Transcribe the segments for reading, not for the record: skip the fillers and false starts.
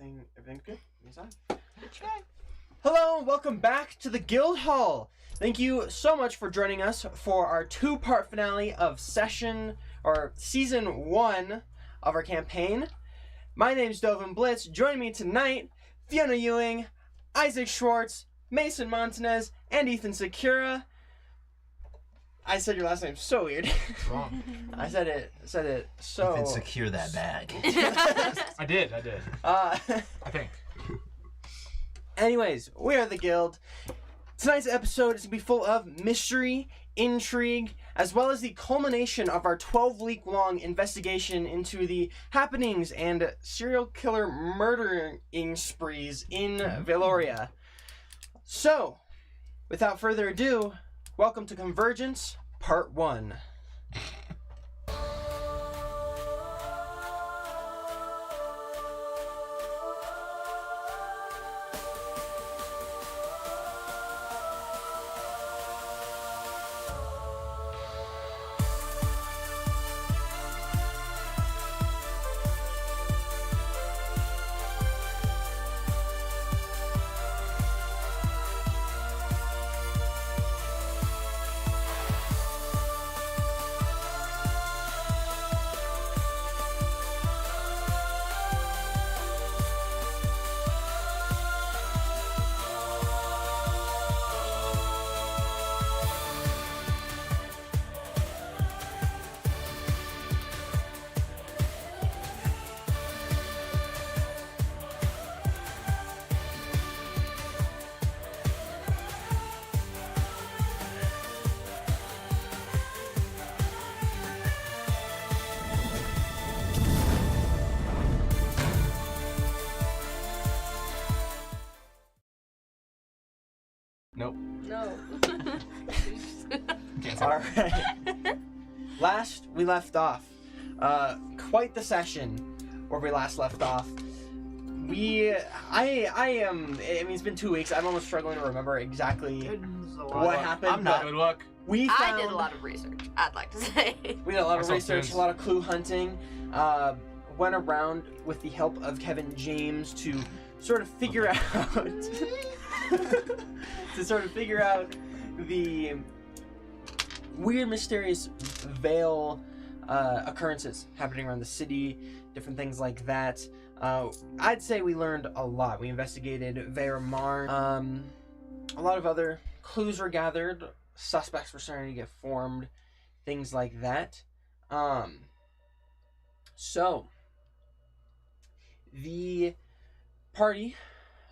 Everything's good? Hello and welcome back to the Guild Hall. Thank you so much for joining us for our two-part finale of season 1 of our campaign. My name's Dovin Blitz. Joining me tonight, Fiona Ewing, Isaac Schwartz, Mason Montanez, and Ethan Sakura. I said your last name so weird. What's wrong? I said it so... Ethan, secure that bag. I did. I think. Anyways, we are the Guild. Tonight's episode is going to be full of mystery, intrigue, as well as the culmination of our 12-week-long investigation into the happenings and serial killer murdering sprees in Valoria. So, without further ado, welcome to Convergence, Part 1. Nope. No. Alright. Last we left off, quite the session where we last left off. It's been 2 weeks. I'm almost struggling to remember exactly what happened. I'm not. Good luck. I did a lot of research, I'd like to say. We did a lot of research, a lot of clue hunting. Went around with the help of Kevin James to sort of figure out the weird, mysterious veil occurrences happening around the city, different things like that. I'd say we learned a lot. We investigated Mar. A lot of other clues were gathered. Suspects were starting to get formed, things like that. So the party,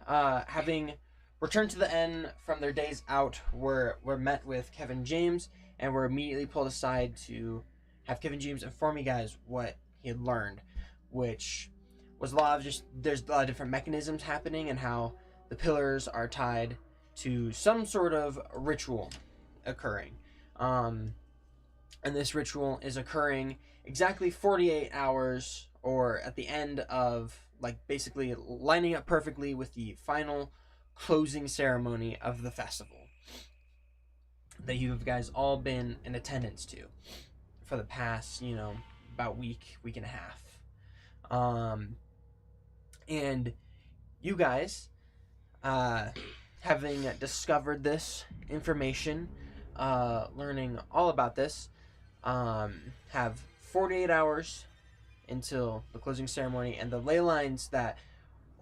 having returned to the inn from their days out, were met with Kevin James and were immediately pulled aside to have Kevin James inform you guys what he had learned, which was there's a lot of different mechanisms happening and how the pillars are tied to some sort of ritual occurring. And this ritual is occurring exactly 48 hours, or at the end of, basically lining up perfectly with the final closing ceremony of the festival that you guys all been in attendance to for the past, about week and a half. And you guys, having discovered this information, learning all about this, have 48 hours until the closing ceremony, and the ley lines that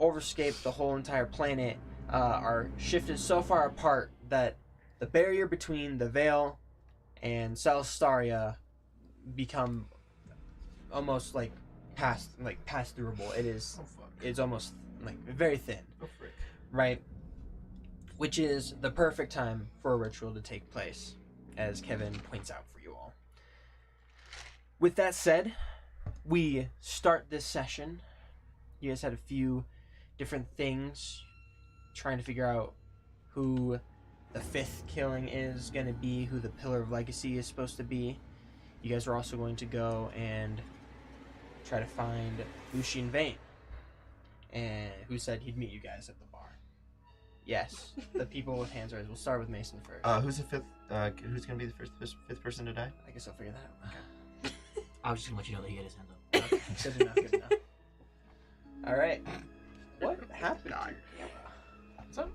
overscape the whole entire planet are shifted so far apart that the barrier between the Vale and Celestaria become almost pass throughable. It's almost very thin, right? Which is the perfect time for a ritual to take place, as Kevin points out for you all. With that said, we start this session. You guys had a few different things, trying to figure out who the 5th killing is going to be, who the Pillar of Legacy is supposed to be. You guys are also going to go and try to find Lucian Vane, and who said he'd meet you guys at the bar. Yes, the people with hands raised. We'll start with Mason first. Who's the 5th? Who's gonna be the fifth person to die? I guess I'll figure that out. Okay. I was just gonna let you know that he had his hands up. Good enough. All right. happened? God. What's up?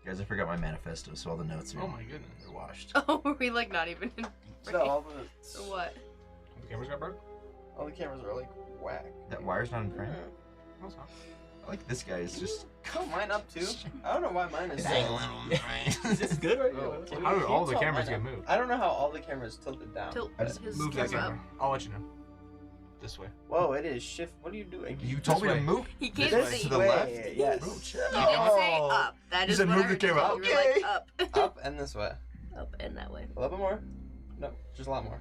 Guys, I forgot my manifesto, so all the notes are Oh my goodness. they're washed. Oh, were we like not even in So all So what? The cameras got broke? the cameras are like whack. That wire's not in frame. No, it's not. I like this guy. It's just. Oh, mine up too. I don't know why mine is. Dang, little. This is good right Oh, now. can How you- did can all you the tilt cameras mine get up? moved? I don't know how all the cameras tilted down. Tilt I just his Move that camera up. camera. I'll let you know. This way. Whoa, it is shift. What are you doing? You told me to way. move. He can't This see. to the way, left. yes. Bro, chill. You didn't say Oh. up. That You is said what move I the heard you camera. say. You were Okay. like up. Up and this way. Up and that way. A little bit more. No, just a lot more.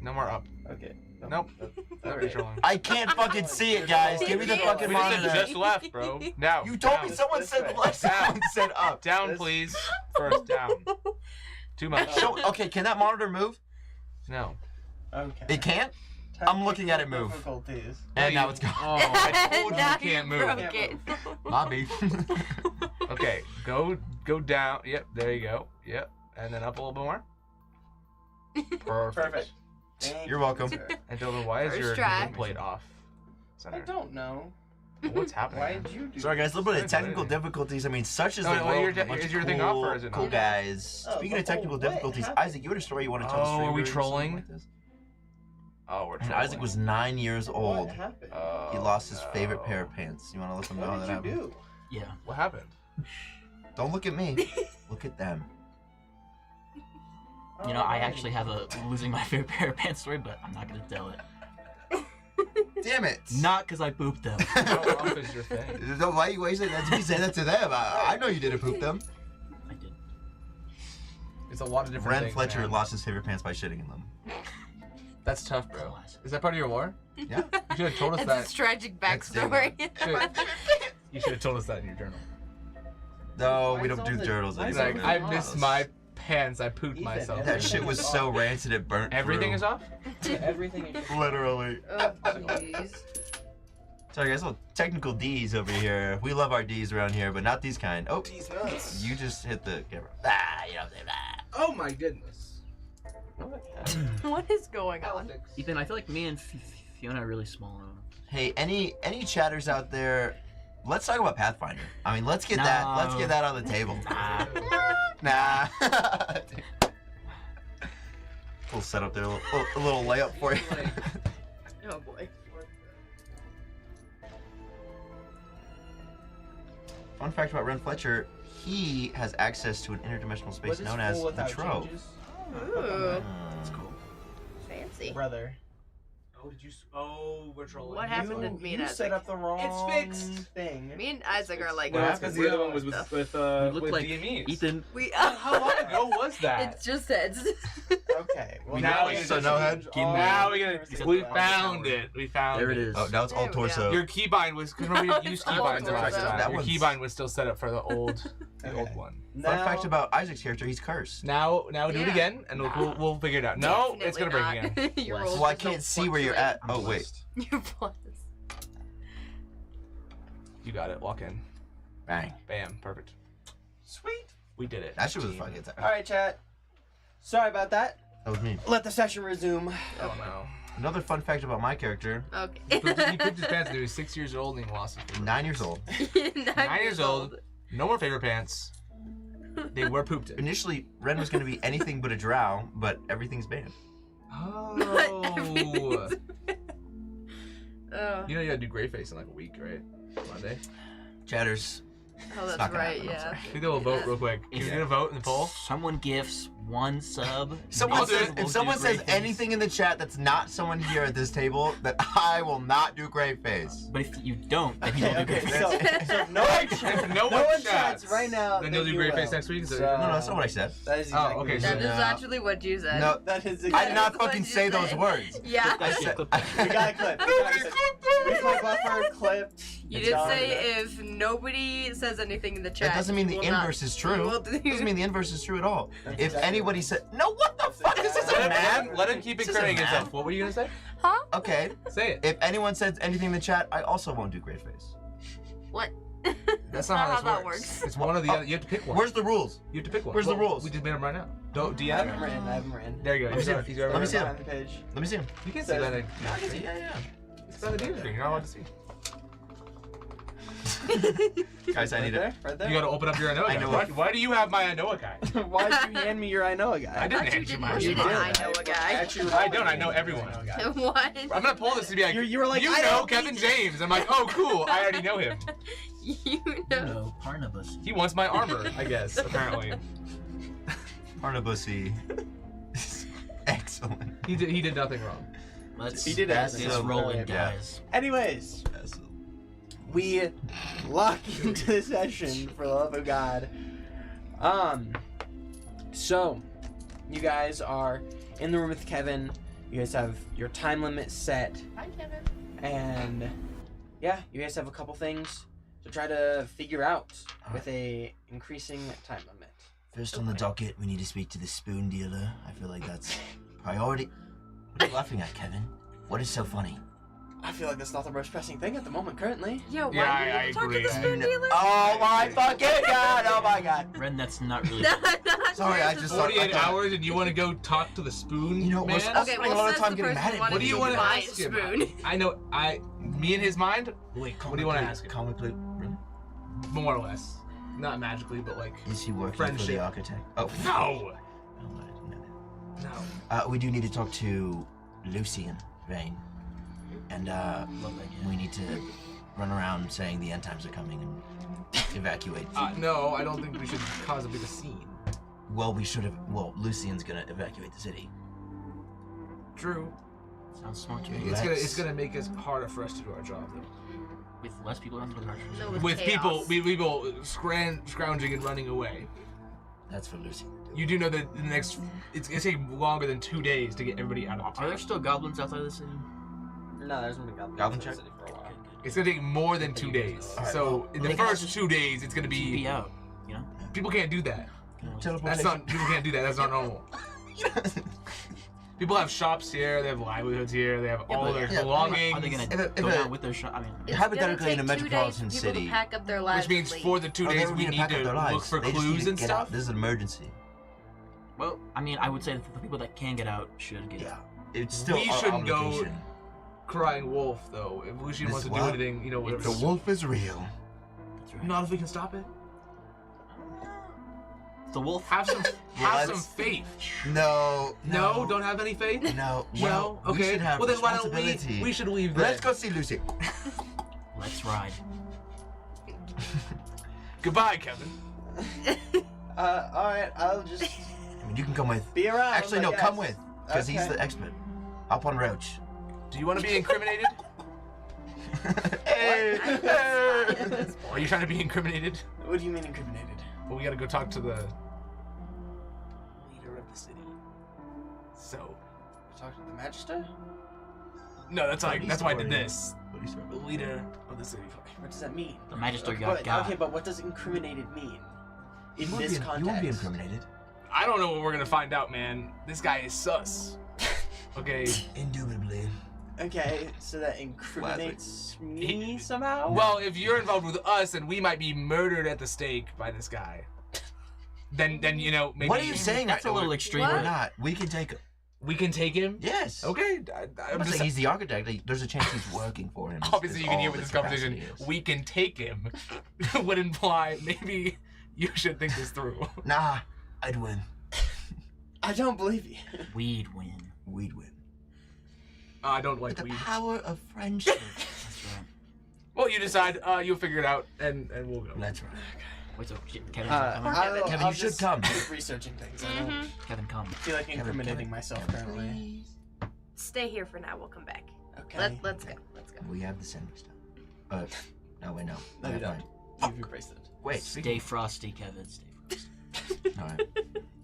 No more up. Okay. Nope. All Not right. controlling. I can't fucking see it, guys. Give me the fucking We just said monitor. just left, bro. Now. You told down. me someone This said way. left. Someone said up. Down, This- please. First, down. Too much. So, okay, can that monitor move? No. Okay. It can't? I'm looking at it move. Difficulties. And No, now you- it's gone. Oh, I told you Now you can't move. broke it. Lobby. Okay, go down. Yep, there you go. Yep, and then up a little bit more. Perfect. Thank You're you, welcome. sir. And Dylan, why is First your try. plate off? I Center. don't know. What's happening? Why did you do Sorry, guys. A little bit of Sorry, technical buddy. difficulties. I mean, such is No, the no, world. your- of a bunch is of your thing off or is it cool not? guys? Oh, Speaking of but technical what difficulties, happened? Isaac, you had a story you want to tell the Oh, streamers are we or something trolling? like this? Oh, we're And trolling. Isaac was 9 years old. What happened? He lost his favorite no. pair of pants. You want to let them know What that did happened? you do? Yeah. What happened? Don't look at me. Look at them. You know, I actually have a losing my favorite pair of pants story, but I'm not gonna tell it. Damn it. Not because I pooped them. How off is your thing? Why you say that to me? Say that to them. I know you didn't poop them. I did. It's a lot of different Ren things, Fletcher man. lost his favorite pants by shitting in them. That's tough, bro. Is that part of your lore? Yeah. You should have told us It's that. his tragic That's backstory. You should have told us that in your journal. No, Why we is don't all do the- journals why is anymore. Like, all I missed my pants. I pooped Ethan, myself. That shit was so rancid it burnt Everything through. is off? Everything is Literally. Oh, jeez. Sorry guys, little technical D's over here. We love our D's around here, but not these kind. Oh, these nuts. you just hit the camera. Ah, you don't say that. Oh my goodness. What is going on? Ethan, I feel like me and Fiona are really small. Hey, any chatters out there? Let's talk about Pathfinder. I mean, let's get that. Let's get that on the table. Nah. Nah. Little setup there, a little layup for you. Oh boy. Fun fact about Ren Fletcher: he has access to an interdimensional space known as the Trove. Ooh, That's cool. fancy. Brother. Oh, did you? Oh, we're trolling. What happened to me and You set Isaac? up the wrong fixed. thing. Me and Isaac are like. No, it's because the other one was stuff. with You look with like DMEs. Ethan. We. How long ago was that? It's just heads. Okay. Well, Now we we gotta so no head? change Keep all Now the we things found it. We found There it. it is. Oh, now it's all There we go. torso. Your keybind was because remember you used It's all keybinds the last torso. time. That Your one's- keybind was still set up for the old Okay. one. Fun fact about Isaac's character: he's cursed. Now do it Yeah. again, and we'll figure it out. No, it's gonna break again. Definitely not. Your Bless. rolls Well, I just don't can't see where you're at. I'm Oh wait. blessed. You're plus. You got it. Walk in. Bang. Bam. Perfect. Sweet. We did it. That shit was a fucking time. All right, chat. Sorry about that. That was me. Let the session resume. Oh no. Another fun fact about my character: He pooped Okay. his pants. He was 6 years old and he lost his favorite 9 years old. 9 years old. No more favorite pants. They were pooped in. Initially, Ren was going to be anything but a drow, but everything's banned. Oh. Oh, You know you gotta do gray face in like a week, right? Monday. Chatters. oh, It's that's not gonna right. happen, I'm Yeah. sorry. I think they'll vote real quick. Can we get a vote in the poll? Someone gifts one sub. Someone I'll do says, it. if We'll someone do says great things. anything in the chat that's not someone here at this table, that I will not do gray face. But if you don't, then he Okay, will do okay. great So, things. so if no one If chats, no no one one chats, chats right now, then you'll do gray you face will. next week. Is it- So- No, that's not what I said. That is Oh, exactly okay, what so That you is said. No. actually what you said. No, That is I exactly. did not That's what fucking you say those said. words. Yeah. I said, We got a clip. We got a clip. Replay buffer clipped. You It's did gone. say if nobody says anything in the chat. that doesn't mean the you will not- inverse is you true. will do- Doesn't mean the inverse is true at all. That's If exactly anybody what- said, no, what the fuck? This isn't Let him- mad. Let him keep This incriminating isn't himself. mad. What were you gonna say? Huh? Okay, Say it. if anyone says anything in the chat, I also won't do gray face. What? That's not how this that works. works. It's one or the other. You have to pick one. Where's the rules? You have to pick one. where's the Well, rules? We just made them right now. Don't I haven't DM. ran. I haven't ran. There you go. Let me see He's it. he's Let me see it. On the page. Let me see him. You can't see that. Yeah. It's not a DM screen. You're not allowed to see. Guys, I need there, to. right there. You gotta open up your Inoa I guy. know Why, it. why do you have my Inoa guy? Why did you hand me your Inoa guy? I didn't thought you hand you didn't mine. need You it. did. I know a guy. Actually, I don't. I know everyone. What? I'm gonna pull this to be like, You were like, you I know don't Kevin need- James. I'm like, oh, cool. I already know him. You know. No, Barnabas. He wants my armor, I guess, apparently. Barnabussy. Excellent. He did nothing wrong. Let's He did get ask this him. rolling, Yeah. guys. Anyways, we lock into the session for the love of God. So you guys are in the room with Kevin. You guys have your time limit set, Hi, Kevin. and yeah, you guys have a couple things to try to figure out with a increasing time limit. First on the docket, we need to speak to the spoon dealer. I feel like that's priority. What are you laughing at, Kevin? What is so funny? I feel like that's not the most pressing thing at the moment currently. Yeah, why Yeah, did I you talk agree. to the spoon dealer? Oh my fucking god! Oh my god! Ren, that's not really. Sorry, I just thought- 48 hours and you want to go talk to the spoon You know, we're man? supposed to Okay, spend a well, lot of says time the getting person mad at who wanted What do you to want to buy ask a him? spoon. I know, me in his mind, Wait, what do you want to ask him? Comic blue. Really? More or less. Not magically, but like, Is he working for Friendship. the architect? Oh no! Oh, I didn't know No. that. We do need to talk to Lucian Vane, and Love that game. we need to run around saying the end times are coming and evacuate. No, I don't think we should cause a big scene. Well, we should have. Well, Lucian's gonna evacuate the city. True. Sounds smart to me. It's gonna make it harder for us to do our job though. With less people around the country. No, With chaos. people scrounging and running away. That's for Lucian to do. You do know that the next it's gonna take longer than 2 days to get everybody out of Are there town. still goblins outside of the city? No, there's been goblins Goblin in the check? city for a while. It's gonna take more than 2 days. Alright, So well, in the they first 2 days, it's gonna Be be. out, you know? People can't do that. Teleportation. That's not. People can't do that. That's not normal. People have shops here. They have livelihoods here. They have all but- their yeah, belongings. Are they gonna If go a- down with their shop? I mean, It's Hypothetically, in gonna a take 2 metropolitan days for people city- to pack up their lives Which means and for leave. the 2 Oh, they days don't we need need pack up to their lives. look for They just need clues to and get out. stuff. This is an emergency. well, I mean, I would say that the people that can get out should get Yeah. out. It's still We our shouldn't go- obligation. Crying wolf, though. If Lucian This wants to what? do anything, you know, whatever. The wolf is real. That's right. Not if we can stop it. The wolf. Have some, let's- some faith. No. No, don't have any faith. No. No. Well, Okay. We should have well, then why don't responsibility. we should leave. Let's then. go see Lucy. Let's ride. Goodbye, Kevin. Alright, I'll just I mean, you can come with. be around. Actually, no, I come guess. with, because he's Okay. the expert. Hop on Roach. Do you want to be incriminated? Hey. I think that's fine at this Are point. you trying to be incriminated? What do you mean incriminated? Well, we gotta go talk to the leader of the city. So, Talk to the Magister? no, that's like Funny that's why I did story. this. The leader of the city. What does that mean? The Magister Okay, got God. okay, but what does incriminated mean? In You won't this be- context. You won't be incriminated. I don't know what we're gonna find out, man. This guy is sus. Okay. Indubitably. Okay, so that incriminates me somehow? Well, if you're involved with us and we might be murdered at the stake by this guy, then you know maybe. What are you saying? That's a little extreme. What? We're not. We can take him. We can take him. Yes. Okay. I'm I'm not just saying he's the architect. Like, there's a chance he's working for him. obviously is you can hear all with this the conversation. capacity is. We can take him would imply maybe you should think this through. Nah, I'd win. I don't believe you. We'd win. We'd win. I don't like With the weed. power of friendship. That's right. Well, you decide. You'll figure it out, and we'll go. That's right. Wait, so Kevin's not coming? Kevin, you should come. Keep researching things. I don't Mhm. Kevin, come. feel like incriminating myself currently. Please. Stay here for now. We'll come back. Okay. Let's go. Let's go. We have the sandwich stuff. No, wait, no. No, you Never don't. mind. Leave your bracelet. Wait. Stay frosty, Kevin. Stay frosty. All right.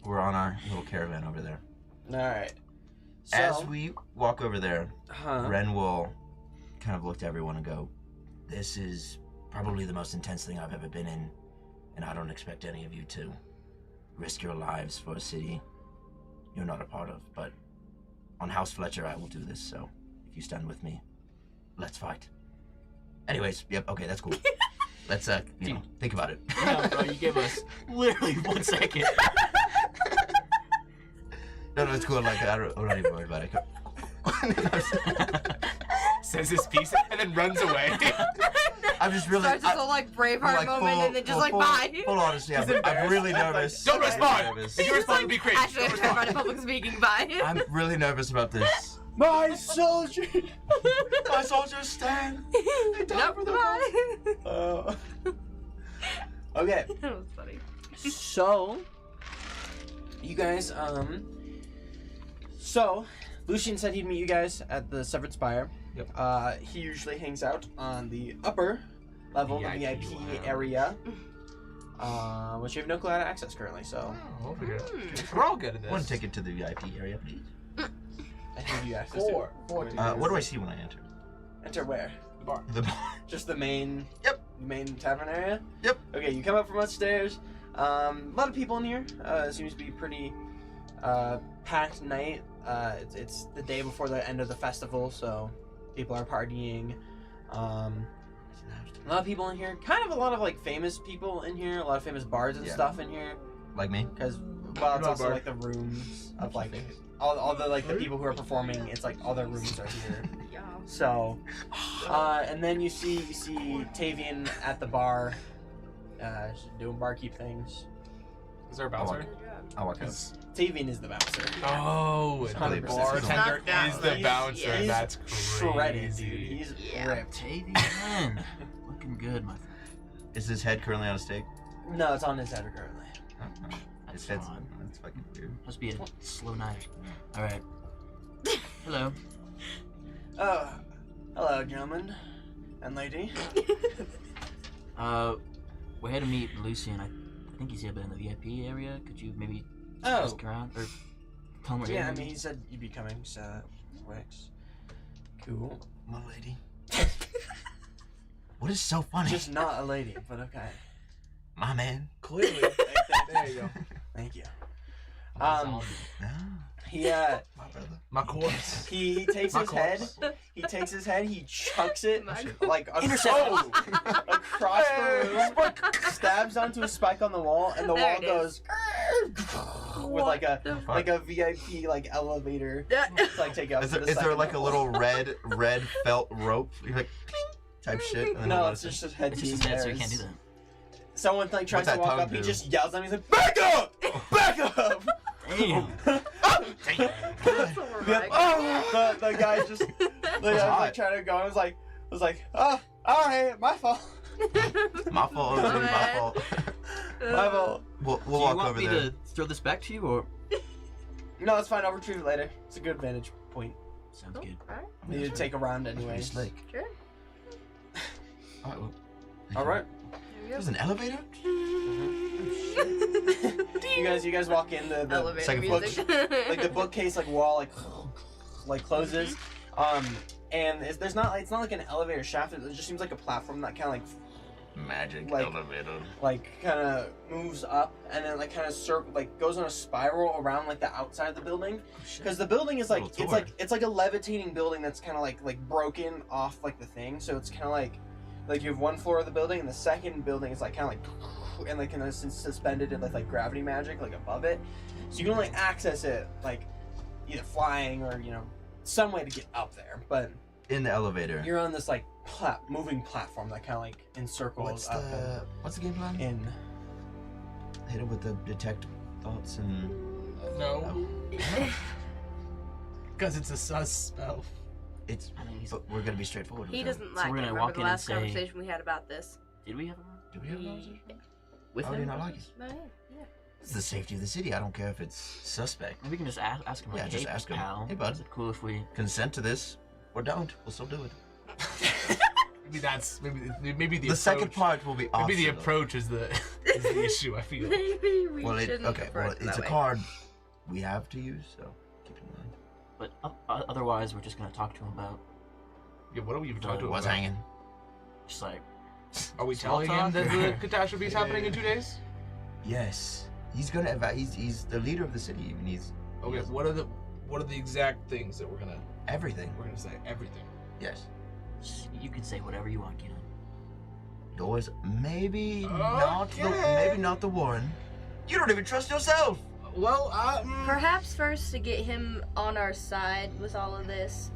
We're on our little caravan over there. Alright. So, As we walk over there, huh? Ren will kind of look to everyone and go, "This is probably the most intense thing I've ever been in, and I don't expect any of you to risk your lives for a city you're not a part of. But on House Fletcher, I will do this. So if you stand with me, let's fight." Anyways, yep, okay, that's cool. Let's think about it. Yeah, bro, you gave us literally 1 second. No, it's cool. Like I'm not even worried about it. Says his piece and then runs away. I'm just really. Starts this whole like Braveheart moment and then just like bye. Full honesty, I'm really nervous. Don't I'm respond. nervous. If you respond, be crazy. Actually, I'm terrified of public speaking. Bye. I'm really nervous about this. My soldier. My soldiers stand. They die Nope, for their bye. Okay. That was funny. So, you guys, so, Lucian said he'd meet you guys at the Severed Spire. Yep. He usually hangs out on the upper level, the VIP area, which you have no clue how to access currently, so. Oh, we'll figure it out. We're all good at this. One ticket to the VIP area, please. I give you access Four. to. What do I see when I enter? Enter where? The bar. The bar. Just the main. Yep. Main tavern area. Yep. Okay, you come up from upstairs. A lot of people in here. It seems to be pretty packed night. It's the day before the end of the festival, so people are partying. A lot of people in here. Kind of a lot of like famous people in here. A lot of famous bards and stuff in here. Like me? Because it's also like the rooms of like all the like the people who are performing. It's like all their rooms are here. Yeah. So, and then you see Tavian at the bar, doing barkeep things. Is there a bouncer? I'll walk up. Tavian is the bouncer. Oh, the 100%. bartender It's not is the that bouncer. easy. That's crazy. Shredded, dude. He's Yeah. ripped. Tavian, looking good, my friend. Is his head currently on a stake? No, it's on his head currently. His That's head's. fine. That's fucking weird. Must be a slow night. All right. Hello. Oh, hello, gentlemen and lady. We're here to meet Lucian. I think he's here, but in the VIP area. Could you maybe Oh, ask around or tell him where yeah. I he mean, he said you'd be coming. So, Wix. Cool. My lady. What is so funny? Just not a lady, but okay. My man. Clearly. There you go. Thank you. My Um, zombie. No. He My brother. My corpse. he takes My his head. corpse. He takes his head. He chucks it My like Intercept. across the room, stabs onto a spike on the wall, and the There wall it goes with like a What VIP like elevator. the- To, like take up. Is to there, the is there second like a level. little red felt rope? You're like cling, type shit. And then No, what it's is just his head. It's just his head, so he can't do that. Someone like tries What's to that walk tongue up. He do? just yells at me. He's like, "Back up! Back up!" Damn. That's what we're like. Oh, the guy just the guy was hot. like trying to go. I was like, oh, all right, my fault. My fault. My My bad. fault. My fault. We'll Do you walk want over me there. to throw this back to you, or No, it's fine. I'll retrieve it later. It's a good vantage point. sounds good? Alright, We need to take a round Pretty anyway. slick. sure. Alright, well. All right. There's an elevator? You guys walk in the Elevator second music. like the bookcase like wall like closes, and it's not like an elevator shaft. It just seems like a platform that kind of Magic Like- elevator. like kind of moves up and then like kind of goes on a spiral around like the outside of the building, because the building is like Little it's like a levitating building that's kind of like broken off like the thing. So it's kind of like you have one floor of the building and the second building is like kind of like and like kind of suspended in like gravity magic like above it. So you can only access it like either flying or some way to get up there. But In the elevator. you're on this like moving platform that kind of like encircles up What's the game plan? in. Hit it with the detect thoughts and. No. Because it's a sus spell. It's. I mean, But we're gonna be straightforward. He with doesn't So like we're it. gonna Remember walk the in and last say- conversation we had about this? Did we have one it. Do we have those? with Why do you him? not like it? Yeah. It's the safety of the city. I don't care if it's suspect. Maybe we can just ask him. Like, Yeah, just hey, ask him. pal, Hey, bud. Is it cool if we? Consent to this, or don't. We'll still do it. Maybe that's maybe the The second approach. part will be optional. Maybe the approach is the issue. I feel. Maybe we Well, shouldn't okay. Well, approach it it's that a way. card we have to use, so keep in mind. But otherwise, we're just gonna talk to him about Yeah, what are we even talking to him What's about? hanging? just like Are we Small telling him talk? that the catastrophe is happening in 2 days? Yes. He's gonna he's the leader of the city, and he's Okay. Yes. What are the exact things that we're gonna everything. say? Everything. Yes. you can say whatever you want, Keelan. Yours, maybe Okay. not the Warren. You don't even trust yourself. Well, Perhaps first, to get him on our side with all of this,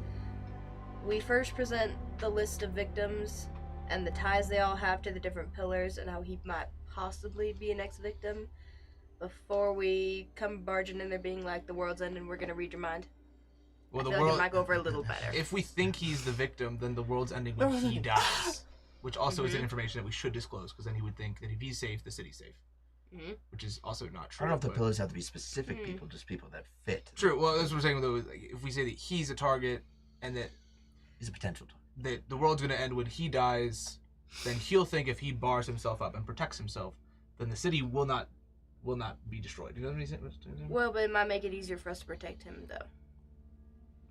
we first present the list of victims and the ties they all have to the different pillars and how he might possibly be an ex-victim before we come barging in there being like, the world's ending, we're gonna read your mind? Well, I the feel like world. it might go over a little better. If we think he's the victim, then the world's ending when he dies, which also is an information that we should disclose, because then he would think that if he's safe, the city's safe, which is also not I true. don't know if the but- pillars have to be specific people, just people that fit. True. Well, that's what we're saying. Though, like, if we say that he's a target and that He's a potential target. the world's going to end when he dies, then he'll think if he bars himself up and protects himself, then the city will not be destroyed. You know what I'm saying? Well, but it might make it easier for us to protect him, though.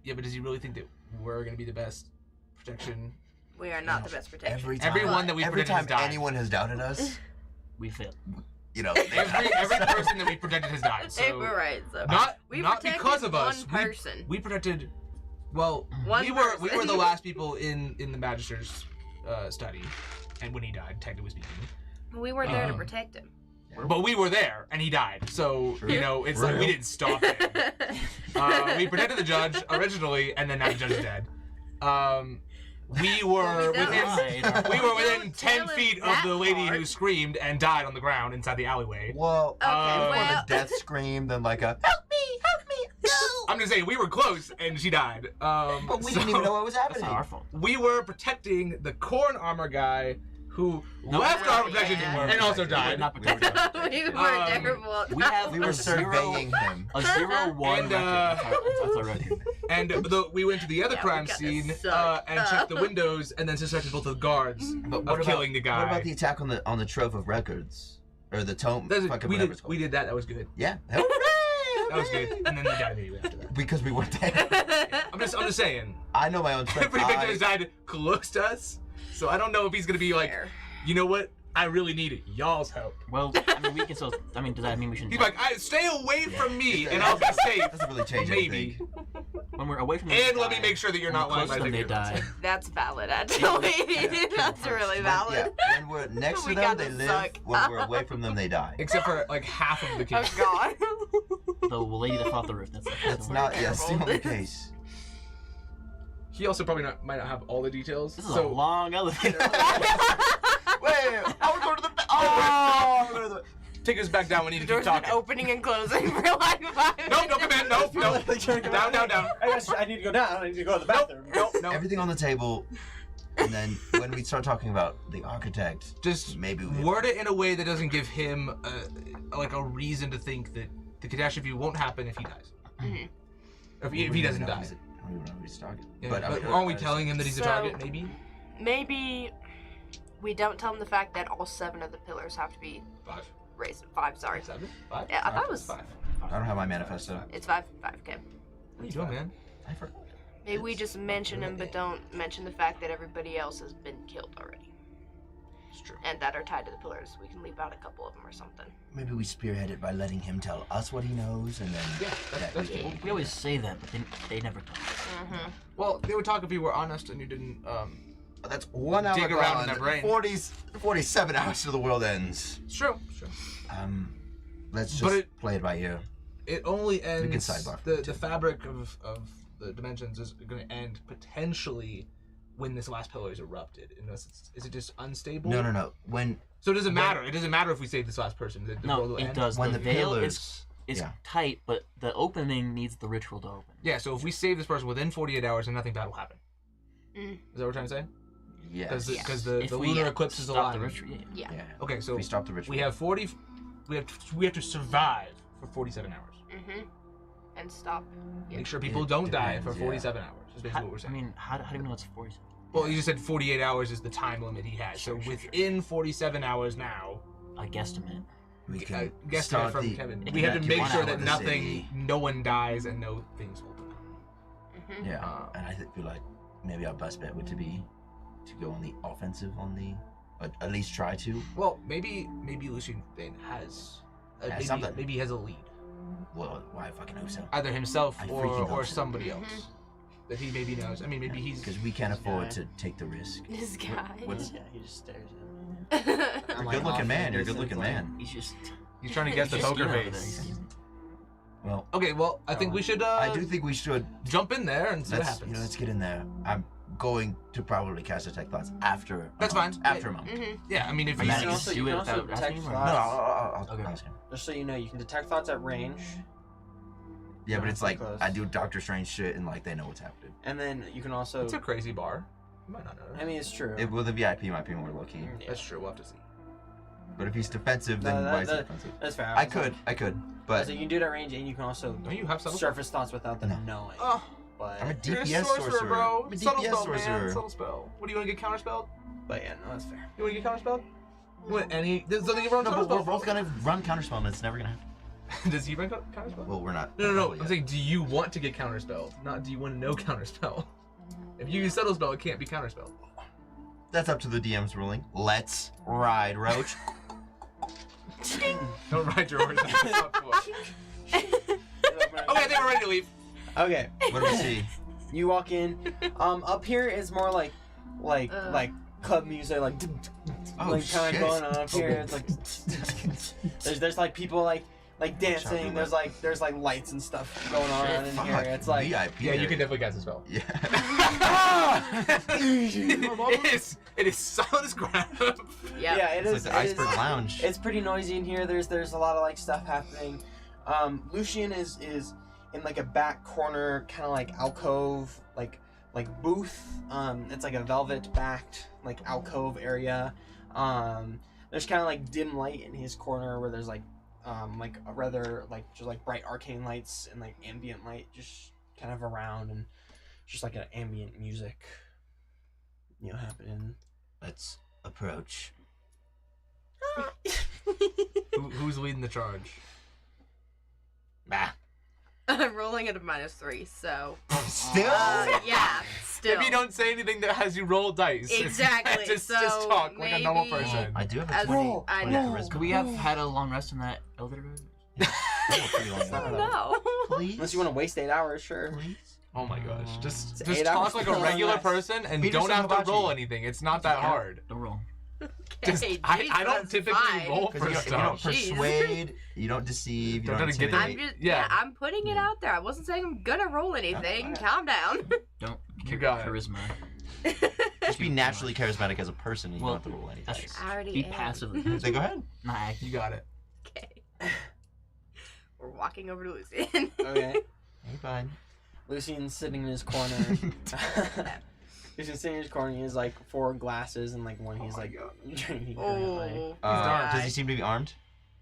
Yeah, but does he really think that we're going to be the best protection? We are not the best protection. Everyone that we every protected has time died. anyone has doubted us, We failed. you know, Every person that we protected has died. So Hey, we're right. So not we not protected because of us. one person. We protected. Well, One we were person. the last people in the Magister's study, and when he died, technically speaking. We weren't there to protect him. But we were there, and he died. So, you know, it's like we didn't stop him. We protected the judge originally, and then now the judge is dead. We were within 10 feet of the lady who screamed and died on the ground inside the alleyway. well, Okay, more of well- a death scream than like a help me, no. I'm just saying, we were close, and she died. But we didn't even know what was That's happening. not our fault. We were protecting the corn armor guy who left we our weren't. protection Yeah. and also We died. were not protected. We were terrible. We have We were a surveying him. A 0-1 And, record. That's our record. And we went to the other Yeah, crime we kinda scene suck. and checked the windows, and then suspected both of the guards But of killing the guy. What about the attack on the trove of records or the tome? That's- Fucking we whatever it's did called. we did that. That was good. Yeah. That was good. And then they died immediately after that. Because we weren't there. I'm just saying. I know my own strength. Every victim has died close to us, so I don't know if he's gonna be like, Fair. you know what? I really need y'all's help. Well, I mean, we can still. I mean, does that mean we shouldn't? He's like, stay away from me, and I'll be safe. Doesn't really change Maybe. anything. when we're away from them, And they let me die. make sure that you're When not we're lying close by to them, they the die. That's valid, actually. That's really valid. Yeah, when we're next to We them, they kinda live. suck. When we're away from them, they die. Except for like half of the Oh kids. God. The lady that fought the roof. That's the not. We're Yeah, that's the careful. only case. He also probably might not have all the details. This is so a long elevator. Wait, I would go to the. Oh, take us back down. We need to The keep door's been talking. opening and closing for like 5 minutes. No, don't come in. No. Down. I need to go down. I need to go to the bathroom. No. everything on the table, and then when we start talking about the architect, Just maybe we. word it in a way that doesn't give him a reason to think that the catastrophe won't happen if he dies. Mhm. If he doesn't die. I don't even know who he's target. Yeah, But, but aren't we telling him that he's a So- target? Maybe. Maybe we don't tell him the fact that all 7 of the pillars have to be 5. raised. 5, sorry. 7. 5. Yeah, I thought it was 5. I don't have my manifesto. It's 5. 5, okay. What are you doing, man? I forgot. Maybe we just mention him, but don't mention the fact that everybody else has been killed already. It's true. And that are tied to the pillars. We can leave out a couple of them or something. Maybe we spearhead it by letting him tell us what he knows, and then Yeah, that's we cool. can- We always say that, but they never do. Mm-hmm. Well, they would talk if you were honest and you didn't. That's 1 hour Dig around in gone. their brain. 47 hours till the world ends. It's true. It's true. Let's But just play it by ear. It only ends. can sidebar for the it, too. fabric of the dimensions is going to end potentially when this last pillar is erupted. Unless is it just unstable? No. When So it doesn't matter. It doesn't matter if we save this last person. The world No, will it end. does. when the the veil pillars, is yeah. tight, but the opening needs the ritual to open. Yeah. So if we save this person within 48 hours, then nothing bad will happen. Mm. Is that what we're trying to say? yes, Because If the we lunar eclipse is stop the alive. ritual, yeah. Yeah. Okay. So we stop the ritual. we have 40. We have to survive for 47 hours. Mm-hmm. And stop. Make sure people It don't die depends, for yeah. 47 hours. Is basically what we're I saying. mean, how do you know it's 47? Well, you just said 48 hours is the time limit he has. Sure, so sure, within 47 hours now, I guesstimate. we I can guess start from the Kevin, it we can have to be make 1 sure hour that of the nothing, city. no one dies and no things will happen. Mm-hmm. Yeah, and I feel like maybe our best bet would to be to go on the offensive on the, at least try to. Well, maybe Lucian then has, something. maybe he has a lead, Well, why fucking hope so? either himself I or freaking hope so. somebody else that he maybe knows. I mean, maybe he's. Because we can't This afford guy. to take the risk. This guy. Yeah, he just stares at me. You're a good-looking man. You're a good-looking man. He's just. He's trying to guess the he's just poker scheming over there. face. He's- Well, Okay, well, I think we should I do think we should. jump in there and see what Let's happens. let's get in there. going to probably cast Detect Thoughts after. That's fine. After a moment. Mm-hmm. Yeah, I mean, if I you mean, can you also- do you it can also without asking detect him, or No, thoughts. I'll Okay. ask him. Just so you know, you can detect thoughts at range, Yeah, but it's like Close. I do Doctor Strange shit and like they know what's happening. and then you can also. it's a crazy bar. You might not know that. I mean, it's true. With the VIP might be more low key. Yeah. That's true. We'll have to see. But if he's defensive, No, then that- why is he that- defensive? That's fair. I could, but So you can do it at range, and you can also Don't you have subtle? surface thoughts without them No. knowing. Oh, But I'm a you're a DPS sorcerer, bro. I'm a Subtle DPS spell, sorcerer. man. Subtle spell. What do you want to get counterspelled? but yeah, no, that's fair. You want to get counterspelled? You want any? There's nothing you run No, but we're counterspell. both gonna run counterspell, and it's never gonna happen. Does he run counterspell? Well, we're not. No. I'm yet. saying, do you want to get counterspelled? Not do you want to know counterspell? If you use subtle spell, it can't be counterspelled. That's up to the DM's ruling. Let's ride, Roach. Don't ride your horse. That's not cool. Okay, I think we're ready to leave. Okay, What do we see? you walk in. Up here is more like club music, like Oh, like kind shit. of going on up here. It's like there's like people like dancing. There's like lights and stuff going on in Fuck, here. It's like VIP. Yeah, you can definitely cast a spell. Yeah. It is solid as crap. yeah, it It's like is. the it Iceberg is- Lounge. It's pretty noisy in here. There's a lot of like stuff happening. Lucian is in like a back corner, kind of like alcove, like booth. It's like a velvet backed like alcove area. There's kind of like dim light in his corner where there's like a rather like just like bright arcane lights and like ambient light just kind of around, and just like an ambient music, happening. Let's approach. Who's leading the charge? Bah. I'm rolling at a -3, so. Still? Yeah, still. Maybe don't say anything that has you roll dice. Exactly, just so talk like a normal maybe- person. I do have a As 20, roll. 20 I know. charisma. Could we have had a long rest in that elevator? Pretty long It's not one. bad. No. Please? Unless you want to waste 8 hours, sure. Please? Oh my gosh. Just It's 8 hours talk like a per regular less. person and Beat don't yourself have to hibachi. roll anything. It's not that hard. Don't roll. Just, Okay, I don't Jesus, typically fine. roll Because for you don't stuff. Jeez. persuade, you don't deceive, you Don't don't try to get intimidate. them. I'm just Yeah. I'm putting it out there. I wasn't saying I'm gonna roll anything. alright. Calm down. Don't. You got it. Charisma. Just be naturally charismatic as a person and you Well, don't have to roll any That's dice. I already Be am. passively. Then go ahead. Not acting. You got it. Okay. We're walking over to Lucian. Okay. Hey, bud. Lucian's sitting in his corner. Lucian's sitting in his corner. He has like 4 glasses and like one he's my like God. drinking currently. Oh. dark. Does he seem to be armed?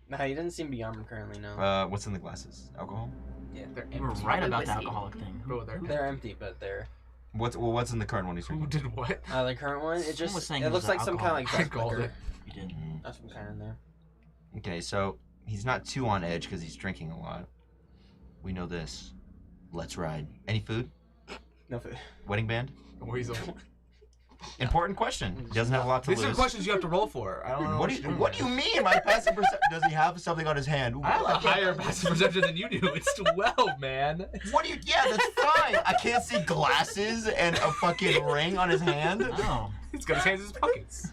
No, he doesn't seem to be armed currently. No. What's in the glasses? Alcohol? They're You were empty. right about the Whiskey. alcoholic thing. Bro, they're They're empty, but they're What's in the current one he's Who drinking? did what? the current one. It Someone just was saying it it was looks like some kind of like I dark called liquor. it. You did. Mm. That's some kind in there. Okay, so he's not too on edge because he's drinking a lot. We know this. Let's ride. Any food? No food. Wedding band? Weasel. Important question. He doesn't have a lot to These lose. are questions you have to roll for. I don't know. What do you mean? My passive perception? Does he have something on his hand? Ooh, I have a can't- higher passive perception than you do. It's 12, man. What do you? Yeah, that's fine. I can't see glasses and a fucking ring on his hand. Oh. He's got his hands in his pockets.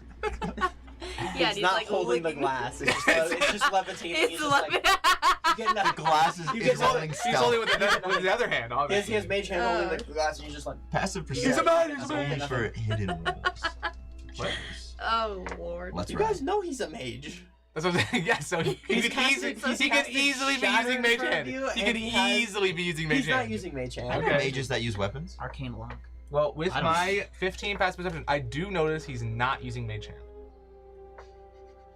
Yeah, and It's he's not like holding the licking- glass. It's just levitating. It's He's just like, you get The that glasses You is get rolling He's stealth. only with the other hand, He has obviously. mage hand holding the glass, and you just like. Passive He's perception a man, is he's a only man. for hidden rolls. What? Oh lord. Let's You ride. guys know he's a mage. That's what I'm saying. Yeah, so he could casted- easily, he's easily be Shatter using in Mage front of Hand. you, He and could he has- easily be using Mage He's not Hand. using mage hand. Are Okay. there mages that use weapons? Arcane lock. Well, with I don't- my 15 passive perception, I do notice he's not using Mage Hand.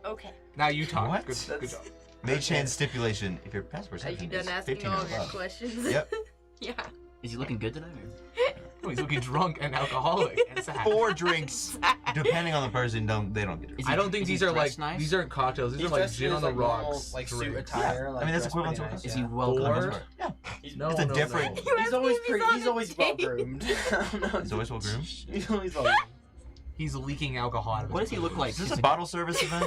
Okay. Now you talk. What? Good job. Mage hand stipulation. If your passive Are you perception done is asking 15 all or of your above. questions? Yep. Yeah. Is he looking good today? Oh, he's looking drunk and alcoholic and sad. 4 drinks, depending on the person, they don't get it. Is he- I don't think is he these are like dressed nice? these aren't cocktails. These He's are like dressed in gin on his, the like, normal, rocks. like suit drinks. attire. Like, I mean, that's dressed equivalent pretty to a nice, Is yeah. he well Or- groomed? Yeah. He's, No, It's a no, different- no. You he's asked always me if pretty. on He's a always well date. groomed. He's always well groomed. He's always well groomed. He's leaking alcohol out of his What does he look like? Is this a bottle service event?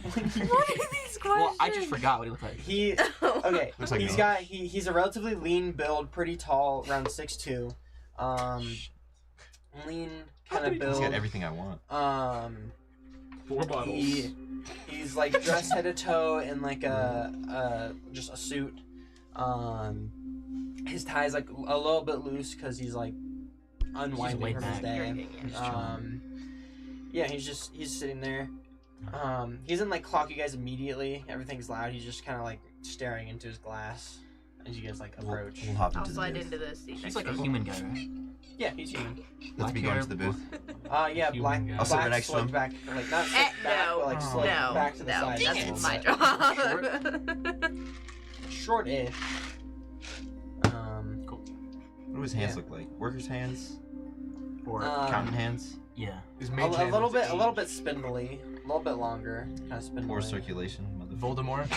What are these questions? Well, I just forgot what he looked like. He okay. Looks like he's me. got he's a relatively lean build, pretty tall, around 6'2". Lean kind of He's build. got everything I want. 4 bottles. He's like dressed head to toe in like just a suit. His tie's like a little bit loose because he's like unwinding laid from his back. day. Yeah, he's sitting there. He doesn't like clock you guys immediately. Everything's loud. He's just kind of like staring into his glass as you guys like approach. We'll hop I'll into the slide booth. into the seat. He's like a human guy, right? Yeah, he's human. Let's Black be going hair, to the booth. Yeah, Human black. guy. I'll sit right Black next to slicked him. back, like not slicked back, No, but like slicked no, back to the no, side. That's it's a my little job. short-ish. What do his hands look like? Workers' hands? Or Accountant hands? yeah. His A mage hand little is bit aged. spindly, a little bit longer, kind of spindly. More circulation? Voldemort.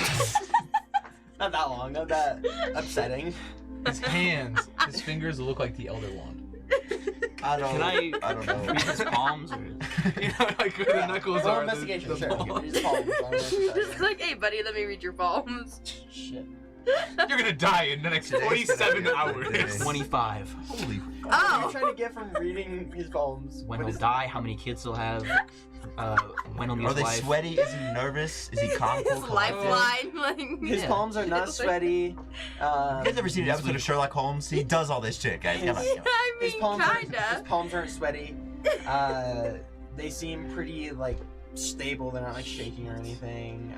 Not that long, not that upsetting. His hands, his fingers look like the Elder Wand. I don't Can I don't know. read his palms or? You know, like where the knuckles Roll are. investigation, the sure. ball. His palms, I'll roll for Just that. like, hey, buddy, let me read your palms. Shit. You're gonna die in the next Today's 47 gonna be a hours. good day. 25. Holy What are you Oh. trying to get from reading his palms? When What he'll is- die, how many kids he'll have, when he'll meet Are his they wife. sweaty? Is he nervous? Is he calm, His cool, collected? lifeline, like. His Yeah. palms are not sweaty. You guys ever seen an episode Sweet. of Sherlock Holmes? He does all this shit, guys. Come on. Yeah, I His mean, palms, his kinda. palms aren't sweaty. They seem pretty like stable. They're not like shaking or anything.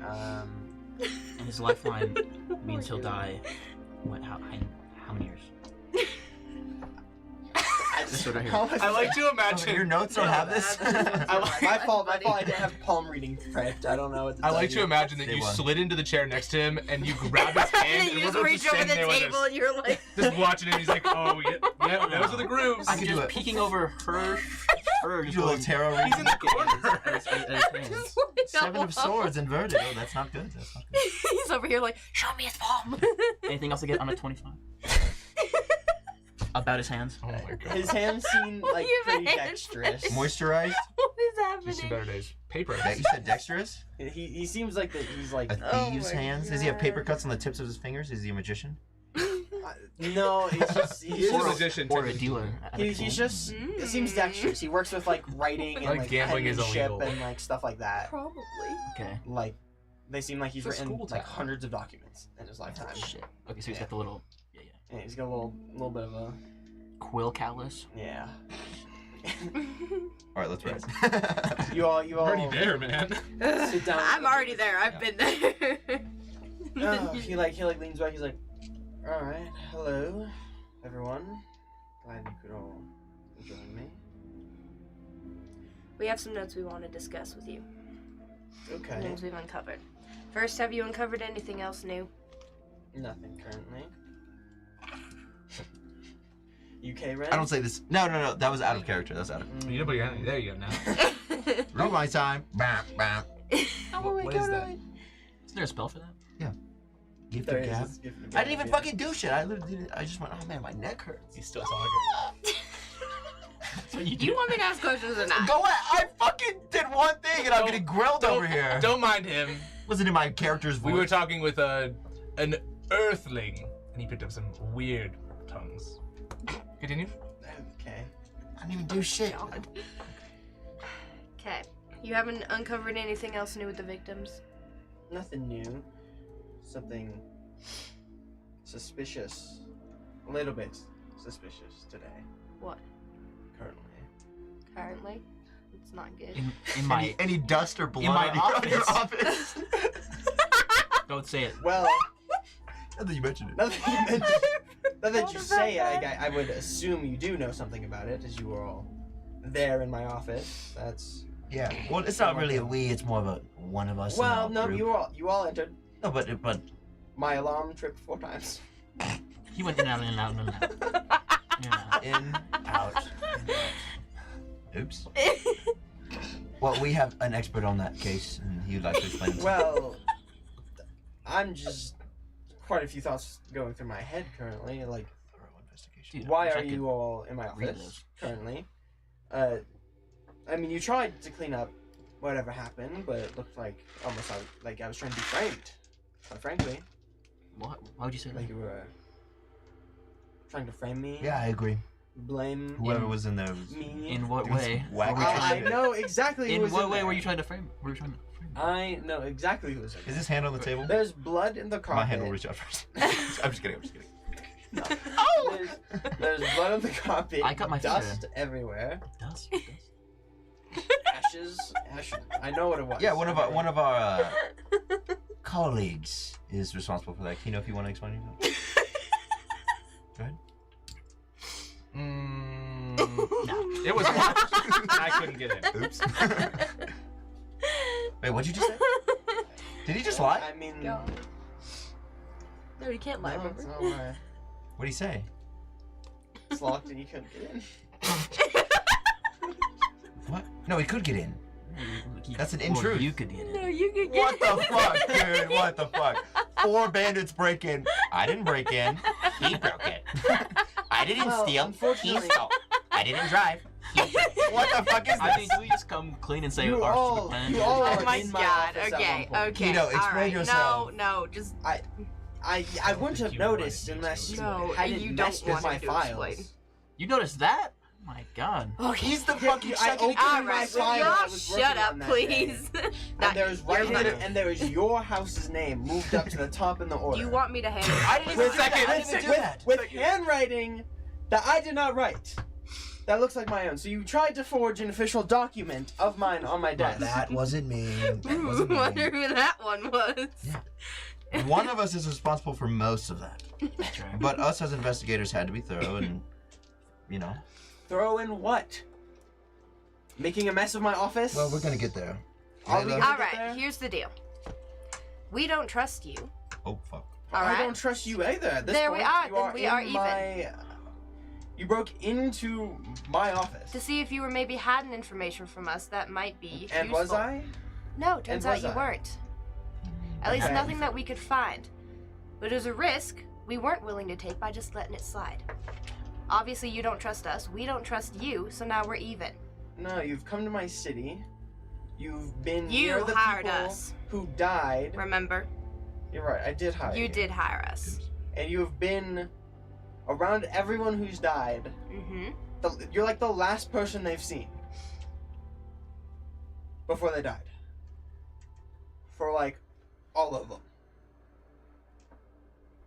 And his lifeline means he'll die. What? How many years? I That's what I hear. I like to Your imagine. notes don't have this? I like- My fault. I didn't have palm reading prepped. I don't know what to I tell like you. to imagine that Day you one. slid into the chair next to him and you grab his hand And and you we're just both reach over standing the there with table us, and you're like. just watching him. He's like, oh, yeah, those are the grooves. I I'm could just do it. peeking over her just You little going, tarot He's in the corner. at his hands. Seven of Swords inverted. Oh, that's not good. That's not good. He's over here like, show me his palm. Anything else to get on a 25? About his hands? Oh my god. His hands seem like You have a pretty hand dexterous. Moisturized? What is Just some happening? better days. Paper. You said dexterous? He seems like that. He's like A Oh thieves' my hands? Does he have paper God. cuts on the tips of his fingers? Is he a magician? no. He's He's a just magician. Or a technically. dealer. at a he's casino. just. It seems dexterous. He works with like writing and Like like gambling is penmanship illegal. and like stuff like that. Probably. Okay. Like they seem like he's It's a written school like town. hundreds of documents in his lifetime. Shit. Okay, so he's Yeah. got the little Yeah, he's got a little bit of a quill callus. yeah. Alright, let's rise. You all I'm already there, man. Sit down. I'm already there. I've been there. He leans back. He's like, all right, hello, everyone. Glad you could all join me. We have some notes we want to discuss with you. Okay. Things we've uncovered. First, have you uncovered anything else new? Nothing currently. UK Ren? I don't say this. No. That was out of character. That was out of You know, but yeah, there you go now. Read my time. Bam, bam. What is that? Is there a spell for that? Gift There of is gab. this gift of I gab, didn't even yeah. fucking do shit. I just went, oh man, my neck hurts. He's still hungry. So you Do you want me to ask questions or not? Go ahead. I fucking did one thing and I'm getting grilled over here. Don't mind him. Listen to my character's voice. We were talking with an earthling, and he picked up some weird tongues. Continue. Okay. I didn't even do shit. Okay. You haven't uncovered anything else new with the victims? Nothing new. Something suspicious. A little bit suspicious today. What? Currently. Currently? It's not good. in my Any dust or blood my on your office. office? don't say it. Well, Now that you mentioned it. now that you mention, now that What you is say it, that, I would assume you do know something about it, as you were all there in my office. That's Yeah. Well, it's not really a we. It's more of a one of us. in well, our no, group. you all entered. No, but My alarm tripped 4 times. He went in and out and out and out. Yeah. in, out. Oops. Well, we have an expert on that case, and he would like to explain it. Well, I'm just quite a few thoughts going through my head currently. Like, Investigation. Dude, why wish I are could you all in my read office those. currently? I mean, you tried to clean up whatever happened, but it looked like almost like I was trying to be framed. Quite frankly, What? Why would you say that? like you were trying to frame me. Yeah, I agree. Blame Whoever was in there was me. In what doing some way? wacky were you I trying to- know exactly who In was what in way there. were you trying to frame? Were you trying to frame? I know exactly who was in Is there. his hand on the table? There's blood in the carpet. My hand will reach out first. I'm just kidding. There's blood on the carpet. I cut my dust finger. everywhere. Dust. Ashes. I know what it was. Yeah, one of our colleagues is responsible for that. Kino, if you want to explain yourself. Go ahead. No. It was locked, and I couldn't get in. Oops. Wait, what'd you just say? Did he just lie? I mean, God. No, you can't lie, no, remember? it's not lie. What'd he say? It's locked and you couldn't get in. What? No, he could get in. That's an Or intrude. you could get it. No, you can get What the fuck, dude? What the fuck? 4 bandits break in. I didn't break in. He broke it. I didn't Well, steal. He unfortunately- stole. I didn't drive. What the fuck is I mean, this? do we just come clean and say You our all- stupid plan? you all Oh are my in my god, office at okay, one point. okay. Kino, explain alright. yourself. No, just I wouldn't have You noticed wanted me unless to. you No, hadn't you messed don't with want my me to files. explain. You noticed that? Oh my god. Okay. He's the Yeah, fucking I second. opened my Alright, file when I y'all was shut working up, on that please. day. Not And there's your writing, mother. and there is your house's name moved up to the top in the order. You want me to handle it? I didn't with, do that. I didn't with, do with, that. with handwriting that I did not write. That looks like my own. So you tried to forge an official document of mine on my desk. That wasn't me. That Ooh, wasn't wonder me. who that one was. Yeah. One of us is responsible for most of that. That's right. But us as investigators had to be thorough and, you know. Throw in what? Making a mess of my office? Well, we're gonna get there. Are we Layla? gonna All get right, there? here's the deal. We don't trust you. Oh, fuck. All I right. don't trust you either. At this There we point, are, you then we in are even. my- You broke into my office. To see if you were maybe hiding information from us that might be And useful. was I? No, turns out was you I? weren't. At least Okay. nothing that we could find. But it was a risk we weren't willing to take by just letting it slide. Obviously, you don't trust us. We don't trust you, so now we're even. No, you've come to my city. You've been You near the hired people us. who died. Remember? You're right, I did hire you. You did hire us. And you've been around everyone who's died. Mm-hmm. You're like the last person they've seen before they died. For like all of them.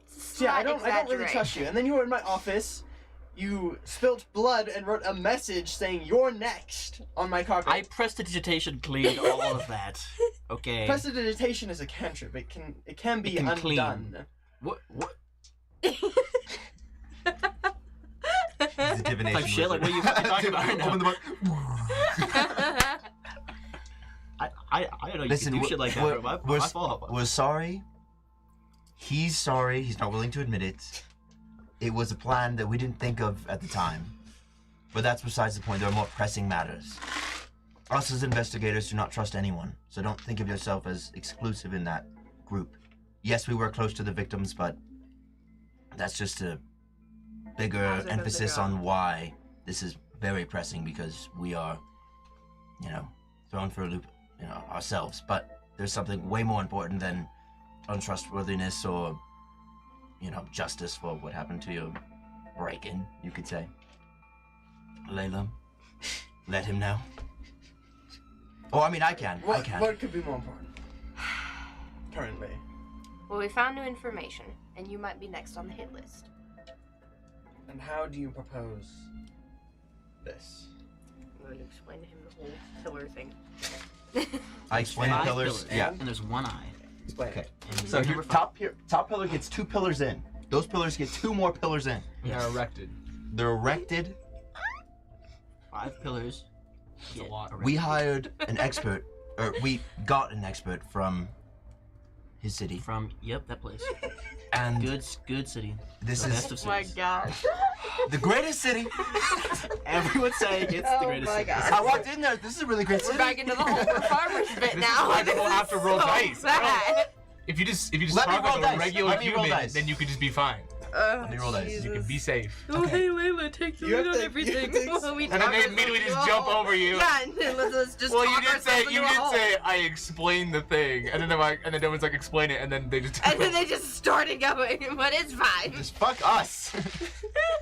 So yeah, I don't really trust you. And then you were in my office. You spilt blood and wrote a message saying you're next on my carpet. I prestidigitation cleaned all of that. Okay. Prestidigitation is a cantrip. It can be It can undone. clean. What? He's a divination Type shit? Like, what are you wizard. talking about right now? Open the book. I don't know. You Listen, can do shit like that. we're, bro. we're, My fault. we're sorry. He's sorry. He's not willing to admit it. It was a plan that we didn't think of at the time. But that's besides the point. There are more pressing matters. Us as investigators do not trust anyone, so don't think of yourself as exclusive in that group. Yes, we were close to the victims, but that's just a bigger How's it emphasis gonna go? on why this is very pressing, because we are, you know, thrown for a loop, you know, ourselves. But there's something way more important than untrustworthiness or, you know, justice for what happened to your break-in, you could say. Layla, let him know. Oh, I mean, I can. What could be more important? Currently. Well, we found new information, and you might be next on the hit list. And how do you propose this? I'm going to explain to him the whole pillar thing. I explained the Five pillars. pillars, Yeah. and there's one eye. Explain. Okay. And So number your five. top pillar gets 2 pillars in. Those pillars get 2 more pillars in. They're erected. They're erected. 5 pillars. It's a get lot. erected. We hired an expert, or we got an expert from his city. From that place. And Good city. this The is best of Oh my cities. gosh. the greatest city. Everyone's saying it's the Oh greatest my city. God. I walked in there. This is a really great We're city. back into the whole farmers bit This now. is why people have to roll so dice. sad. If you just Let me talk roll like a dice. regular Let me roll human, dice. then you could just be fine. Let me roll dice. Jesus. You can be safe. Oh, Okay. hey, Layla, take the You lead have on to- everything. you have to- While we And then talk they ourselves immediately into just a jump hole. over you. Yeah, and then let's just Well, talk you did ourselves say into a hole. I explained the thing, and then they're like, and then everyone's like, explain it, and then they just. And then they just started going, but it's fine. Just fuck us.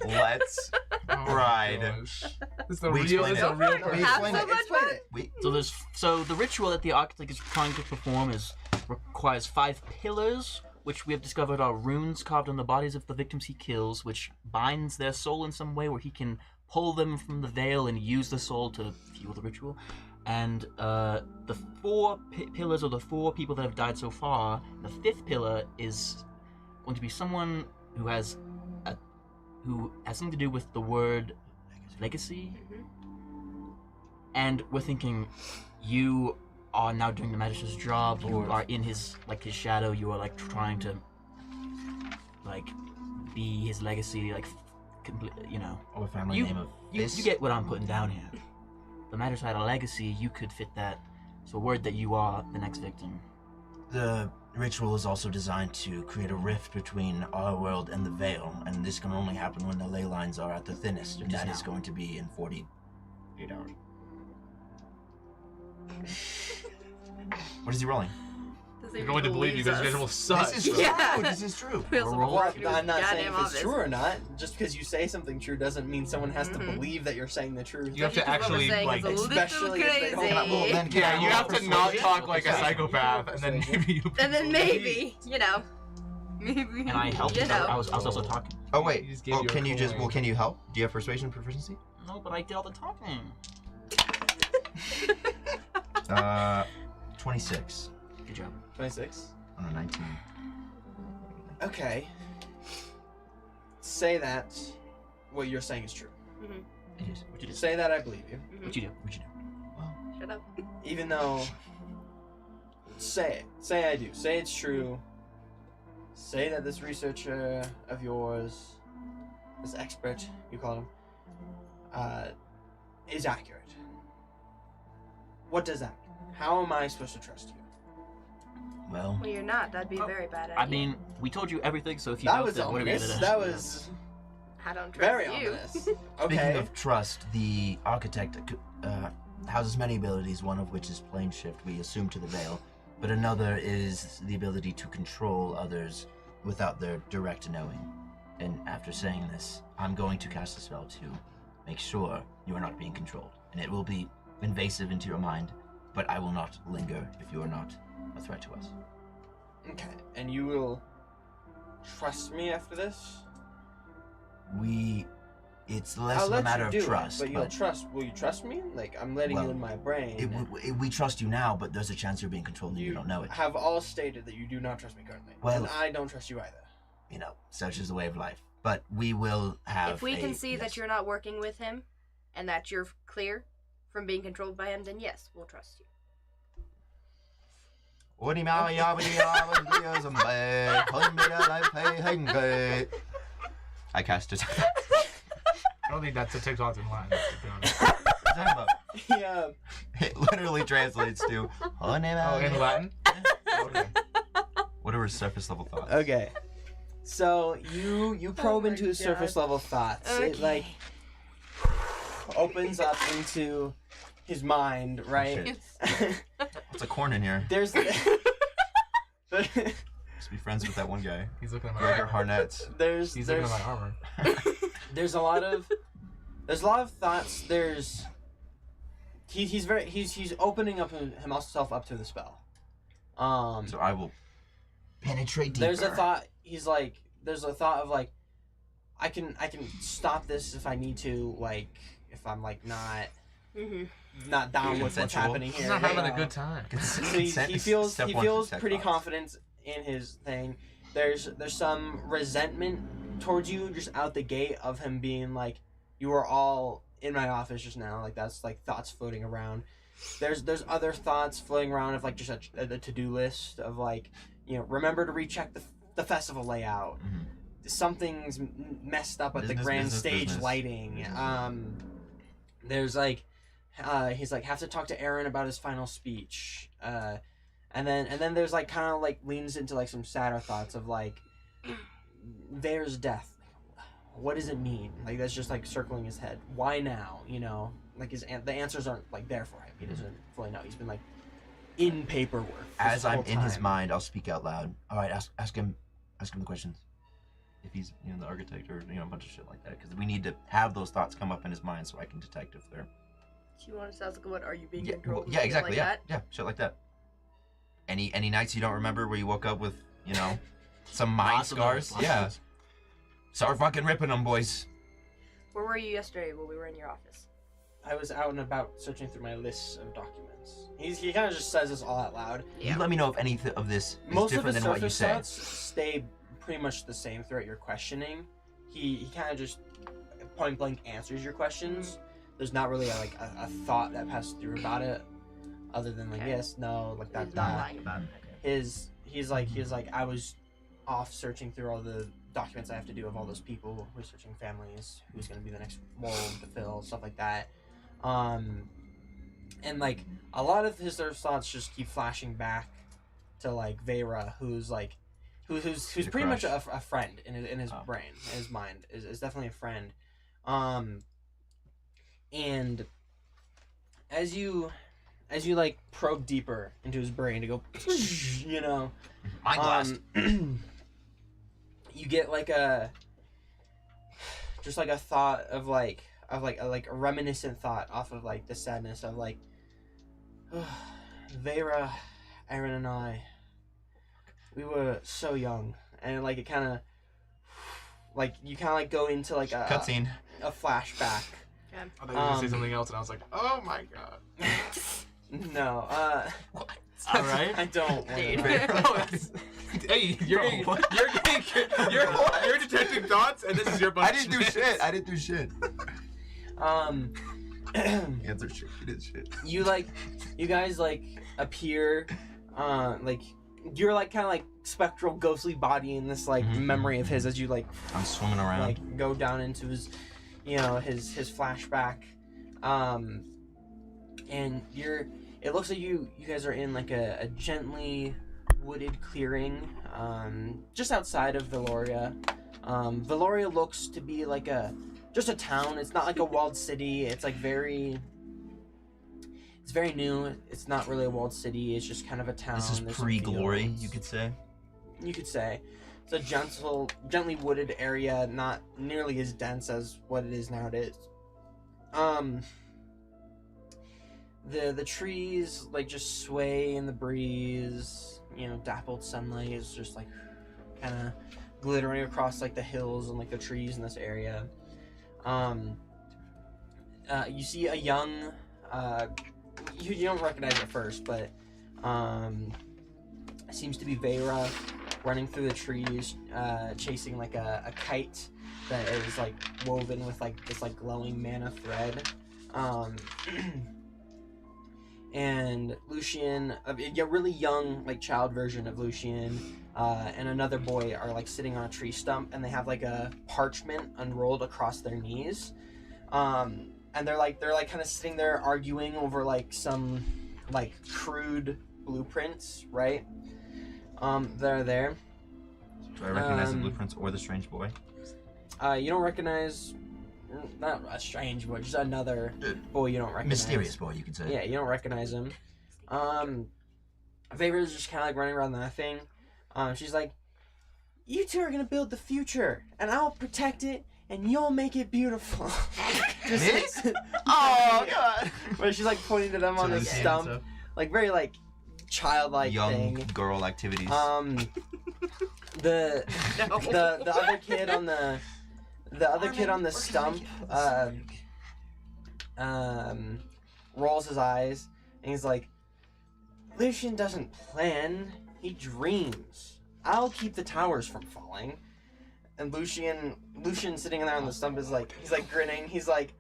Let's ride. It's the We real. explain It's it. a real We person. Have explain so it. much Explain fun. it. So the ritual that the architect is trying to perform requires 5 pillars which we have discovered are runes carved on the bodies of the victims he kills, which binds their soul in some way where he can pull them from the veil and use the soul to fuel the ritual. And the 4 pillars are the 4 people that have died so far. The 5th pillar is going to be someone who has something to do with the word legacy. And we're thinking you are now doing the Magister's job. You are in his shadow. You are like trying to like be his legacy, like Or family name of you this. get what I'm putting down here. The Magister had a legacy. You could fit that. So word that you are the next victim. The ritual is also designed to create a rift between our world and the Veil, and this can only happen when the ley lines are at the thinnest, and that is going to be in 48 hours. What is he rolling? You're going to believe you because you guys will suck. This is true. Yeah. This is true. Well, I'm not saying Goddamn if it's obvious. true or not. Just because you say something true doesn't mean someone has to believe that you're saying the truth. You have to actually like. especially if they don't have- Well, then Yeah, you have to not persuasion? talk like a psychopath, and then maybe you. And then maybe, maybe. And I helped. I was also talking. Oh wait. He just gave Oh, you a can you just? coin. Well, can you help? Do you have persuasion proficiency? No, but I did all the talking. 26 Good job. 26. on a 19. Okay. Say that what you're saying is true. It is. What you do? Say that I believe you. What you do? What you do? Shut up. Even though. Say it. Say I do. Say it's true. Say that this researcher of yours, this expert, you call him, is accurate. What does that mean? How am I supposed to trust you? Well, Well, you're not. That'd be a very bad idea. I mean, we told you everything, so if you That don't, was then what are we ominous. gonna do? That was I don't trust very you. ominous. speaking Okay. of trust, the architect houses many abilities, one of which is plane shift, we assume, to the Veil, but another is the ability to control others without their direct knowing. And after saying this, I'm going to cast a spell to make sure you are not being controlled. And it will be invasive into your mind, but I will not linger if you are not a threat to us. Okay. And you will trust me after this? It's less I'll of a let matter you of do trust, it, but will you trust me? Like, I'm letting Well, you in my brain. we trust you now, but there's a chance you're being controlled and you don't know it. have all stated that you do not trust me currently. Well- and I don't trust you either. You know, such is the way of life. But we will have If we can see yes. that you're not working with him, and that you're clear from being controlled by him, then yes, we'll trust you. I cast it. I don't think that's a TikTok in line. To be honest. Yeah. It literally translates to Oh, in Latin. Okay. Whatever surface level thoughts. Okay. So you probe my into his God. surface level thoughts. Okay. It like opens up into his mind, right? What's a corn in here? There's Just be friends with that one guy. He's looking at my Gregor armor. Harnett. there's He's looking there's at my armor. there's a lot of thoughts. He's opening up himself up to the spell. So I will penetrate deeper. There's a thought. There's a thought of like, I can stop this if I need to. Like, if I'm like not down with what's Consensual. happening here. He's not having Yeah. a good time. So Consent he is feels step one, step pretty five. confident in his thing. There's some resentment towards you just out the gate of him being like, you were all in my office just now. Like, that's like thoughts floating around. There's other thoughts floating around of like just a to-do list of like, remember to recheck the festival layout. Mhm. Something's messed up at the Business, grand business, stage business. lighting. There's like, he's like, have to talk to Aaron about his final speech. And then there's like kind of like leans into like some sadder thoughts of like, there's death. What does it mean? Like, that's just like circling his head. Why now? Like the answers aren't like there for him. He doesn't fully know. He's been like in paperwork. As this I'm whole in his time. mind, I'll speak out loud. All right, ask him the questions. If he's the architect or a bunch of shit like that, because we need to have those thoughts come up in his mind so I can detect if they're. Do you want to ask what are you being Yeah, controlled? yeah, exactly. Like Yeah, that? yeah, shit like that. Any nights you don't remember where you woke up with Some mind Lots of those, scars. lots of Yeah. those. Start fucking ripping them, boys. Where were you yesterday while we were in your office? I was out and about searching through my lists of documents. He kind of just says this all out loud. You let me know if any of this is Most of different the than what you surface say. thoughts stay pretty much the same throughout your questioning. He kind of just point blank answers your questions. There's not really a thought that passes through about it, other than like Okay. yes, no, like that. He's not that. lying about it. Okay. He's like I was off searching through all the documents I have to do of all those people, researching families, who's gonna be the next role to fill, stuff like that. And like a lot of his thoughts just keep flashing back to like Vera, who's She's a pretty much crush. a friend in his Oh. brain, in his mind, is definitely a friend. And as you like probe deeper into his brain to go, you know, Mind blast. you get like a thought of like a reminiscent thought off of like the sadness of like Vera, Aaron, and I, we were so young, and like it kind of like you kind of like go into like a Cutscene. flashback. I thought you were gonna say something else, and I was like, oh my god. No, All right. I don't. Dude. Oh, that's- hey, you're detecting thoughts, and this is your bunch I didn't do shit. I didn't do shit. Answer shit. You did shit. you guys like appear, like you're like kind of like spectral ghostly body in this like Mhm. memory of his as you like I'm swimming around. like go down into his his flashback, and it looks like you guys are in like a gently wooded clearing, just outside of Veloria. Veloria looks to be like just a town. It's not like a walled city. It's like it's very new. It's not really a walled city. It's just kind of a town. This is There's some pre-glory, fields. you could say. You could say. It's a gently wooded area, not nearly as dense as what it is nowadays. The trees like just sway in the breeze. You know, dappled sunlight is just like kind of glittering across like the hills and like the trees in this area. You see a young, you don't recognize it first, but it seems to be Vera running through the trees, chasing like a kite that is like woven with like this like glowing mana thread. And Lucian, a really young like child version of Lucian, and another boy are like sitting on a tree stump, and they have like a parchment unrolled across their knees, and they're like kind of sitting there arguing over like some like crude blueprints, right? That are there. Do I recognize the blueprints or the strange boy? You don't recognize, not a strange boy, just another boy you don't recognize. Mysterious boy, you could say. Yeah, you don't recognize him. Vera's just kind of like running around laughing. She's like, "You two are gonna build the future, and I'll protect it, and you'll make it beautiful." Just, Me? Oh, God. Where she's like pointing to them on the Lucian, stump, so like very like childlike young thing. girl activities. The other kid on the stump rolls his eyes and he's like, "Lucian doesn't plan, he dreams. I'll keep the towers from falling." And Lucian sitting there on the stump is like, he's like grinning. He's like,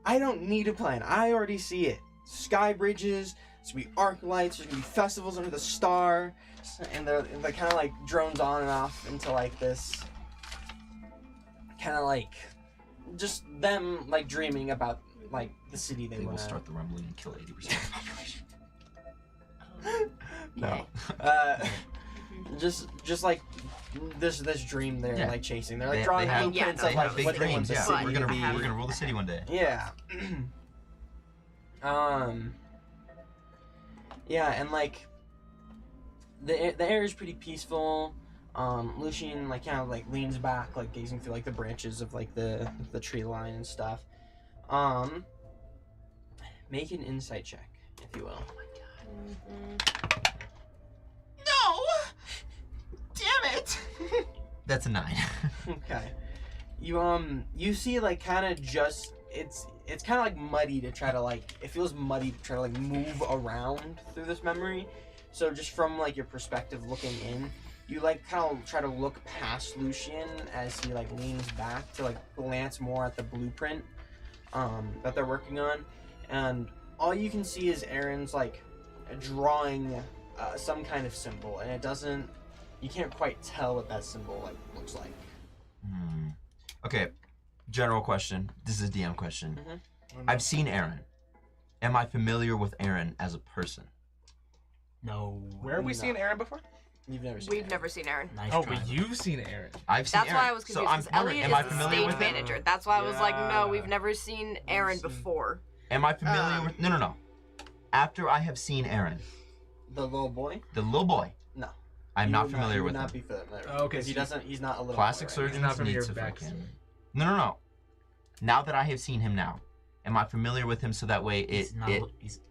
"I don't need a plan. I already see it. Sky bridges, there's gonna be arc lights, there's gonna be festivals under the star." And they're kind of like drones on and off into like this kind of like just them like dreaming about like the city they They will want start the rumbling and kill 80% of the population. No. Just like this dream they're Yeah. like chasing. They're like They drawing have- blueprints yeah, of They like have big what they want dreams. the Yeah, city we're to gonna be. rule the city one day. Yeah. Yeah, and like the air is pretty peaceful. Lucian like kind of like leans back, like gazing through like the branches of like the tree line and stuff. Make an insight check, if you will. Mm-hmm. No! Damn it! That's a 9. Okay. You see like kind of just it's kind of like muddy to try to like it feels muddy to try to like move around through this memory. So just from like your perspective looking in, you like kind of try to look past Lucian as he like leans back to like glance more at the blueprint that they're working on, and all you can see is Aaron's like drawing some kind of symbol, and you can't quite tell what that symbol like looks like. Okay, general question. This is a DM question. Mm-hmm. I've seen Aaron. Am I familiar with Aaron as a person? No. Where have we No. seen Aaron before? You've never seen. We've never seen Aaron. Nice Oh, try. but you've seen Aaron. I've seen That's Aaron. why I was confused. So I'm Because wondering, Elliot am I is the familiar stage with him? manager. That's why I was like, no, Yeah. we've never seen Aaron before. Am I familiar with... No. After I have seen Aaron, The little boy? the little boy, No. I'm You not would familiar you would with not him. be familiar. Oh, okay, Because so he's not a little Plastic boy, right? surgeons not familiar need to with fucking... backstory. No. Now that I have seen him now, am I familiar with him so that way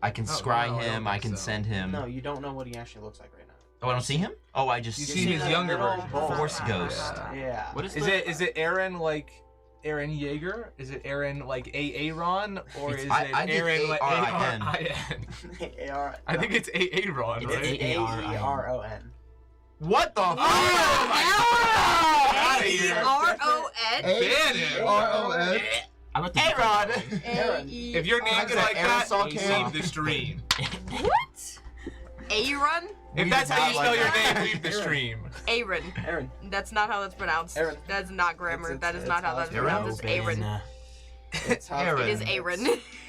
I can scry no, I don't him, I think can so. send him... No, you don't know what he actually looks like right now. Oh, I don't see him? Oh, I just You see see his that younger little version. boy. Force Ghost. Yeah. What is Is the, it Aaron like Aaron Yeager? Is it Aaron like Aaron? Or is it I did Aaron like A-R-I-N. A-R-I-N? A-R. I think it's Aaron, It's right? A-E-R-O-N. What the fuck? Oh Get outta here. A-R-O-N? Ban him. A-R-O-N. I'm at the Aaron! Aaron. If your I name's got an like that, aerosol you can. leave the stream. What? Aaron? If We that's did how not you spell like your that. name, leave the stream. Aaron. Aaron. That's not how that's pronounced. Aaron. That is not grammar. It's- That is it's not how how that's it's pronounced. It's Aaron. It's how Aaron. It is Aaron.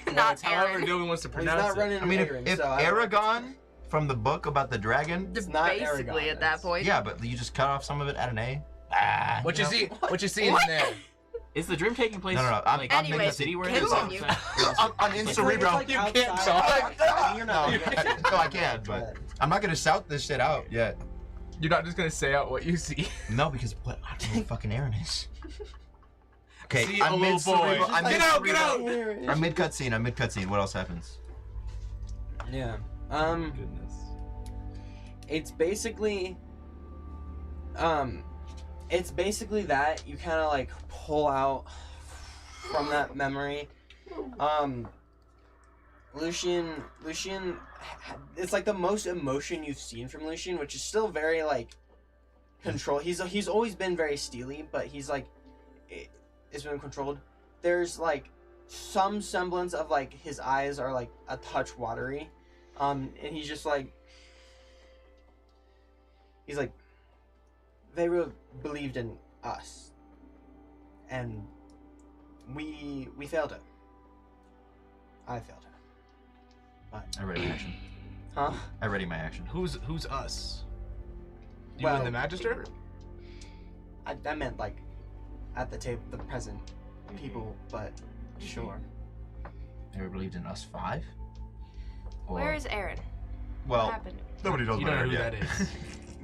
Well, Not it's however Aaron. Dylan wants to Well, he's pronounce not it. running I mean, Aaron, if so I don't- Aragon from the book about the dragon... not Basically, Aragon, at that it's- point. Yeah, but you just cut off some of it at an A. Ah, What you know? see? What you seeing in there? Is the dream taking place No. I'm like making in the Anyways, city we're in? continue. I'm in It's Cerebro. like You can't outside. talk. You're not. No, I can, but I'm not gonna shout this shit out yet. You're not just gonna say out what you see. No, because what? I don't know who fucking Aaron is. Okay, See a I'm little mid boy. Cerebro. I'm Get mid out, get Cerebro. out. I'm mid cutscene. What else happens? Yeah. Goodness. It's basically that you kind of like pull out from that memory. Lucian it's like the most emotion you've seen from Lucian, which is still very like control. He's always been very steely, but he's like it's been controlled. There's like some semblance of like his eyes are like a touch watery. And he's just like they really believed in us, and we failed it. I failed it. But I ready my action. huh? I ready my action. Who's us? You Well, and the Magister? I meant like at the table, the present people, but sure. Never believed in us 5. Or, Where is Aaron? What Well, happened? nobody knows You about don't know Aaron who yet. that is.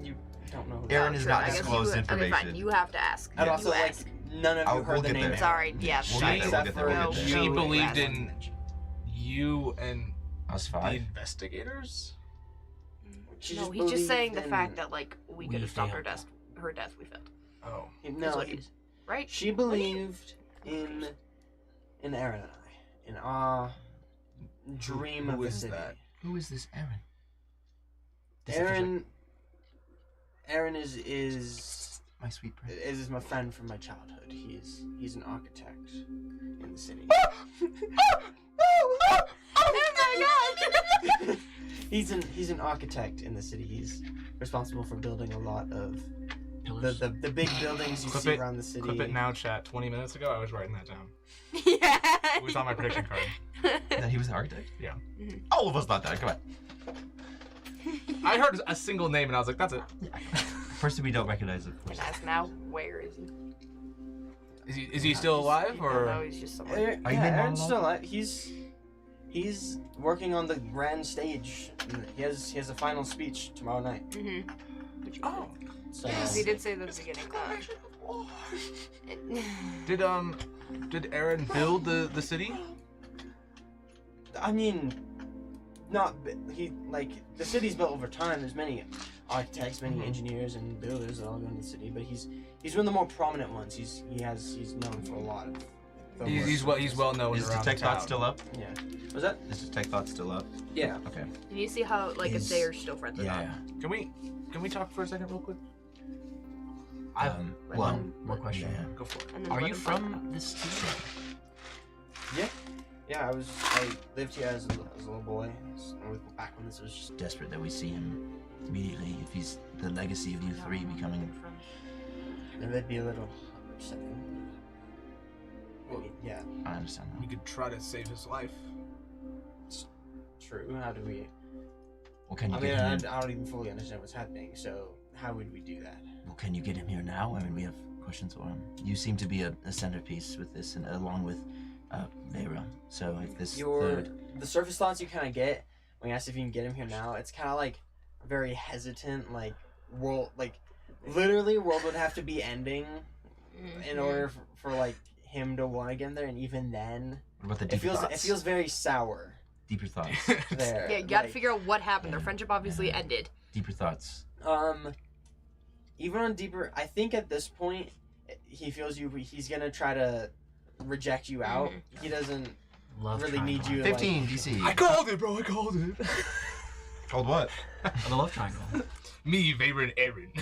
You don't know. Who Aaron that is True, not I guess disclosed you, okay, fine. information. You have to ask. And Yeah. also, You like, ask. none of you heard we'll the get name. there. Aaron. Sorry, yeah. We'll sorry. get there, we'll get there, we'll No, get there. She no, believed yes. in you and Us the 5. investigators? She No, just he's just saying the believed fact in- that like we We could have stopped her failed. death. Her death, we failed. Oh. Is No, what it is. Right? she believed in Aaron and I, in our dream Who of the is city. that? Who is this Aaron? Aaron is My sweet prince. my friend from my childhood. He's an architect in the city. Oh my god! he's an architect in the city. He's responsible for building a lot of Pillars. the big buildings you Clip see it- around the city. Clip it now, chat. 20 minutes ago, I was writing that down. Yeah. It was on my prediction card. That he was an architect? Yeah. All of us thought that. Come on. I heard a single name and I was like, that's it. Person we don't recognize, of course. And ask now, where is he? Is he still alive No, or? he's just somewhere. Are you making Aaron's monologue? still alive. He's working on the grand stage. He has a final speech tomorrow night. Mm-hmm. Oh. So He did say at the beginning that. Did Aaron build the city? I mean, not he like the city's built over time. There's many architects, many engineers and builders that all go into the city, but he's one of the more prominent ones. He's known for a lot of. He's well known Is around Detect the town. Thought still up? Yeah. Was that? Is Detect Thought still up? Yeah. Okay. And you see how like if they are still friends with Yeah. Can we talk for a second, real quick? More question. Yeah. Go for it. and then Are let you them fight from this city? Yeah, I lived here as a little boy. Back when this was just. Desperate that we see him immediately. If he's the legacy of you three becoming. And that'd be a little upsetting. Well, yeah, I understand We that. could try to save his life. true. How do we? Well, can you I get mean, him? I don't even fully understand what's happening. So how would we do that? Well, can you get him here now? I mean, we have questions for him. You seem to be a centerpiece with this, and along with Vera. So if this The surface thoughts you kind of get when you ask if you can get him here now, it's kind of like very hesitant. Like literally, world would have to be ending in order for like him to want to get him there, and even then, what about the it deeper feels thoughts? very sour Deeper thoughts. there. Yeah, you gotta like, figure out what happened. Their yeah. friendship obviously ended. Deeper thoughts. Even on deeper, I think at this point, he feels you. He's gonna try to reject you out. He doesn't Love really need triangle. you. 15 DC. I called it, bro. I called it. Called what? The love triangle. Me, Vader, and Aaron.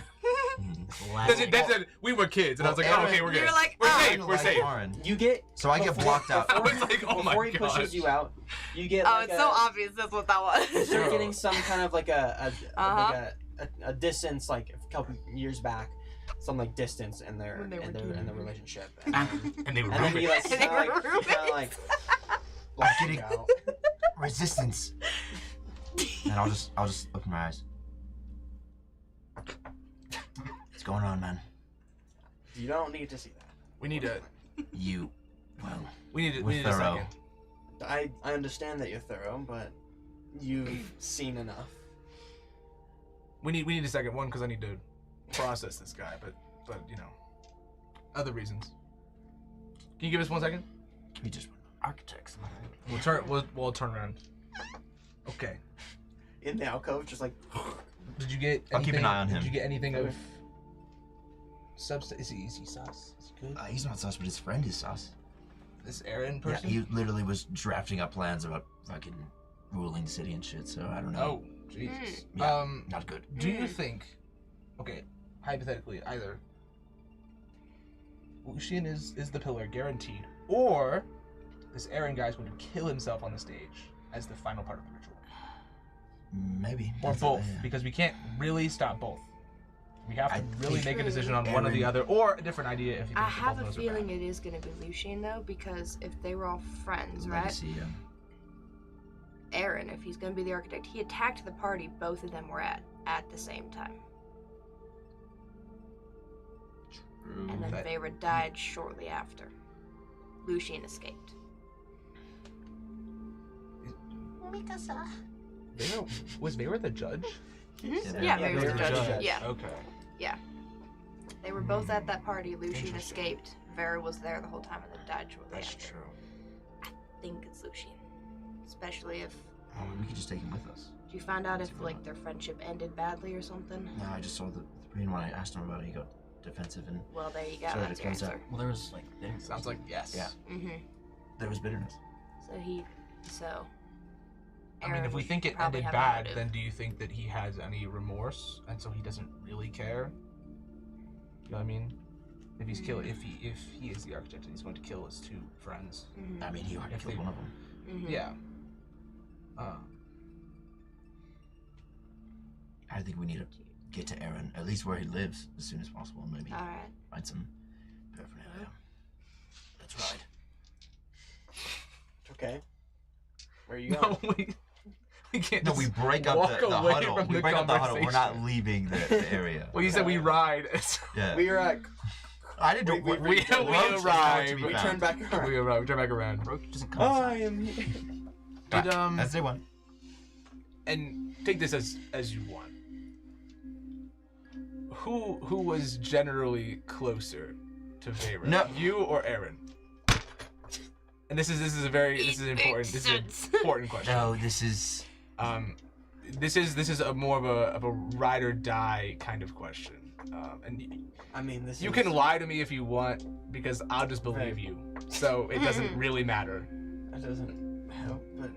Classic. That's it. We were kids, and I was like, oh, okay, we're good. You're like, we're ah. safe. We're safe. You get So I get blocked out. I was like, oh my before he pushes gosh. you out. You get. Oh, like it's so obvious. That's what that You was. start getting some kind of like Uh-huh. a distance, like a couple years back, some like distance in their When they were in their relationship. And And they were then he roommates. like And they kind were of like blocks you getting- out. Resistance. And I'll just open my eyes. What's going on, man? You don't need to see that. We need a. We need We need a thorough. second. I understand that you're thorough, but you've seen enough. We need a second one because I need to process this guy, but you know, other reasons. Can you give us 1 second? Give me just one. Architects. We'll turn around. Okay. In the alcove, just like Did you get? I'll keep an eye on him. Did you get anything of substance? Is he sus? Is he good? He's not sus, but his friend is sus. This Aaron Yeah, person? he literally was drafting up plans about fucking ruling the city and shit, so I don't know. Oh, Jesus. Yeah, not good. Do you think? Okay, hypothetically, either Lucian is the pillar, guaranteed, or this Aaron guy is going to kill himself on the stage as the final part of the ritual, Maybe. or That's both, yeah. because we can't really stop both. We have to I really think make a decision on one or the Aaron- other, or a different idea if you think I that have both a of those are feeling bad. it is going to be Lucian though, because if they were all friends, The right? legacy, Aaron, if he's going to be the architect, he attacked the party both of them were at the same time. And then That- Vera died shortly after. Lucian escaped. Vera, was Vera the judge? Yeah, Yeah, Vera Vera's the was judge. the judge. Yeah, Okay. they were both at that party. Lucian Interesting. escaped. Vera was there the whole time and then died shortly That's after. true. I think it's Lucian. Especially if... Oh, we could just take him with us. Did you find out if, like, their friendship ended badly or something? No, I just saw the green one. I asked him about it. He got defensive, and Well, there you go. Sorry, That's it your comes out. answer. Well, there was like there. Sounds like yes. Yeah. Mm-hmm. there was bitterness. So... I mean, if Aaron we think it probably ended had a bad, motive. then do you think that he has any remorse, and so he doesn't really care? You know what I mean? If he's if he is the architect and he's going to kill his two friends, Mhm. I mean, he already If killed they- one of them. Mhm. yeah. I think we need to get to Aaron, at least where he lives, as soon as possible, and maybe Alright. find some paraphernalia. Let's ride. okay. Where are you going? No, we can't. No, just we break up walk the away huddle. from We the break up the huddle. We're not conversation. leaving the area. Well, you said we ride. Yeah. We are at. I didn't do we Roach we is nowhere to arrived. be We found. turned back around. we arrived. We turn back around. Roach doesn't come. I inside. am here. Did That's day one. and take this as you want. Who was generally closer to Vera? No. You or Aaron? And this is important. This is an important question. No, this is. this is a more of a ride or die kind of question. And I mean, this you is... can lie to me if you want, because I'll just believe Right. you. So it doesn't really matter. It doesn't help, but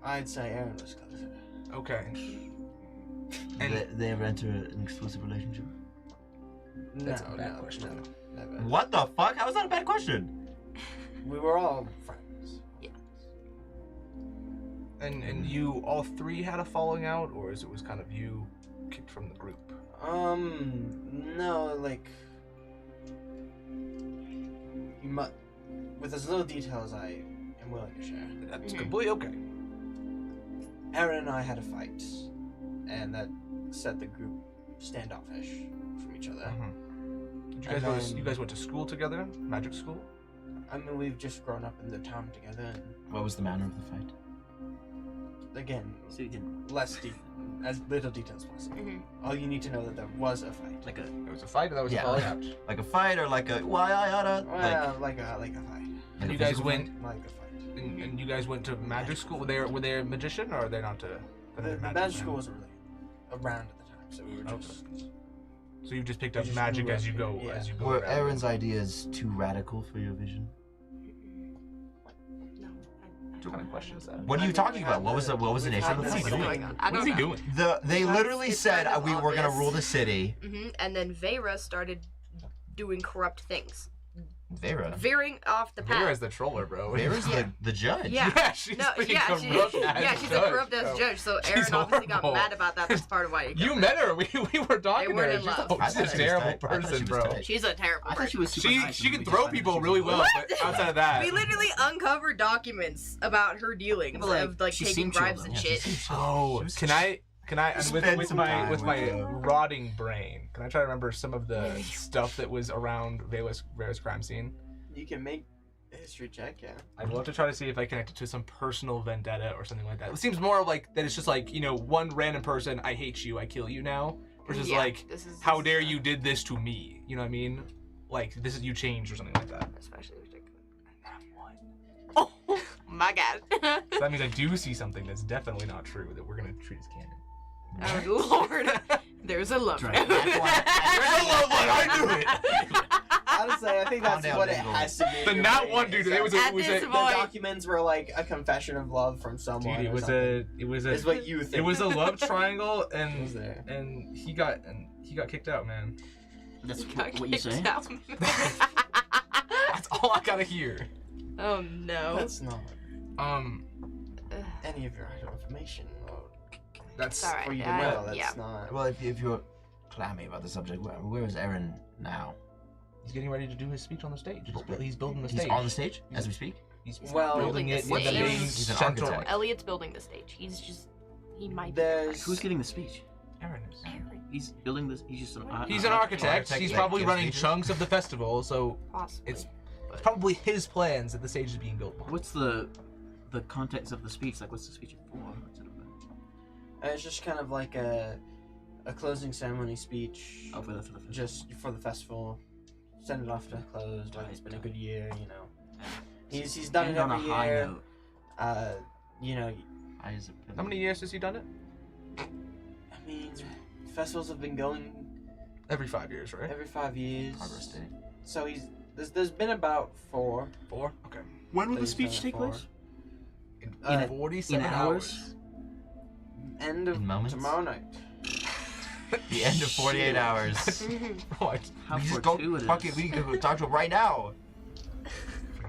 I'd say Aaron was closer. Okay. They ever enter an exclusive relationship? That's a bad question. No, never. What the fuck? How is that a bad question? We were all friends. And you all three had a falling out, or is it was kind of you kicked from the group? No, like... With as little detail as I am willing to share. That's completely okay. Aaron and I had a fight, and that set the group standoffish from each other. Did you guys went to school together? Magic school? I mean, we've just grown up in the town together, and What was the manner of the fight? again, So you can as little detail as possible. All you need to know that there was a fight. like a It was a fight, or that was Yeah. a falling out? Like a fight or like a why I oughta Well, like a fight. And a you guys physical went, Like a fight. and you guys went to magic school. Were they a magician, or are they not a? The magic school wasn't really around at the time, so we were just... So you just picked We up just magic grew as up, you go, yeah. as you go. Were around. Aaron's ideas too radical for your vision? What kind of question is that? What are you talking about? What was the nature of the What's fight? going I What is don't he know. doing? They literally It's said kind of we were gonna obvious. rule the city. And then Vera started doing corrupt things, Vera. veering off the path. Vera's the troller, bro. Vera's Yeah. the judge. Yeah. she's No, being yeah, corrupt as she's judge, a corrupt ass bro. judge. So She's Aaron obviously got horrible. mad about that. That's part of why he got You mad. met her. We were talking to weren't her. in love. She's I a thought she was terrible tight. I thought she person, was bro. tight. She's a terrible I thought person. she was super She nice. she and can we throw decided people she really was- well, but outside of that. We literally uncovered documents about her dealings But, like, of like she taking seemed chill, bribes though. and Yeah, shit. she seemed- Oh, she was- can I Spend with some my time with my with her. rotting brain? Can I try to remember some of the stuff that was around Vera's crime scene? You can make a history check, yeah. I'd love to try to see if I connect it to some personal vendetta or something like that. It seems more like that. It's just like, one random person. I hate you. I kill you now. Versus Yeah, like, this is- how dare you did this to me? You know what I mean? Like this is you changed or something like that. Especially oh my god. So that means I do see something that's definitely not true that we're gonna treat as canon. Oh lord. There's a love. Right. There's a love one. I knew it. Honestly, I think that's Calm what down, it Dingle. has to be. The not one dude. It was At a this The point- documents were like a confession of love from someone. dude. or something. Is what you think. It was a love triangle, It was and there. and he got kicked out, man. That's Got what you kicked say? out. That's all I gotta hear. Oh no. That's not Um, any of your information. Or that's Alright, for you to yeah, know. That's yeah. not. Well, if you're clammy about the subject, where is Aaron now? he's getting ready to do his speech on the stage. He's building the He's stage. on the stage as we speak. He's Well, building it in the He's- main he's an central. architect. Elliot's building the stage. He might. There's Who's giving the speech? Aaron is. He's building this. He's just an. He's an architect. Architect He's that probably gives running speeches. chunks of the festival, so Possibly. it's probably his plans that the stage is being built. What's the context of the speech? Like, what's the speech for? What's it about? it's just kind of like a closing ceremony speech. Oh, for the festival. Just for the festival. Send it off to close. Like it's been a good year, you know. He's done End it on a every high year. note. You know, High as a How many years has he done it? I mean, festivals have been going Every 5 years, right? every 5 years. Progress Day. So there's been about 4. 4? Okay. When will that the he's done speech it take for. place? In 47 in hours? End of In moments? tomorrow night. The end of 48 hours. What? How We just go fortuitous. fuck it. We can go talk to him right now.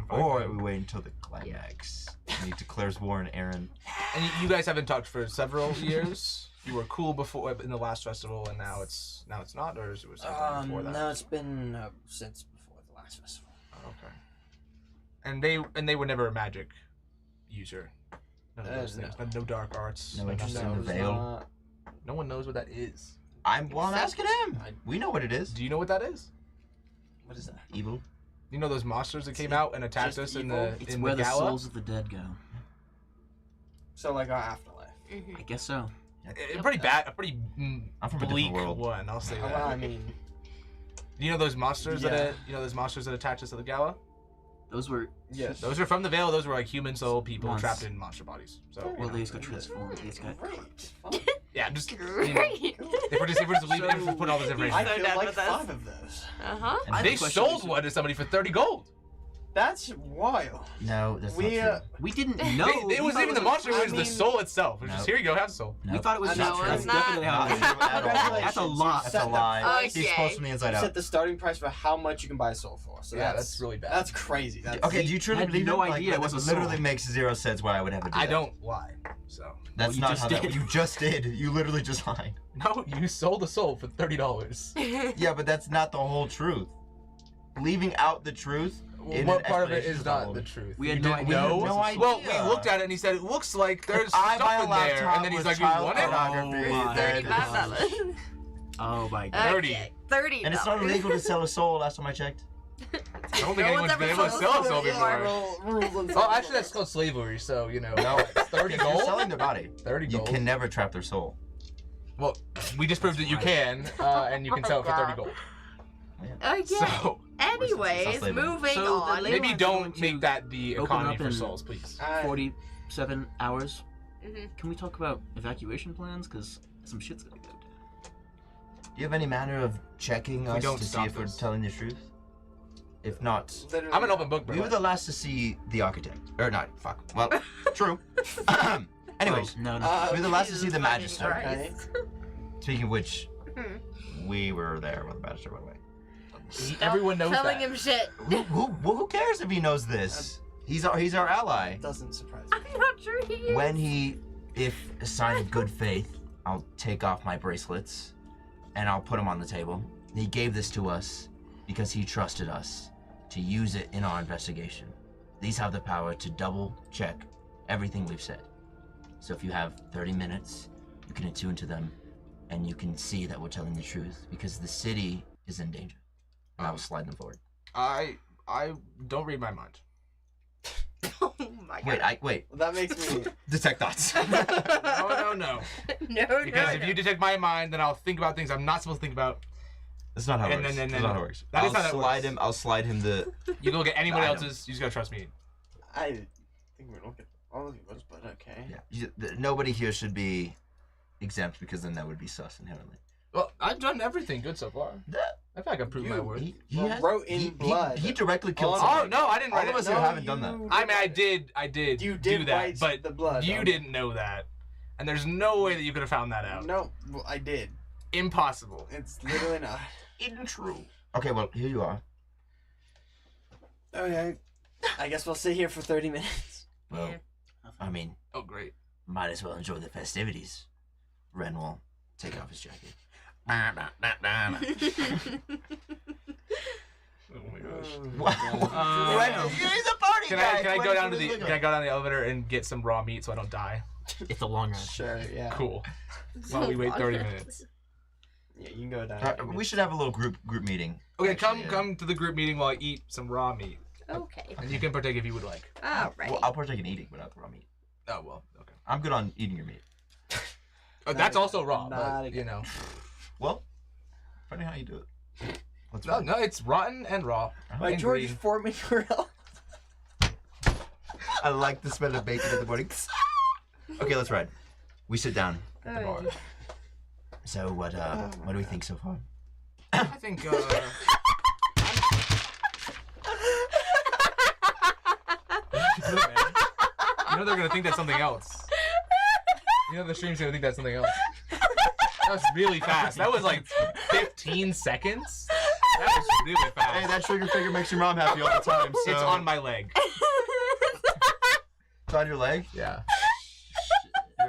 Or we wait until the climax. And he declares war on Aaron. And you guys haven't talked for several years. You were cool before in the last festival, and now it's not, or is it was something before that? No, it's been since before the last festival. Okay. And they were never a magic user. None of those No. things. No dark arts. No interest nothing. in the it's veil. not- No one knows what that is. I'm asking him. I- We know what it is. Do you know what that is? What is that? Evil. You know those monsters that came out and attacked Just us in evil? the It's in where the the gala? souls of the dead go. So like our afterlife. I guess so. A pretty bad, a pretty I'm from a bleak different world. one. I'll say Well, that. I mean, You know those monsters Yeah. that attach us to the gala? Those were. Yes. Those are from the Veil. Those were like human soul people Months. trapped in monster bodies. So Well, these got transformed. These got. Great. yeah, just you know, Great. if we're just leaving, if we put all this information. I So feel down like with us. 5 of those. Uh-huh. And They the question sold is- one to somebody for 30 gold. That's wild. No, that's We, not We didn't know. It wasn't even the monster. It was the mean- soul itself. It was No. just here you go, have the soul. true. We thought it was No, not true. it's That's definitely how Not it is. true at all. Congratulations. That's a lot. That's a lie. Okay. He's close from the inside You out. set the starting price for how much you can buy a soul for. So Yeah, that's really bad. That's crazy. That's Okay, do you truly had believe no it? idea that it was a literally soul. makes 0 sense why I would ever do I that. don't lie. So That's you not just how that. did. You just did. You literally just lied. no, you sold a soul for $30. Yeah, but that's not the whole truth. Leaving out the truth. in What an part of it explanation is all not over. the truth? We had You no didn't idea. know? We had no Well, idea. we looked at it and he said it looks like there's If I buy stuff a in there, laptop and then he's with like, "You child want it?" pornography, Oh my then- $35. Oh my god. 30. Okay, $30. And it's not illegal to sell a soul. Last time I checked. I don't think No one's anyone's ever been able to sold sell a a soul soul before. Oh, actually, that's called slavery. So you know, No, 30 if you're gold. selling their body. 30 You gold. can never trap their soul. Well, we just proved that you can, and you can Oh sell it for my 30 gold. Okay. So Anyways, slavery. moving So the on. lady- maybe going don't to make that the open economy up for and- souls, please. 47 hours. Mhm. Can we talk about evacuation plans? Because some shit's gonna go down. Do you have any manner of checking We us don't to see stop if we're this. telling the truth? If not, I'm an open book, bro. we were the last to see the architect. Or not, fuck. Well, true. Anyways, Oh, no. we were the last to see Jesus the fucking Magister. Christ. Speaking of which, Hmm. we were there when the Magister went away. Everyone knows Telling that. him shit. Who cares if he knows this? He's our ally. Doesn't surprise me. I'm not sure he is. When if a sign of good faith, I'll take off my bracelets and I'll put them on the table. He gave this to us because he trusted us to use it in our investigation. These have the power to double check everything we've said. So if you have 30 minutes, you can attune to them and you can see that we're telling the truth because the city is in danger. And I will slide them forward. I don't read my mind. Oh my god. Wait. Well, that makes me. Detect thoughts. No. No, Because if no. you detect my mind, then I'll think about things I'm not supposed to think about. That's not how it And works. then- That's not how it works. That is how that slide works. him. I'll slide him the. You go get anybody I know. else's. You just gotta trust me. I think we're looking at all of yours, but okay. Yeah. Nobody here should be exempt because then that would be sus inherently. Well, I've done everything good so far. That- I feel like I've proved my word. He Well, wrote in blood. He directly killed On- Oh someone. no, I didn't All write of it. us here haven't done that. I mean, I did. You do did that, write but the blood. you on didn't know that, and there's no way that you could have found that it. out. No, well, I did. Impossible. It's literally not. Isn't true. Okay, well here you are. Okay. I guess we'll sit here for 30 minutes. Well, Yeah. I mean, Oh great. might as well enjoy the festivities. Ren will take off his jacket. Oh my gosh. Wow. Ren, he's a party Can guy. I go down to can I go down the elevator and get some raw meat so I don't die? It's a long run. Sure, yeah. Cool. While we wait 30 minutes. Yeah, you can go down. We should have a little group meeting. Okay, actually, come to the group meeting while I eat some raw meat, Okay. and you can partake if you would like. Alright. Well, I'll partake in eating, but not the raw meat. Oh well, okay. I'm good on eating your meat. That's also raw, Not but, again. you know. Well, funny how you do it. Let's No, no, it's rotten and raw. By and George green. Foreman grill. I like the smell of bacon in the morning. Okay, let's ride. We sit down at the bar. Alright. So what do we think so far? I think. You know they're gonna think that's something else. You know the stream's gonna think that's something else. That was really fast. That was like 15 seconds. That was really fast. Hey, that trigger finger makes your mom happy all the time. So It's on my leg. It's on your leg. Yeah.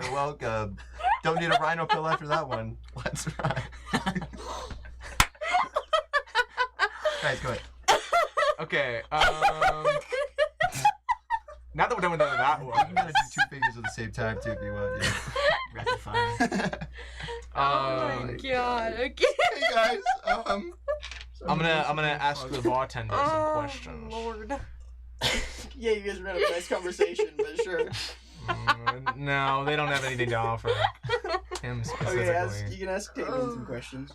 You're welcome. Don't need a rhino pill after that one. Let's ride. Guys, go ahead. Okay. Now that we're done with that You one. gotta do two fingers at the same time too if you want. Yeah. Rapid fire. Oh my god. Okay. Hey guys, I'm gonna ask the bartender some Oh questions. lord. Yeah, you guys were having a nice conversation, but sure. No, they don't have anything to offer. Him specifically. Okay, you can ask Tavian some questions.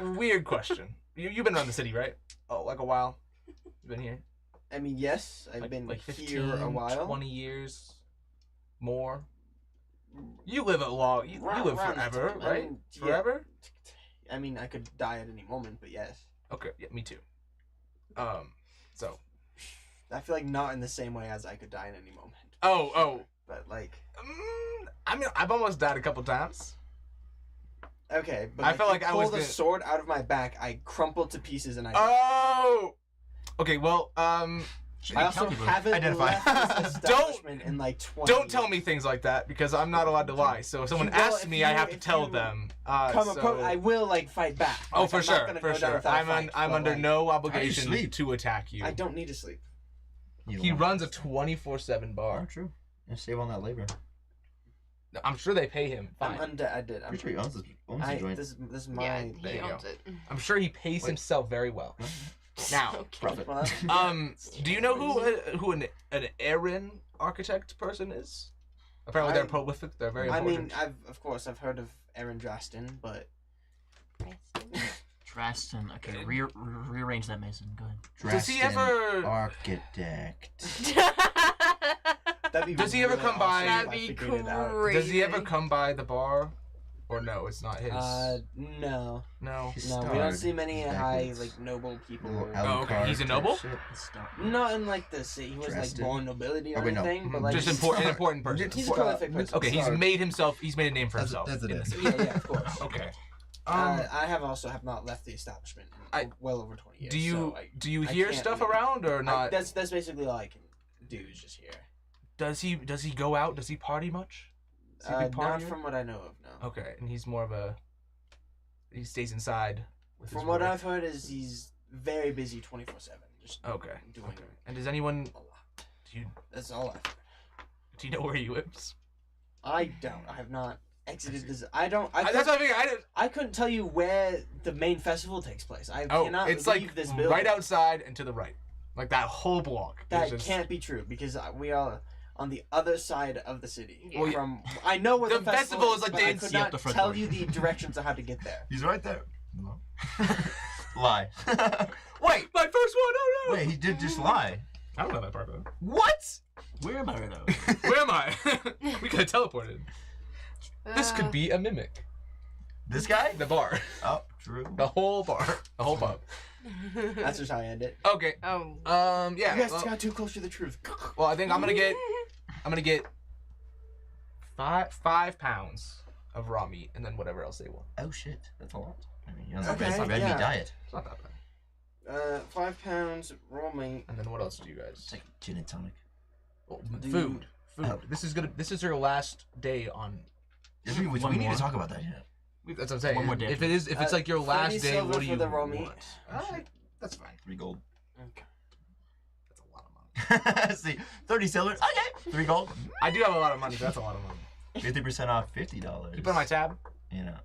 Weird question. you've been around the city, right? Oh, like a while. You've been here. I mean, yes, I've been like 15, here a while. 20 years, more. You live a long. You live Around forever, that time. right? Yeah. Forever. I mean, I could die at any moment, but yes. Okay. Yeah, me too. So. I feel like not in the same way as I could die at any moment. Oh. But like. I mean, I've almost died a couple times. Okay, but I felt like you I was pulled a gonna- sword out of my back. I crumpled to pieces and I. Oh. Okay. Well. I also haven't Identify. left this establishment in like 20 Don't tell me things like that because I'm not allowed to lie. So if someone You will asks if me, I you- have to if tell you them. I will like fight back. Oh, Like, for I'm not sure, gonna for go down sure. without a fight, I'm but, under like, no obligation sleep? to attack you. I don't need to sleep. He runs a 24/7 Oh, bar. true. And save on that labor. I'm sure they pay him fine. I did. I'm Pretty sure he owns the joint. this is my. Yeah, There he you owns go. it. I'm sure he pays himself very well. Now, Okay. Profit. do you know who an Aaron architect person is? Apparently they're prolific. They're very I important. mean, I've heard of Aaron Draston, but Draston. Okay, rearrange that, Mason. Go ahead. Does he Draston ever- Architect. that'd be Does he ever really come by- awesome if That'd I be figured it out. crazy. Does he ever come by the bar? Or no, it's not his. No, No. His no, we starred don't see many high backwards. like noble people. Little Oh, okay. Alucard He's a type noble? shit. Not in like the city. He wasn't like Draston. born nobility or Oh, wait, no. anything, but like Just he's- important person. He's a prolific person. Okay, he's made a name for That's- himself. that's it. in the city. Yeah, of course. Okay. I have not left the establishment in well over 20 years. do you so do you I hear can't stuff leave. around or not? that's basically all I can do is just here. Does he go out? Does he party much? Is he a big Not partier? from what I know of, no. Okay, and he's more of a. He stays inside. With his From what work. I've heard is he's very busy 24/7, just Okay. doing Okay. And does anyone? a lot. Do you That's all I've heard. do you know where he lives? I don't. I have not exited this. I don't. That's what I figured. I didn't. I couldn't tell you where the main festival takes place. I Oh, cannot it's leave like this building. right outside and to the right, like that whole block. That It's just- can't be true because we are on the other side of the city. Well, From I know where the the festival festival is like but the I NC could up not the front tell door. you the directions of how to get there. He's right there. No. Lie. Wait, my first one. Oh no. Wait, he did just lie. I don't know that part though. What? Where am I right now? Where am I? We could have teleported. This could be a mimic. This guy? The bar. Oh, true. The whole bar. The whole pub. That's just how I end it. Okay. Oh. Yeah. You guys well, got too close to the truth. well, I think I'm gonna get 5 pounds of raw meat and then whatever else they want. Oh shit, that's a lot. I mean, you know, Okay, that's a red meat yeah. diet. It's not that bad. 5 pounds raw meat. And then what else do you guys? It's like gin and tonic. Oh, Do food. Food. Oh. This is your last day on. We One need more. to talk about that yet. That's what I'm saying. One more day. If it's like your 30 last day, silver what do for you the raw meat. want? Alright, that's fine. 3 gold. Okay. That's a lot of money. See, 30 silver. Okay. 3 gold. I do have a lot of money, but that's a lot of money. 50% off $50. Can you put on my tab? You know.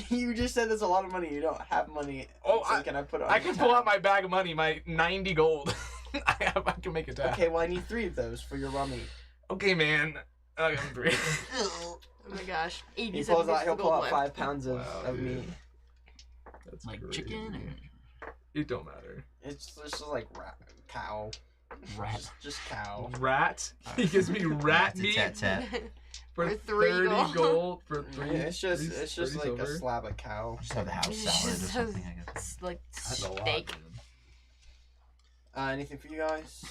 You just said there's a lot of money. You don't have money. Oh, so can I put it on I your can tab? pull out my bag of money, my 90 gold. I can make a tab. Okay, well I need 3 of those for your raw meat. Okay, man. I got 3. Oh my gosh. He 87 pulls out. pieces He'll of pull gold out left. 5 pounds of Wow, dude. meat. That's Like crazy. chicken It don't matter. It's just like cow. or rat? Just cow. Rat? He gives me rat meat Tat. for For 3 30 gold. gold for 3. Yeah, it's just 30 like a silver. slab of cow. Just have the house salad or something, I guess. It's like That's a lot, steak. dude. Anything for you guys?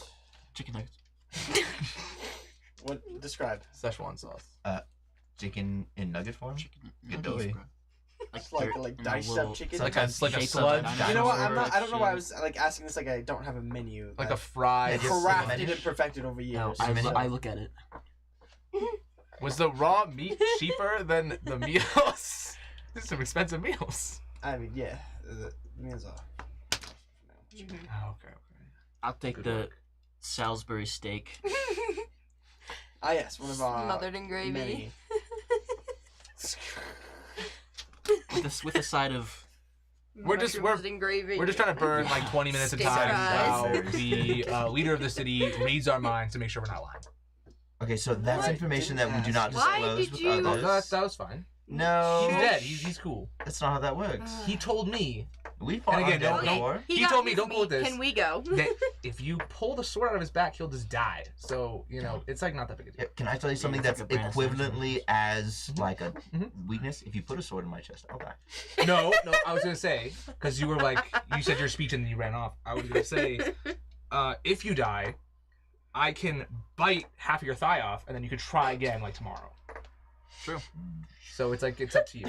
Chicken nuggets. What describe? Szechuan sauce. Chicken in nugget form? Chicken Good nuggets, dough. bro. It's like they're in a diced little- up chicken. It's like a Shapes of sludge. dinosaur. You know what? dinosaur, I don't know why I shape. was like asking this like I don't have a menu. like a that fried. It's crafted menu? and perfected over years. No, Cinnamon. I look at it. Was the raw meat cheaper than the meals? These are some expensive meals. I mean, yeah, the meals are. Oh, okay. I'll take Good the work. Salisbury steak. Ah, yes, one of our Smothered in gravy. many. with a side of We're just in gravy. We're just trying to burn like 20 minutes of Steak time fries. while the leader of the city reads our minds to make sure we're not lying. Okay, so that's What? information that we do not Why disclose did with you- Oh, others. that was fine. No. He's dead. He's cool. That's not how that works. He told me We fought And again, undead don't- before. He got told me, his don't quote meat. this. Can we go? that if you pull the sword out of his back, he'll just die. So, it's like not that big a deal. Yeah, can I tell you something it's that's like a brand equivalently as like a Mhm. weakness? If you put a sword in my chest, I'll die. No, I was gonna say, because you were like, you said your speech and then you ran off. I was gonna say, if you die, I can bite half of your thigh off, and then you can try again like tomorrow. True. So it's like it's up to you.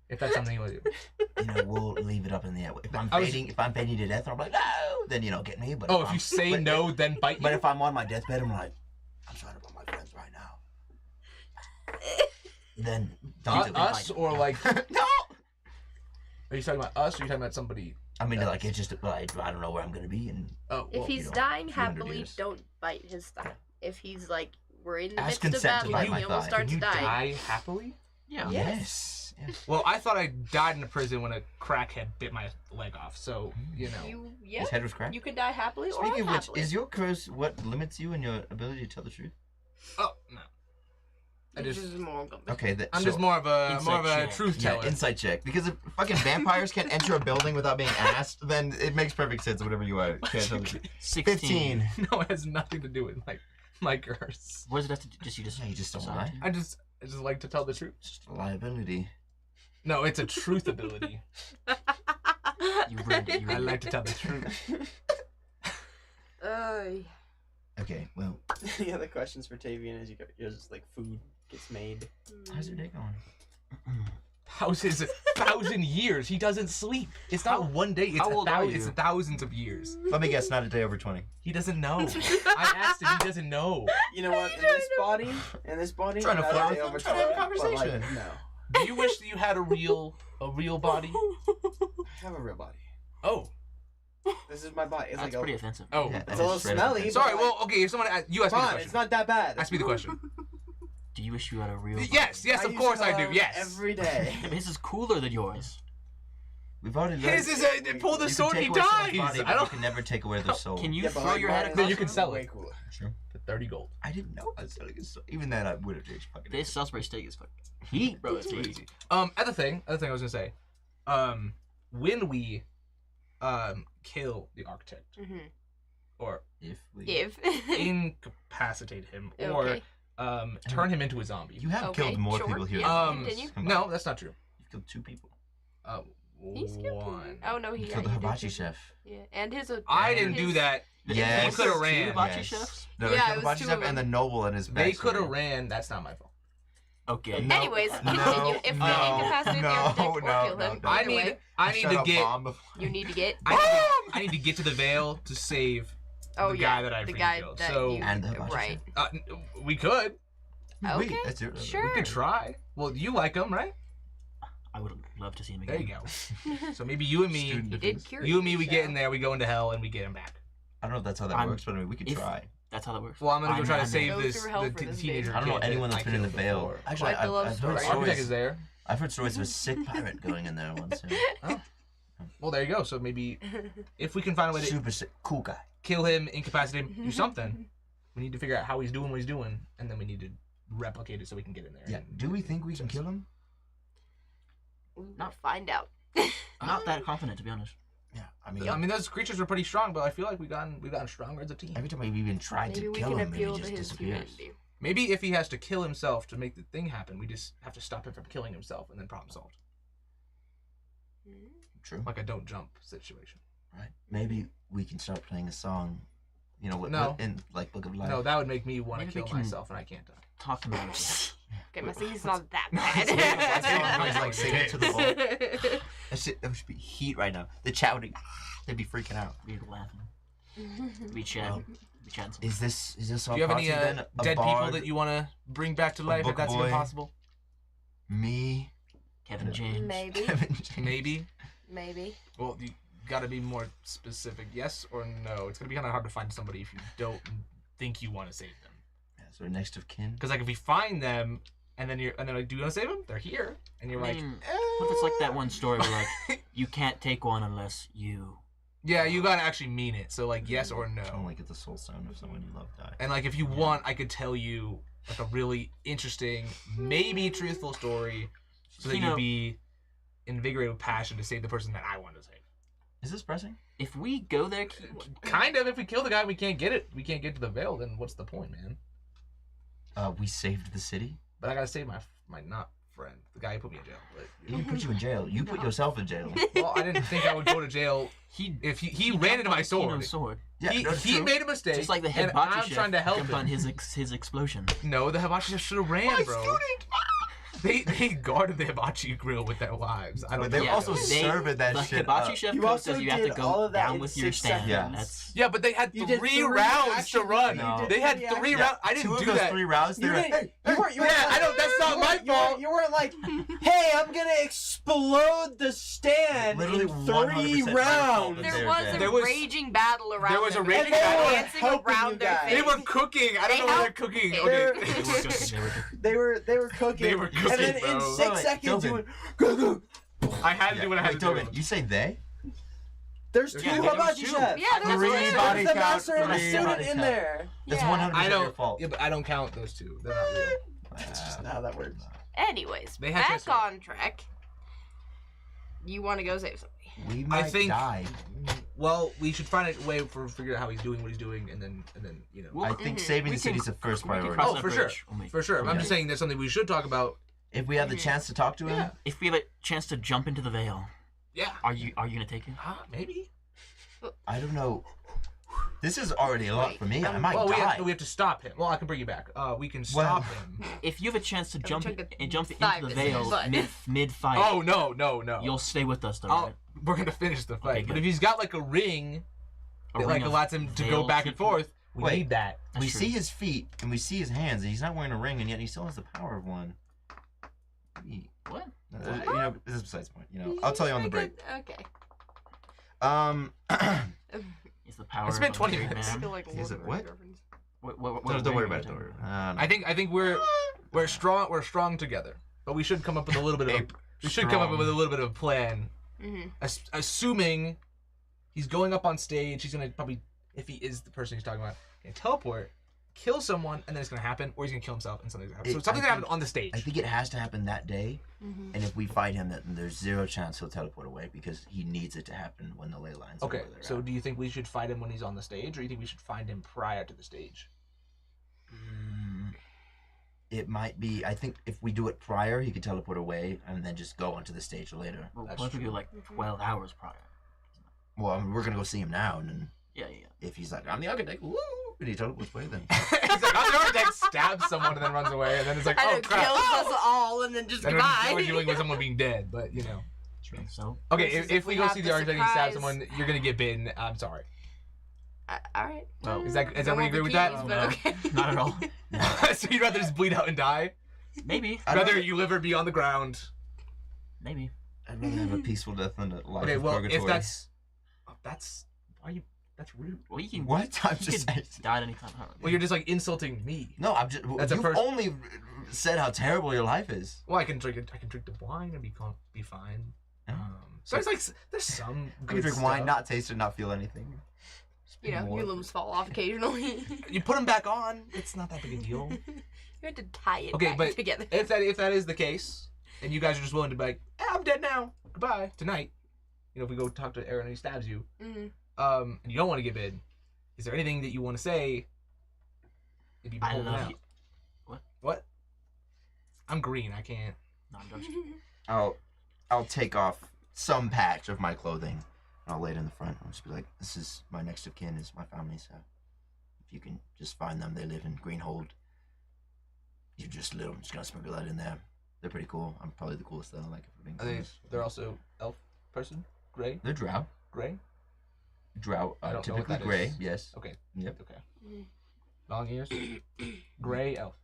If that's something you want to do. We'll leave it up in the air. If I'm I was- fading, if I'm fading to death, I'm like, no, then get me. But Oh, if if I'm, you say but- no, then bite you. But if I'm on my deathbed, I'm like, I'm trying to put my friends right now. Then don't do it. us or like, No. are you talking about us or are you talking about somebody? I mean, like it's just like I don't know where I'm gonna be, and Oh, If well, he's know, dying 300 happily, years. don't bite his thigh. If he's like, we're in the Ask midst of consent to battle bite and my he almost thigh. starts can you dying. die happily? Yeah. yes. Well, I thought I died in a prison when a crackhead bit my leg off. So Yeah, His head was cracked. you can die happily or Speaking of which, unhappily. is your curse what limits you in your ability to tell the truth? Oh no. I This just, is more good. Okay, I'm just more of a Insight check. truth yeah, teller. insight check. Because if fucking vampires can't enter a building without being asked, then it makes perfect sense. Whatever you are, can't tell the truth. 16. 15. No, it has nothing to do with my curse. What does it have to do? Just you just Yeah, you just don't decide lie. to? I just like to tell the truth. It's just a liability. No, it's a truth ability. You ruined it. You I ruined like to tell the truth. Okay, well, The other questions for Tavian is just like food gets made. how's your day going? Houses 1,000 years. He doesn't sleep. It's not one day. It's how old are it's you? thousands of years. Let me guess, not a day over 20. He doesn't know. I asked him. He doesn't know. You know what? In this body, Trying to not flirt a day with over him, trying to have a 20, but, like, conversation. no, Do you wish that you had a real body? I have a real body. Oh. This is my body. It's That's like pretty offensive. Oh. Yeah, it's that a little is straight up smelly. offensive. but, Sorry. like, Well, okay. If someone you ask me the come on, question. it's not that bad. Ask me the question. Do you wish you had a real? Yes. I Of use course I do. them Yes. every day. His is cooler than yours. We've already learned. His is a pull the you can sword. take He away someone's dies. body, I but you don't. can never take away their soul. Can you Yeah, but, throw like, your head mine across? No, you can the sell room? it. Way cooler. Sure. For 30 gold. I didn't know I was selling his soul. Even then, I would have changed fucking. This Salisbury steak is fucking heat, bro. It's heat. Crazy. Other thing I was gonna say, when we, kill the architect or If we. If. incapacitate him or Okay. turn him into a zombie. You have Okay, killed more sure. people here. Yeah. than Continue. combined. No, that's not true. You've killed 2 people. He's killed One. him. Oh no, You he killed the he did hibachi kill- chef. Yeah, and his. I and didn't do his- that. Yes. He could have Two ran. hibachi Yes. chefs? No, Yeah, they it killed the was hibachi 2 chef of and the them. noble and his They backstory. could have ran. That's not my fault. Okay. No, Anyways, no, continue. If no, we incapacitate the architect or no, kill no, him, no. either way, I need to get. you need to get. I need to get to the veil to save. Oh the yeah, guy that I the freaking guy killed. that So- you. And the hibachi Right. We could. Wait, Okay, that's it. sure. We could try. Well, you like him, right? I would love to see him There again. you go. So maybe you and me, Student You defense. did cure you and me, we so. get in there, we go into hell, and we get him back. I don't know if that's how that I'm- works, but I mean, we could if- try. That's how that works. Well, I'm gonna go try to I'm save Go this through hell the for this teenager. baby. I don't know kid that anyone that's I been in the killed veil. before. Actually, Quite the love I've story. heard Architect stories. is there. I've heard stories of a sick pirate going in there once. Yeah. Well, there you go. So maybe if we can find a way to Super sick, cool guy. kill him, incapacitate him, do something, we need to figure out how he's doing what he's doing, and then we need to replicate it so we can get in there. Yeah. and- Do we think we can kill him? Not find out. Not that confident, to be honest. Yeah. I mean, I mean, those creatures were pretty strong, but I feel like we've gotten stronger as a team. every time we've even tried Maybe to we kill can him, maybe appeal he to just his disappears. humanity. Maybe if he has to kill himself to make the thing happen, we just have to stop him from killing himself, and then problem solved. True. Like a don't jump situation. Right. Maybe we can start playing a song. You know what? No. what in like Book of Life. No, that would make me want to Maybe we kill can- myself, and I can't die. Talk to him about it. Okay, my singing's not that That's what I was bad. like singing to the ball. That shit, that would be heat right now. The chat would, they'd be freaking out. We'd be laughing. We'd chat. Well, We'd chat. Some. Is this our Do you have party any then? A dead people bard, that you want to bring back to life if book that's even boy. possible? Me, Kevin James. Maybe. Kevin James. Maybe. Maybe. Well, you got to be more specific. Yes or no? It's gonna be kind of hard to find somebody if you don't think you want to save them. Yeah, so next of kin. Because like if we find them and then they're like, do you want to save them? They're here, and you're I like, mean, what if it's like that one story where like you can't take one unless you Yeah, you gotta actually mean it. So like, yes or no. Only get the soul stone if someone you love dies. And like, if you want, I could tell you like a really interesting, maybe truthful story, so that you'd be invigorated with passion to save the person that I want to save. Is this pressing? If we go there, Kind of. If we kill the guy, we can't get it. We can't get to the veil. Then what's the point, man? We saved the city. But I gotta save my not friend, the guy who put me in jail. But, He didn't put you in jail. You put yourself in jail. well, I didn't think I would go to jail. If he ran into my sword. Yeah, He made a mistake. Just like the and hibachi I'm chef trying to help jumped him. on his explosion. No, the hibachi chef should have ran, bro. They guarded the hibachi grill with their lives. I don't. But they were know. also serving that the shit hibachi up. chef You code also says you have to did all go of that down in with your 6 stand. seconds. That's Yeah, but they had You three did rounds to run. No. They had 3 rounds. I didn't Two do of those that. 3 rounds. You They were, didn't. You weren't. Yeah, I don't. That's not my fault. You weren't like, hey, I'm gonna explode the stand Literally in 30 3 rounds. There was a There was- raging battle around there was a them. raging They were battle. dancing Helping around you their guys. face. They were cooking. I don't know what they're cooking. They're- Okay. They were cooking. They were cooking, and then in bro. 6 Wait, seconds, you Tobin. went, go, go. I had to do what I had Wait, to Tobin, do. you say they? There's 2 Yeah, there was hibachi 2. chefs. Yeah, there was Three two. body There's the count, master and a 3 student body in count. there. That's Yeah. 100% I your don't. fault. Yeah, but I don't count those 2. They're not real. That's just not how that works. Anyways, They had back to- on track. You want to go save somebody? We might think- die. Well, we should find a way for figure out how he's doing what he's doing, and then you know. Well, I think Mhm. saving we the city can- is the first we can priority. cross Oh, that for sure. bridge when we- For sure. I'm Okay. just saying there's something we should talk about. If we have the chance to talk to him, Yeah. If we have a chance to jump into the veil, Yeah. are you gonna take it? Maybe. I don't know. This is already a lot Wait, for me. I might Well, die. we have to stop him. Well, I can bring you back. We can stop him. If you have a chance to jump took a into thigh the with veil his butt. mid fight, Oh no. you'll stay with us though, I'll- right? We're gonna finish the fight. Okay, but good. if he's got like a ring A that ring like of allows him to go veil back and keeping- forth, we Wait. need that. That's We true. see his feet and we see his hands, and he's not wearing a ring, and yet he still has the power of one. What? You know, this is besides the point. You know, I'll tell you on the break. Okay. Is the power? It's been of a 20 great minutes. man. Is it what? What Don't worry ring about it. are Don't you worry. talking I think we're strong. We're strong together, but we should come up with a little bit of. We should come up with a little bit of a plan. Mm-hmm. Assuming he's going up on stage, he's gonna probably, if he is the person he's talking about, gonna teleport, kill someone, and then it's gonna happen, or he's gonna kill himself, and something's gonna happen. So something's gonna happen on the stage. I think it has to happen that day, Mm-hmm. and if we fight him, then there's 0 chance he'll teleport away because he needs it to happen when the ley lines. are Okay, where they're so at. do you think we should fight him when he's on the stage, or do you think we should find him prior to the stage? It might be. I think if we do it prior, he could teleport away and then just go onto the stage later. Well, That's both of you true. like 12 hours prior. Well, I mean, we're gonna go see him now, and then Yeah. if he's like, "I'm the architect," woo, and he teleports away, then He's like, I'm the architect, stabs someone, and then runs away, and then it's like, And oh it crap. kills us all, and then just Then goodbye. we're dealing with someone being dead, but you know. So Okay, Versus if we if go we see have the the architect and he stabs surprise- someone, you're gonna get bitten. I'm sorry. All right. Well, Is that No what you more agree with that? bikinis, Oh, but no. okay. not at all. So you'd rather just bleed out and die? Maybe. I'd Rather rather, you live or be on the ground? Maybe. I'd rather have a peaceful death than a life Okay, of well, purgatory. if that's why you? That's rude. Well, you can. What? I'm You just can saying. die at any time. Huh? Well, you're just like insulting me. No, I'm just. That's a You've pers- only said how terrible your life is. Well, I can drink it. I can drink the wine and be fine. Yeah. So it's like there's some. I can good drink wine, stuff. not taste it, not feel anything. You know, More. your limbs fall off occasionally. You put them back on. It's not that big a deal. You had to tie it Okay, back but together. if that is the case, and you guys are just willing to be like, I'm dead now. Goodbye tonight. You know, if we go talk to Aaron and he stabs you, Mhm. and you don't want to get bid, is there anything that you want to say? If you I pull love out? you. What? What? I'm green. I can't. No, I'm joking. I'll take off some patch of my clothing and I'll lay it in the front. I'll just be like, this is my next of kin, is my family, so if you can just find them, they live in Greenhold. I'm just gonna sprinkle that in there. They're pretty cool. I'm probably the coolest though, like if we're being Are they? honest. They're also elf person. Gray. They're drow. Gray. Drow, I don't know what typically that gray, is. yes. Okay. Yep. Okay. Mhm. Long ears. Gray elf.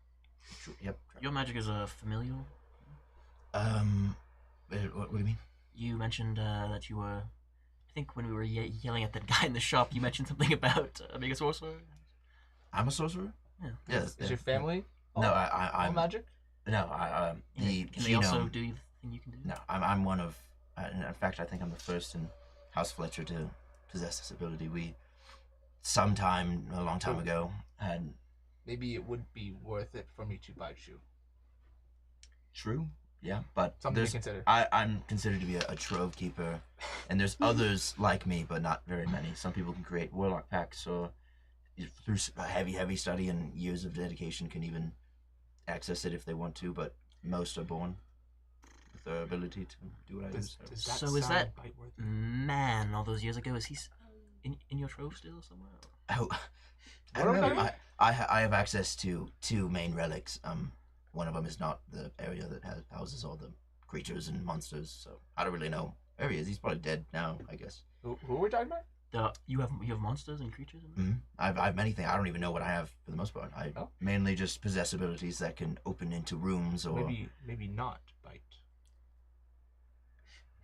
Yep. Your magic is a familial. What do you mean? You mentioned that you were. I think when we were yelling at that guy in the shop, you mentioned something about being a sorcerer. I'm a sorcerer? Yeah. Yeah. Is your family? No, all I'm magic. No, the Can they also genome. do the thing you can do? No, I'm one of. In fact, I think I'm the first in House Fletcher to possess this ability. We, sometime a long time ago, had... Maybe it would be worth it for me to bite you. True, yeah, but Something to consider. I'm considered to be a trove keeper, and there's others like me, but not very many. Some people can create warlock packs, or through heavy study and years of dedication can even access it if they want to, but most are born with the ability to do what I do. So is that man all those years ago? Is he in your trove still somewhere? Oh, I don't know. I have access to 2 main relics. One of them is not the area that houses all the creatures and monsters, so I don't really know where he is. He's probably dead now, I guess. Who are we talking about? You have monsters and creatures? I have many things. I don't even know what I have for the most part. I mainly just possess abilities that can open into rooms or... Maybe not bite.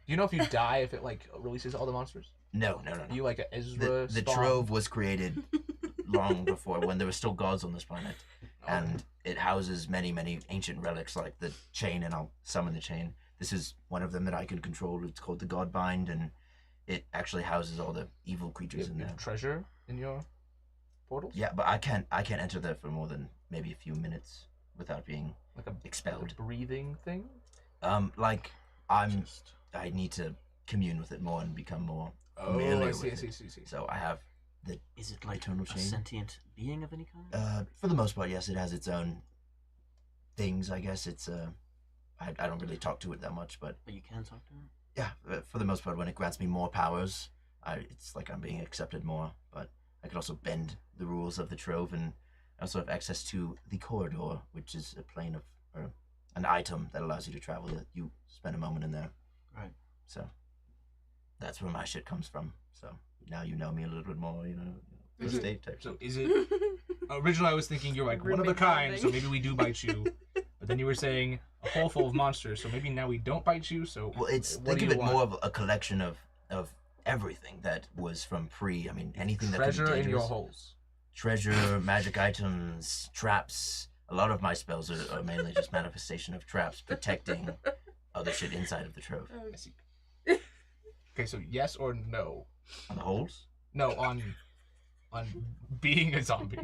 Do you know if you die if it like releases all the monsters? No. You like a Ezra The spawn? Trove was created long before, when there were still gods on this planet. And it houses many ancient relics like the chain, and I'll summon the chain. This is one of them that I can control. It's called the Godbind, and it actually houses all the evil creatures in there. Treasure in your portals? Yeah, but I can't enter there for more than maybe a few minutes without being expelled. Like a breathing thing? I need to commune with it more and become more familiar with it. I see. So I have the Is it like eternal a chain. sentient being of any kind? For the most part, yes. It has its own things, I guess. It's I don't really talk to it that much, but But you can talk to him? yeah, for the most part, when it grants me more powers, it's like I'm being accepted more. But I can also bend the rules of the Trove, and I also have access to the corridor, which is a plane of, or an item that allows you to travel. You spend a moment in there. Right. So that's where my shit comes from. So now you know me a little bit more, the state type. So is it... Originally I was thinking you're like one of a kind, so maybe we do bite you. But then you were saying a hole full of monsters, so maybe now we don't bite you, so... Well, think of it more of a collection of everything that was from anything that could be Treasure in your dangerous. holes. Treasure, magic items, traps. A lot of my spells are mainly just manifestation of traps protecting other shit inside of the Trove. I see. Okay, so yes or no? On the holes? No, on being a zombie.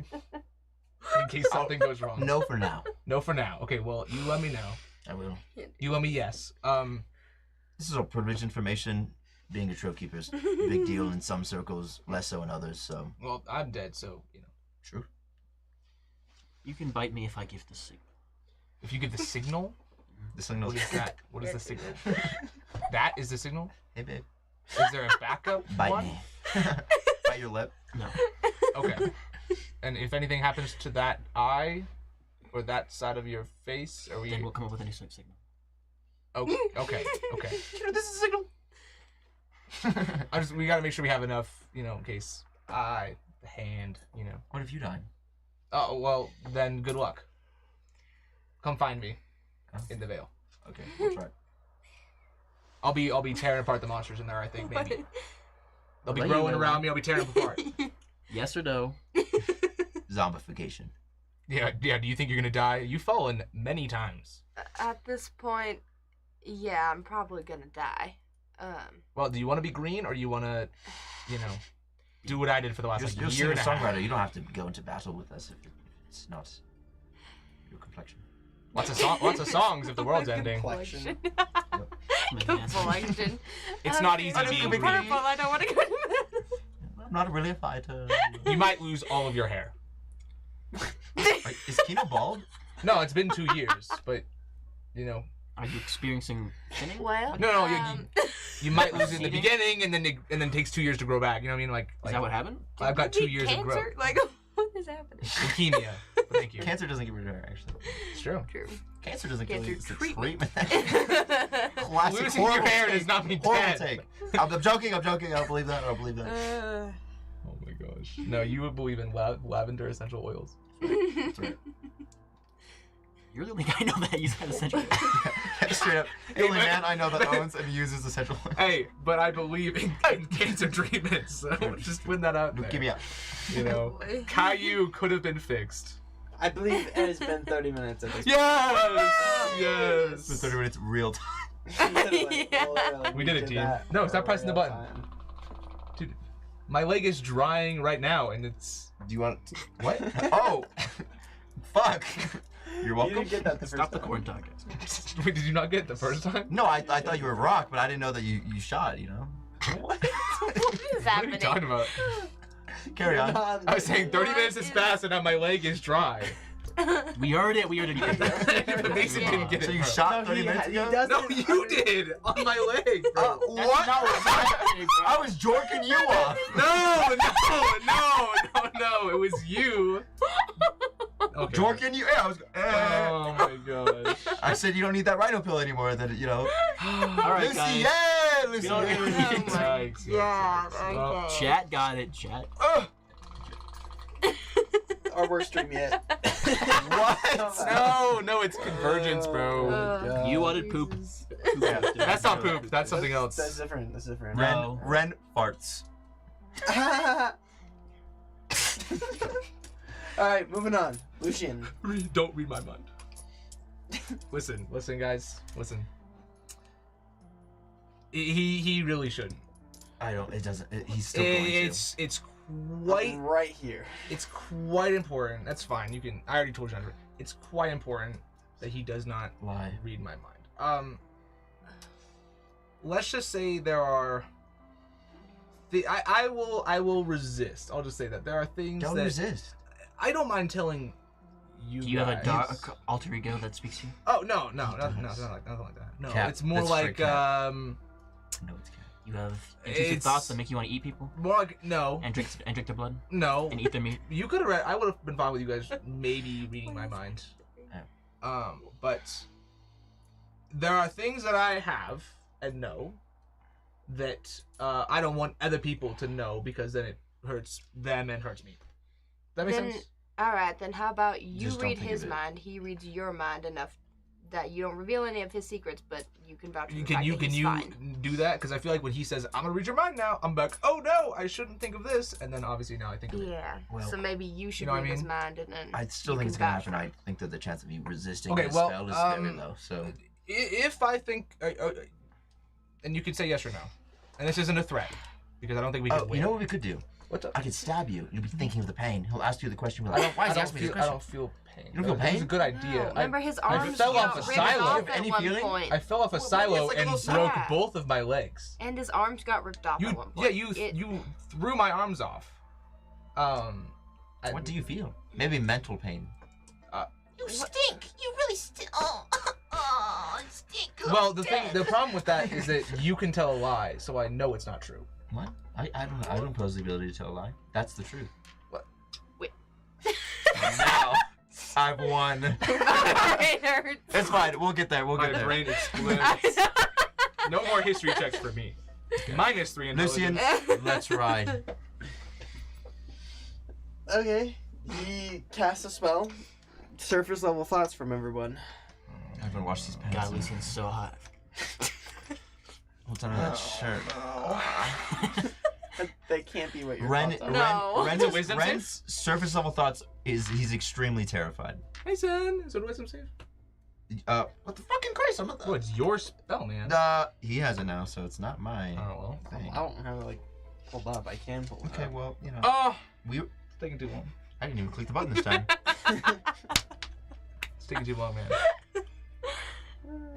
In case something goes wrong. No for now. No for now. Okay, well, you let me know. I will. You let me yes. This is all privileged information. Being a Trove keeper is a big deal in some circles, less so in others, so... Well, I'm dead, so, True. You can bite me if I give the signal. If you give the signal? The signal's... What is that? What is the signal? That is the signal? Hey, babe. Is there a backup Bite one? me. Bite your lip. No. Okay. And if anything happens to that eye, or that side of your face, are we... Then we'll come up with any sort of signal. Okay. This is a signal. We gotta make sure we have enough, in case eye, the hand, What if you died? Oh, well, then good luck. Come find me in the Vale. Okay, we'll try. I'll be tearing apart the monsters in there, I think, maybe. They'll be Let growing you know. around me, I'll be tearing them apart. Yes or no? Zombification. Yeah, do you think you're gonna die? You've fallen many times. At this point, yeah, I'm probably gonna die. Well, do you want to be green, or do you want to, do what I did for the last You're year and a half? singer-songwriter. You don't have to go into battle with us if it's not your complexion. Lots of songs if the world's ending. Complexion. Complexion. It's not easy being green. Purple, I don't want to go to bed. I'm not really a fighter. You might lose all of your hair. Is Kino bald? No, it's been 2 years, but, Are you experiencing thinning? Well, No, you might lose it in the beginning, and then it takes 2 years to grow back. You know what I mean? Like Is that what happened? I've got 2 years of growth. cancer? Like, what is happening? Leukemia. Thank you. Cancer doesn't get rid of hair, actually. It's true. True. Cancer doesn't kill you. It's a treatment. treatment. Classic Losing your horrible hair take. does not mean Horrible dead. take. I'm joking. I don't believe that. Oh my gosh. No, you would believe in lavender essential oils. That's right. You're the only guy I know that uses that essentially. Straight up. The only man I know that owns and uses essential oil. Hey, but I believe in cancer treatments, so just put that out there. Give me up. Caillou could have been fixed. I believe it has been 30 minutes at this Yes! It's been 30 minutes real time. point. Literally, Yeah. literally, We did it, did team. that No, for stop pressing the real button. time. Dude, My leg is drying right now, and it's. Do you want? What? Oh, fuck. You're You welcome. didn't get that the first Stop the time. corn talk. Wait, did you not get it the first time? No, I thought you were Rock, but I didn't know that you shot. You know. What is What are you happening? talking about? Carry on. I was saying 30 What minutes has is- passed, and now my leg is dry. We already get But Mason didn't get it. So you bro. shot No, 30 minutes he ago? does No, it- you did on my leg, bro. What? I was jorking you off. No. It was you. Okay. Jorking you? Yeah, I was. Oh my gosh. I said you don't need that rhino pill anymore. That you know. All right, Lucy, guys. yeah, Lucy. Oh yeah. Yikes. God, Well, okay. Chat got it. Chat. Our worst stream yet. What? No, it's Convergence, bro. God. You wanted poop. Yeah. That's not poop. That's something else. That's different. That's different. No. Ren farts. All right, moving on. Lucian. Don't read my mind. Listen, guys. Listen. He really shouldn't. I don't. It doesn't. He's still going to. It's quite I'm right here. it's quite important. That's fine. You can. I already told you. It's quite important that he does not Why? read my mind. Let's just say there are. I will resist. I'll just say that there are things Don't that resist. I don't mind telling you. Do you have a guys. dark alter ego that speaks to you? Oh no, nothing does. like that. No, Cap. it's more That's straight like cap. No, it's cat. You have intrusive It's- thoughts that make you want to eat people more like no, and drink their blood no. and eat their meat. You could have read. I would have been fine with you guys maybe reading my mind. But there are things that I have and know that I don't want other people to know because then it hurts them and hurts me. That makes sense. Alright, then how about you Just don't read think his of it. mind, he reads your mind enough that you don't reveal any of his secrets, but you can vouch for the Can fact you that can he's you fine. do that? Because I feel like when he says I'm gonna read your mind now, I'm like, oh no, I shouldn't think of this, and then obviously now I think of it. Yeah, Well, so maybe you should know what read I his mean? mind and then I still you think it's can gonna vouch happen. for I it. think that the chance of you resisting Okay, the well, spell is very low. So If I think, and you could say yes or no, and this isn't a threat because I don't think we can win. you know what we could do? What's up? I could stab you. You'll be thinking of the pain. He'll ask you the question. You'll be I like, don't. why is I he don't asking me feel. this I question? don't feel pain. You don't feel That was pain? a good idea. No, remember his I arms fell got off a ripped silo. off Have at any one feeling? point. I fell off a Well, silo it's like a and little broke stab. both of my legs. And his arms got ripped off at one point. You threw my arms off. What do you feel? Maybe mental pain. You stink. You really stink. Oh, you stink. Well, the problem with that is that you can tell a lie, so I know it's not true. What? I don't pose the ability to tell a lie. That's the truth. What? Wait. Now I've won. My brain hurts. It's fine. We'll get there. We'll My get there. brain explodes. No more history checks for me. -3 intelligence. Lucian, let's ride. Okay. He casts a spell. Surface level thoughts from everyone. I'm gonna wash these pants. God, Lucian's so hot. What's under that shirt? That can't be what your Ren, thoughts are. No. Is it wisdom save? Ren's surface level thoughts is he's extremely terrified. Hey, son. Is it a wisdom save? What the fucking Christ? I'm not. Oh, it's your spell, man. He has it now, so it's not my Oh, well. thing. I don't have it like pulled up. I can pull it Okay, up. well, you know, Oh! we. It's taking too long. I didn't even click the button this time. It's taking too long, man.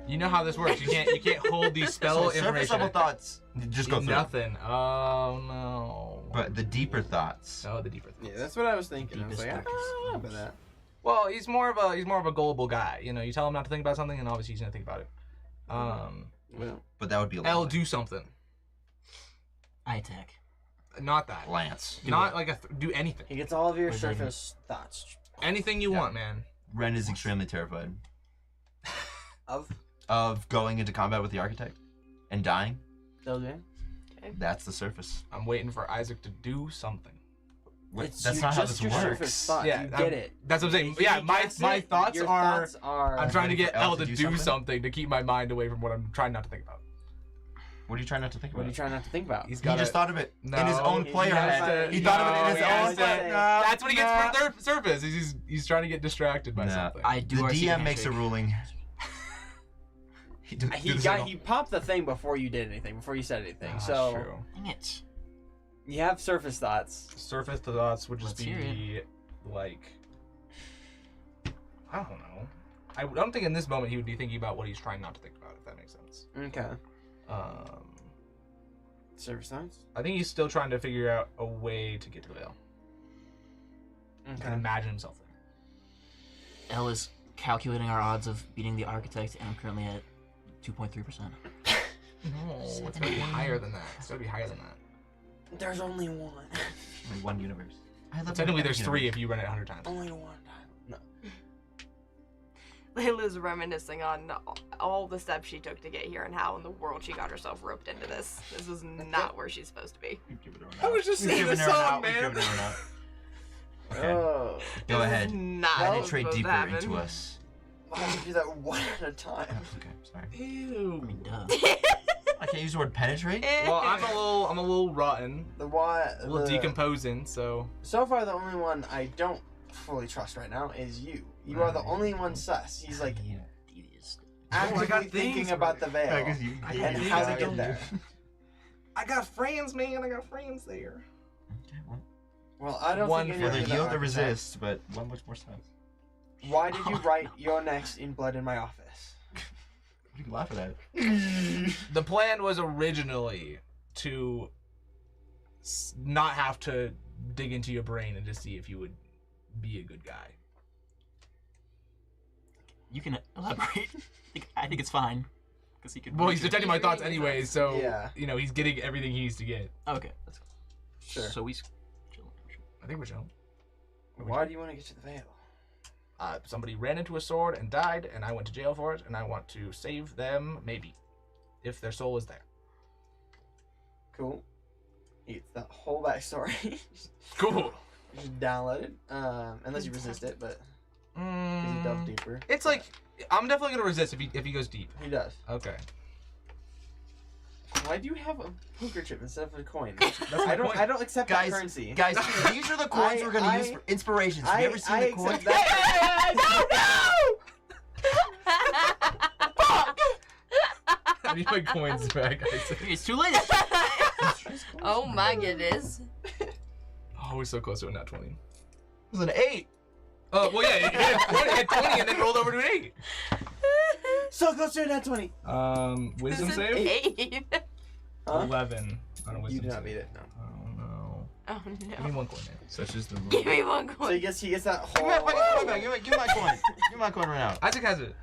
You know how this works. You can't hold these spell So surface information. level thoughts, just go through. Nothing. Oh no. But the deeper thoughts. Oh, the deeper. Yeah, that's what I was thinking. I was Deepest, like, I don't know about that. Well, he's more of a gullible guy. You know, you tell him not to think about something, and obviously he's gonna think about it. Well, But that would be a I'll lot. do something. I attack. Not that. Lance. Not like do anything. he gets all of your Or then- surface thoughts. Anything you Yeah. want, man. Ren is extremely terrified Of of going into combat with the architect and dying. okay. That's the surface. I'm waiting for Isaac to do something. That's not how this your surface works. thoughts. Yeah, you I'm- get it. That's what I'm saying. He Yeah, my casts my it, thoughts your are. thoughts are. I'm trying to waiting get for Elle Elle to to do do something? something to keep my mind away from what I'm trying not to think about. What are you trying not to think What are about? you trying not to think about? He's He got just thought of it No, in his own he player has head. to- He thought of it in no, his he own has player. to- That's what he gets for third surface. He's trying to get distracted by Nah. something. I do The our secret DM makes a handshake. ruling. He popped the thing before you did anything, before you said anything. Ah, so true. Dang it. You have surface thoughts. Surface thoughts would just Let's hear be like, I don't know. I don't think in this moment he would be thinking about what he's trying not to think about, if that makes sense. Okay. Um, Surface thoughts? I think he's still trying to figure out a way to get to the Veil. And Okay. imagine himself there. Elle is calculating our odds of beating the architect, and I'm currently at 2.3%. No, it's gotta be higher than that. It's gotta be higher than that. There's only one. Only one universe. Technically, there's 3 if you run it 100 times. Only one time. No. Layla's reminiscing on all the steps she took to get here and how in the world she got herself roped into this. This is not where she's supposed to be. I was just singing a song, man. Okay. Oh. Go This ahead. is not what's Penetrate supposed to deeper happen. into us. Why would you do that one at a time? Okay, sorry. I Ew. mean, duh. I can't use the word penetrate? Well, I'm a little rotten, The why? a little decomposing. So So far, the only one I don't fully trust right now is you. You are the only one sus. He's like Devious. actively got thinking things, about the veil you. I and got how to things. get there. I got friends, man. I got friends there. Okay, well, Well, I don't One think well, any of you you have to are resist, but one much more sense. Why did you write your next in blood in my office? You can laugh at that. The plan was originally to not have to dig into your brain and to see if you would be a good guy. You can elaborate. I think it's fine. Because he could. Well, he's detecting my thoughts reading anyway, so Yeah. you know he's getting everything he needs to get. Okay, that's cool. Sure. So he's chilling. I think we're chilling. Why do you want to get to the veil? Somebody ran into a sword and died, and I went to jail for it, and I want to save them, maybe, if their soul is there. Cool. It's that whole backstory. Cool. You should download it, unless you resist it, but because you delve deeper. It's like I'm definitely gonna resist if he goes deep. He does. Okay. Why do you have a poker chip instead of a coin? That's my I don't. point. I don't accept Guys, that currency. Guys, these are the coins we're gonna use for inspirations. Have you ever seen the coins? accept that. I need my coins back, Isaac. It's too late. Oh my goodness. Oh, we're so close to a nat 20. It was an 8. Oh, well, yeah, it hit 20 and then rolled over to an 8. So close to a nat 20. Wisdom This is save? 8. Huh? 11 on a You wisdom do not save. beat it. No. Oh, no. Oh Give me no. 1 coin, man. Such is the rule. Give me one So coin. he gets that Give whole. me my coin back. Give me my coin. Give me my coin right now. Isaac has it.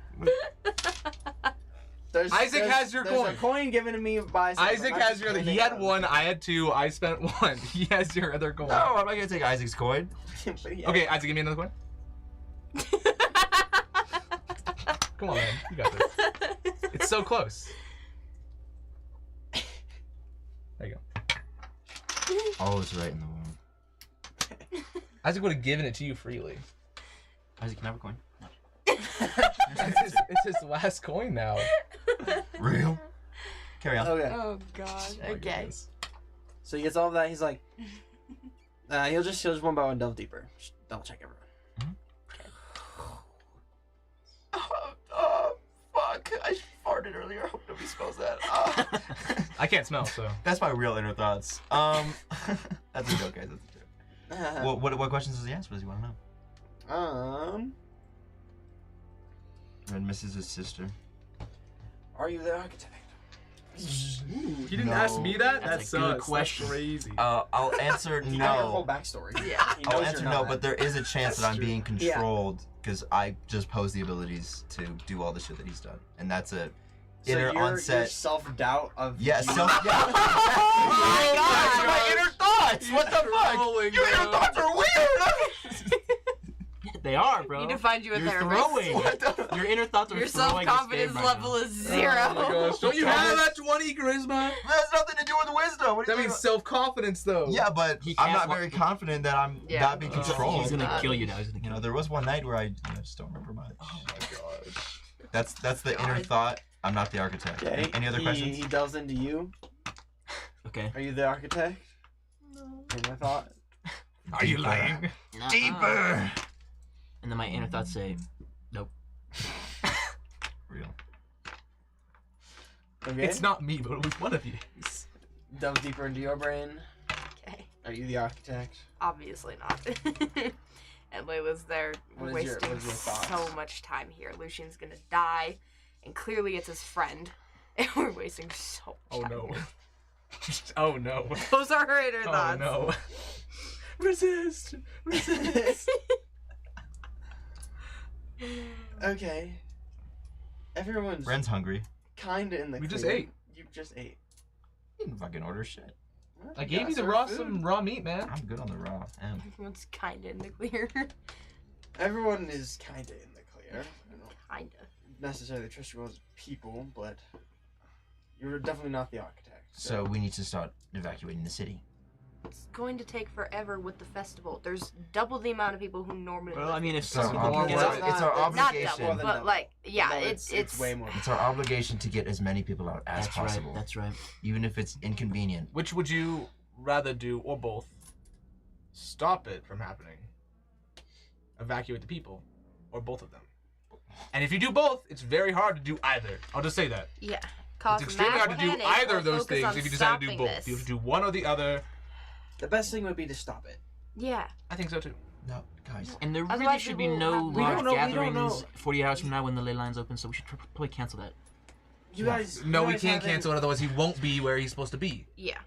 Isaac has your there's coin. a coin given to me by. Isaac I'm has just your other. He handing had out. 1, I had 2, I spent 1. He has your other coin. No, I'm not gonna take Isaac's coin. But he Okay, Isaac, give me another coin. Come on, man. You got this. It's so close. There you go. Oh, it's right in the womb. Isaac would have given it to you freely. Isaac, can I have a coin? No. It's his last coin now. Real? Carry on. Okay. Oh god. My Okay. goodness. So he gets all of that. He's like, he'll just one by one delve deeper. Just double check everyone. Fuck. I farted earlier. I hope nobody smells that. I can't smell, so. That's my real inner thoughts. That's a joke, guys. That's a joke. What questions does he ask? What does he want to know? Red misses his sister. Are you the architect? You didn't No. ask me that? That's That a good sucks. question. That's crazy. I'll answer He got your whole no. backstory. Yeah. He I'll knows answer you're no, not. but there is a chance that That's I'm true. being controlled because I just pose the abilities to do all the shit that he's done, and that's a So inner your onset. self-doubt of Yeah, you- self. Yeah. my That's God. my inner thoughts. What the fuck? Trolling, Your inner bro. thoughts are weird. They are, bro. Need to find you a You're therapist. throwing. What the? Your inner thoughts are Your throwing self-confidence his game level right is 0. Oh my gosh. Don't you have that 20 charisma? That has nothing to do with wisdom. What do That you means mean? self-confidence, though. Yeah, but He I'm can't not wa- very confident that I'm Yeah. not being Oh. controlled. now. He's gonna God. kill you now. He's gonna You kill know, you. there was one night where I just don't remember much. Oh my gosh. That's the inner God. thought. I'm not the architect. Okay. Any other questions? He delves into you. Okay. Are you the architect? No. In my thought. Are you Deeper. lying? Nuh-uh. Deeper. And then my inner thoughts say, nope. Real. Okay. It's not me, but it was one of you. Delve deeper into your brain. Okay. Are you the architect? Obviously not. And Layla's there What is wasting your thoughts? so much time here. Lucian's gonna die, and clearly it's his friend. And we're wasting so much time. no. here. Oh no. Those are her Oh thoughts. no. Resist. Resist. Okay. Everyone's Ren's hungry. kinda in the We just clear. ate. You just ate. You can fucking order shit. Well, I gave you the serve raw food. some raw meat, man. I'm good on the raw. Everyone's kinda in the clear. Everyone is kinda in the clear. I don't Kinda. necessarily trust you as people, but you're definitely not the architect. So we need to start evacuating the city. It's going to take forever with the festival. There's double the amount of people who normally Well, live I mean, here. if It's our, some people obli- are it's worried, our, it's our Not Not obligation. double, than but double. like, yeah, No, it's way more. It's our obligation to get as many people out as that's possible, right. That's right. even if it's inconvenient. Which would you rather do, or both? Stop it from happening. Evacuate the people, or both of them. And if you do both, it's very hard to do either. I'll just say that. yeah. Cause It's extremely mass hard to do panic either or of those focus things on if you decide to do stopping both. this. You have to do one or the other. The best thing would be to stop it. Yeah. I think so too. No, guys. And there really Otherwise should we be will no have- We large don't know, we don't gatherings know. 48 hours from now when the ley lines open, so we should probably cancel that. You guys. No, you we guys can't haven't- cancel it, otherwise he won't be where he's supposed to be. Yeah.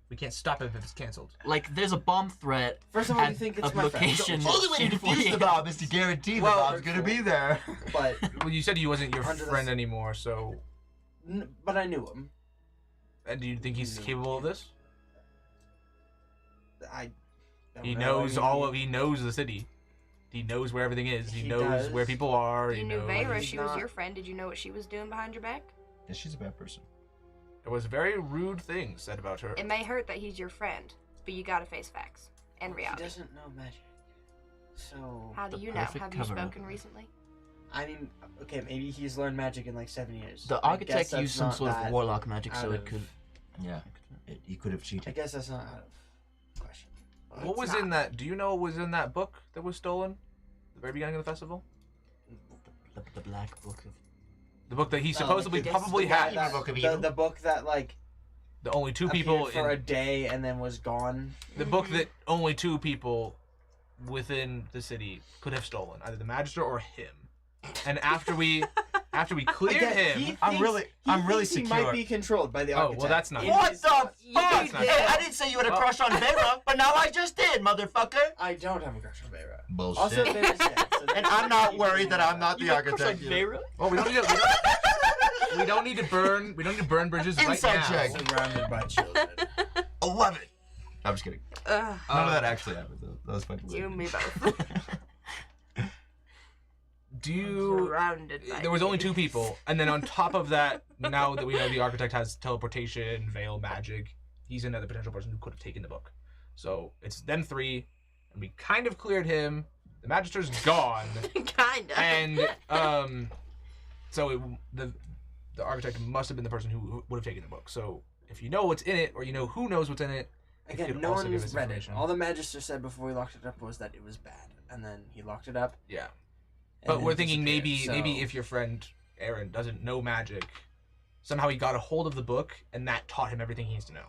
We can't stop it if it's canceled. Like, there's a bomb threat First of all, you at think it's a my friend. location. The only way to in defuse 48 the bomb is to guarantee the Well, bomb's gonna be there. But Well, you said he wasn't your Under the friend s- anymore, so. but I knew him. And do you think he's No. capable of this? I. don't He know. knows I mean, he knows the city. He knows where everything is. He He knows does. where people are. You He knew knows. Vera, he's she was not- your friend. Did you know what she was doing behind your back? Yeah, she's a bad person. There was very rude things said about her. It may hurt that he's your friend, but you gotta face facts and He reality. doesn't know magic. So. How do The you know? perfect Have you cover-up. spoken recently? I mean, okay, maybe he's learned magic in like 7 years. The I guess architect that's used some not sort of that warlock magic, so out it of- could. Yeah, he could have I cheated. guess that's not out of question. But What was not. in that? Do you know what was in that book that was stolen? The very beginning of the festival? The black book of. The book that he Oh, supposedly like, probably the guy had. that- Book of the, Evil? the book that like The only two people appeared for a in day and then was gone. the book that only two people within the city could have stolen, either the magister or him. And after we cleared Again, him, he I'm thinks- really- he I'm really thinks He secure. might be controlled by the Oh, well, architect. that's not- In What his the thoughts. fuck? That's not Hey, I didn't say you had a crush on Vera, but now I just did, motherfucker. I don't have a crush on Vera. Bullshit. Also, Vera's dead. So and I'm not worried that I'm not the architect. well, we don't need to. We don't need to burn. We don't need to burn bridges right Inside now. check. Surrounded by children. 11. I'm just kidding. Ugh, None of that actually happened, though. That was fucking you and me weird. both. Do you? Surrounded by There was only me. two people, and then on top of that, now that we know the architect has teleportation, veil magic, he's another potential person who could have taken the book. So it's them three, and we kind of cleared him. The magister's gone, Kinda. and so the architect must have been the person who would have taken the book. So if you know what's in it, or you know who knows what's in it, it Again, could no also give one's us read it. information. All the Magister said before we locked it up was that it was bad, and then he locked it up. Yeah. and But then we're it thinking disappeared, maybe so- if your friend Aaron doesn't know magic, somehow he got a hold of the book and that taught him everything he needs to know.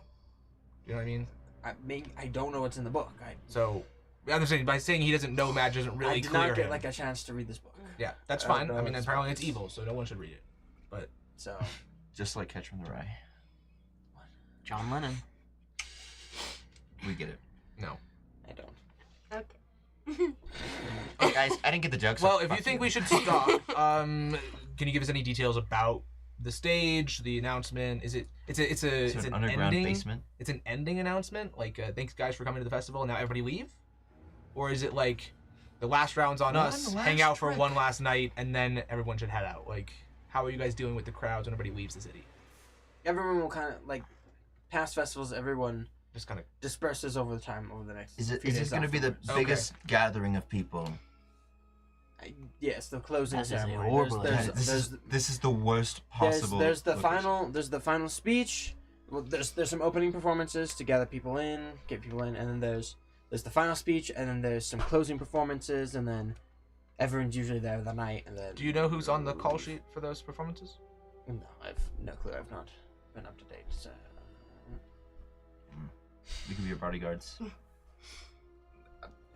You know what I mean? I don't know what's in the book. So I'm saying by saying he doesn't know magic doesn't really I did clear not get him. like a chance to read this book. Yeah, that's I fine. don't I know mean, it's apparently fine. it's evil, so no one should read it. But So Just like Catch from the Rye. John Lennon. We get it. no. I don't. Okay. Oh, guys, I didn't get the joke. so Well, if you fuck think we should stop, can you give us any details about the stage, the announcement? Is it? It's an underground ending. basement. It's an ending announcement. Like, thanks guys for coming to the festival. And now everybody leave. Or is it like the last round's on us? One Hang last out for trick. one last night, and then everyone should head out. Like, how are you guys dealing with the crowds when everybody leaves the city? Everyone will kind of like past festivals. Everyone Just kind of. disperses over the time over the next. Is few this days going to be the afterwards. Okay. biggest gathering of people? Yes, the closing That is a ceremony. horrible There's, Yeah, there's, this is the worst there's, possible. there's the location. final. There's the final speech. Well, there's some opening performances to gather people in, get people in, and then there's the final speech, and then there's some closing performances, and then everyone's usually there the night, and then. Do you know who's on the call sheet for those performances? No, I've no clue. I've not been up to date. So. We could be your bodyguards.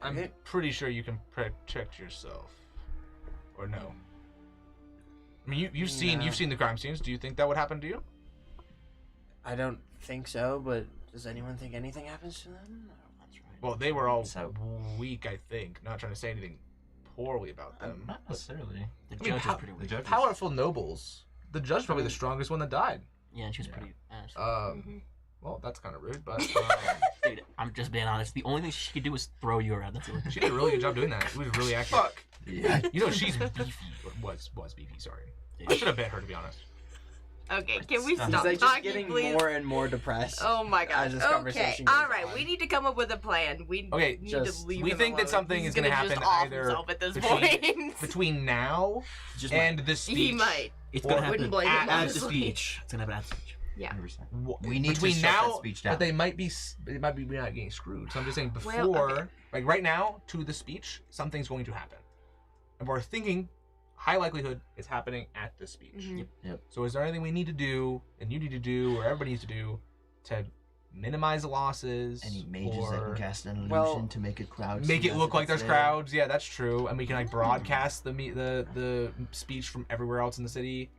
I'm Okay. pretty sure you can protect yourself. Or no? I mean, you've seen the crime scenes. Do you think that would happen to you? I don't think so, but does anyone think anything happens to them? That's right. Well, they were all So- weak, I think. Not trying to say anything poorly about them. Not necessarily. The I mean, judge how- is pretty The weak. judge is- Powerful nobles. The judge is probably the strongest one that died. Yeah, and she was pretty ass. Well, that's kind of rude, but Dude, I'm just being honest. The only thing she could do was throw you around. That's it. she did a really good job doing that. She was really accurate. Fuck. Yeah. You know, she's beefy. Or was beefy, sorry. I should have bet her, to be honest. Okay, can we He's stop He's like just talking, getting please? more and more depressed. Oh my gosh. as this Okay. conversation goes All right. on. We need to come up with a plan. We Okay, need just- to leave we him think that alone. something He's is gonna just happen off either himself at this between- point. Between now Just and the speech. He might. It's or gonna happen Wouldn't blame him, at the honestly. speech. It's gonna happen at the speech. Yeah. 100%. W- We need to between shut now, that speech down. but they might be not getting screwed. So I'm just saying before, Well, okay. like right now, to the speech, something's going to happen, and we're thinking high likelihood it's happening at the speech. Mhm. Yep. So is there anything we need to do, and you need to do, or everybody needs to do, to minimize the losses? Any mages that or can cast an illusion Well, to make a crowd. make see it us look if like it's there's there? crowds? Yeah, that's true. And we can like broadcast the speech from everywhere else in the city.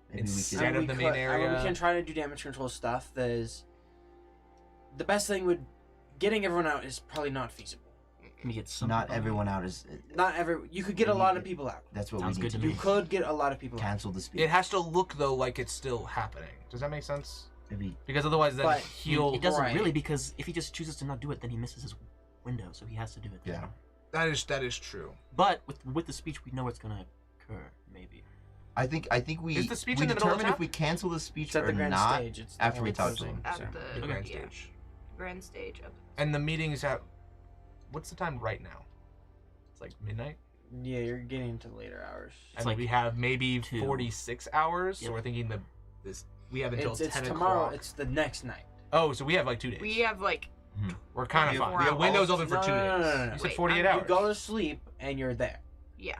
Maybe we Instead could. of we the main I mean, area. we can try to do damage control stuff. That is, the best thing would getting everyone out is probably not feasible. Can we get some? Not people? everyone out is. Not every. You could get a lot of people out. That's what Sounds we need good to to You me. could get a lot of people out. cancel the speech. It has to look though like it's still happening. Does that make sense? Maybe Because otherwise, then But he'll. It doesn't Right. really, because if he just chooses to not do it, then he misses his window, so he has to do it. Yeah. That is true. But with the speech, we know what's gonna occur. Maybe. I think we Is the speech we in the middle of determine if town? we cancel the speech It's at or the grand not stage. It's after we the talk to closing him. At ceremony. the The grand yeah, stage. grand stage of And the meeting is at. What's the time right now? It's like midnight. Yeah, you're getting into later hours. And like we have maybe 2. 46 hours. Yep. So we're thinking we have until It's 10 tomorrow. o'clock. It's the next night. Oh, so we have like 2 days. we have like We're kind of You- fine. Four The hours. window's open for No, 2 days. no, no, no, no. You said Wait, 48 You hours. go to sleep and you're there. yeah.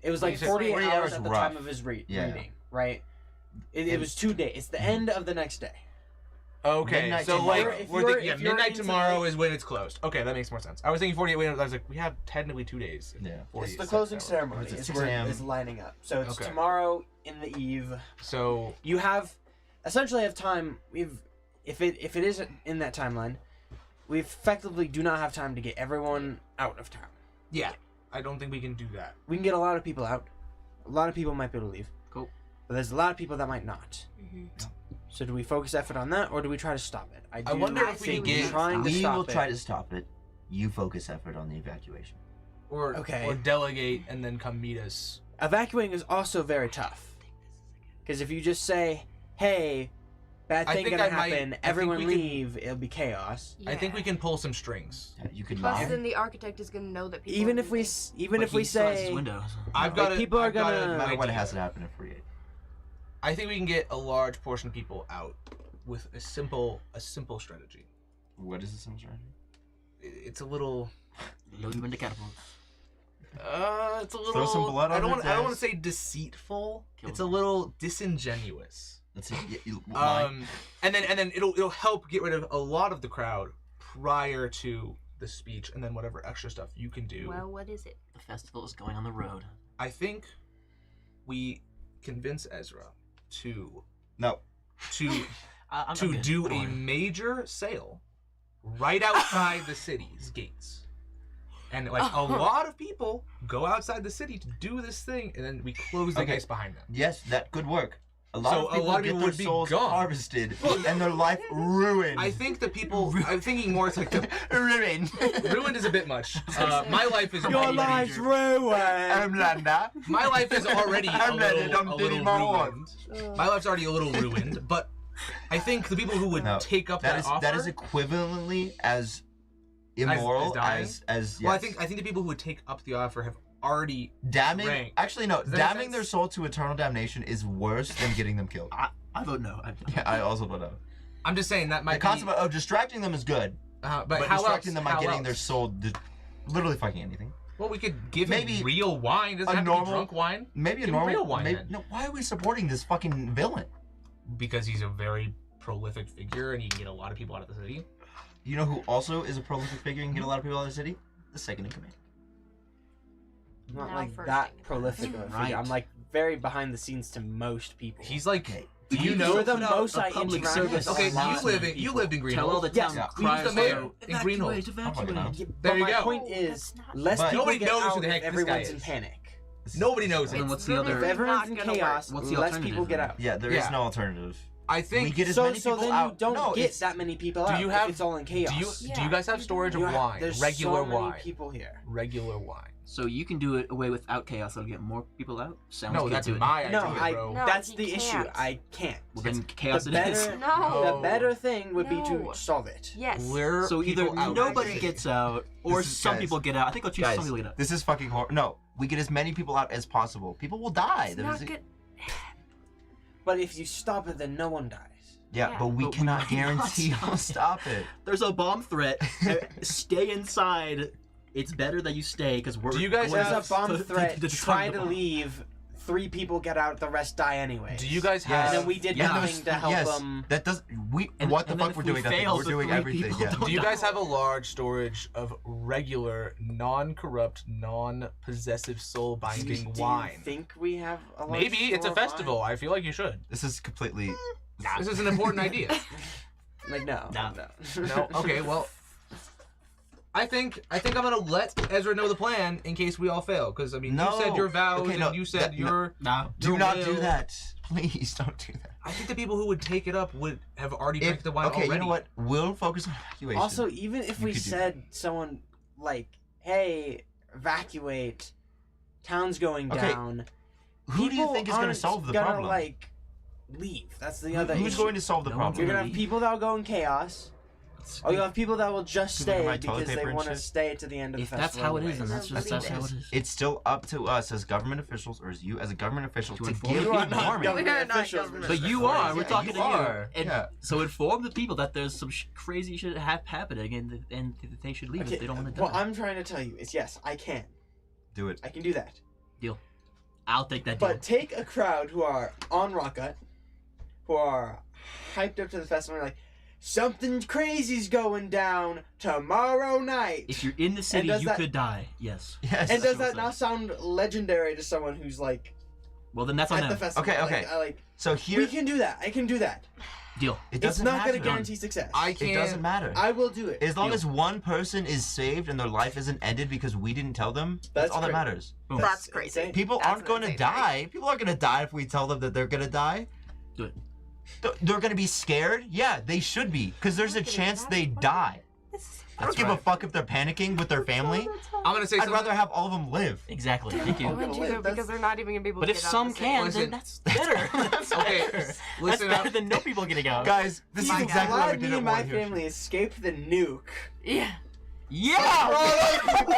It was Well, like you said 48 48 hours hours at the rough. time of his Yeah. reading, right? It was 2 days. It's the end of the next day. Okay, Midnight so tomorrow. like If we're you're- thinking, if you're midnight into tomorrow the- is when it's closed. Okay, that makes more sense. I was thinking 48 wait, I was like, we have technically 2 days. Yeah. 48 It's the closing hours. ceremony. It's at Is 6 where a.m. it's lining up. So it's Okay. tomorrow in the eve. So You have essentially have time. If it is in that timeline, we effectively do not have time to get everyone out of town. yeah, I don't think we can do that. We can get a lot of people out. A lot of people might be able to leave. Cool. But there's a lot of people that might not. Mhm. So do we focus effort on that, or do we try to stop it? I wonder if we think get- trying to We stop will it. try to stop it. You focus effort on the evacuation. Or Okay. or delegate and then come meet us. Evacuating is also very tough. Because if you just say, "Hey, bad I thing think gonna I might- happen, I think everyone we can- leave," it'll be chaos. I think Yeah. we can pull some strings. You could Plus, lie. then the architect is gonna know that people. Even are if we leaving. even But if we he still has his say window, so- I've Like, got it. people are I've got gonna- an No matter what idea. has to happen at 48. I think we can get a large portion of people out with a simple strategy. What is this strategy? It's a little. Load him into catapults. It's a little. some blood on I don't his want. I don't want ass. to say deceitful. Kill It's him. a little disingenuous. Let's see. Why? And then it'll help get rid of a lot of the crowd prior to the speech, and then whatever extra stuff you can do. Well, what is it? The festival is going on the road. I think we convince Ezra to No. I'm to good. do Don't a worry. major sale right outside the city's gates. And like a lot of people go outside the city to do this thing, and then we close the Okay. gates behind them. Yes, that could work. A lot So of people get their would be souls gone. harvested and their life ruined. I think the people. I'm thinking more. It's like the ruined. ruined is a bit much. My life is your already. life's ruined. Landa. My life is already a I'm ready, little, I'm a Diddy little Moore. ruined. My life's already a little ruined, but I think the people who would No, take up that offer. that is equivalently as immoral dying? as Well, I yes. think the people who would take up the offer have already. damning. rank. Actually, no. Does that make Damning their sense? soul to eternal damnation is worse than getting them killed. I vote no. Yeah, I also vote no. I'm just saying that might The concept of distracting them is good, but but how distracting else? them by How getting else? their soul, literally fucking anything. Well, we could give Maybe him real wine. Doesn't a have to normal- be drunk wine. Maybe a Give 'em normal. real wine maybe, then. no, why are we supporting this fucking villain? Because he's a very prolific figure and he can get a lot of people out of the city. You know who also is a prolific figure and can get a lot of people out of the city? The second in command. I'm not Now like first that thing. prolific of a figure. Right. I'm like very behind the scenes to most people. He's like, Okay. do you know? You're the put out most a I public interact service with. Okay, a lot you of you people. lived in Greenhill. Tell all the Yes, town we Who's criers the mayor to in Greenhill? evacuate, evacuate. Yeah, There but you my go. point is, That's not- less But- people Nobody get knows who out the if heck this everyone's guy in is. panic. Nobody knows Then him. what's the literally other? If everyone's not in gonna chaos, work. What's the less people alternative get then? out. Yeah, there is Yeah. no alternative. I We think. get as So many people then out. you don't no, get it's- that many people Do out you if have- it's all in chaos. Do you guys have storage of wine? There's Regular so many wine. people here. Regular wine. So you can do it away without chaos. That'll get more people out. Sounds No, good. that's do it. my No, idea, bro. No, that's he the issue. can't. I can't. Well, then chaos The it is. better, No. the better thing would be No. to solve it. Yes. Lure So either people out. nobody gets out, or This is- some guys, people get out. I think I'll choose Guys, some people get out. this is fucking horrible. No, we get as many people out as possible. People will die. It's There not is a- good. But if you stop it, then no one dies. Yeah, Yeah. but we But we cannot might guarantee not you'll stop it. There's a bomb threat. Stay inside. It's better that you stay because we're. Do you guys going have- There's a bomb to threat. destroy Try the to bomb. leave. 3 people get out. The rest die anyway. Do you guys Yes. have? And then we did Yeah, nothing to help yes, them. that does. We And- what the and then fuck if we're we doing? Nothing. fail, We're the doing 3 everything. people Yeah. don't Do you guys die. have a large storage of regular, non-corrupt, non-possessive, soul-binding Do wine? you think we have a large Maybe it's a store of wine? festival. I feel like you should. This is completely. This is an important idea. Like no. No. No. Okay. Well, I think I'm gonna let Ezra know the plan in case we all fail. Because I mean, No. you said your vows, Okay, no, and you said that- no. your. No. Do your not will. do that. Please don't do that. I think the people who would take it up would have already drank the wine okay, already. you know what? We'll focus on evacuation. Also, even if You we could do said someone like, "Hey, evacuate, town's going Okay, down," who do you people think is going to aren't solve the gonna, problem? Like, leave. That's the other Who's issue. going to solve the No one's You're problem? gonna have people that will go in chaos, or you'll have people that will just People that stay buy toilet because they paper and want to shit? stay to the end of If the that's festival. how it is, then anyways. that's how it is. It's still up to us as government officials, or as you as a government official, To to inform give the people people. warning. government We are not officials, government But you are. We're Yeah, talking you to are. you. And Yeah. so inform the people that there's some crazy shit happening, and that they should leave Okay, if they don't want to die. what I'm trying to tell you is, yes, I can. Do it. I can do that. I'll take that deal. But take a crowd who are on Rocket, who are hyped up to the festival, and like, something crazy's going down tomorrow night. If you're in the city, does you that- could die. Yes. Yes. And does what that not sound legendary to someone who's like Well, then that's on at the them. festival? Okay. Like, So here, we can do that. I can do that. Deal. it It's doesn't not matter. going to guarantee success. I It can't. doesn't matter. I will do it. As long Deal. as one person is saved and their life isn't ended because we didn't tell them, that's That's all that great. matters. Boom. That's crazy. insane. People That's aren't an going to insane die. People aren't going to die if we tell them that they're going to die. Do it. They're going to be scared? Yeah, they should be. Because there's a chance they die. I don't That's give a right. fuck if they're panicking with their family. I'm gonna say I'd something. rather have all of them live. Exactly. Thank you. Okay. Wouldn't you though, because they're not even gonna be able But to if get out some of the city. can, Listen. then that's better. That's Okay, better. That's listen better up. than no people getting out. Guys, this is I'm exactly why we glad me did it. and my family escaped the nuke. Yeah. Yeah.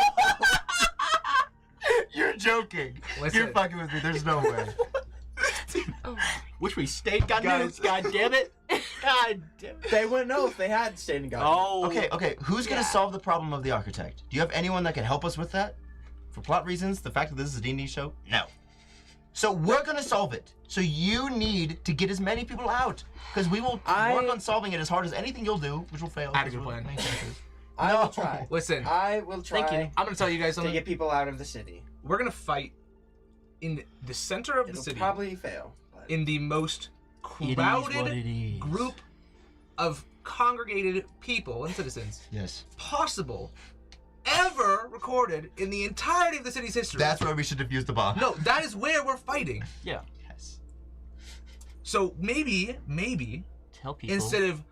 You're joking. Listen. You're fucking with me. There's no way. Which we stayed. God Guys. God damn it. God damn it. They wouldn't know if they had stayed in God. Oh. Okay. Who's going Yeah. to solve the problem of the architect? Do you have anyone that can help us with that? For plot reasons, the fact that this is a D&D show? No. So we're going to solve it. So you need to get as many people out. Because we will work on solving it as hard as anything you'll do, which will fail. Add a good plan. I No. will try. Listen, I will try Thank you. I'm gonna tell you guys to something. get people out of the city. We're gonna fight in the center of the It'll city, probably fail. But in the most It is what crowded it is. group of congregated people and citizens Yes. possible ever recorded in the entirety of the city's history. That's where we should defuse the bomb. No, that is where we're fighting. Yeah. Yes. So maybe Tell people instead of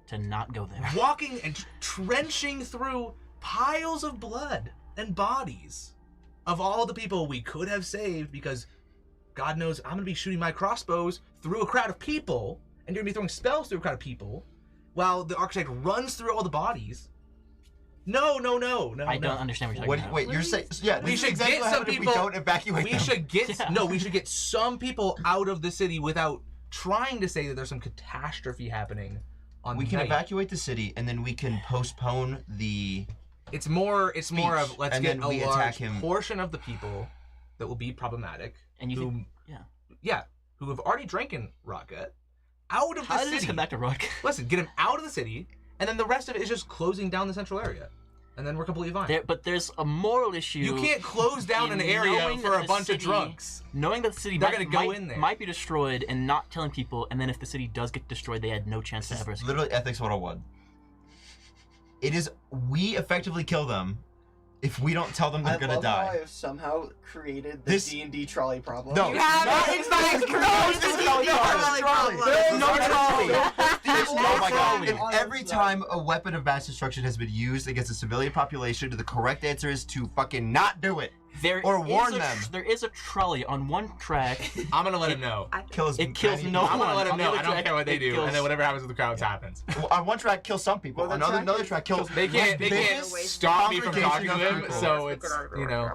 to not go there. walking and trenching through piles of blood and bodies of all the people we could have saved, because God knows I'm gonna be shooting my crossbows through a crowd of people, and you're gonna be throwing spells through a crowd of people, while the architect runs through all the bodies. No. I don't understand what you're talking about. Wait, you're saying... Yeah, We this is should exactly get what some happens if people- we don't evacuate We them. should get Yeah. we should get some people out of the city without trying to say that there's some catastrophe happening on We can night. evacuate the city, and then we can postpone the... It's more of let's and get then a we attack large him. portion of the people that will be problematic, And you who, think, who have already drinking Rocket out of how the did this city. come back to Rock? Listen, get him out of the city, and then the rest of it is just closing down the central area, and then we're completely fine. But there's a moral issue. You can't close down an area for a bunch of drunks. Knowing that the city might be destroyed and not telling people, and then if the city does get destroyed, they had no chance to ever escape. Literally Ethics 101. It is, we effectively kill them if we don't tell them they're gonna die. I have somehow created the This- D&D trolley problem. No, You have no, it's not no, trolley. There's no trolley. There's Oh my god. trolley. If every time a weapon of mass destruction has been used against a civilian population, the correct answer is to fucking not do it. Or warn them. There is a trolley on one track. I'm gonna let him know. It kills no I'm gonna one. let him On the know. other I don't track, care what they it do, kills- and then whatever happens with the crowds happens. Well, on one track, kill some people. Well, the another track track kills. They can't biggest stop me from talking to congregation of him, people. so it's, you know.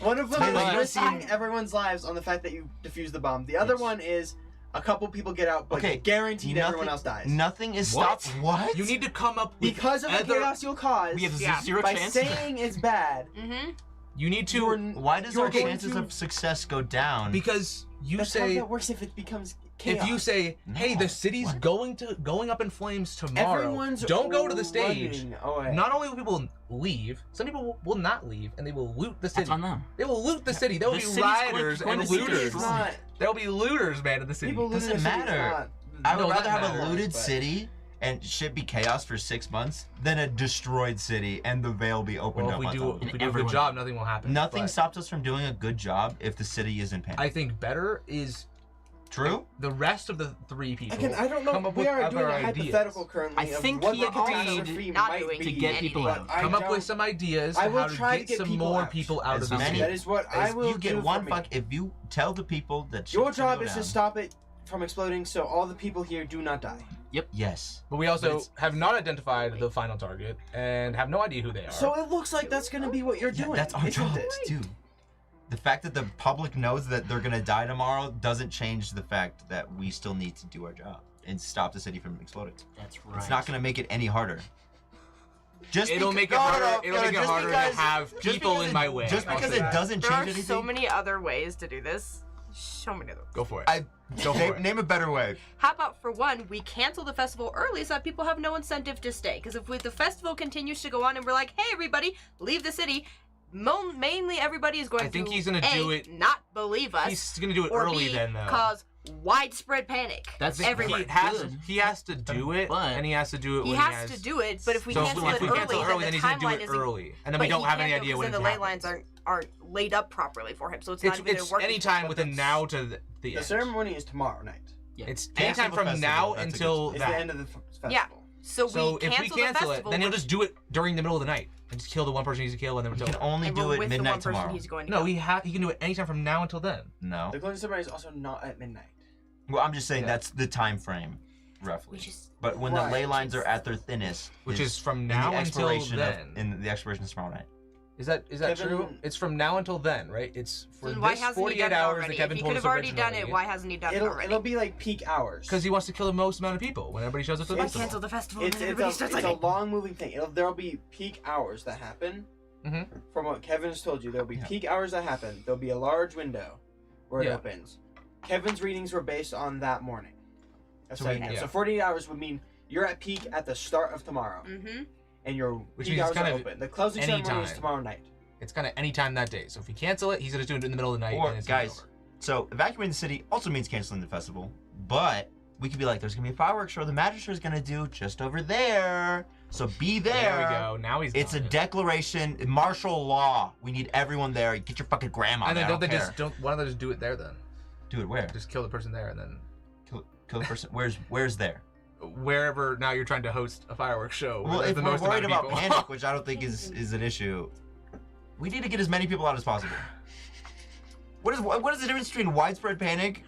One of them But- is risking everyone's lives on the fact that you defuse the bomb. The other one is a couple people get out, but Okay, guaranteed nothing- everyone else dies. Nothing is What? stopped. What? You need to come up with Because of the other- chaos you'll cause, We have Yeah. zero by chance. saying it's bad, Mm-hmm. You need you're, to Why does you're our going chances to- of success go down? because you that's how say that works if it becomes chaos. if you say, hey, No. the city's What? going up in flames tomorrow. Everyone's Don't go to the stage. running away. Not only will people leave, some people will not leave, and they will loot the city. That's on them. They will loot the city. There will The be city's rioters going and to be looters. It's not. There will be looters, man, in the city. People looting Doesn't the city is matter. not- I would No, rather that have a matters, looted but- city and shit be chaos for 6 months than a destroyed city and the veil be opened Well, up. if on we top do of if it. we do a good job, nothing will happen. Nothing But stops us from doing a good job if the city is in panic. I think better is True? the rest of the three people. Again, I don't know. come up We with are doing other a ideas. hypothetical currently. I of think what he the agreed catastrophe not might doing be, to get people but out. I Come up don't- with some ideas I on will how to try get to get some people more out. people out As of the many- city. That is what I If will you get do one for me. if you tell the people that Your shit's gonna job go is to down. stop it from exploding, so all the people here do not die. Yes. But we But also it's- have not identified the final target and have no idea who they are. So it looks like that's going to be what you're Yeah, doing. that's our isn't job it? to do. The fact that the public knows that they're gonna die tomorrow doesn't change the fact that we still need to do our job and stop the city from exploding. That's right. It's not gonna make it any harder. It'll make it No, no, harder. no, It'll no, make it just harder because- to have just people because in it- my way. Just I'll because say it that. doesn't There change are anything. so many other ways to do this. So many other ways. Go for it. I Go for it. name a better way. How about, for one, we cancel the festival early so that people have no incentive to stay? Because if the festival continues to go on and we're like, hey, everybody, leave the city, mainly everybody is going I think to he's gonna A, do it- not believe us, He's gonna do it or early B, then, though. cause widespread panic. That's everywhere. He has to do it, But- and he has to do it He when has to do it, but if we So cancel if it we early, cancel then early, the then he's gonna do timeline it isn't. early, and then But we don't he have any can't, idea because when then it the ley happens. lines aren't laid up properly for him, so it's not even It's working. anytime but within that's- now to the The end. ceremony is tomorrow night. It's Cancel anytime the from festival, now that's a until It's that. the end of the festival. Yeah. So So we if we cancel the cancel it, festival. then he'll just do it during the middle of the night and just kill the one person he needs to kill, and then You we're can over. only and do we're it with the one midnight person tomorrow. he's going to No, kill. he can do it anytime from now until then. No. The closing ceremony is also not at midnight. Well, I'm just saying Yeah. that's the time frame, roughly. Which is But when Right. the ley lines are at their thinnest, Which is from in now the until expiration then. in the expiration is tomorrow night. Is that Kevin- true? It's from now until then, right? It's for Then why this hasn't he 48 done it hours already? that Kevin If he told could us have already done it, originally. why hasn't he done it already? It'll be like peak hours. Because he wants to kill the most amount of people when everybody shows up to the Why festival. cancel the festival it's and everybody a starts it's a like long moving thing. There'll be peak hours that happen. Mhm. From what Kevin has told you, there'll be Yeah. peak hours that happen. There'll be a large window where it Yeah. opens. Kevin's readings were based on that morning. That's So how we- you know. yeah. So 48 hours would mean you're at peak at the start of tomorrow, Mm-hmm. and your Which peak means hours it's are kind of open. The closing ceremony is anytime. tomorrow night. It's kind of any time that day. So if we cancel it, he's gonna do it in the middle of the night. Or and it's gonna be guys, over. so evacuating the city also means canceling the festival, but we could be like, there's gonna be a fireworks show the Magister is gonna do just over there, so be there. There we go. Now he's. It's a done it. declaration, martial law. We need everyone there. Get your fucking grandma. And then there, don't they I just don't? Why don't they just do it there then? do it where? Just kill the person there and then Kill the person. Where's there? wherever. Now you're trying to host a fireworks show. where Well, there's if the we're most worried amount about of people. panic, which I don't think is an issue, we need to get as many people out as possible. What is the difference between widespread panic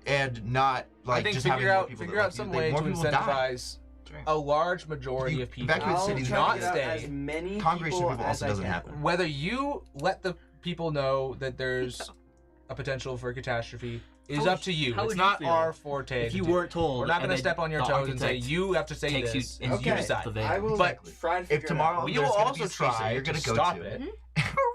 and not like I think just having figure more out people? figure out some way to incentivize a large majority You of people evacuate I'll cities try not to get out as stay. many Congregation people people as also I doesn't can. happen. Whether you let the people know that there's a potential for a catastrophe, is up to you. how It's would you not feel our forte. if to you do. weren't told? We're not and going to then step on your the toes and say architect you have to say takes you this. and You Okay. decide. the veil. I will But try to figure If tomorrow We there's will gonna also be a street, so try you're gonna to go stop to it. it.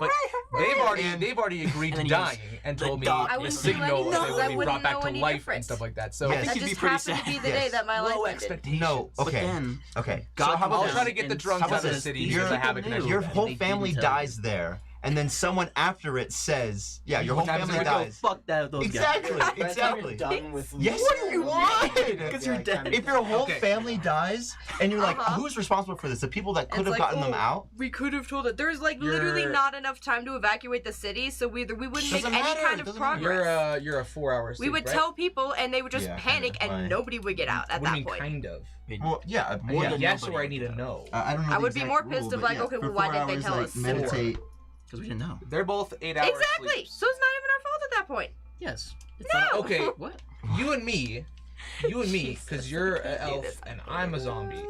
But they've already agreed And to then he goes, dying and "The told me dog I the wouldn't signal do anything if they else. would I be wouldn't brought back know to any life and difference. stuff like that. So Yes. I That think you'd just be pretty happened to be sad. the day Yes. that my low life ended. expectations. No, But okay. then, Okay. God So how about I'll knows, try to get the and drunks how about out of the this? city Your- because I have a people connection. knew. Your with them. whole They family didn't tell you. dies there, and then someone after it says, "Yeah, your whole What happens family if I go dies." fuck that those Exactly. guys. By the time you're Exactly. done with Yes, you would. Because you're dead. If your whole Okay. family dies, and you're like, Uh-huh. who's responsible for this? The people that could It's have like, gotten them oh, out. We could have told it. There's like You're- literally not enough time to evacuate the city, so we wouldn't make Doesn't any matter, kind it of doesn't matter. progress. You're a 4-hour sleep, We would right? tell people, and they would just Yeah, panic, kind of. and nobody would get out at What do that you mean, point. kind of? Well, yeah, More yeah. than Yes, nobody or I would need to get know. I don't know. I the would be exact more rule, pissed of but like, yeah, okay, for well, why 4 didn't they hours, tell like, us? Meditate. Because we didn't know. They're both 8-hour Exactly. sleeps. So it's not even our fault at that point. Yes. It's No. not- Okay. What? You and me, because you're an elf this. and I'm a zombie.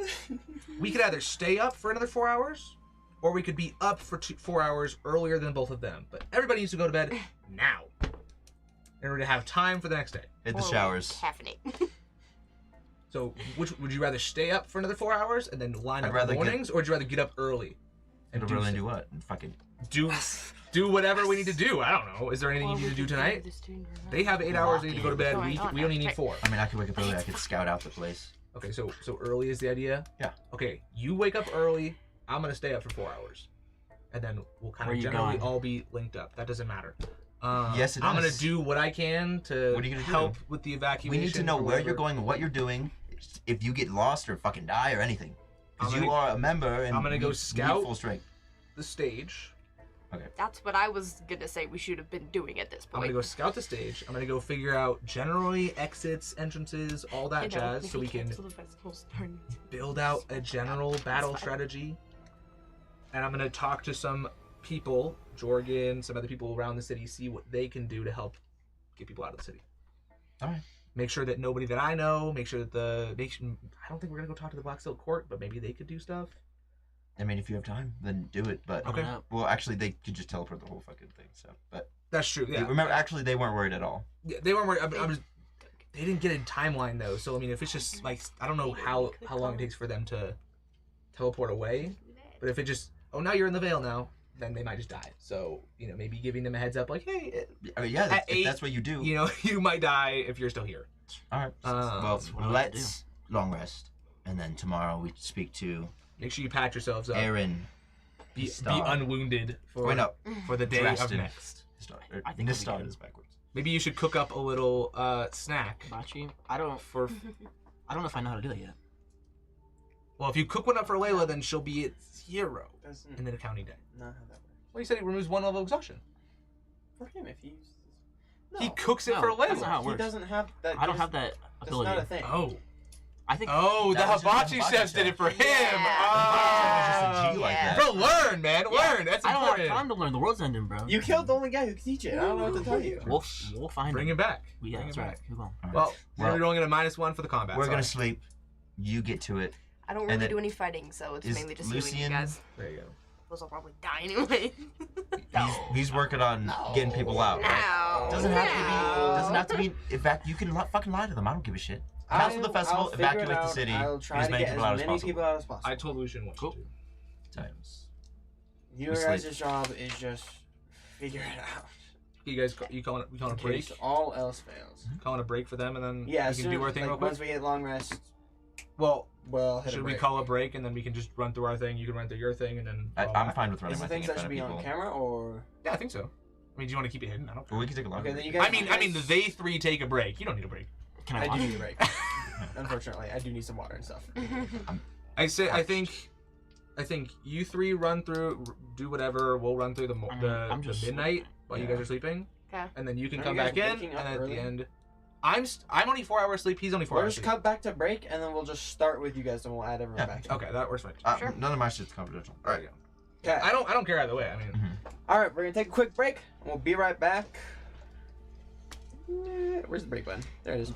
We could either stay up for another 4 hours, or we could be up for 4 hours earlier than both of them. But everybody needs to go to bed now in order to have time for the next day. Hit the showers. Caffeinate. So, which would you rather stay up for another 4 hours and then line I'd up rather in the get- mornings, or would you rather get up early And and really some- do what? Fucking. do whatever we need to do? I don't know. Is there anything you need to do tonight? They have 8 hours. They need to go to bed. We only need 4. I mean, I could wake up early. I could scout out the place. Okay, so early is the idea? Yeah. Okay, you wake up early. I'm gonna stay up for 4 hours, and then we'll kind Where of you generally going? all be linked up. That doesn't matter. Yes, it I'm gonna does. do what I can to What are you gonna do? help with the evacuation. We need to know or where you're whatever. going and what you're doing. If you get lost or fucking die or anything, because I'm you gonna- are a member and I'm gonna go you need scout. full strength. The stage. That's what I was gonna say we should have been doing at this I'm point. gonna go scout the stage. I'm gonna go figure out generally exits, entrances, all that jazz, so we can build out a general battle fine. strategy. And I'm gonna talk to some people, Jorgen, some other people around the city, see what they can do to help get people out of the city. All right. Make sure that nobody that I know. Make sure that I don't think we're gonna go talk to the Black Silk Court, but maybe they could do stuff. I mean, if you have time, then do it. But Okay. well, actually, they could just teleport the whole fucking thing. So, but That's true. Yeah. remember, actually, they weren't worried at all. Yeah, they weren't worried. I'm just. They didn't get a timeline though, so I mean, if it's just like I don't know how long it takes for them to teleport away, but if it just now you're in the Vale now, then they might just die. So maybe giving them a heads up, like hey, I mean, yeah, At if 8, that's what you do. you might die if you're still here. All right. That's Well, what I like to let's long rest, and then tomorrow we speak to Make sure you pat yourselves up. Aaron. Be Star. unwounded for Wait, no. for the day Drast. of next. Star. I think we'll be Nistar good. is backwards. Maybe you should cook up a little snack. Bachi? I don't know if I know how to do that yet. Well, if you cook one up for Layla, then she'll be at 0 Doesn't in the county day. not how that works. Well, you said he removes 1 level of exhaustion. For him, if he uses. He cooks it No, for that's not how Layla. it He works. doesn't have that. I don't have that That's ability. not a thing. Oh. I think Oh, the That was just hibachi the hibachi chefs did it for him. Just a G like Yeah. that. Bro, learn, man. Learn. That's I don't important. have time to learn. The world's ending, bro. You killed the only guy who could teach it. I don't know what to tell you. We'll find Bring him. him back. Yeah, Bring that's him right. back. Keep going. All right. Well, Well, we're rolling at a -1 for the combat. we're sorry. gonna sleep. You get to it. I don't And really then- do any fighting, so it's is mainly just healing you Lucian- guys. There you go. Those will probably die anyway. He's working on getting people out. Right? No. Doesn't have to be. No. Doesn't have to be. In fact, you can fucking lie to them. I don't give a shit. Cancel the festival. I'll figure Evacuate it the out. city. I'll Get try as to many get people out as as many possible. people out as possible. I told Lucian what to do. Times. Your We guys' sleep. job is just figure it out. You guys, you calling it a In break? case all else fails. Calling a break for them, and then Yeah, we can do our thing real quick. once we hit long rest, Well, we'll hit a should we break. call a break, and then we can just run through our thing? You can run through your thing, and then. we're all I'm back? fine with running Is my the thing things in that front should of be on people. camera or? Yeah, I think so. I mean, do you want to keep it hidden? I don't. Well, we can take a longer Okay, then you break. guys. I mean, they 3 take a break. You don't need a break. Can I I do watch? need a break. Unfortunately, I do need some water and stuff. I think you 3 run through, do whatever. We'll run through I'm the just midnight sleeping. while you Yeah. guys are sleeping, Okay. and then you can Are come you back guys in, waking and up at early? the end, I'm only 4 hours sleep. He's only 4 We'll hours just sleep. cut back to break, and then we'll just start with you guys, and we'll add everyone back. Okay, that works fine. Sure. None of my shit's confidential. All There right. you go. Okay. I don't care either way. I mean, All right, we're gonna take a quick break. And we'll be right back. Where's the break button? There it is.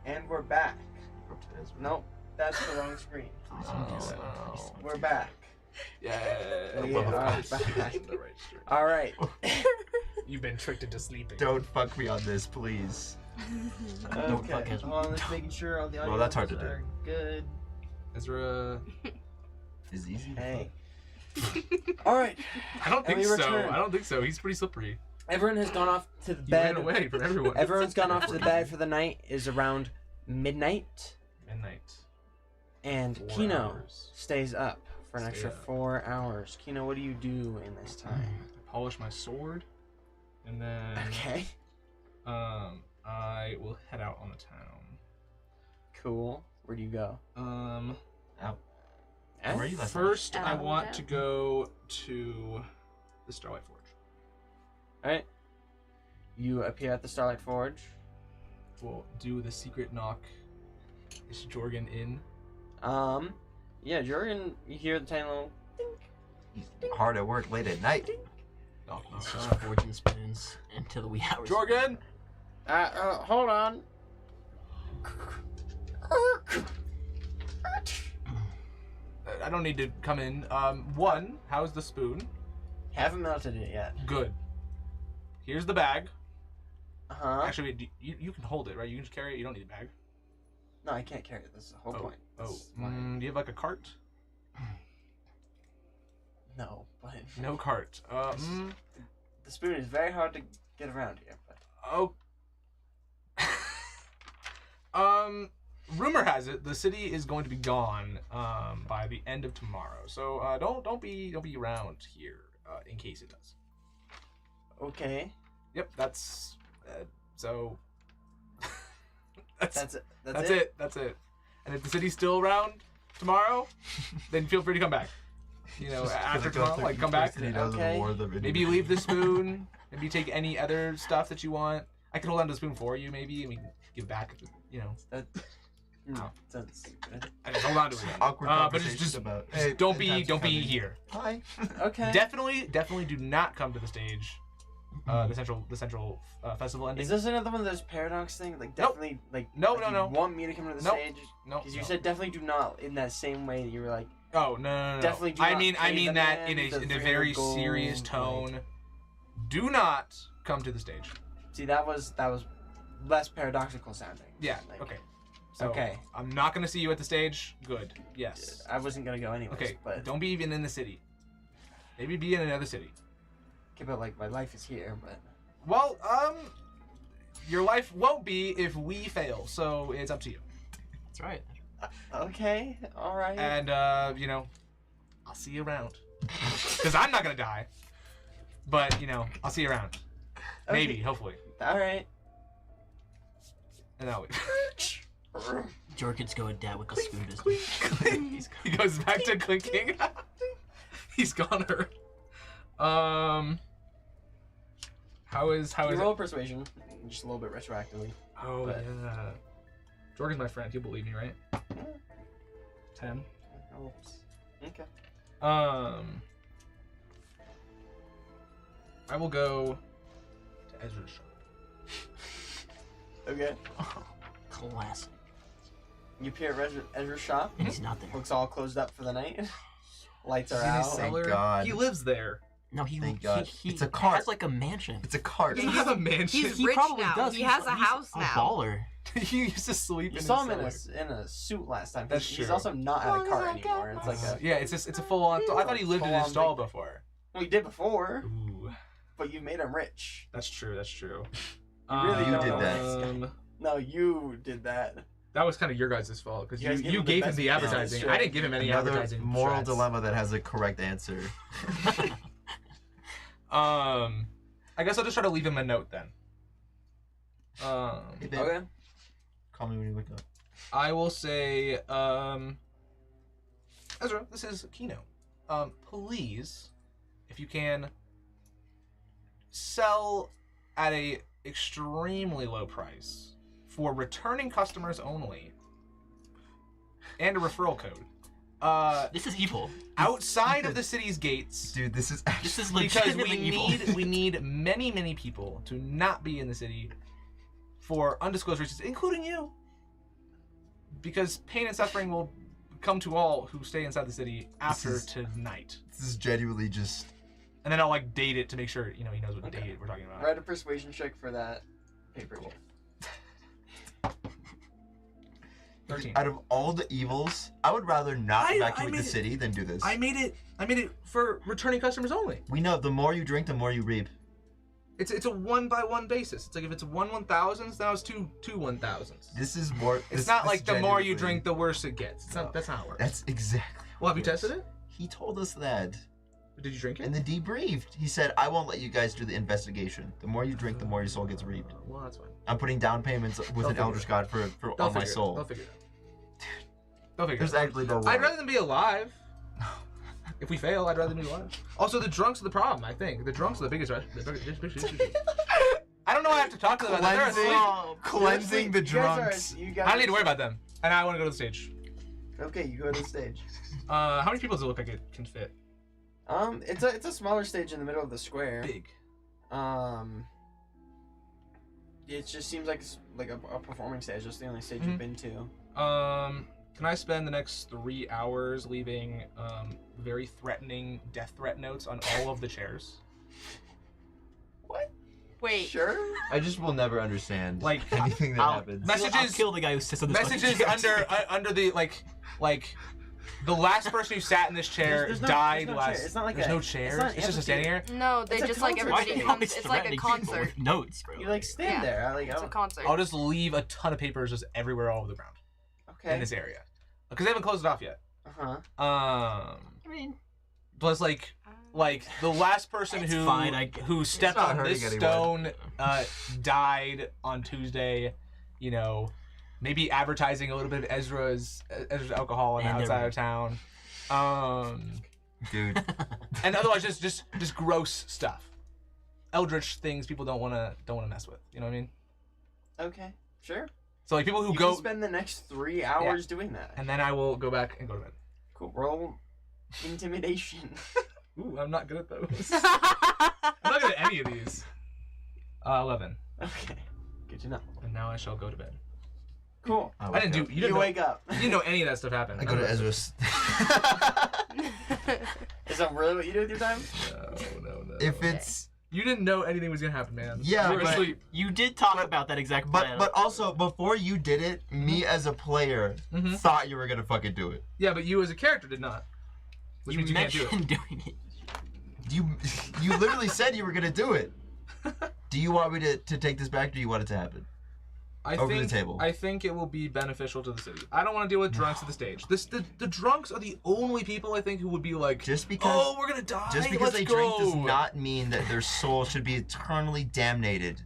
And we're back. Nope, that's the wrong screen. We're back. Yeah. We are back. All right. You've been tricked into sleeping. Don't fuck me on this, please. Don't fuck Okay. Ezra. Hold on, let's making sure all the audio Well, that's hard to are good. Ezra. Is easy. Hey. All right. I don't think we so. return. I don't think so. He's pretty slippery. Everyone has gone off to the You bed. ran away from everyone. Everyone's gone off to the bed for the night. Is around midnight, Midnight. and 4 Kino hours. stays up for an Stay extra up. 4 hours. Kino, what do you do in this time? I polish my sword, and then Okay. I will head out on the town. Cool. Where do you go? Where are you last night? First, I Out. want to go to the Starlight Forge. All right. You appear at the Starlight Forge. We'll do the secret knock. Is Jorgen in? Yeah, Jorgen, you hear the tiny little. He's hard at work late at night. Knock, He's knock. selling fortune spoons into the wee hours. Jorgen! Hold on. I don't need to come in. One, how's the spoon? Haven't melted it yet. Good. Here's the bag. Uh-huh. Actually, you can hold it, right? You can just carry it. You don't need a bag. No, I can't carry it. That's the whole point. Oh, This is fine. do you have like a cart? No, but No cart. the spoon is very hard to get around here. But Oh. Rumor has it the city is going to be gone by the end of tomorrow. So don't be around here in case it does. okay, Yep, that's so. that's it. that's it. That's it. And if the city's still around tomorrow, then feel free to come back. You know, after tomorrow, like come back. Okay. Maybe leave the spoon. Maybe take any other stuff that you want. I can hold on to the spoon for you, maybe, and we can give back. You know, No, sounds stupid. I just hold on to it. Awkward But conversation it's just about. don't be here. Hi. Okay. Definitely do not come to the stage. The central festival ending. Is this another one of those paradox thing? Like Nope. definitely, like No, like no, you no. want me to come to the Nope. stage? No. Because you said definitely do not in that same way that you were like. Oh no. Definitely do I not mean pay the that man in the a 300 very gold, serious like- tone. Do not come to the stage. See, that was less paradoxical sounding. Yeah. Like, Okay. So Okay. I'm not gonna see you at the stage. Good. Yes. I wasn't gonna go anyways. Okay. But Don't be even in the city. Maybe be in another city. okay, but like my life is here. But Well, your life won't be if we fail. So it's up to you. That's right. okay, all right. And you know, I'll see you around. Because I'm not gonna die. But you know, I'll see you around. Maybe, Okay. hopefully. all right. And I'll leave. Jorgen's going down with the spoon business. He goes back to clinking. He's goner. How is You it? roll persuasion, just a little bit retroactively. Oh but- yeah. Jorgen's my friend. He'll believe me, right? 10. Oops. Okay. I will go to Ezra's shop. Okay. Classic. You appear at Ezra's shop. And he's not there. Looks all closed up for the night. Lights are He's in his out. Thank Cellar. God. He lives there. No, he Thank God. he It's a cart. has like a mansion. It's a cart. He has a mansion. He's He rich probably now. does. He He's- has a he's house a now. baller. He used to sleep You in saw his him cellar. in a suit last time. That's He's true. also not at a cart anymore. It's like a. Yeah, it's a full on. I thought he lived in his Full-on stall big- before. Well, you did before, Ooh, but you made him rich. that's true. That's true. really You don't did know that. this guy. No, you did that. That was kind of your guys' fault because You guys you gave him the best advertising. business I didn't give him any Another advertising. moral strats. dilemma that has a correct answer. I guess I'll just try to leave him a note then. Hey, babe. Okay. Call me when you wake up. I will say, Ezra, this is Kino. Please, if you can, sell at a extremely low price for returning customers only, and a referral code. This is evil. Outside of the city's gates. Dude, this is This is Because legitimately evil. we need many people to not be in the city for undisclosed reasons, including you. because pain and suffering will come to all who stay inside the city after tonight. This is genuinely just. And then I'll like date it to make sure he knows what date we're talking about. Write a persuasion check for that paper. Cool. 13. Out of all the evils, I would rather not evacuate the city than do this. I made it for returning customers only. We know the more you drink, the more you reap. It's a 1-by-1 basis. It's like if it's 1/1000s, now it's 2 1,000s. This is more. It's not like the more you drink, the worse it gets. That's not how it works. That's exactly. Well, have you tested it? He told us that. Did you drink it? In the debriefed, he said, "I won't let you guys do the investigation. The more you drink, the more your soul gets reaped." Well, that's fine. I'm putting down payments with an Eldritch God for on my soul. They'll figure it out. They'll figure There's it out. actually no way. I'd rather than be alive. If we fail, I'd rather be alive. Also, the drunks are the problem, I think. The drunks are the biggest issue. I don't know why I have to talk to them about that. They're asleep. Cleansing the drunks. You I guys don't need to worry about them. And I want to go to the stage. Okay, you go to the stage. How many people does it look like it can fit? It's a smaller stage in the middle of the square. Big. It just seems like it's like a performing stage. That's the only stage you've been to. Can I spend the next 3 hours leaving very threatening death threat notes on all of the chairs? What? Wait. Sure. I just will never understand Like, anything that happens. Messages. I'll kill the guy who sits on this Messages fucking chair. under the like the last person who sat in this chair There's no died chair. last. It's not like there's a- no it's chairs. not It's just a standing here. No, they It's a just like concert. everybody Why are you comes. always It's like a threatening people concert. with notes, bro. You like stand Yeah. there. I like. It's a concert. I'll just leave a ton of papers just everywhere all over the ground in Okay. this area because they haven't closed it off yet. Uh-huh. I mean, Plus, like the last person It's who fine, who stepped not on hurting this anyone. stone died on Tuesday. You know, maybe advertising a little bit of Ezra's alcohol on the And outside of town. Dude. And otherwise just gross stuff, eldritch things people don't want to mess with. You know what I mean? Okay. Sure. So like people who You go, can spend the next 3 hours doing that. and then I will go back and go to bed. Cool. Roll intimidation. Ooh, I'm not good at those. I'm not good at any of these. 11. Okay. Good to know. And now I shall go to bed. Cool. I didn't do. You didn't know, wake up. You didn't know any of that stuff happened. I go to Ezra's. Is that really what you do with your time? No. If it's You didn't know anything was gonna happen, man. Yeah, you were but- asleep. you did talk about that exact plan. but also before you did it, me as a player Mhm. thought you were gonna fucking do it. Yeah, but you as a character did not. Which you means you can't do it. mentioned doing it. You literally said you were gonna do it. Do you want me to take this back? Or do you want it to happen? Over the table. I think it will be beneficial to the city. I don't want to deal with drunks at the stage. The drunks are the only people I think who would be like, Just because oh, we're gonna die. Just because let's they go. drink does not mean that their soul should be eternally damnated.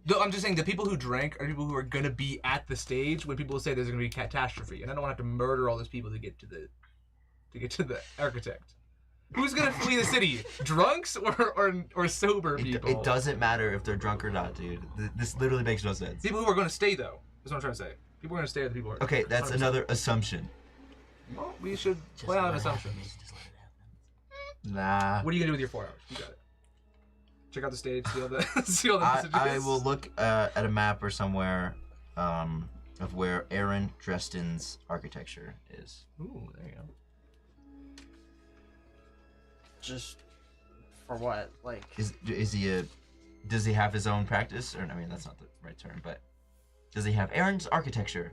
No, I'm just saying the people who drank are people who are gonna be at the stage when people say there's gonna be a catastrophe, and I don't want to have to murder all those people to get to the architect. Who's gonna flee the city? Drunks or sober people? It doesn't matter if they're drunk or not, dude. This literally makes no sense. People who are gonna stay though. That's what I'm trying to say. People are gonna stay are the people who are. Okay, that's 100%. another assumption. Well, we should Just play on let it assumptions. happen, just let it happen. Nah. What are you gonna do with your 4 hours? You got it. Check out the stage. See all the see all the I messages. will look at a map or somewhere of where Aaron Dresden's architecture is. Ooh, there you go. Just for what? Like. Is he a? Does he have his own practice? Or I mean, that's not the right term, but does he have Aaron's architecture?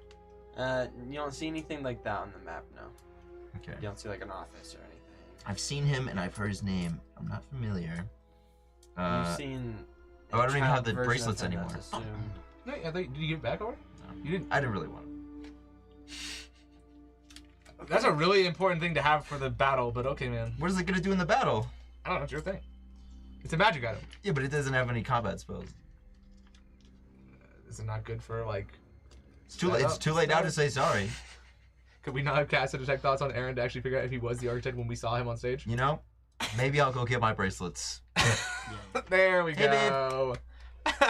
You don't see anything like that on the map, no. Okay. You don't see like an office or anything. I've seen him and I've heard his name. I'm not familiar. You've seen. oh, I don't even have the version of bracelets him, anymore. that's assumed. No, did you give it back already? No. You didn't. I didn't really want him. That's a really important thing to have for the battle, but okay, man. What is it gonna do in the battle? I don't know. It's your thing. It's a magic item. Yeah, but it doesn't have any combat spells. Is it not good for like? It's too late. It's too late now to say sorry. Could we not have cast a detect thoughts on Aaron to actually figure out if he was the architect when we saw him on stage? You know, maybe I'll go get my bracelets. There we Hey, go. Can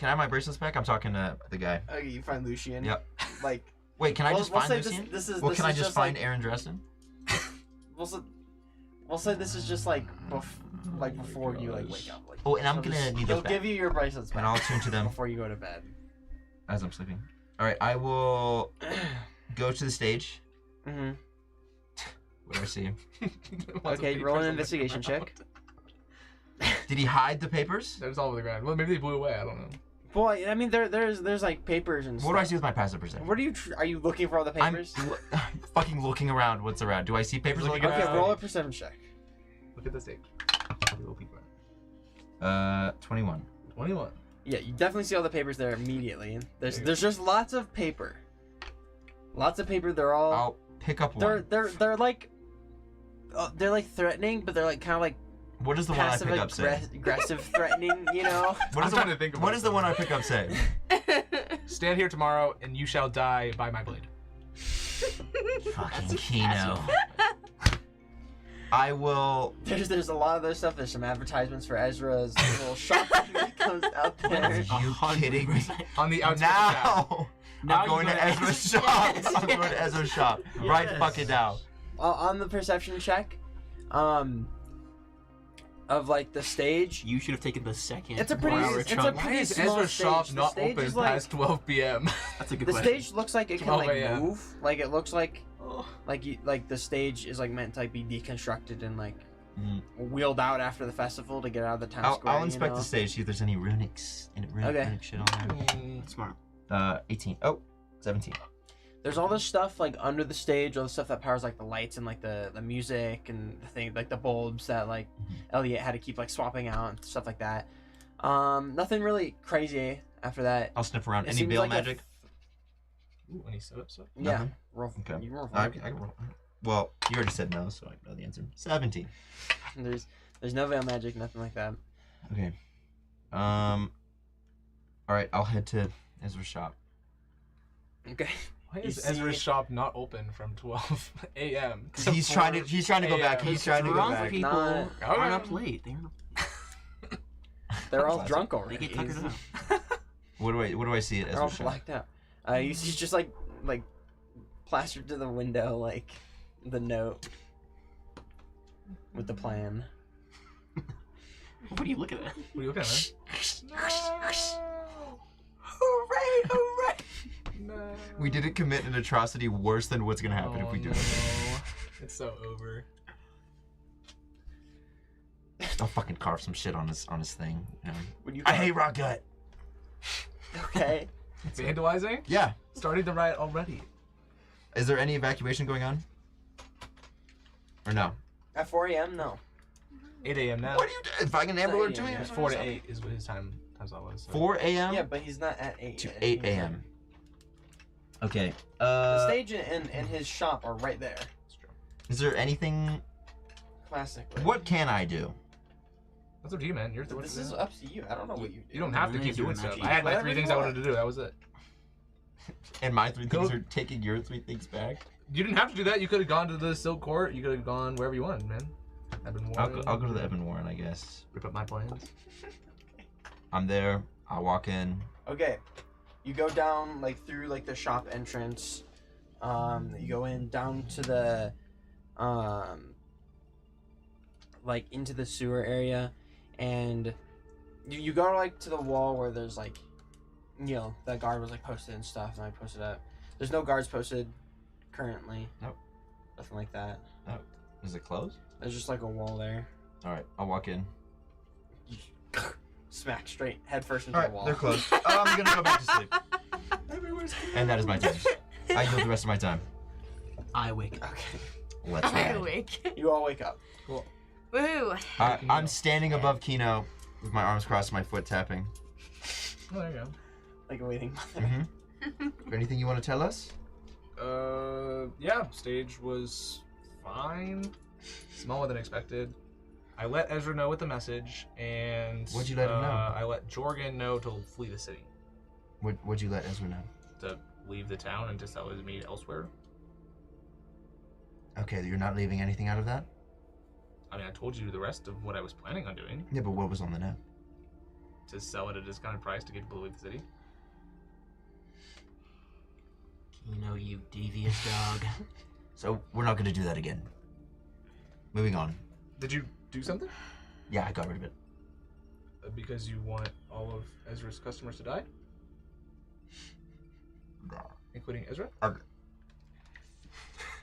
I have my bracelets back? I'm talking to the guy. Okay, you find Lucian. Yep. Like. Wait, can I We'll- just we'll find say Lucian? this is- well, this can I is just just find like- Aaron Dresden? We'll say this is just like before you like wake up. Like, Oh, and I'm he'll gonna just- need He'll those back. give you your bracelets back And I'll attune to them before you go to bed. as I'm sleeping. All right, I will go to the stage. Mm-hmm. What do I see? Okay, roll an investigation check. Did he hide the papers? There's all over the ground. Well, maybe they blew away. I don't know. Well, I mean, there's like papers and stuff. What do I see with my passive perception? What are you looking for all the papers? I'm fucking looking around. What's around? Do I see papers Looking looking Okay, around. roll a perception check. Look at the stage. Little people. 21. 21. Yeah, you definitely see all the papers there immediately. There's just lots of paper. Lots of paper. They're all I'll pick up one. they're like threatening, but they're like kind of like What does the one I passive pick up say? aggressive threatening, you know? What I'm is trying to think of what what does the one I pick up say? Stand here tomorrow, and you shall die by my blade. Fucking Kino. I will. There's a lot of those stuff. There's some advertisements for Ezra's little shop that comes out there. Are you kidding me? On the outskirts of town. Now! Now I'm going you to go to Ezra's Ezra's shop. shop. I'm going to Ezra's shop. Right Yes. fucking now. On the perception check, of like the stage. You should have taken the second. It's a pretty- 4-hour it's a chunk. Why pretty is small Ezra's shop stage. The not stage open is like- past 12 p.m.? That's a good The question. stage looks like it can 12 like a.m. move. Like it looks like the stage is like meant to like be deconstructed and like wheeled out after the festival to get out of the town square. I'll you inspect know? the stage, see if there's any runic Okay. shit on Smart. there. 18. Oh, 17. There's all this stuff like under the stage, all the stuff that powers like the lights and like the music and the thing, like the bulbs that like Elliot had to keep like swapping out and stuff like that. Nothing really crazy after that. I'll sniff around. It Any seems veil like a magic? Ooh, any setup stuff? Yeah. Nothing? Roll. Okay. You roll for I it. can roll. Well, you already said no, so I know the answer. 17. There's no veil magic, nothing like that. Okay. All right, I'll head to Ezra's shop. Okay. Why You is see- Ezra's shop not open from 12 a.m.? He's trying to go back. Yeah. He's trying to go Drunk back. people Nah. aren't up late. They're all Classic. drunk They already. get tuckered out. What do I see at They're all Ezra's shop? blacked out. You see just like plastered to the window like the note with the plan. What are you looking at? What are you looking at, Hooray! Hooray! man? No. We didn't commit an atrocity worse than what's gonna happen if we do it. It's so over. I'll fucking carve some shit on his thing. You know? When you I hate rock gut. Okay. Vandalizing? Yeah. Starting the riot already. Is there any evacuation going on? Or no? At 4 a.m. No. 8 a.m. now. What are you doing? Fucking Amber Alert to me? It's 4 to 8 is what his time slot was. So. 4 a.m. Yeah, but he's not at 8. to yet. 8 a.m. Okay. The stage and his shop are right there. That's true. Is there anything? Classically. What can I do? That's up to you, man. You're This is up to you. I don't know what you do. You don't have to Really keep doing doing stuff. magic. I had my Whatever 3 you things I want. wanted to do. That was it. And my 3 Go- things are taking your 3 things back. You didn't have to do that. You could have gone to the Silk Court. You could have gone wherever you wanted, man. I've been I'll go to the Evan Warren, I guess. Rip up my plans. I'm there. I walk in. Okay. You go down like through like the shop entrance. You go in down to the like into the sewer area, and you go like to the wall where there's like, you know, that guard was like posted and stuff, and I posted up. There's no guards posted currently. Nope. Nothing like that. Is it closed? There's just like a wall there. All right. I'll walk in. You smack straight head first into All the right. wall. They're closed. I'm gonna go back to sleep. And that is my time. I yield the rest of my time. I wake up. Okay. Let's I ride. awake. You all wake up. Woo! I'm standing above Kino with my arms crossed, my foot tapping. Oh, there you Like a waiting mother. Mm-hmm. Is there anything you want to tell us? go. Yeah, stage was fine. Smaller than expected. I let Ezra know with the message, and What'd you let him know? I let Jorgen know to flee the city, What'd you let Ezra know? to leave the town and to sell his meat elsewhere. Okay, you're not leaving anything out of that? I mean, I told you the rest of what I was planning on doing, Yeah, but what was on the note? to sell it at a discounted price to get people to leave the city. Kino, you devious dog. So we're not going to do that again. Moving on. Did you do something? Yeah, I got rid of it. Because you want all of Ezra's customers to die? including Ezra.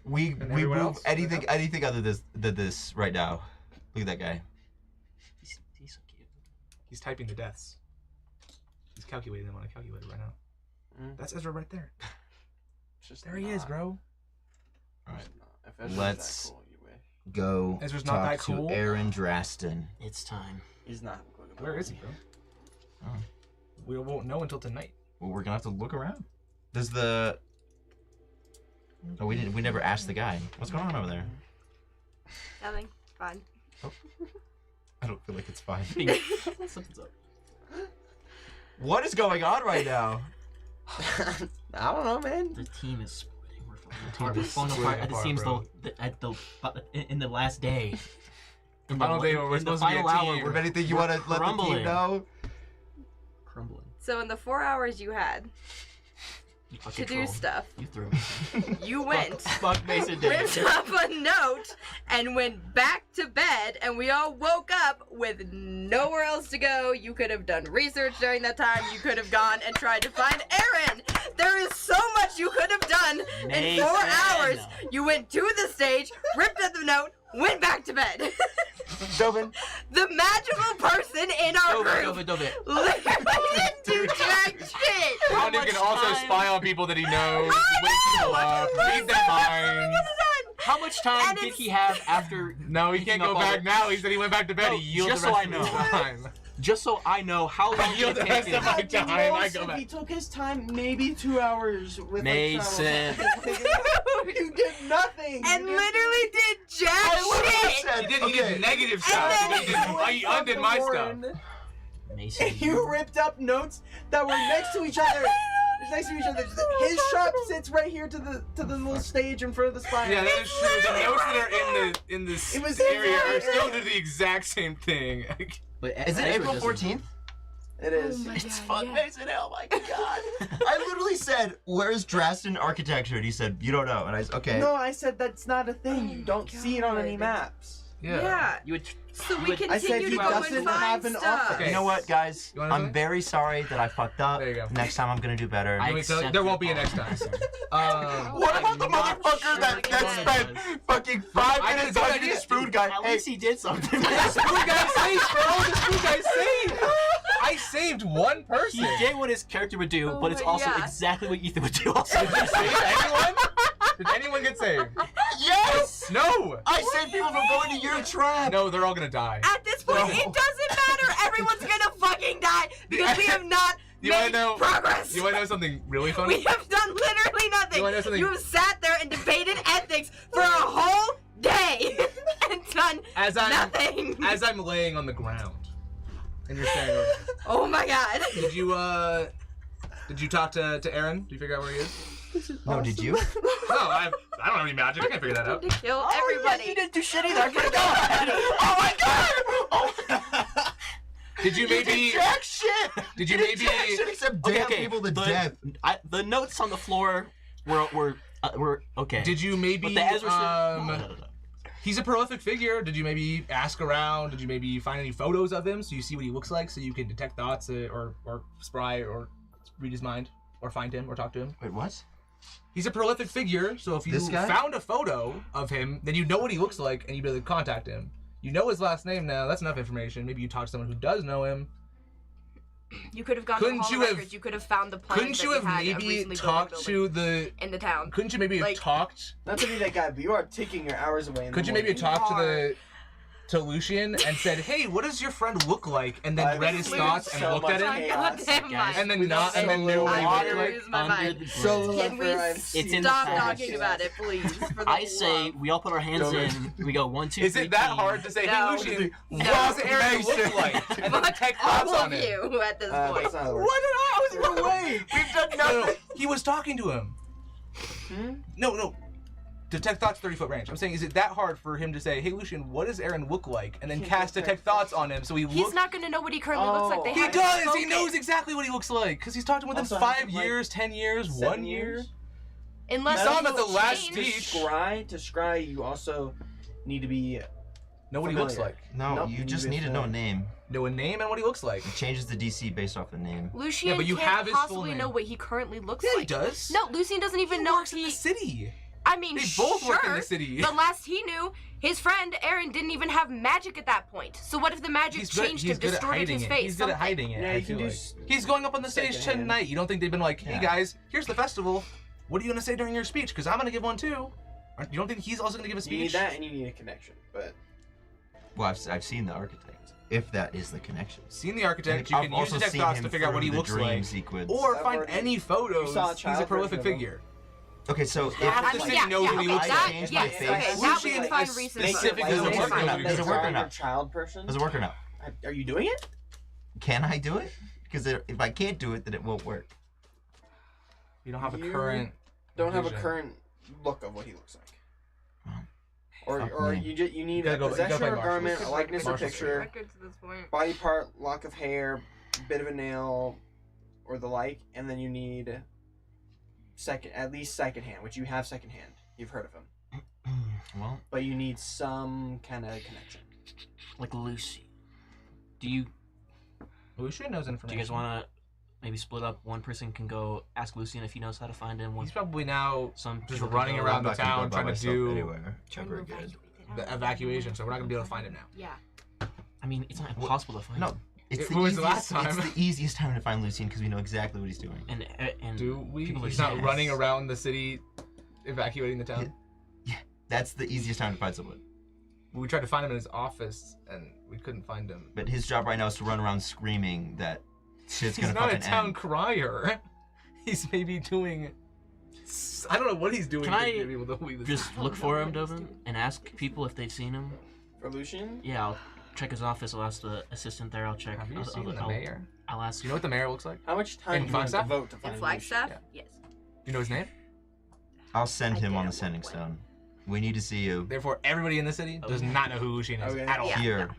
We And we everyone move else? anything other than this right now. Look at that guy. He's so cute. He's typing the deaths. He's calculating them on a calculator right now. That's Ezra right there. There he is, bro. All right. If Ezra's Let's- that cool, you wish. Go Ezra's not talk that cool? to Aaron Draston. It's time. He's not cool. Where is he, bro? Oh. We won't know until tonight. Well, we're gonna have to look around. Does the? Oh, we didn't. We never asked the guy. What's going on over there? Nothing. Fine. I don't feel like it's fine. Something's up. What is going on right now? I don't know, man. The team is splitting. We're falling team apart. We're is falling splitting apart. It apart, seems bro. in the last day. In Final day where we're in the supposed to be a final hour, team. we're If anything, you want to let the team crumbling. know? crumbling. So in the 4 hours you had You to fucking do troll. stuff, You threw me. you went, Fuck Mason did. ripped up a note, and went back to bed, and we all woke up with nowhere else to go. You could have done research during that time. You could have gone and tried to find Aaron. There is so much you could have done in 4 hours. You went to the stage, ripped up the note, went back to bed. Dovin. The magical person in our group Dove. literally didn't do jack shit. Wanda much can also time- spy on people that he knows, I wake people know! up, read their minds. How much time And did it's- he have after? No, he picking can't up go all back the- now. He said he went back to bed. No, He yielded just the so rest I of his know. time. Just so I know how long Yield it the rest taken. of my time. I go If back. he took his time, maybe 2 hours with Mason. you did nothing. And You did- literally did jack shit. He did negative stuff. then- He undid my stuff. Mason. And you ripped up notes that were next to each other. Next to each other. His shop sits right here to the little stage in front of the spire. Yeah, that is true. The notes that are in this It was area are in still there. do the exact same thing. But Is it Ezra April doesn't- 14th? It is. It's fuck Mason. Oh my god. I literally said, "Where's Draston architecture?" And he said, "You don't know." And I said, "Okay." No, I said that's not a thing. You don't see it on any God. maps. Yeah. You would. So you we would- continue I said he to go doesn't and find have an stuff. office. Okay. You know what, guys? You wanna I'm know? very sorry that I fucked up. There you go. Next time I'm gonna do better. I Let me tell you, accept there your won't be a next time. apology. What about the I'm not motherfucker sure that, what that it spent was. fucking 5 I minutes didn't do talking to that. the spoon guy? At Hey, least he did something. The spoon guy saved, bro. The spoon guy saved. I saved one person. He did what his character would do, Oh but it's my also God. exactly what Ethan would do. Also. Did you save anyone? Did anyone get saved? yes! No. I saved people from going to your trap! No, they're all gonna die. At this point, No. it doesn't matter. Everyone's gonna fucking die because we have not You wanna made know- progress. You wanna know something really funny? We have done literally nothing. You wanna know something- You have sat there and debated ethics for a whole day and done As nothing. I'm laying on the ground, and you're staring over. Oh my god. Did you talk to Aaron? Did you figure out where he is? No, did you? No, I don't have any magic. I can't figure that out. To kill everybody. You didn't do shit either. I could've gone. Oh my god! Did you maybe? Jack shit! Did you did maybe? jack shit except damn people to death. The notes on the floor were okay. Did you maybe? But the Ezra shit. He's a prolific figure. Did you maybe ask around? Did you maybe find any photos of him so you see what he looks like, so you can detect thoughts or spry or read his mind or find him or talk to him? Wait, what? He's a prolific figure, so if you This guy? found a photo of him, then you know what he looks like and you'd be able to contact him. You know his last name now. That's enough information. Maybe you talk to someone who does know him. You could have gone Couldn't to Hall you of have- Records. You could have found the plans Couldn't you that have we had of maybe recently talked building to the? in the town. Couldn't you maybe have Like- talked? Not to be that guy, but you are taking your hours away. In Could the you maybe have morning. talked to Lucian and said, "Hey, what does your friend look like?" And then I've read his thoughts and so looked at much him, chaos. Goddamn Guys, mind. and then not, and then knew what he I looked lose like. my Under mind. the So bridge. Can we It's in stop the talking past. about it, please? For the I say love. we all put our hands in. We go 1, 2, Is 3. it that team. hard to say, No. "Hey, Lucian, what No. does Aaron look like?" And then Fuck detect all thoughts on of him. you at this point. That's not how it What works. did I was in the way? We've done No, nothing. he was talking to him. No. Detect thoughts 30-foot range. I'm saying, is it that hard for him to say, "Hey, Lucian, what does Aaron look like?" And then Can't cast detect thoughts on him, so he He's looks. not gonna know what he currently looks like. They He haven't does. He spoken. knows exactly what he looks like because he's talked to him within Also, 5 hasn't, like, years, 10 years, 7 1 year. years? Unless You saw him at he'll the last change. speech. To scry, you also need to be Know what he looks Familiar. like. No, Nope, you you just need need to to- know a name. Know a name and what he looks like. It changes the DC based off the name. Lucian but you can't have his full possibly name. know what he currently looks Yeah, like. he does. No, Lucian doesn't even he know works if in the city. I mean, They both sure, work in the city. but last he knew, his friend Aaron didn't even have magic at that point. So what if the magic changed him, distorted his face? He's good at hiding it. Yeah, I you can feel do like. He's going up on the stage secondhand. tonight. You don't think they've been like, hey Yeah. guys, here's the festival. What are you gonna say during your speech? Because I'm gonna give one too. You don't think he's also gonna give a speech? You need that, and you need a connection. But Well, I've seen the architect. If that is the connection. Seen the architect. And You I've can use also detect seen dots him to figure out what he through the looks dream like. sequence. Or I've find already- any photos. You saw a He's a child prolific version of him. figure. Okay, so if Half the city knows what he okay, looks that, like. Change yes, my face. okay, that we Lucian can find is reasons. specific for. as a Okay, worker fine. now. Does it work or Your not? child person. Does it work or not? Are you doing it? Can I do it? Because if I can't do it, then it won't work. You don't have a You current. Don't have a vision. current look of what he looks like. Fuck Or me. you need gotta a go- you gotta possession play or Marshall. garment, a Marshall likeness or Street. picture, Records at this point. body part, lock of hair, bit of a nail, or the like, and then you need at least secondhand, which you have secondhand. You've heard of him, Well, but you need some kind of connection. Like Lucy. Do you Lucian knows do information. you guys want to maybe split up? One person can go ask Lucian if he knows how to find him. One, He's probably now some just people can running go- around I'm the not gonna go town by trying to myself do anywhere. Ever good. the evacuation, so we're not gonna be able to find him now. Yeah. I mean, it's not impossible to find No, him. it's When was the last easiest. time? It's the easiest time to find Lucian because we know exactly what he's doing. And Do we? people are He's not saying- running around the city, evacuating the town. That's the easiest time to find someone. We tried to find him in his office, and we couldn't find him. But his job right now is to run around screaming that shit's He's gonna not a fucking town end. crier. He's maybe doing. I don't know what he's doing. Can to I get people to believe this. just look for him, Dovin, and ask people if they've seen him. For Lucian, Yeah, I'll check his office. I'll ask the assistant there. I'll check. Have you I'll, seen I'll, the I'll- mayor? I'll ask. Do you know what the mayor looks like? how much time In do you have to Flagstaff? devote to In find Flagstaff? Yeah. Yes. Do you know his name? I'll send I him did on at the one sending point. stone. We need to see you Therefore, everybody in the city does not know who Lucian is Okay. at all. Yeah. here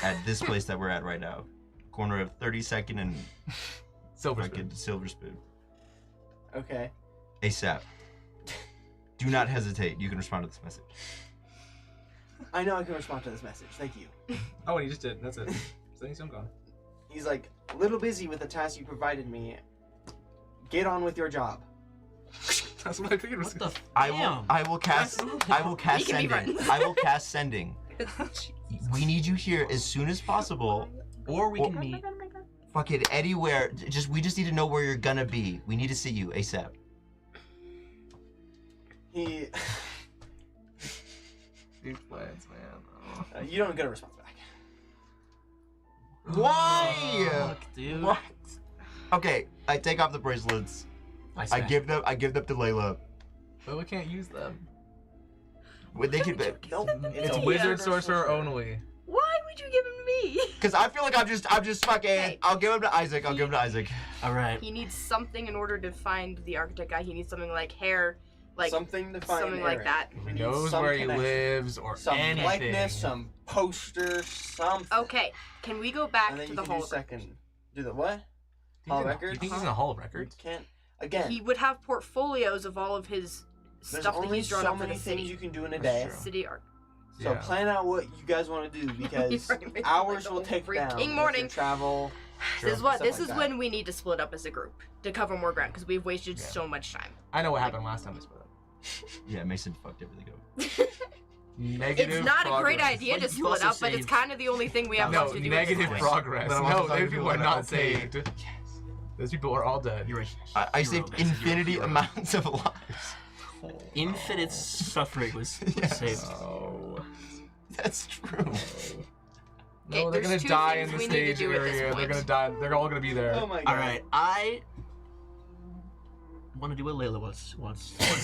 at this place that we're at right now. Corner of 32nd and Silver fucking Silver Spoon. Lucian? Okay. ASAP. Do not hesitate. You can respond to this message. I know I can respond to this message. Thank you. Oh, and he just did. That's it. So he's gone. He's like, a little busy with the task you provided me. Get on with your job. That's what I figured was. What the? I will cast We can be sending. friends. I will cast sending. We need you here as soon as possible. Or we Well- can meet. Fucking anywhere. We just need to know where you're gonna be. We need to see you ASAP. He, These plans, man. Oh. you don't get a response back. Why? Fuck, dude. What? Okay, I take off the bracelets. I smash. give them to Layla. But we can't use them. They could, Nope. It's Yeah. wizard sorcerer only. Why would you give him to me? because I feel like I'm just fucking. Hey. I'll give him to Isaac. I'll give him to Isaac. All right. He needs something in order to find the architect guy. He needs something like hair, like something to find something like Aaron. that. We He need knows some where he connection. lives or Some anything. likeness, some poster, something. Okay, can we go back And then to you the can hall? do second. Do the what? You Hall think- records? You think he's in a hall of You records? can't. Again, He would have portfolios of all of his there's stuff that only he's drawn so up for many the things city. you can do in a That's day. true. City art. So Yeah. plan out what you guys want to do because You're making hours like will the take freaking down. with morning. your travel. This is Stuff this like is that. when we need to split up as a group to cover more ground because we've wasted Yeah. so much time. I know what happened last time we split up. Yeah, Mason fucked everything up. Negative It's not progress. a great idea But to you split also up, but it's saved- kind of the only thing we have No, left to do. negative at this point. progress. Then I'm No, also those talking people to are people not that saved. Yes. Those people are all dead. You're a I hero, saved Mason. You're a infinity hero. amounts of lives. Infinite suffering was Yes. saved. Oh. That's true. No, Okay, they're there's gonna two die things in the we need to stage do at this area. They're point. gonna die. They're all gonna be there. Oh my god. All right, I want to do what Layla wants.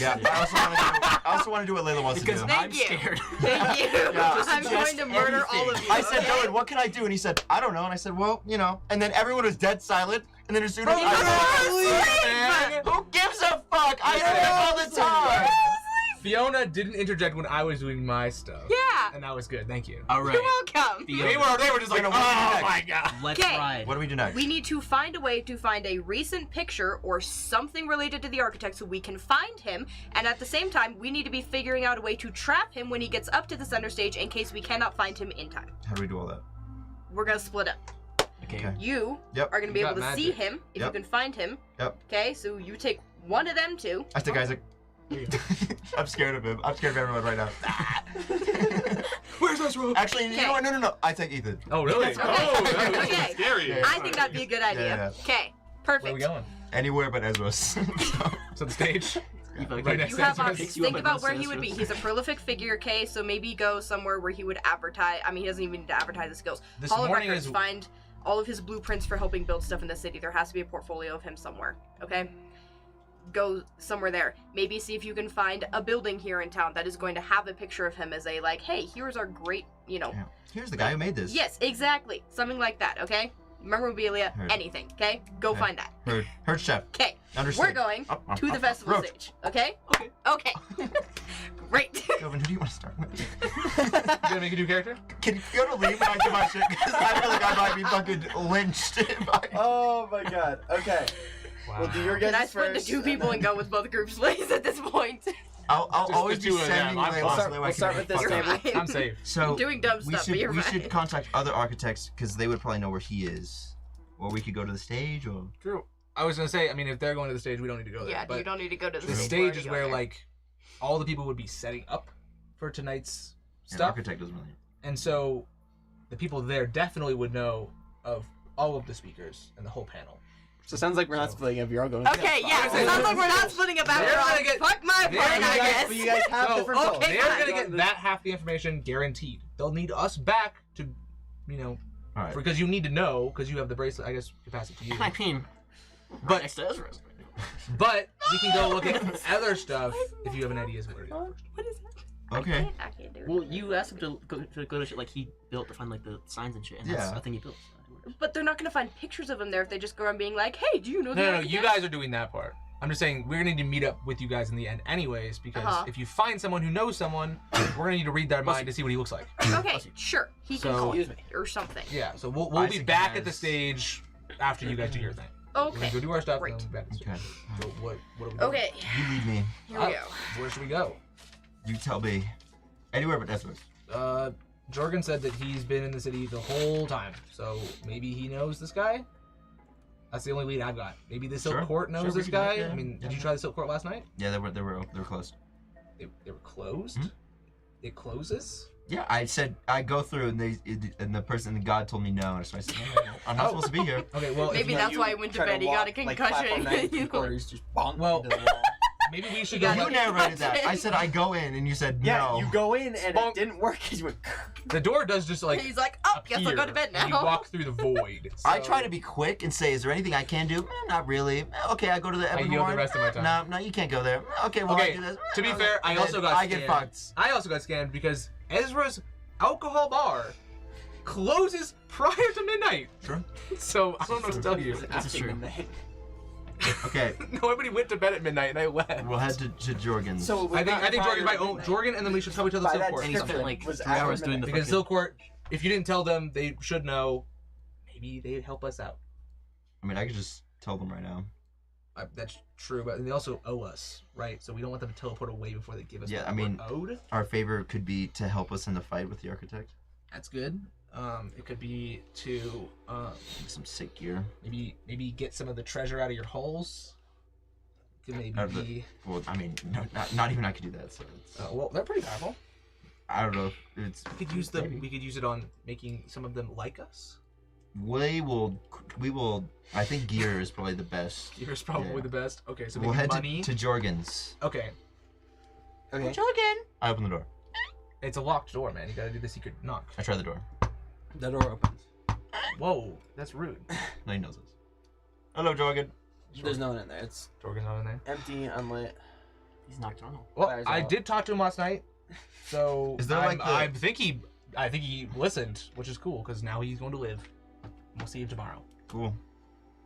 Yeah, I also want to do what Layla wants Because to do. I'm Thank you. scared. Thank you. Yeah. I'm going Suggest to murder all of anything. you. I said, okay? Dylan, what can I do? And he said, I don't know. And I said, well, you know. And then everyone was dead silent. And then as soon as He was asleep! who gives a fuck? I say it all the time. Fiona didn't interject when I was doing my stuff. Yeah. And that was good. Thank you. All right. You're welcome. They were just like, oh my god. Let's Okay. ride. What do we do next? We need to find a way to find a recent picture or something related to the architect so we can find him, and at the same time, we need to be figuring out a way to trap him when he gets up to the center stage in case we cannot find him in time. How do we do all that? We're gonna split up. Okay. You Yep. are gonna be You able to got see magic. him if Yep. you can find him. Yep. Okay, so you take one of them two. I take Isaac. I'm scared of him. I'm scared of everyone right now. Where's Ezra? Actually, you know what? No. I take Ethan. Oh, really? Okay. Oh, that was Okay. scary. Yeah. I think that'd be a good idea. Yeah. Okay, Where are perfect. we going? Anywhere but Ezra's. So the stage? Eva, Right next You to have Ezra. options. you up Think at about most where he would be. Ezra's. He's a prolific figure, okay? So maybe go somewhere where he would advertise. I mean, he doesn't even need to advertise his skills. This Hall of morning Records, is- find all of his blueprints for helping build stuff in the city. There has to be a portfolio of him somewhere, okay? Go somewhere there. Maybe see if you can find a building here in town that is going to have a picture of him as a, like, hey, here's our great, you know. Yeah. Here's the guy who made this. Yes, exactly. Something like that, okay? Memorabilia, Heard. anything, okay? Go Okay. find that. Heard chef. Okay, Understood. we're going to the festival Roach. stage, okay? Okay. Okay. Great. Kelvin, who do you want to start with? You gonna make a new character? Can you go to leave when I do my shit? Because I feel like I might be fucking lynched. Oh my god. Okay. Wow. We'll do your Can guys I split into first. two people and go with both groups, please, at this point? I'll Just always the be two of them. sending I'm Layla fine. so that We'll I start can with this fuck table. up. I'm safe. So You're doing dumb we stuff, but you're should fine. contact other architects because they would probably know where he is, or we could go to the stage, or True. I was gonna say, I mean, if they're going to the stage, we don't need to go there. Yeah, but you don't need to go to the the stage. stage is We're where, already like, all the people would be setting up for tonight's an stuff. architect doesn't really. And so the people there definitely would know of all of the speakers and the whole panel. So it sounds like we're not splitting up. You're all going. going there. Okay, yeah, so it sounds like we're not splitting up after They're all. gonna get- Fuck my they're plan, gonna I get- guess. But you guys have So, different goals. okay, They're fine. gonna get that half the information guaranteed. They'll need us back to, you know, All right. because you need to know, because you have the bracelet. I guess we can pass it to you. I mean, But next to Ezra's. but we can go look at other stuff if you have an idea as to where to go first. What is that? Okay. I can't do it. Well, you asked him to go to shit like he built to find like the signs and shit, and that's Yeah. a thing he built. But they're not gonna find pictures of him there if they just go around being like, hey, do you know the No, you architect? guys are doing that part. I'm just saying we're gonna need to meet up with you guys in the end, anyways, because Uh-huh. if you find someone who knows someone, we're gonna need to read their mind to see what he looks like. Okay, sure. He can So- call Excuse you or something. Yeah, so we'll be Isaac back at the has- stage after you guys do your thing. We're Okay. gonna go do our stuff Great. and then we'll be back at the Okay. stage. So what are we doing? Okay, You lead me. here we go. Where should we go? You tell me. Anywhere but Ezra's. Jorgen said that he's been in the city the whole time, so maybe he knows this guy. That's the only lead I've got. Maybe the Silk Sure. Court knows Sure, we this can do guy. that, yeah. I mean, did you Yeah. try the Silk Court last night? Yeah, they were closed. They were closed. Hmm? It closes. Yeah, I said I go through and the person, the god told me no, so I said no, I'm not supposed to be here. Okay, well, Maybe if that's you, why he went to Try bed. He got a walk, like, clap concussion. on 90 quarters, just bonk Well- into the wall. maybe we should You go. got You it. narrated that. I said I go in and you said Yeah, no. you go in and Bonk. it didn't work because you went. The door does just like He's like, oh, guess I'll go to appear, bed and now. you walk through the void. I So- try to be quick and say, is there anything I can do? Not really. Okay, I go to the I Evan yield the Warren. rest of my time. No, you can't go there. Okay, well Okay, I do this. to be Okay. fair, I And also then got I get scammed. fucked. I also got scammed because Ezra's alcohol bar closes prior to midnight. True. So I don't know what to tell you. This is true. Okay, Nobody went to bed at midnight and I left. we'll head to Jorgen's. So I think Jorgen's my own Jorgen, and then we should probably tell the By Silk that Court. And he's something. spent like was 3 hours after doing the midnight. Because fucking. Silk Court, if you didn't tell them, they should know. Maybe they'd help us out. I mean, I could just tell them right now. That's true, but they also owe us, right? So we don't want them to teleport away before they give us Yeah, what I mean- we're owed. Our favor could be to help us in the fight with the architect. That's good. It could be to Some sick gear. maybe get some of the treasure out of your holes. Could maybe Out of the- be. Well, I mean, no, not even I could do that. So it's, Well, they're pretty powerful. I don't know if it's. We could use them. maybe. We could use it on making some of them like us. We will. I think gear is probably the best. Gear's probably Yeah. the best. Okay, so We'll maybe head money. to Jorgen's. Okay, Okay. I open the door. it's a locked door, man. You gotta do the secret knock. I try the door. The door opens. Whoa, that's rude. No, he knows this. Hello, Jorgen. There's no one in there. It's Jorgen's not in there. empty, unlit. He's nocturnal. Well, Fires I out. did talk to him last night, so Is there, I'm- like, the- I think he listened, which is cool because now he's going to live. We'll see him tomorrow. Cool.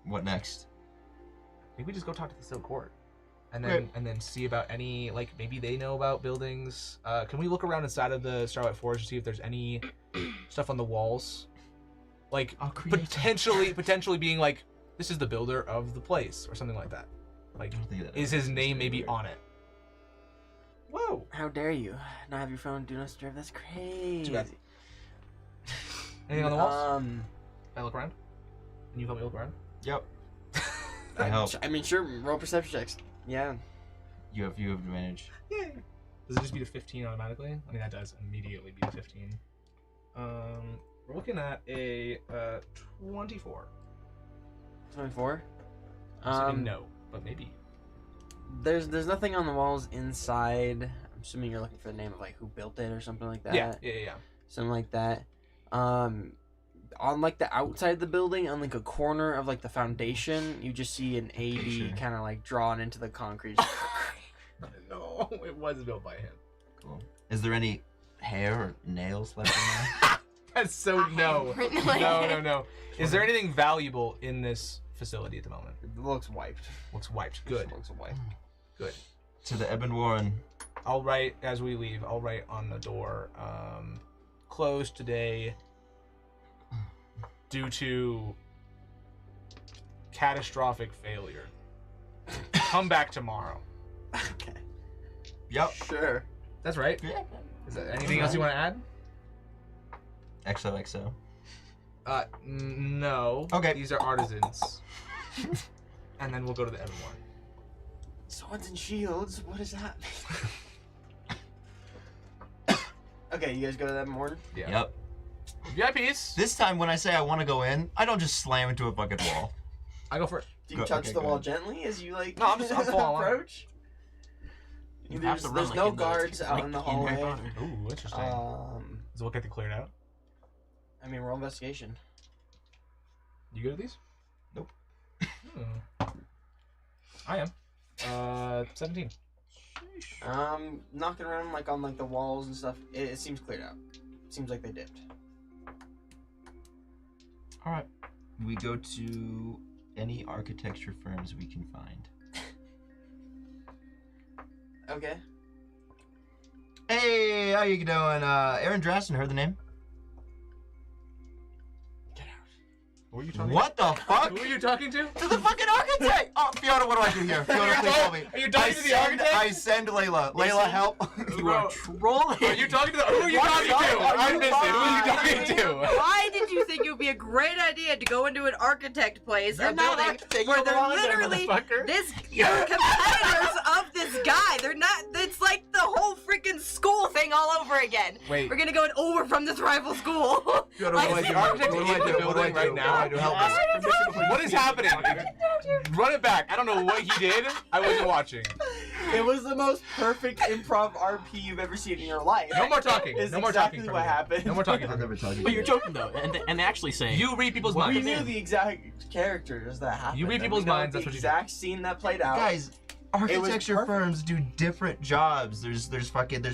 What next? Maybe we just go talk to the Silk Court, and then see about any like maybe they know about buildings. Can we look around inside of the Starlight Forge to see if there's any stuff on the walls, like potentially being like this is the builder of the place or something like that. Like, is his name maybe on it? Whoa! How dare you not have your phone do not disturb? That's crazy. Too bad. Anything on the walls? I look around. Can you help me look around? Yep. I help. I mean, sure. Roll perception checks. Yeah. You have advantage. Yeah. Does it just beat a 15 automatically? I mean, that does immediately beat a 15. We're looking at a 24. 24. No, but maybe. There's nothing on the walls inside. I'm assuming you're looking for the name of like who built it or something like that. Yeah. Something like that. On like the outside of the building, on like a corner of like the foundation, you just see an AD kind of like drawn into the concrete. No, it was built by him. Cool. Is there any hair or nails left in there? That's so no. No. Is there anything valuable in this facility at the moment? It looks wiped. Looks wiped. Good. Looks wiped. Good. To the Ebon Warren. I'll write as we leave. I'll write on the door. Closed today due to catastrophic failure. Come back tomorrow. Okay. Yep. Sure. That's right. Yeah. Is there anything else you want to add? XOXO. No. Okay. These are artisans. And then we'll go to the Ebon Warren. Swords and shields. What does that mean? Okay, you guys go to that morning? Yeah. Yep. VIPs. This time when I say I want to go in, I don't just slam into a fucking wall. I go first. Do you touch the wall gently as you like No, I'm full on. approach? You have to run There's like no in the- guards out like in the in Harry hallway. Potter. Ooh, interesting. Does it look like they cleared out? I mean, roll investigation. You good at these? Nope. I am. 17. Knocking around like on like the walls and stuff. It seems cleared out. Seems like they dipped. All right. We go to any architecture firms we can find. Okay. Hey, how you doing? Aaron Drast, heard the name? Who are you talking What the fuck? Who are you talking to? To the fucking architect! Oh, Fiona, what do I do here? Fiona, please help me. Are you talking to the architect? I send Layla. Layla, help. You are trolling. Are you talking to the... Who are you talking to? I missed it. Who are you talking to? Why did you think it would be a great idea to go into an architect place, You're a not building, architect, where you they're belong there, literally motherfucker. you're competitors of this guy? They're not. It's like the whole freaking school thing all over again. Wait. We're gonna go over from this rival school. Fiona, Like, what do I do? The architect What do I in the do? What do I building do? right now. What do I do? Help me. What is happening? Run it back. I don't know what he did. I wasn't watching. It was the most perfect improv RP you've ever seen in your life. No more talking. Is No more exactly talking. what from me. happened. No more talking. I'm from me. never talking. But you're joking though, and they actually say You read people's We minds. knew the exact characters that happened. You read and people's we know minds, The that's what you do. exact scene that played out. Guys, architecture perfect. firms do different jobs. There's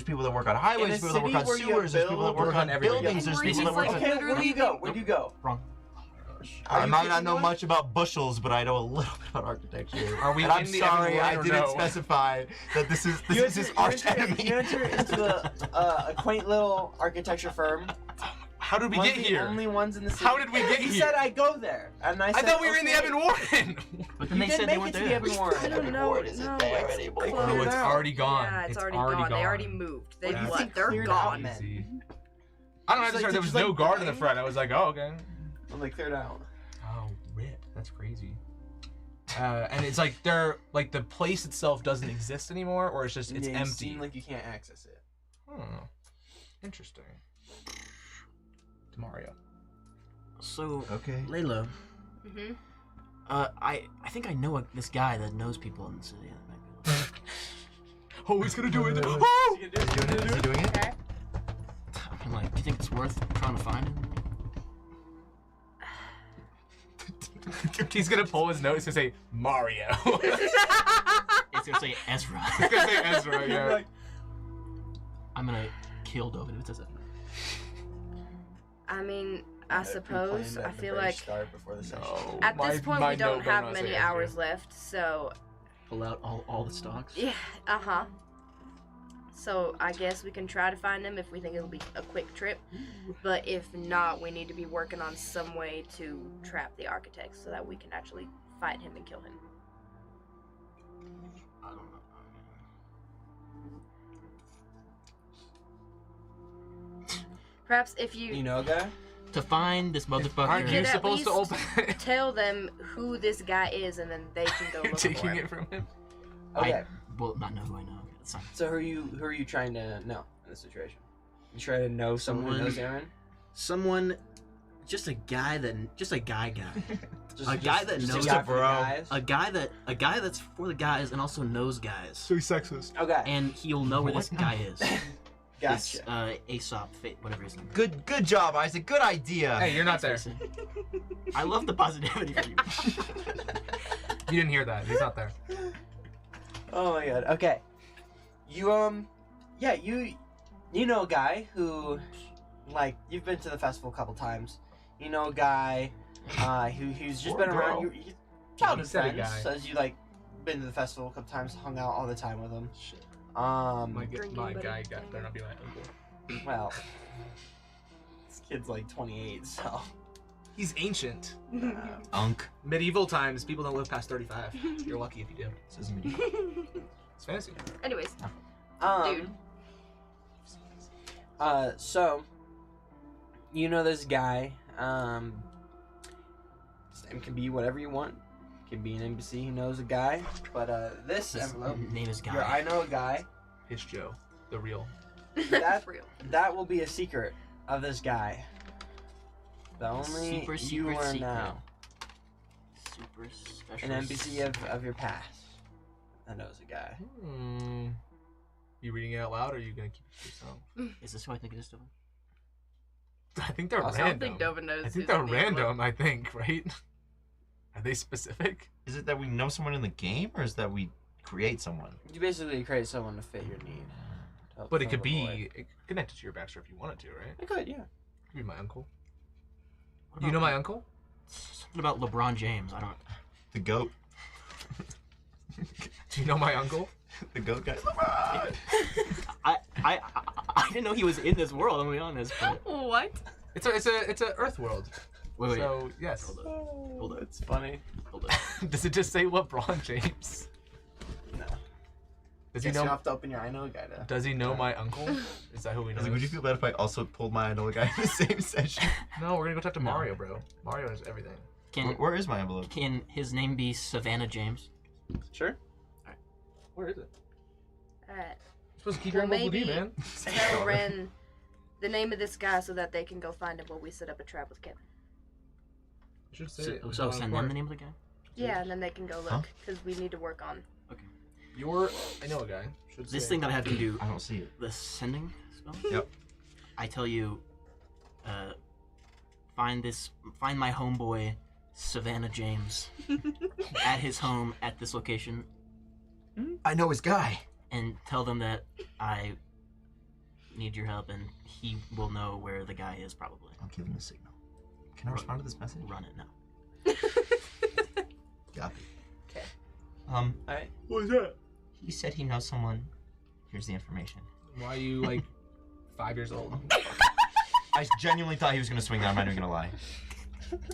people that work on highways, In a people that work on city where you sewers, there's people that build- work on everything. buildings, there's people that work on... Okay, where do you go? Where do you go? wrong. I you might picking not know one? much about bushels, but I know a little bit about architecture. Are we and I'm in the sorry, Ebon I Warren or didn't no? specify that this is his arch enemy. You enter into a quaint little architecture firm. How did we One get of the here? only ones in the city. How did we get You here? said I go there, and I I said thought we were in the okay. Ebon Warren. But then You they didn't said they make weren't it to there. the Ebon Warren. I don't know. No, there it's anymore. cleared Oh, it's out. already gone. Yeah, it's already gone. They already moved. They What do you left. think They're cleared out gone. meant? Easy. I don't It's understand. like, There did was you, no like, guard in the bang? front. I was like, oh, okay. Well, they cleared out. Oh, rip. That's crazy. And it's like they're like the place itself doesn't exist anymore, or it's just it's Yeah, you empty. seem like you can't access it. Interesting. To Mario. So, Okay. Layla, Mm-hmm. I think I know this guy that knows people in the city. That might be- Oh, he's gonna do it. Is Oh! he doing it? Okay. I'm like, do you think it's worth trying to find him? He's gonna pull his note. He's gonna say Mario. It's gonna say Ezra. He's gonna say Ezra. Yeah. I'm gonna kill Dovin if it says that. I mean, I suppose. I feel like Start before the session. No, at this point my we don't note better have not many say hours Ezra. left, so pull out all the stocks. Yeah, So I guess we can try to find him if we think it'll be a quick trip. But if not, we need to be working on some way to trap the architect so that we can actually fight him and kill him. I don't know. Perhaps if you You know a guy? To find this motherfucker. Aren't could you at supposed to least open it? tell them who this guy is, and then they can go You're look for taking him. it from him. Okay. I will not know who I know. Okay, that's fine. So who are you trying to know in this situation? You try to know someone who knows Aaron? Someone, just a guy that, just a guy. Just, A guy that knows a guy a for the bro. guys? a guy that's for the guys and also knows guys. he's sexist. Okay. And he'll know where this guy is. It's Gotcha. Aesop, whatever his name. Good job, Isaac. Good idea. Hey, you're not there. I love the positivity from you. You didn't hear that. He's not there. Oh my god. Okay. You yeah, you know a guy who, like, you've been to the festival a couple times. You know a guy who's just Or been a around girl. you. Childhood He said a friends, guy. as you like been to the festival a couple times, hung out all the time with him. My Drinking guy buddy got thing. better not be my uncle. Well, this kid's like 28, so He's ancient. Unk. Medieval times, people don't live past 35. You're lucky if you do. Says me. It's fantasy. Anyways, dude. So you know this guy. His name can be whatever you want. Can be an NPC who knows a guy, but this His envelope, name is Guy. your I know a guy. It's Joe, the real. That real. that will be a secret of this guy. The only Super you secret learn secret. now. Super special. An NPC of your past that knows a guy. You reading it out loud, or are you gonna keep it to yourself? Is this who I think it is, Dylan? I think they're Also, I random. don't think Dovin knows. I think who's they're in the envelope. random. I think, right? Are they specific? Is it that we know someone in the game, or is that we create someone? You basically create someone to fit your need. to help But it fill could the void. be connected to your backstory if you wanted to, right? It could, yeah. Could be my uncle. What You about- know my uncle? Something about LeBron James. I don't. The goat. Do you know my uncle? The goat guy. I didn't know he was in this world. I'm gonna be honest. But... What? It's a Earth world. Wait. So yes. Hold up. Hold up. It's funny. Hold up. Does it just say LeBron James? No. Does he Guess you know? have to open your I know guy to. Does he know my uncle? Is that who we know? Would you feel bad if I also pulled my idol guy in the same session? No, we're gonna go talk to No. Mario, bro. Mario knows everything. Where is my envelope? Can his name be Savannah James? Sure. Where is it? Alright. You're supposed to keep Well, your envelope with maybe- you, man. Tell Ren the name of this guy so that they can go find him while we set up a trap with Kevin. You should say So, it. so send them the name of the guy. Yeah, and then they can go Huh? look because we need to work on. I know a guy. Should This say- thing that I have to do, I don't see it. the sending spell. Yep. I tell you, find my homeboy Savannah James at his home at this location, I know his guy. and tell them that I need your help, and he will know where the guy is probably. I'll give him a signal. Can I respond to this message? Run it now. Copy. Okay. Alright. What is that? He said he knows someone. Here's the information. Why are you like 5 years old? I genuinely thought he was gonna swing that. I'm not even gonna lie.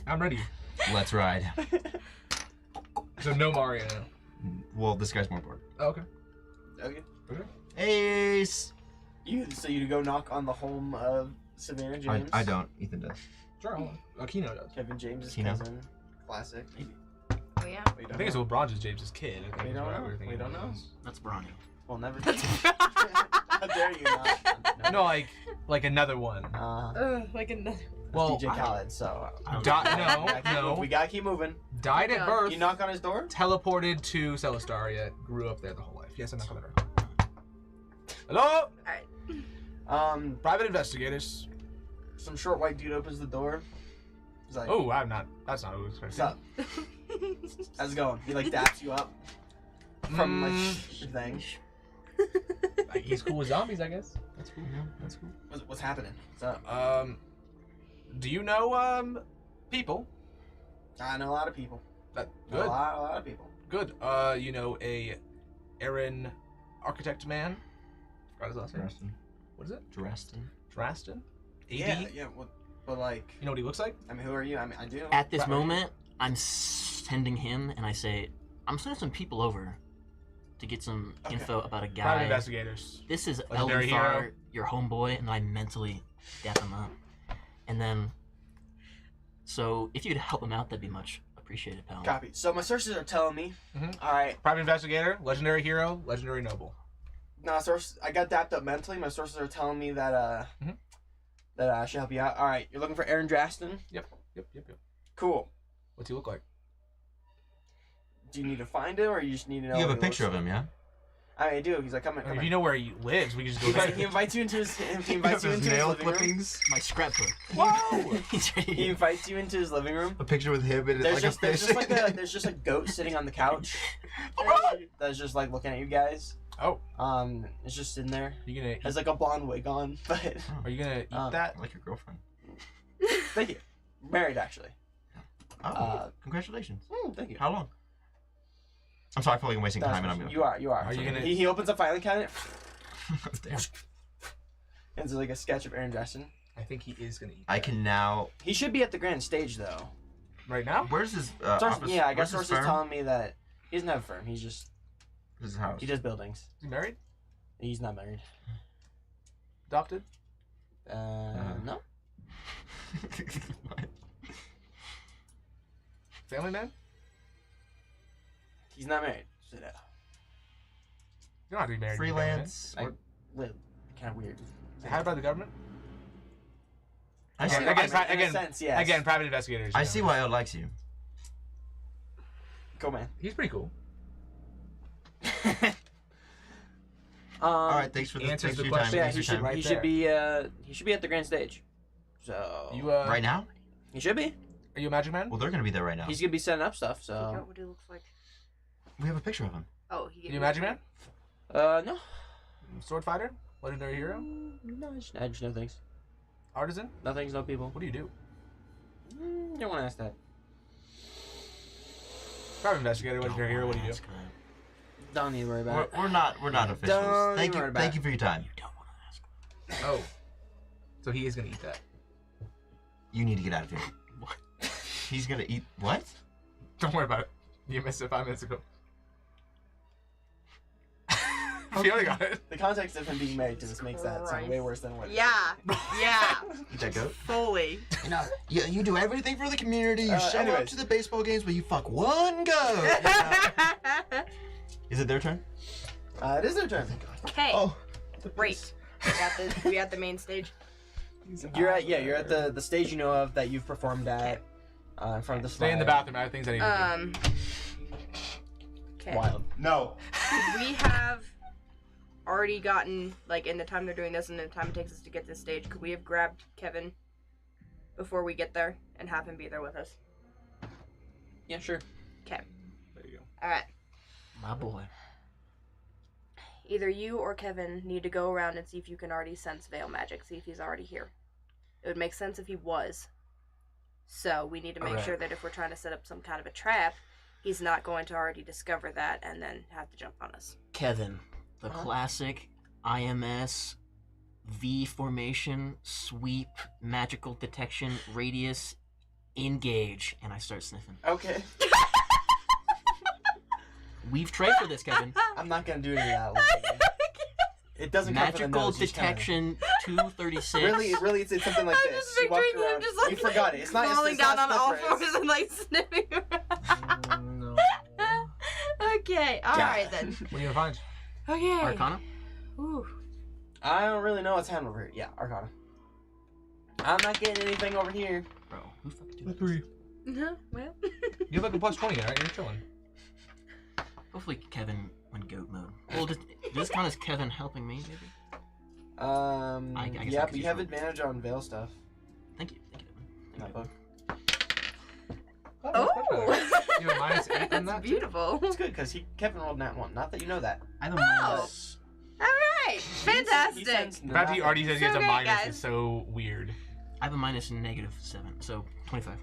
I'm ready. Let's ride. So no Mario now. Well, this guy's more bored. Oh, okay. Okay. Ace. So you go knock on the home of Savannah James. I don't. Ethan does. Sure. Hold on. Kino does. Kevin James' Kino. cousin. Classic. Oh yeah. We I don't think it's know. LeBron James' kid. I think We is don't what know. we're thinking We don't it know. was. That's Bronny. We'll never. How dare you not? No, like another one. Like another. Well, DJ Khaled. So. no. We gotta keep moving. Died at birth. You knock on his door. Teleported to Celestaria. Grew up there the whole life. Yes, I knock on the door. Hello. Alright. Private investigators. Some short white dude opens the door. He's like, Oh, I'm not. That's not what I was what's expecting. up? How's it going? He like daps you up from like your thing. He's cool with zombies, I guess. That's cool. Yeah, that's cool. What's happening? What's up? Do you know people? I know a lot of people. That A good. lot of people. Good. You know a Aaron architect man. Forgot his last name. Dresden. What is it? Dresden. Draston? AD? Yeah. But like, You know what he looks like? I mean, who are you? I mean, I do. At this moment, I'm sending him, and I say, I'm sending some people over to get some Okay. info about a Private guy. investigators. This is Legendary hero. Eldenfar, your homeboy, and I mentally dap him up. And then, so if you'd help him out, that'd be much appreciated, pal. Copy. So my sources are telling me. Mhm. All right. Private investigator, legendary hero, legendary noble. No, I got dapped up mentally. My sources are telling me that Mhm. that I should help you out. All right. You're looking for Aaron Draston. Yep. Cool. What's he look like? Do you need to find him, or you just need to know? You have what a he picture looks of him, yeah? like? I do. He's like, come in. I Come mean, if in. you know where he lives, we can just go He there. invites you into his. He You invites have you his into his nail living room. clippings. My scrapbook. Whoa! He's ready. He invites you into his living room. A picture with him and There's like just a there's fish. just like a there's just a goat sitting on the couch. That's just like looking at you guys. Oh, It's just sitting there. you gonna? Has like a blonde wig on, but Are you gonna eat Um, that? like your girlfriend. thank you. Married actually. Oh, congratulations. Thank you. How long? I'm sorry, I feel like I'm wasting That's time and I'm what going. you are. Are you gonna- He opens a filing cabinet. Damn. And there's like a sketch of Aaron Dresden. I think he is gonna eat. I that. can now. He should be at the grand stage though. right now. Where's his Source, yeah, I guess where's his sources firm? telling me that he doesn't have a firm. He's just His house. he does buildings. Is he married? He's not married. Adopted? No. What? Family man? He's not married. So, no. You don't have to be married. to be a family man. Freelance. Like, kind of weird. Hired by the government? I see. Again, In a again, sense, yes. Again, private investigators. I you see know. why Elle likes you. Cool, man. He's pretty cool. All right, thanks for the answers thanks the for your time. question. Yeah, Thanks he for your should. time. Right He should be at the grand stage. So You Right now? he should be. Are you a magic man? Well, they're gonna be there right now. He's gonna be setting up stuff. Figure out So what he looks like. We have a picture of him. Oh, Are you a magic man? no. Sword fighter? Legendary hero? No, I just know things. Artisan? Nothing's no people. What do you do? You don't want to ask that. Private investigator, legendary hero. What do you do? Don't need to worry about it. We're not officials. Don't Thank even you worry about thank it. you for your time. You don't want to ask. Oh, so he is gonna eat that. You need to get out of here. What? He's gonna eat what? Don't worry about it. You missed it 5 minutes ago. He already got it. The context of him being married to this makes that sound way worse than what. Yeah, yeah, Eat that goat. fully. You know, you do everything for the community. You show up anyways. to the baseball games, but you fuck one goat. Is it their turn? It is their turn. Okay, Oh, great. We at the main stage. You're at the stage you know of that you've performed at in front of the Stay in the slide. bathroom. I have things I need to do. Okay. Wild. No. We have already gotten, like, in the time they're doing this and the time it takes us to get to this stage, could we have grabbed Kevin before we get there and have him be there with us? Yeah, sure. Okay. There you go. Alright. My boy. Either you or Kevin need to go around and see if you can already sense Veil magic, see if he's already here. It would make sense if he was. So we need to make Alright. sure that if we're trying to set up some kind of a trap, he's not going to already discover that and then have to jump on us. Kevin, the classic IMS V formation, sweep, magical detection, radius, engage, and I start sniffing. Okay. We've trained for this, Kevin. I'm not gonna do any of that. It doesn't come from the Magical nose, just kinda- detection 236. Really, it's something like I'm this. just You walk picturing him around- just like you forgot it. It's not falling it's down not on all sniffer, fours and like sniffing around. No. Okay, alright then. What are you gonna find? Okay. Arcana? Ooh. I don't really know what's happening over here. Yeah, Arcana. I'm not getting anything over here. Bro, who fucking do Three. Uh-huh, well. You have like a plus 20, right? You're chilling. Hopefully Kevin went goat mode. Well, does this count as Kevin helping me, maybe? I guess Yeah, I but could you use have one. advantage on veil stuff. Thank you, Kevin. in that book. Oh! You have a minus 8 on That's that? beautiful. It's good because Kevin rolled that one. Not that you know that. I have a Oh. minus. Alright, fantastic. The fact that he already says he has a So great, minus guys. is so weird. I have a minus -7, so 25.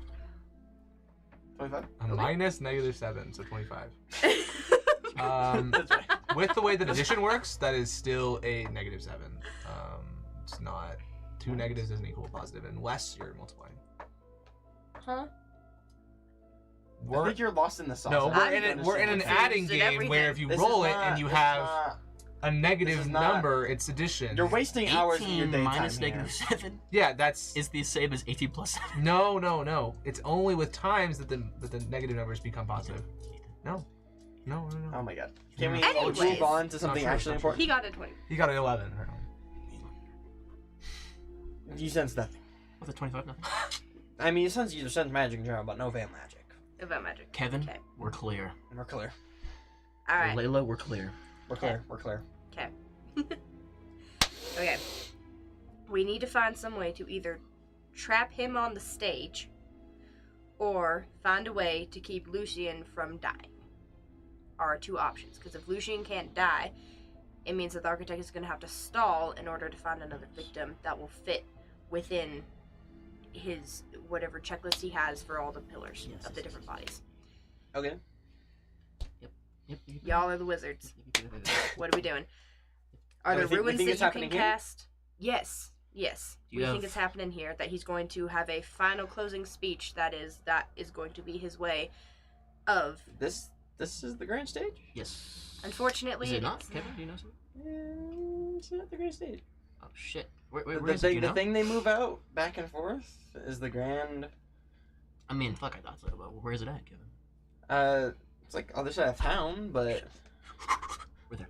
25? A minus -7, so 25. That's right. With the way that addition works, that is still a -7. It's not 2 negatives doesn't equal positive unless you're multiplying. Huh? I think you're lost in the sauce. No, I we're in an understand. adding Confused in game everything. where if you This roll is it and not- you this is have not- a negative this is not- number, it's addition. You're wasting hours in your 18 daytime minus here. -7 Yeah, that's is the same as 18 plus 7. no. It's only with times that the negative numbers become positive. No. Oh my god. Can we Anyways. move on to something true, actually not true. important? He got a 20. He got an 11. You sense nothing. What's a 25 now? I mean, you sense magic in general, but no veil magic. Event magic. Kevin, Okay. we're clear. We're clear. All right. Layla, we're clear. We're clear. We're clear. Okay. Okay. We need to find some way to either trap him on the stage or find a way to keep Lucian from dying. Are our two options. Because if Lucian can't die, it means that the architect is going to have to stall in order to find another victim that will fit within his whatever checklist he has for all the pillars of the different bodies. Okay. Yep. Y'all are the wizards. What are we doing? Are We there think ruins it's that you happening can here? cast? Yes. Do We you think have- it's happening here. That he's going to have a final closing speech. That is going to be his way of. This is the grand stage? Yes. Unfortunately, Is it not? it's- Kevin, do you know something? It's not the grand stage. Oh, shit. Where The is it? Do you the know? thing they move out back and forth is the grand. I mean, fuck, I thought so, but where is it at, Kevin? It's like other side of town, but We're there.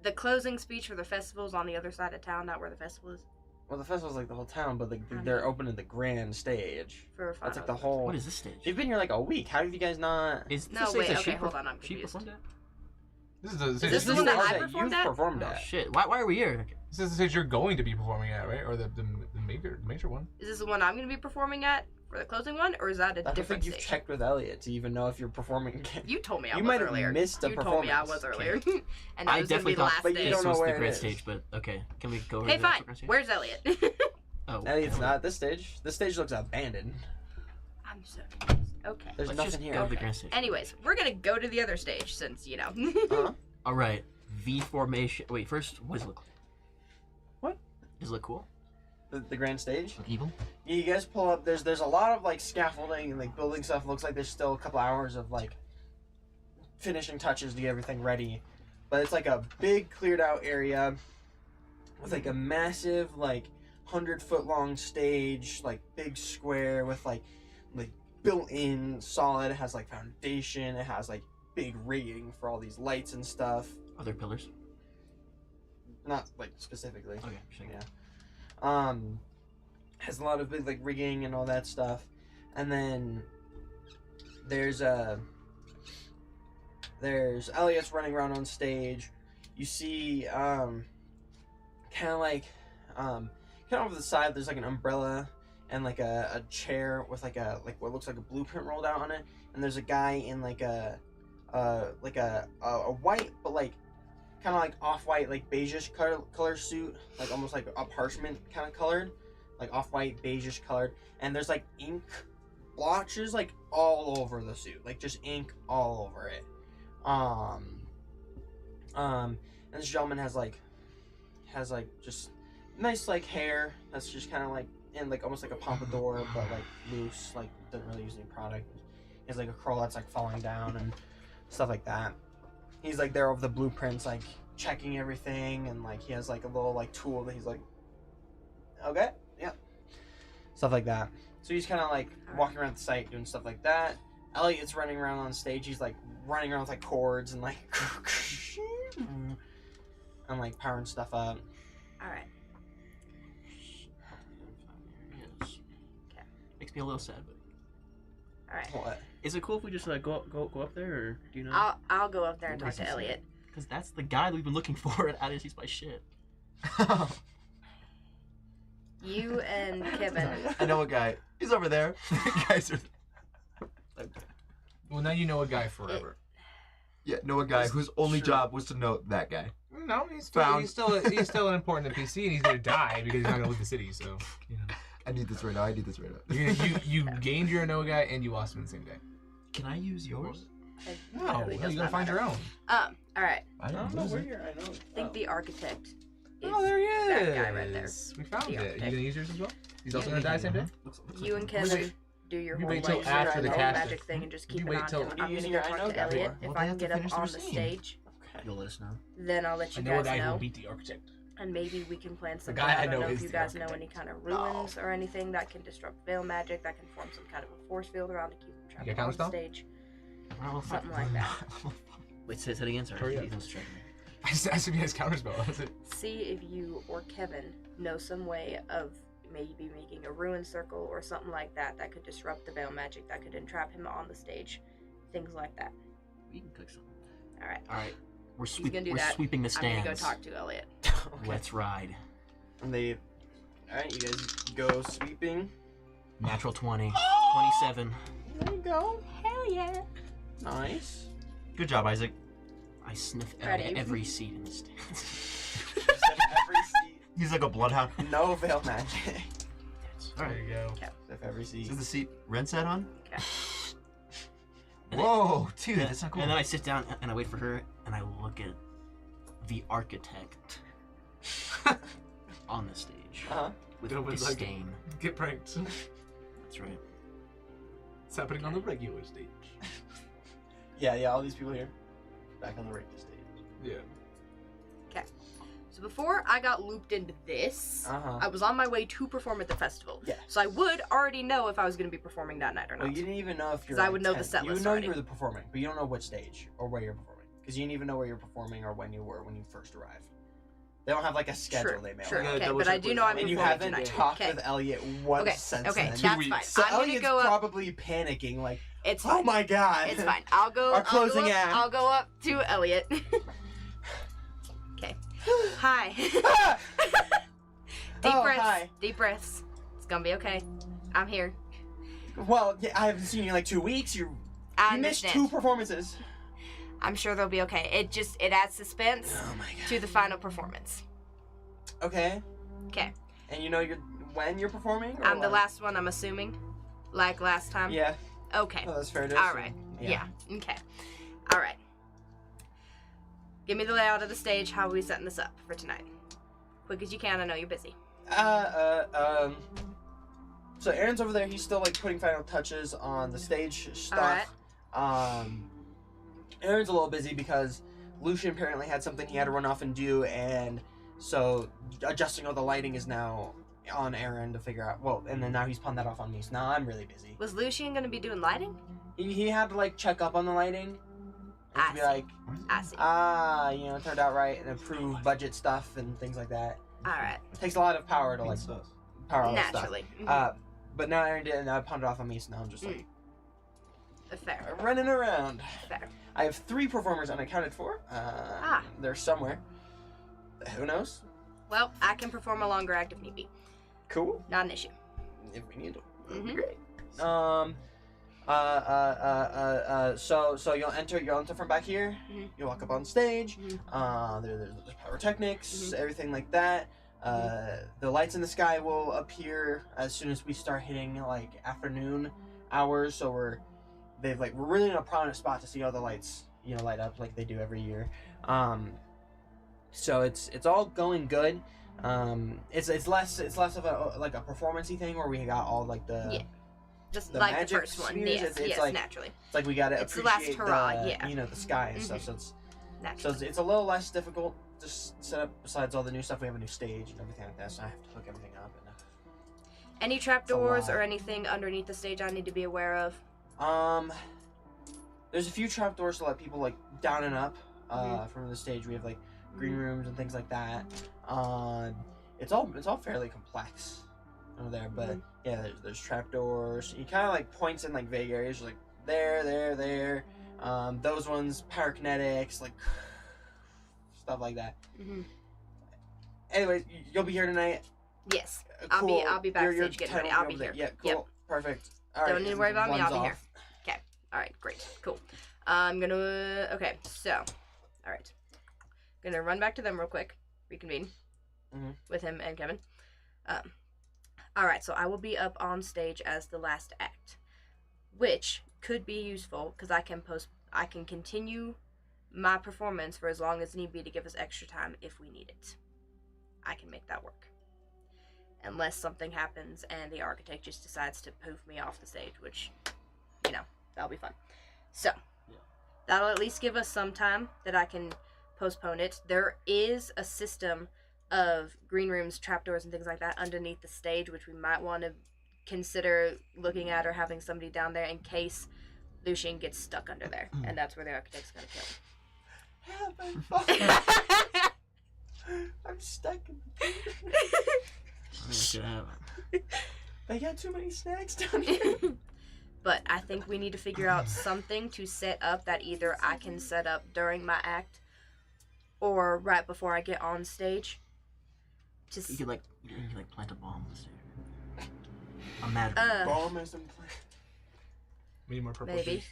The closing speech for the festival is on the other side of town, not where the festival is. well, the festival's like the whole town, but they're opening the grand stage. For a final. That's like the whole. What is this stage? You've been here like a week. How have you guys not? Is this No, the stage wait, that okay, she hold on, I'm she confused. performed at? This is the Is stage. this the You one that are I that performed you've at? performed Oh, at. shit. Why are we here? This is the stage you're going to be performing at, right? Or the major one. Is this the one I'm going to be performing at for the closing one, or is that a I don't different think you've stage? checked with Elliot to even know if you're performing again. You told me I You was might have earlier. missed a You told me I performance. was earlier. And I it was going to be definitely the thought last But you day. don't this know was where the it grand is. stage, but okay. Can we go over Hey, to the fine. actual grand stage? Where's Elliot? Oh, Elliot's not at this stage. This stage looks abandoned. I'm so confused. Okay. There's Let's nothing just here. go to the Okay. grand stage. Anyways, we're going to go to the other stage since, you know. Uh-huh. All right. V formation. Wait, first, what does it look like? What? Does it look cool? The grand stage. Look evil? Yeah, you guys pull up. There's a lot of like scaffolding and like building stuff. Looks like there's still a couple hours of like finishing touches to get everything ready. But it's like a big cleared out area with like a massive like 100-foot long stage, like big square with like built in solid. It has like foundation. It has like big rigging for all these lights and stuff. Are there pillars? Not like specifically. Okay, sure. Yeah. Has a lot of big like rigging and all that stuff, and then there's Elliot's running around on stage. You see kind of over the side there's like an umbrella and like a chair with like what looks like a blueprint rolled out on it, and there's a guy in like a white but like kind of like off-white, like beigeish color suit, like almost like a parchment kind of colored, like off-white beigeish colored, and there's like ink blotches like all over the suit, like just ink all over it. And this gentleman has just nice like hair that's just kind of like in like almost like a pompadour but like loose, like doesn't really use any product. He has like a curl that's like falling down and stuff like that. He's like there over the blueprints, like checking everything, and like he has like a little like tool that he's like, okay, yeah, stuff like that. So he's kind of like walking around the site doing stuff like that. Elliot's running around on stage. He's like running around with like chords and like and like powering stuff up. All right. Yes. Makes me a little sad, but All right. What? is it cool if we just go up there, or do you know? I'll go up there and talk Reasons to to- Elliot. Because that's the guy that we've been looking for at Addis my shit. You and Kevin. I know a guy. He's over there. Guys are. Well, now you know a guy forever. Yeah, know a guy whose only Sure. job was to know that guy. No, he's Found. still an important NPC, and he's gonna die because he's not gonna leave the city. So, you know. I need this right now. You gained your Anoa guy and you lost him the same day. Can I use yours? It No, really you does gotta not find your matter. own. All right. I I didn't don't know lose where it. you're. I know. I think the architect. Is Oh, there he is. That guy right there. We found The it. You architect. gonna use yours as well? He's also Yeah. gonna die same day? You and Kevin do your You whole wait till like, after the own casting. magic thing and just You keep wait it on till- him. What are I'm you gonna using go your talk I know to Elliot. for? If Well, I they can have to get up finish the on the scene. stage, You'll let us know. then I'll let I you know a guys guy who know. will beat the architect. And maybe we can plan something. guy I I don't know know is if you the guys know architect. any kind of ruins or anything that can disrupt veil magic, that can form some kind of a force field around to keep them You trapped got on the counterspell? stage. Well, Something like that. Wait, say it again. Sorry. Hurry up. Ethan's distracting me. I just asked if he has counterspell. That's it. See if you or Kevin know some way of maybe making a ruin circle or something like that that could disrupt the veil magic, that could entrap him on the stage. Things like that. We can cook something. Alright. All right. We're, gonna do we're that. sweeping the I'm stands. gonna go talk to Elliot. Okay. Let's ride. And they. Alright, you guys go sweeping. Natural 20. Oh! 27. There you go. Hell yeah. Nice. Good job, Isaac. I sniff Proud of you. every seat in the stands. Except every seat. He's like a bloodhound. No veil magic. There you go. Except every seat. Is the seat Ren sat on? Okay. Whoa, dude, that's not cool. And then I sit down and I wait for her and I look at the architect on the stage Uh-huh. with Go with, like, disdain. Get pranked. That's right. It's happening on the regular stage. Yeah, all these people here. Back on the regular stage. Yeah. So before I got looped into this, Uh-huh. I was on my way to perform at the festival. Yeah. So I would already know if I was going to be performing that night or Well, not. you didn't even know if you're. 'Cause I would know the set You list know already. you were performing, but you don't know which stage or where you're performing, because you didn't even know where you're performing or when you were when you first arrived. They don't have like a schedule Sure, they mail. sure. out. gotta Okay, double but I check do with know I'm And you performing haven't tonight. talked Okay. with Elliot once Okay, since okay, then. that's 2 fine. weeks. So I'm gonna Elliot's go up. probably panicking, like, It's oh fine. my god. It's fine. I'll go. Our I'll closing go up, act. I'll go up to Elliot. Okay. Hi. Deep Oh, breaths. hi. Deep breaths. It's gonna be okay. I'm here. Well, yeah, I haven't seen you in like 2 weeks. You I missed understand. 2 performances. I'm sure they'll be okay. It adds suspense Oh my god. to the final performance. Okay. Okay. And you know when you're performing? or I'm the like- last one, I'm assuming. Like last time. Yeah. Okay. Oh, that's fair to All assume. right. Yeah. Okay. All right. Give me the layout of the stage. How are we setting this up for tonight? Quick as you can. I know you're busy. So Aaron's over there. He's still like putting final touches on the stage stuff. Aaron's a little busy because Lucian apparently had something he had to run off and do, and so adjusting all the lighting is now on Aaron to figure out. Well, and then now he's pawned that off on me. So now I'm really busy. Was Lucian gonna be doing lighting? He had to like check up on the lighting. And I be see. like, I see. it turned out right, and approve budget stuff and things like that. All right. It takes a lot of power to like power all this stuff. Naturally. Mhm. But now Aaron did it, and I pawned it off on me, so now I'm just like Fair. running around. Fair. I have 3 performers unaccounted for. They're somewhere. Who knows? Well, I can perform a longer act if need be. Cool. Not an issue. If we need to. That'd be Mhm. great. So you'll enter from back here. Mhm. You walk up on stage. Mhm. There's pyrotechnics, Mhm. everything like that. The lights in the sky will appear as soon as we start hitting like afternoon hours. So we're really in a prominent spot to see all the lights light up like they do every year. So it's all going good. It's less of a performance-y thing where we got all like the Yeah. Just the like the magic first one. spheres, Yes, it's yes, like- naturally. it's like we gotta It's the last appreciate hurrah, the yeah. the sky and stuff. So Naturally. it's a little less difficult to set up. Besides all the new stuff, we have a new stage and everything like that. So I have to hook everything up. Any trapdoors lot. or anything underneath the stage I need to be aware of? There's a few trapdoors to let people like down and up Mhm. from the stage. We have like green rooms and things like that. It's all fairly complex over there, but Mhm. yeah, there's trapdoors. He kind of like points in like vague areas, like there. Those ones, pyrokinetics, like stuff like that. Mm-hmm. Anyways, you'll be here tonight. Yes. Cool. I'll be You're backstage getting kinda ready. I'll over be there. here. Yeah, cool. Yep. Perfect. Don't need to worry about me, I'll One's be here. off. Okay. All right. Great. Cool. I'm gonna. Okay. So. All right. Gonna run back to them real quick. Reconvene Mhm. with him and Kevin. Alright, so I will be up on stage as the last act, which could be useful because I can continue my performance for as long as need be to give us extra time if we need it. I can make that work. Unless something happens and the architect just decides to poof me off the stage, which, that'll be fun. So, that'll at least give us some time that I can postpone it. There is a system of green rooms, trapdoors, and things like that underneath the stage, which we might want to consider looking at or having somebody down there in case Lucian gets stuck under there, and that's where the architect's gonna kill him. I'm stuck in They got too many snacks down here. But I think we need to figure out something to set up that either I can set up during my act or right before I get on stage. Just You could plant a bomb on the stage. A magic Bomb as in plan. We need more purple maybe. juice.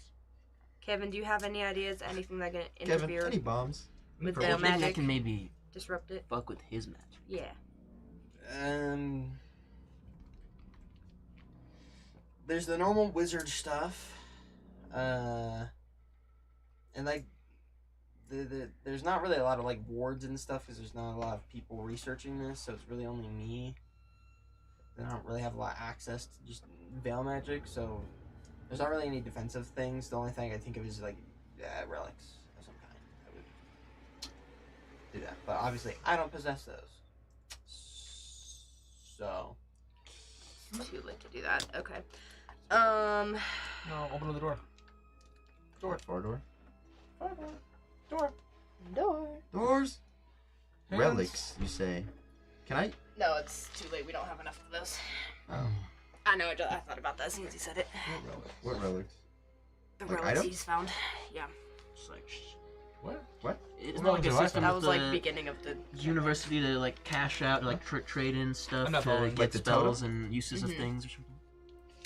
Kevin, do you have any ideas? Anything that can Kevin, interfere any bombs? with Purple the juice. Maybe I magic? can maybe Disrupt it? fuck with his magic. Yeah. There's the normal wizard stuff, and like, there's not really a lot of like wards and stuff because there's not a lot of people researching this, so it's really only me. I don't really have a lot of access to just veil magic, so there's not really any defensive things. The only thing I think of is like relics of some kind that would do that, but obviously I don't possess those, so. Too late to do that. Okay. No, open the door. Far door. Door. Doors. Hands. Relics, you say? Can I? No, it's too late. We don't have enough of those. Oh. I know. I thought about that as soon as he said it. What relics? The Like relics items? he's found. Yeah. It's like What? it's What not like a relics do I system That with was like the beginning of the university to like cash out, like trade in stuff I'm not to following. get Like the spells and uses of Mhm. things or something,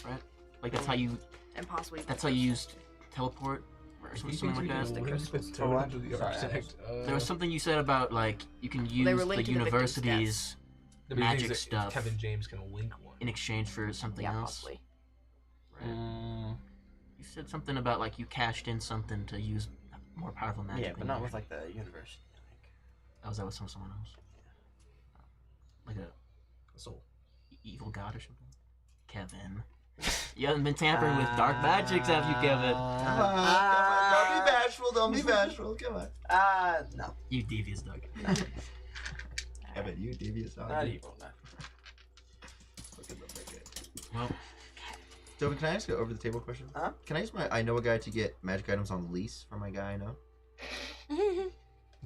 right? Like that's how you and possibly. used teleport or something like that. There was something you said about like you can use They were the linked to the victim's university's magic stuff Kevin James can link one. in exchange for something Yeah, else. possibly. Right? You said something about like you cashed in something to use more powerful magic. Yeah, than but not you- with like the university. Like. Oh, was that with someone else? Like a Soul. evil god or something? Kevin. You haven't been tampering with dark magics, have you, Kevin? Come on. Don't be bashful. Don't be bashful. Come on. No. You devious dog. Kevin, you devious dog. Not evil, no. Well, Toby, can I ask an over the table question? Uh-huh. Can I use my I know a guy to get magic items on lease for my guy I know?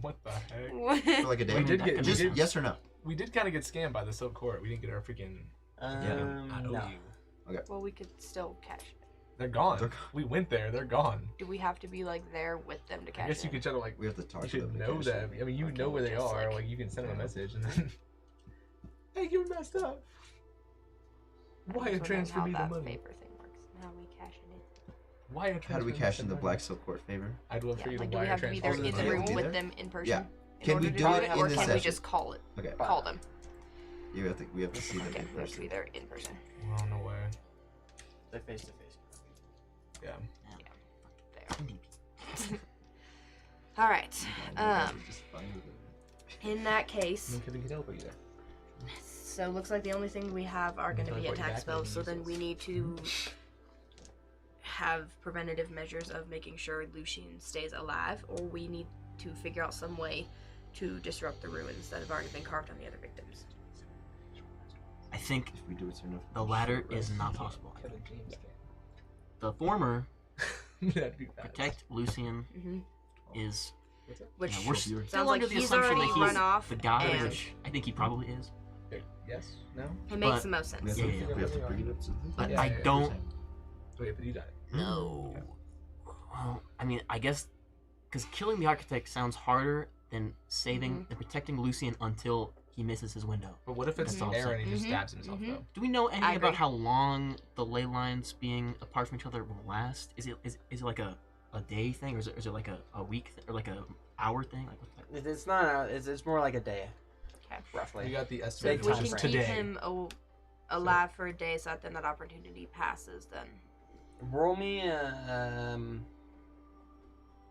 What the heck? For like a day? We did get- Just we did- yes or no? We did kind of get scammed by the Silk Court. We didn't get our freaking. I owe No. you. Well, we could still cash it. They're gone. They're gone. We went there. They're gone. Do we have to be like there with them to cash I guess you it? could try to like. We have to talk You to should them. know them. I mean, you know where they just, are. like- Like you can send them a message and then. Hey, give me my stuff. Why So transfer then me the how that money? paper thing works. How we cash it in. Why How do we cash in the Black Silk Court favor? I'd love for Yeah, you like, to do we wire have to be transfer. there in the They will room be with there? them in person? Yeah. in Can order we to do do it it, in or this can we session? just call it? Okay. Call them. We have to see them Okay, in we have to be person. there in person. Oh no way. They're face to face. Yeah. There. All right. In that case, Kevin can help you there. so it looks like the only thing we have are going to be Teleport you attack back spells. So when he then we need to have preventative measures of making sure Lucian stays alive, or we need to figure out some way to disrupt the ruins that have already been carved on the other victims. I think If we do it soon enough. the latter is not possible. Kevin James The former, can. That'd be fast. protect Lucian, Mm-hmm. is Which we're still sounds under like the he's assumption already that he's run off, the god, and which I think he probably is. Yes. No. it makes but- the most sense. We have to, Yeah, we have to bring it up to But Yeah, I yeah, don't Wait, but you died. know. Well, I mean, I guess because killing the architect sounds harder than saving and protecting Lucian until he misses his window. But what if it's That's all Aaron and he just Mhm, stabs himself mhm. though? Do we know anything I about agree. how long the ley lines being apart from each other will last? Is it like a day thing, or is it like a week or like a hour thing? Like what's that? It's not. It's more like a day, Okay. roughly. We got the So estimate if we time can today. keep him alive for a day, so that then that opportunity passes. Then Roll me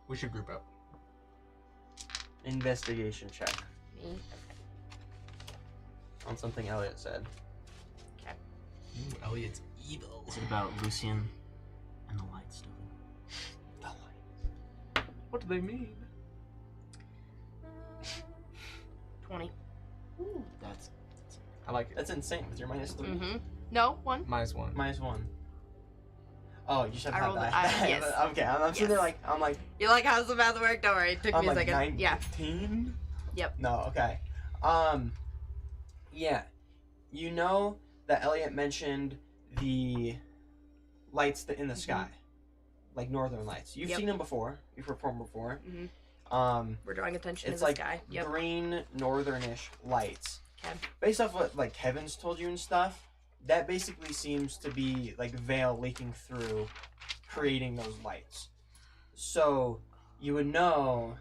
We should group up. investigation check me. on something Elliot said. Ooh, Elliot's evil. Is it about Lucian and the light stuff? What do they mean? 20. That's I like it. That's insane. With your -3. Mm-hmm. No, 1. -1. -1. Oh, you should I have rolled that. it. Yes. Okay, I'm sitting there Yes. like I'm like You're like, how's the math work? Don't worry, it took I'm me a like second. Yeah. 19. Yep. No, okay. Yeah. You know that Elliot mentioned the lights in the sky, like northern lights. You've Yep. seen them before. You've performed before. Mhm. We're drawing attention to It's the like sky. Yep. green northernish lights. Okay. Based off what like Kevin's told you and stuff, that basically seems to be like veil leaking through, creating those lights. So you would know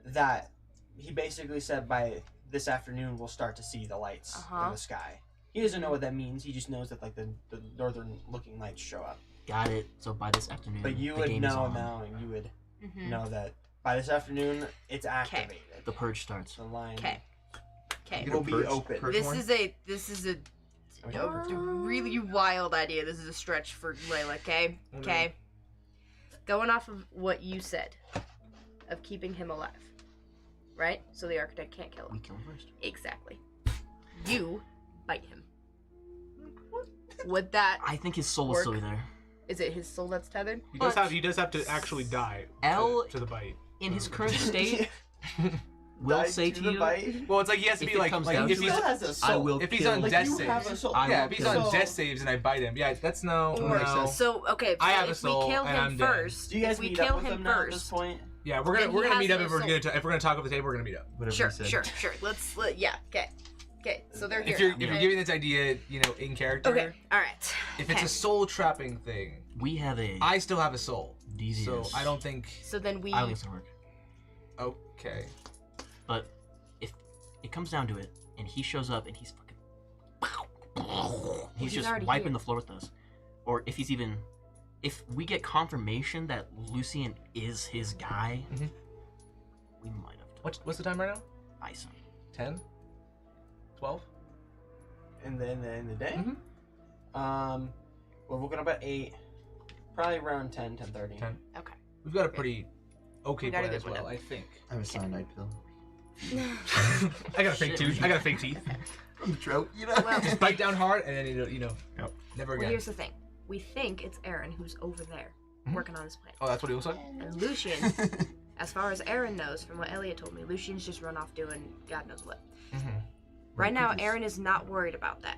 that he basically said by this afternoon we'll start to see the lights in the sky. He doesn't know what that means. He just knows that like the northern looking lights show up. got it. So by this afternoon, But you the would game is know on. now, and you would Mm-hmm. know that by this afternoon it's activated. The purge starts. The line Okay. Okay. Get a will be purge- open. purge This one? is a Okay. really wild idea. This is a stretch for Layla. Okay. Okay. Going off of what you said, of keeping him alive, right? So the architect can't kill him. We kill him first. Exactly. You bite him. Would that? I think his soul Work. is still there. Is it his soul that's tethered? He does have to actually die L- to the bite. In his current state, will Die say to to the you, bite. Well, it's like he has to If be it like comes if down he's to He still has a soul. I will if he's kill on Like, death you have a saves. soul. I Yeah, will if he's kill on him. death saves and I bite him, yeah, that's no. Or no. so okay. I so have a if soul, we kill and him I'm dead. first, Do you guys if we meet kill up with him them now at this first, point? Yeah, Then we're he gonna meet has up no if we're gonna talk at the table. We're gonna meet up. Whatever sure, he said. sure. Yeah. Okay. So they're here. If you're now. if you're giving this idea, in character. Okay. All right. If it's Okay. a soul trapping thing, we have a I still have a soul, DZS. so I don't think. So then we. I don't think it's gonna work. Okay. But if it comes down to it, and he shows up and he's fucking, he's just already wiping here. the floor with us, or if he's even, if we get confirmation that Lucian is his guy, Mhm. we might have to What's the time right now? ice him. 10? 12? In the day? Mhm. We're woken up at 8. Probably around 10:30. 10. Okay. We've got a pretty okay We got a plan good as well, window. I think. I have a cyanide pill. I got a fake Shit. tooth. I got a fake teeth. From the throat, you know? Well, Just bite down hard and then never well, again. here's the thing. We think it's Aaron who's over there Mhm. working on his plan. Oh, that's what he looks like. And Lucian, as far as Aaron knows, from what Elliot told me, Lucian's just run off doing God knows what. Mm-hmm. Right now, Aaron is not worried about that.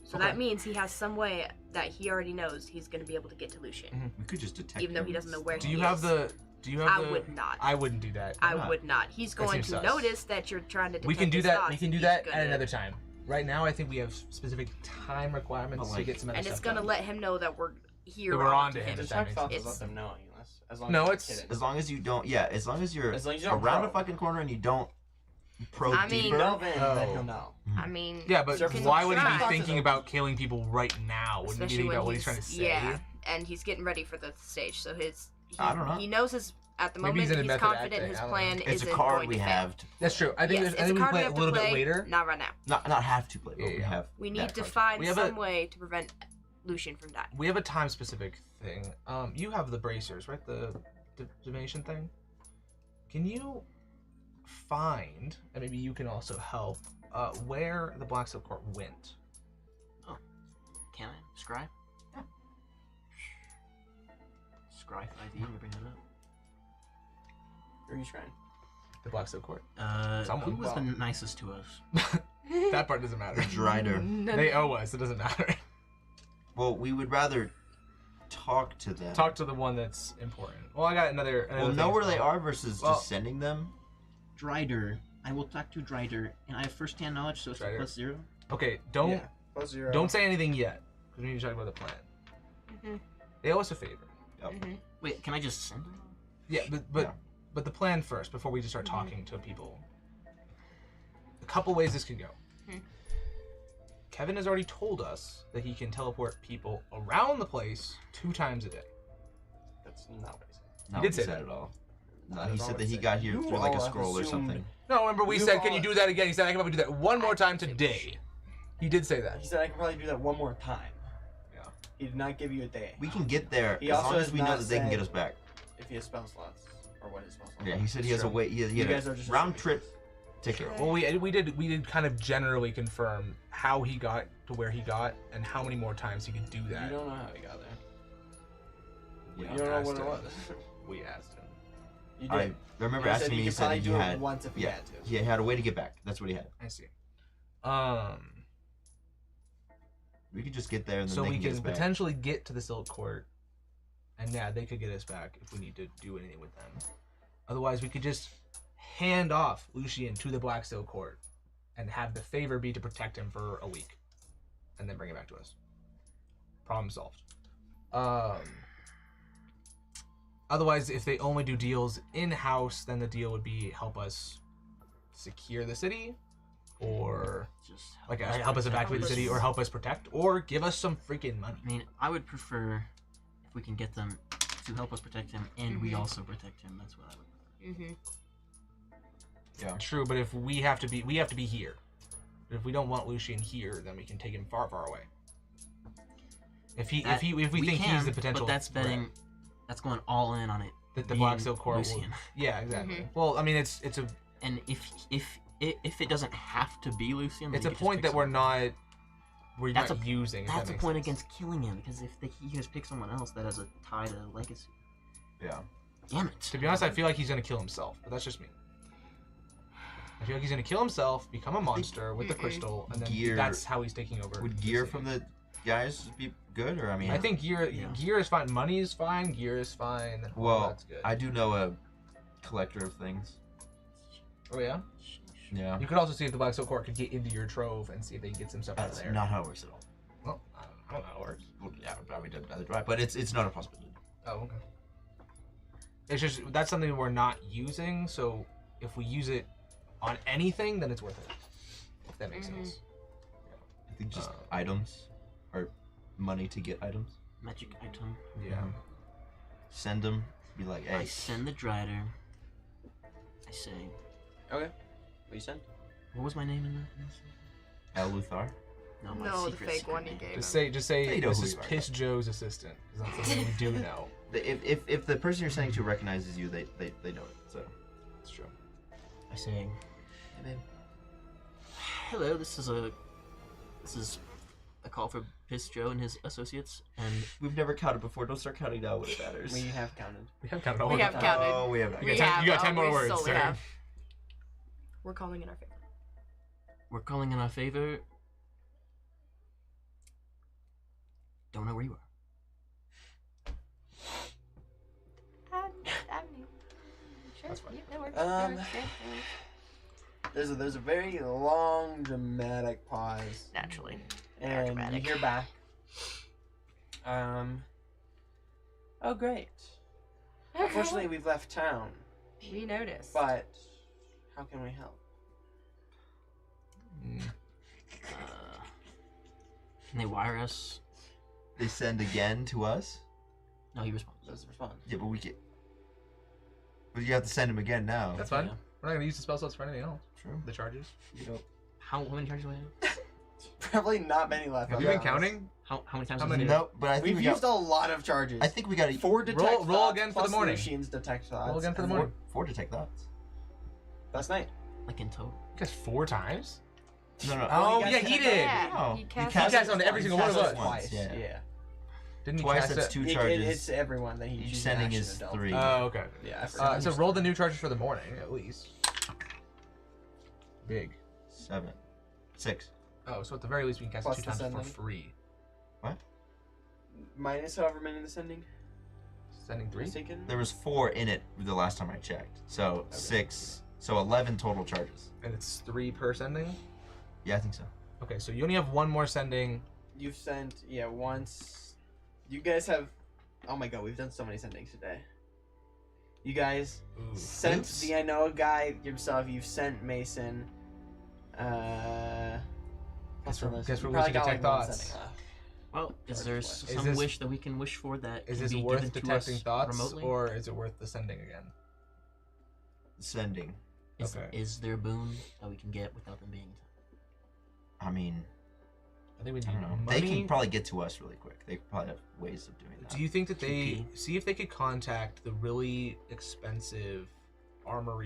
So Okay. that means he has some way that he already knows he's going to be able to get to Lucian, We could just detect even though he doesn't know where Do he you is. have the? Do you have I the? would not. I wouldn't do that. I not? would not. He's That going seems to sus. notice that you're trying to detect We can do his that. thoughts, We can and do he's that gonna- at another time. Right now, I think we have specific time requirements But, to get some other And it's stuff going to done. let him know that we're here. That we're on on to him. Just that have makes thoughts sense. and let them know. As long No, as it's- you're kidding. As long as you don't, as long as you're As long as you don't around probe. a fucking corner and you don't probe I mean- deeper. Delve in, then Oh. he'll know. I mean, Yeah, but Surface why of would he try. be thinking about killing people right now? Wouldn't he be especially thinking when about what he's trying to say? Yeah, and he's getting ready for the stage, so I don't know. he knows his at the Maybe moment he's in a he's method confident acting, his I don't plan know. It's isn't a card going we to fail. have. To That's true. I think, Yes, I it's think a we card play we it have a to little play. bit later. Not right now. Not have to play, but Yeah, we yeah. have. We that need to card. find We have some a- way to prevent Lucian from dying. We have a time specific thing. You have the bracers, right? The divination thing. Can you find, and maybe you can also help, where the Black Silk Court went? Can I scry? Yeah. Scry ID. Let me bring that up. Where are you trying? The Black Silk Court. Who was the Well. nicest to us? That part doesn't matter. The Drider. They owe us. It doesn't matter. Well, we would rather talk to them. Talk to the one that's important. Well, I got another. We'll thing know as where they well. are versus Well- just sending them. Drider. I will talk to Drider, and I have first-hand knowledge, so it's Drider. +0. Okay, don't Yeah. +0. don't say anything yet, because we need to talk about the plan. Mhm. They owe us a favor. Mhm. Wait, can I just send them? Yeah, but the plan first before we just start talking to people. A couple ways this can go. Hmm. Kevin has already told us that he can teleport people around the place 2 times a day. That's not what he said. No, did say said that. at all. No, That he is said all that it he said. got here You through like a all have scroll or assumed- something. No, remember we You said, all- can you do that again? He said, I can probably do that one more time today. He did say that. He said I could probably do that one more time. Yeah. He did not give you a day. We can get there He as also long as has we know not that they can said- get us back. If he has spell slots. Or what his spell slots Yeah, are. he said he has a Sure. way. He You had guys a are just round assuming. trip ticket. Well, we did kind of generally confirm how he got to where he got and how many more times he could do You that. don't know how he got there. We You don't know asked what it him. was. We asked him. You I did. remember You asking said me. he He could said probably he do had. it once if he Yeah, had to. he had a way to get back. That's what he had. I see. We could just get there and then So they we can get us can back. potentially get to the Silk Court, and yeah, they could get us back if we need to do anything with them. Otherwise, we could just hand off Lucian to the Black Silk Court and have the favor be to protect him for a week, and then bring it back to us. Problem solved. Otherwise, if they only do deals in-house, then the deal would be help us secure the city, or Just like help us protect evacuate the city, or help us protect, or give us some freaking money. I mean, I would prefer if we can get them to help us protect him, and we also protect him. That's what I would prefer. Yeah. True, but if we have to be here. But if we don't want Lucian here, then we can take him far, far away. If we think he's the potential, but that's betting. threat, That's going all in on it. that the being Black Silk Court will, Lucian. yeah, exactly. Well, I mean, it's a And if it doesn't have to be Lucian, then it's you a could just point pick that we're someone. not That's using. if That's that a makes point sense. against killing him, because if he can just pick someone else that has a tie to legacy. Yeah. Damn it. To be honest, I feel like he's gonna kill himself, but that's just me. I feel like he's gonna kill himself, become a monster with the crystal, and then Gear- that's how he's taking over. Would the gear city. from the guys be good, or I mean? I think gear is fine. Money is fine. Gear is fine. all Well, that's good. I do know a collector of things. Oh yeah. Yeah. You could also see if the Black Silk Court could get into your trove and see if they can get some stuff out of That's there. not how it works at all. Well, I don't know how it works. Well, yeah, probably did another drive, but it's not a possibility. Oh, okay. It's just that's something we're not using. So if we use it on anything, then it's worth it. If that makes sense. I think just items or money to get items. Magic item. Yeah. Send them. Be like, I hey, send the Drider. I say, Okay. What you send? what was my name in that? El Luthar. No, my No, the secret fake secret one you name. gave Just him. say They know this who is you are. Piss Joe's assistant, because that's something we do know. If the person you're sending to recognizes you, they know it. So It's true. I say, hello. This is a call for Piss Joe and his associates, and we've never counted before. Don't start counting now when it matters. We have counted. We have counted all We the have time. counted. Oh, we have. You We got 10, have, you got 10 more we words, solely sir. have. We're calling in our favor. we're calling in our favor. Don't know where you are. Sure. That's fine. Yeah, that works. Um, That works. Yeah, that works. There's a very long dramatic pause, Naturally. and dramatic. you hear back. Oh great. Unfortunately, we've left town, We noticed. but how can we help? Mm. Can they wire us? They send again to us. No, he responds. That's the response. Yeah, but we get. But you have to send him again now. That's fine. Yeah. We're not gonna use the spell slots for anything else. True. The charges. You know, How many charges do I have? Probably not many left. Have I'll you be been honest. counting? How many times? How is many? it? no, but I think We've we used got. a lot of charges. I think we got 4 detect Roll thoughts again for the plus morning. Lucian's detect thoughts. Roll again for the and morning. four to take thoughts. Last night. Like in total? You guys 4 times? No. Oh, you yeah, guys he cast did. Yeah, No. he You cast, cast on every single one of Cast us. it twice. Yeah. Yeah. Didn't he Twice. cast That's it? 2 It- charges. it's everyone that he Each chooses sending action is to deal. 3. Oh, okay. Yeah, I forgot. So roll the new charges for the morning, at least. Big. 7. 6. Oh, so at the very least we can cast Plus it 2 the times for sending. free. Minus however many in the sending. Sending 3? Mistaken. There was 4 in it the last time I checked. So 6. So 11 total charges. And it's 3 per sending? Yeah, I think so. Okay, so you only have 1 more sending. You've sent once. You guys have. Oh my god, we've done so many sendings today. You guys Ooh. sent Oops. the I know guy yourself. You've sent Mason. Guess we're Probably wishing to got, detect one thoughts. setting left. Well, is there Is some this- wish that we can wish for that Is can this be worth given to detecting us thoughts, remotely? or is it worth the sending again? Sending. Okay. Is there a boon that we can get without them being? I mean, I think we need I don't know. money. They can probably get to us really quick. They probably have ways of doing that. Do you think that they TP. see if they could contact the really expensive armor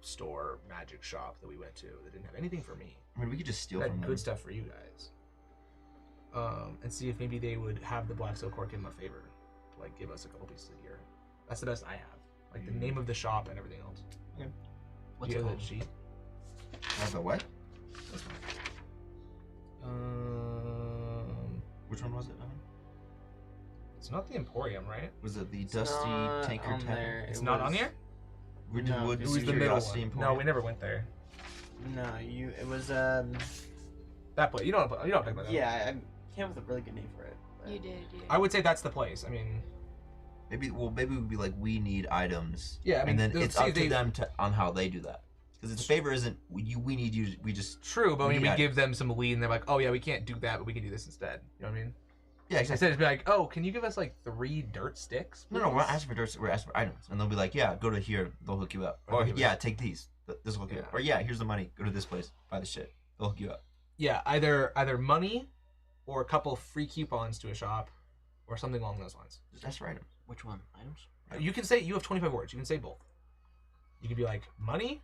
store magic shop that we went to that didn't have anything for me? I mean, we could just steal That from had them. good stuff for you guys. And see if maybe they would have the Black Silk Court give them a favor, like give us a couple pieces of gear. That's the best I have, like the name of the shop and everything else. What's Do it you have called? that sheet? The what? That's fine. Which one was it? It's not the Emporium, right? Was it the It's Dusty not Tankard on Tavern? there. It's It not on was- here. Wood No, Wood it It was the middle Curiosity one. Emporium? No, we never went there. No, it was That place. You don't have to talk about that. yeah, I came up with a really good name for it. but- You did, yeah. I would say that's the place. I mean, Maybe we'd be like, we need items. Yeah, I mean, and then they'll it's see up if to they- them on how they do that. Because the favor isn't we need you. We just true, but We when need we give them some lead and they're like, oh yeah, we can't do that, but we can do this instead. You know what I mean? yeah exactly. Instead, it's be like, oh, can you give us like 3 dirt sticks? No, we're not please?" asking for dirt. We're asking for items, and they'll be like, yeah, go to here. They'll hook you up. Or Or give yeah, us- take these. This will hook you up. Yeah. Or yeah, here's the money. Go to this place. Buy the shit. They'll hook you up. Yeah, either money or a couple free coupons to a shop or something along those lines. Just ask for items. Which one? Items? You can say you have 25 words. You can say both. You can be like money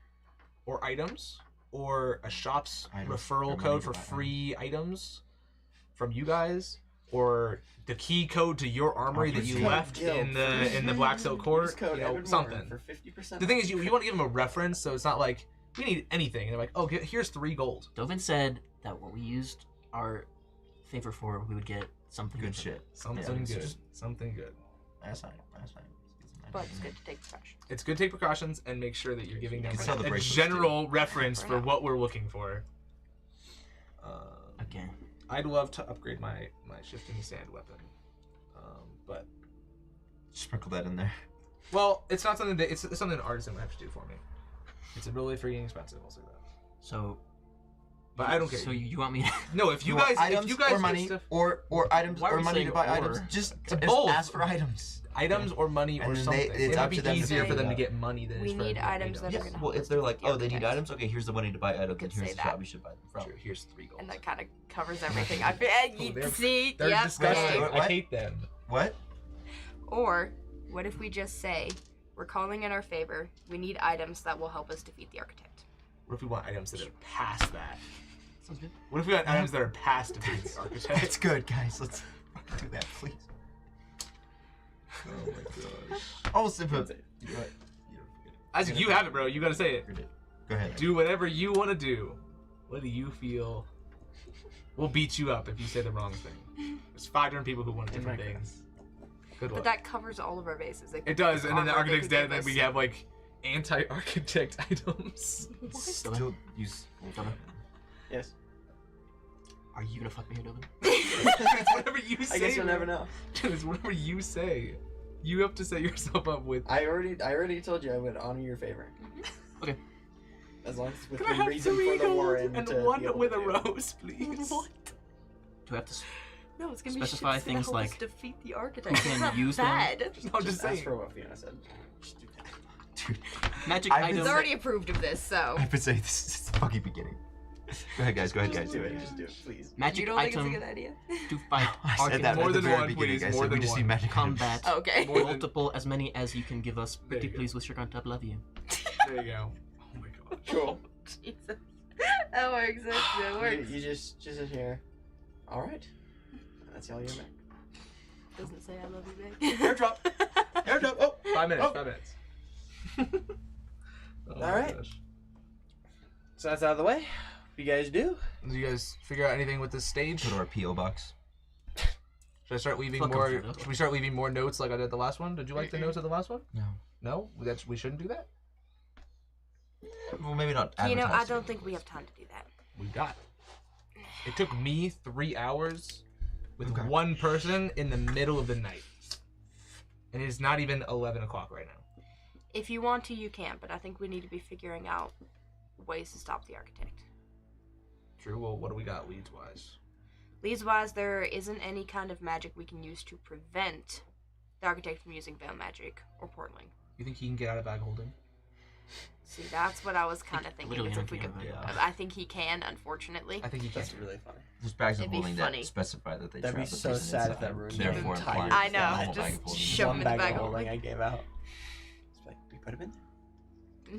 or items or a shop's Items or referral money code to for buy free items from you guys or the key code to your armory that you Code left guild. in the Black Silk Use Court, code you know, Evan Moore something. for 50%. The thing is, you want to give them a reference, so it's not like we need anything. And they're like, oh, here's 3 gold. Dovin said that what we used our favor for, we would get something Good from shit. Something Yeah, it's good. just- Something good. That's fine. That's fine. But it's good to take precautions. It's good to take precautions and make sure that you're giving them can sell the a bracelets, general reference For for now. what we're looking for. Again. I'd love to upgrade my shifting sand weapon, but Sprinkle that in there. well, it's not something that it's something an artisan would have to do for me. It's really freaking expensive. I'll say that. So. But I don't care. So you want me to... No, if you want guys items if you guys or get money stuff, or items Why are or we money to saying buy or? items, just both. ask for items. items or money And or then something, it's it'd up be to them to easier for figure them it to out. get money than We it's for them need to get items that are items. gonna Well, help if us they're with like, the oh, they need architect. items. Okay, here's the money to buy items, Could and here's say the shop that. you should buy them from. True, here's 3 gold. And that kind of covers everything. they're- See? They're Yep. disgusting. What? I hate them. What? Or, what if we just say, we're calling in our favor, we need items that will help us defeat the architect? What if we want items that are past that? Sounds good. What if we got items that are past defeating the architect? That's good, guys. Let's fucking do that, please. Oh my gosh. Almost if it. Isaac, you have it, bro. You gotta say it. Go ahead. Do whatever you want to do. What do you feel? We'll beat you up if you say the wrong thing. There's 5 different people who want different things. Good But luck. that covers all of our bases. Like, It does, and then the armor they architect's could dead, give and then us. we have like anti-architect items. Still use. Dovin, Yes. are you gonna fuck me here, Dovin? It's whatever you say. I guess you'll bro. never know. It's whatever you say. You have to set yourself up with. I already told you I would honor your favor. Okay. As long as it's Can I within have reason 3 for the war gold and to 1 be able with to a do. rose, please? What? Do I have to... No, it's gonna Specify be shit that's gonna things help like us defeat the architect. can It's not use them. bad. I'm just Just ask saying. for what Fiona said. Just do that. Dude, Magic I've been items... He's already approved of this, so. I've been saying this is the fucking beginning. Go ahead, guys. Go ahead, guys. Do it. Just do it, please. Magic You don't think it's a item good idea? to fight I said that More at the than very one, beginning. please, I more said we than just one. need magic combat. Okay. More than- Multiple, as many as you can give us. There Pretty you go. please with your contact. Love you. There you go. Oh my god. Cool. Jesus. That works. That works. You just sit here. All right. That's all you're back. Doesn't say I love you, babe. Airdrop. Airdrop. Oh. 5 minutes. Oh. 5 minutes. Oh All my right. gosh. So that's out of the way. What you guys do? Did you guys figure out anything with this stage? Go to our PO box. Should I start leaving Fuck 'em more? for that. Should we start leaving more notes like I did the last one? Did you like the notes of the last one? No. No, we shouldn't do that. Well, maybe not. You know, I advertise don't it. think we have time to do that. We got. It took me 3 hours with Okay. one person in the middle of the night, and it is not even 11 o'clock right now. If you want to, you can, but I think we need to be figuring out ways to stop the architect. True. Well, what do we got leads wise? Leads wise, there isn't any kind of magic we can use to prevent the architect from using veil magic or portaling. You think he can get out of bag holding? See, that's what I was kind of thinking. literally Is if we anything could, about it. I think he can, unfortunately. I think he can. That's really funny. There's bags of It'd be holding funny. that specify that they That'd be trap the so person sad if inside. that ruined Therefore, the entire- implies I know, the whole just bag of holding. shove him One in the bag bag of of holding holding. I gave out. It's like, we put him in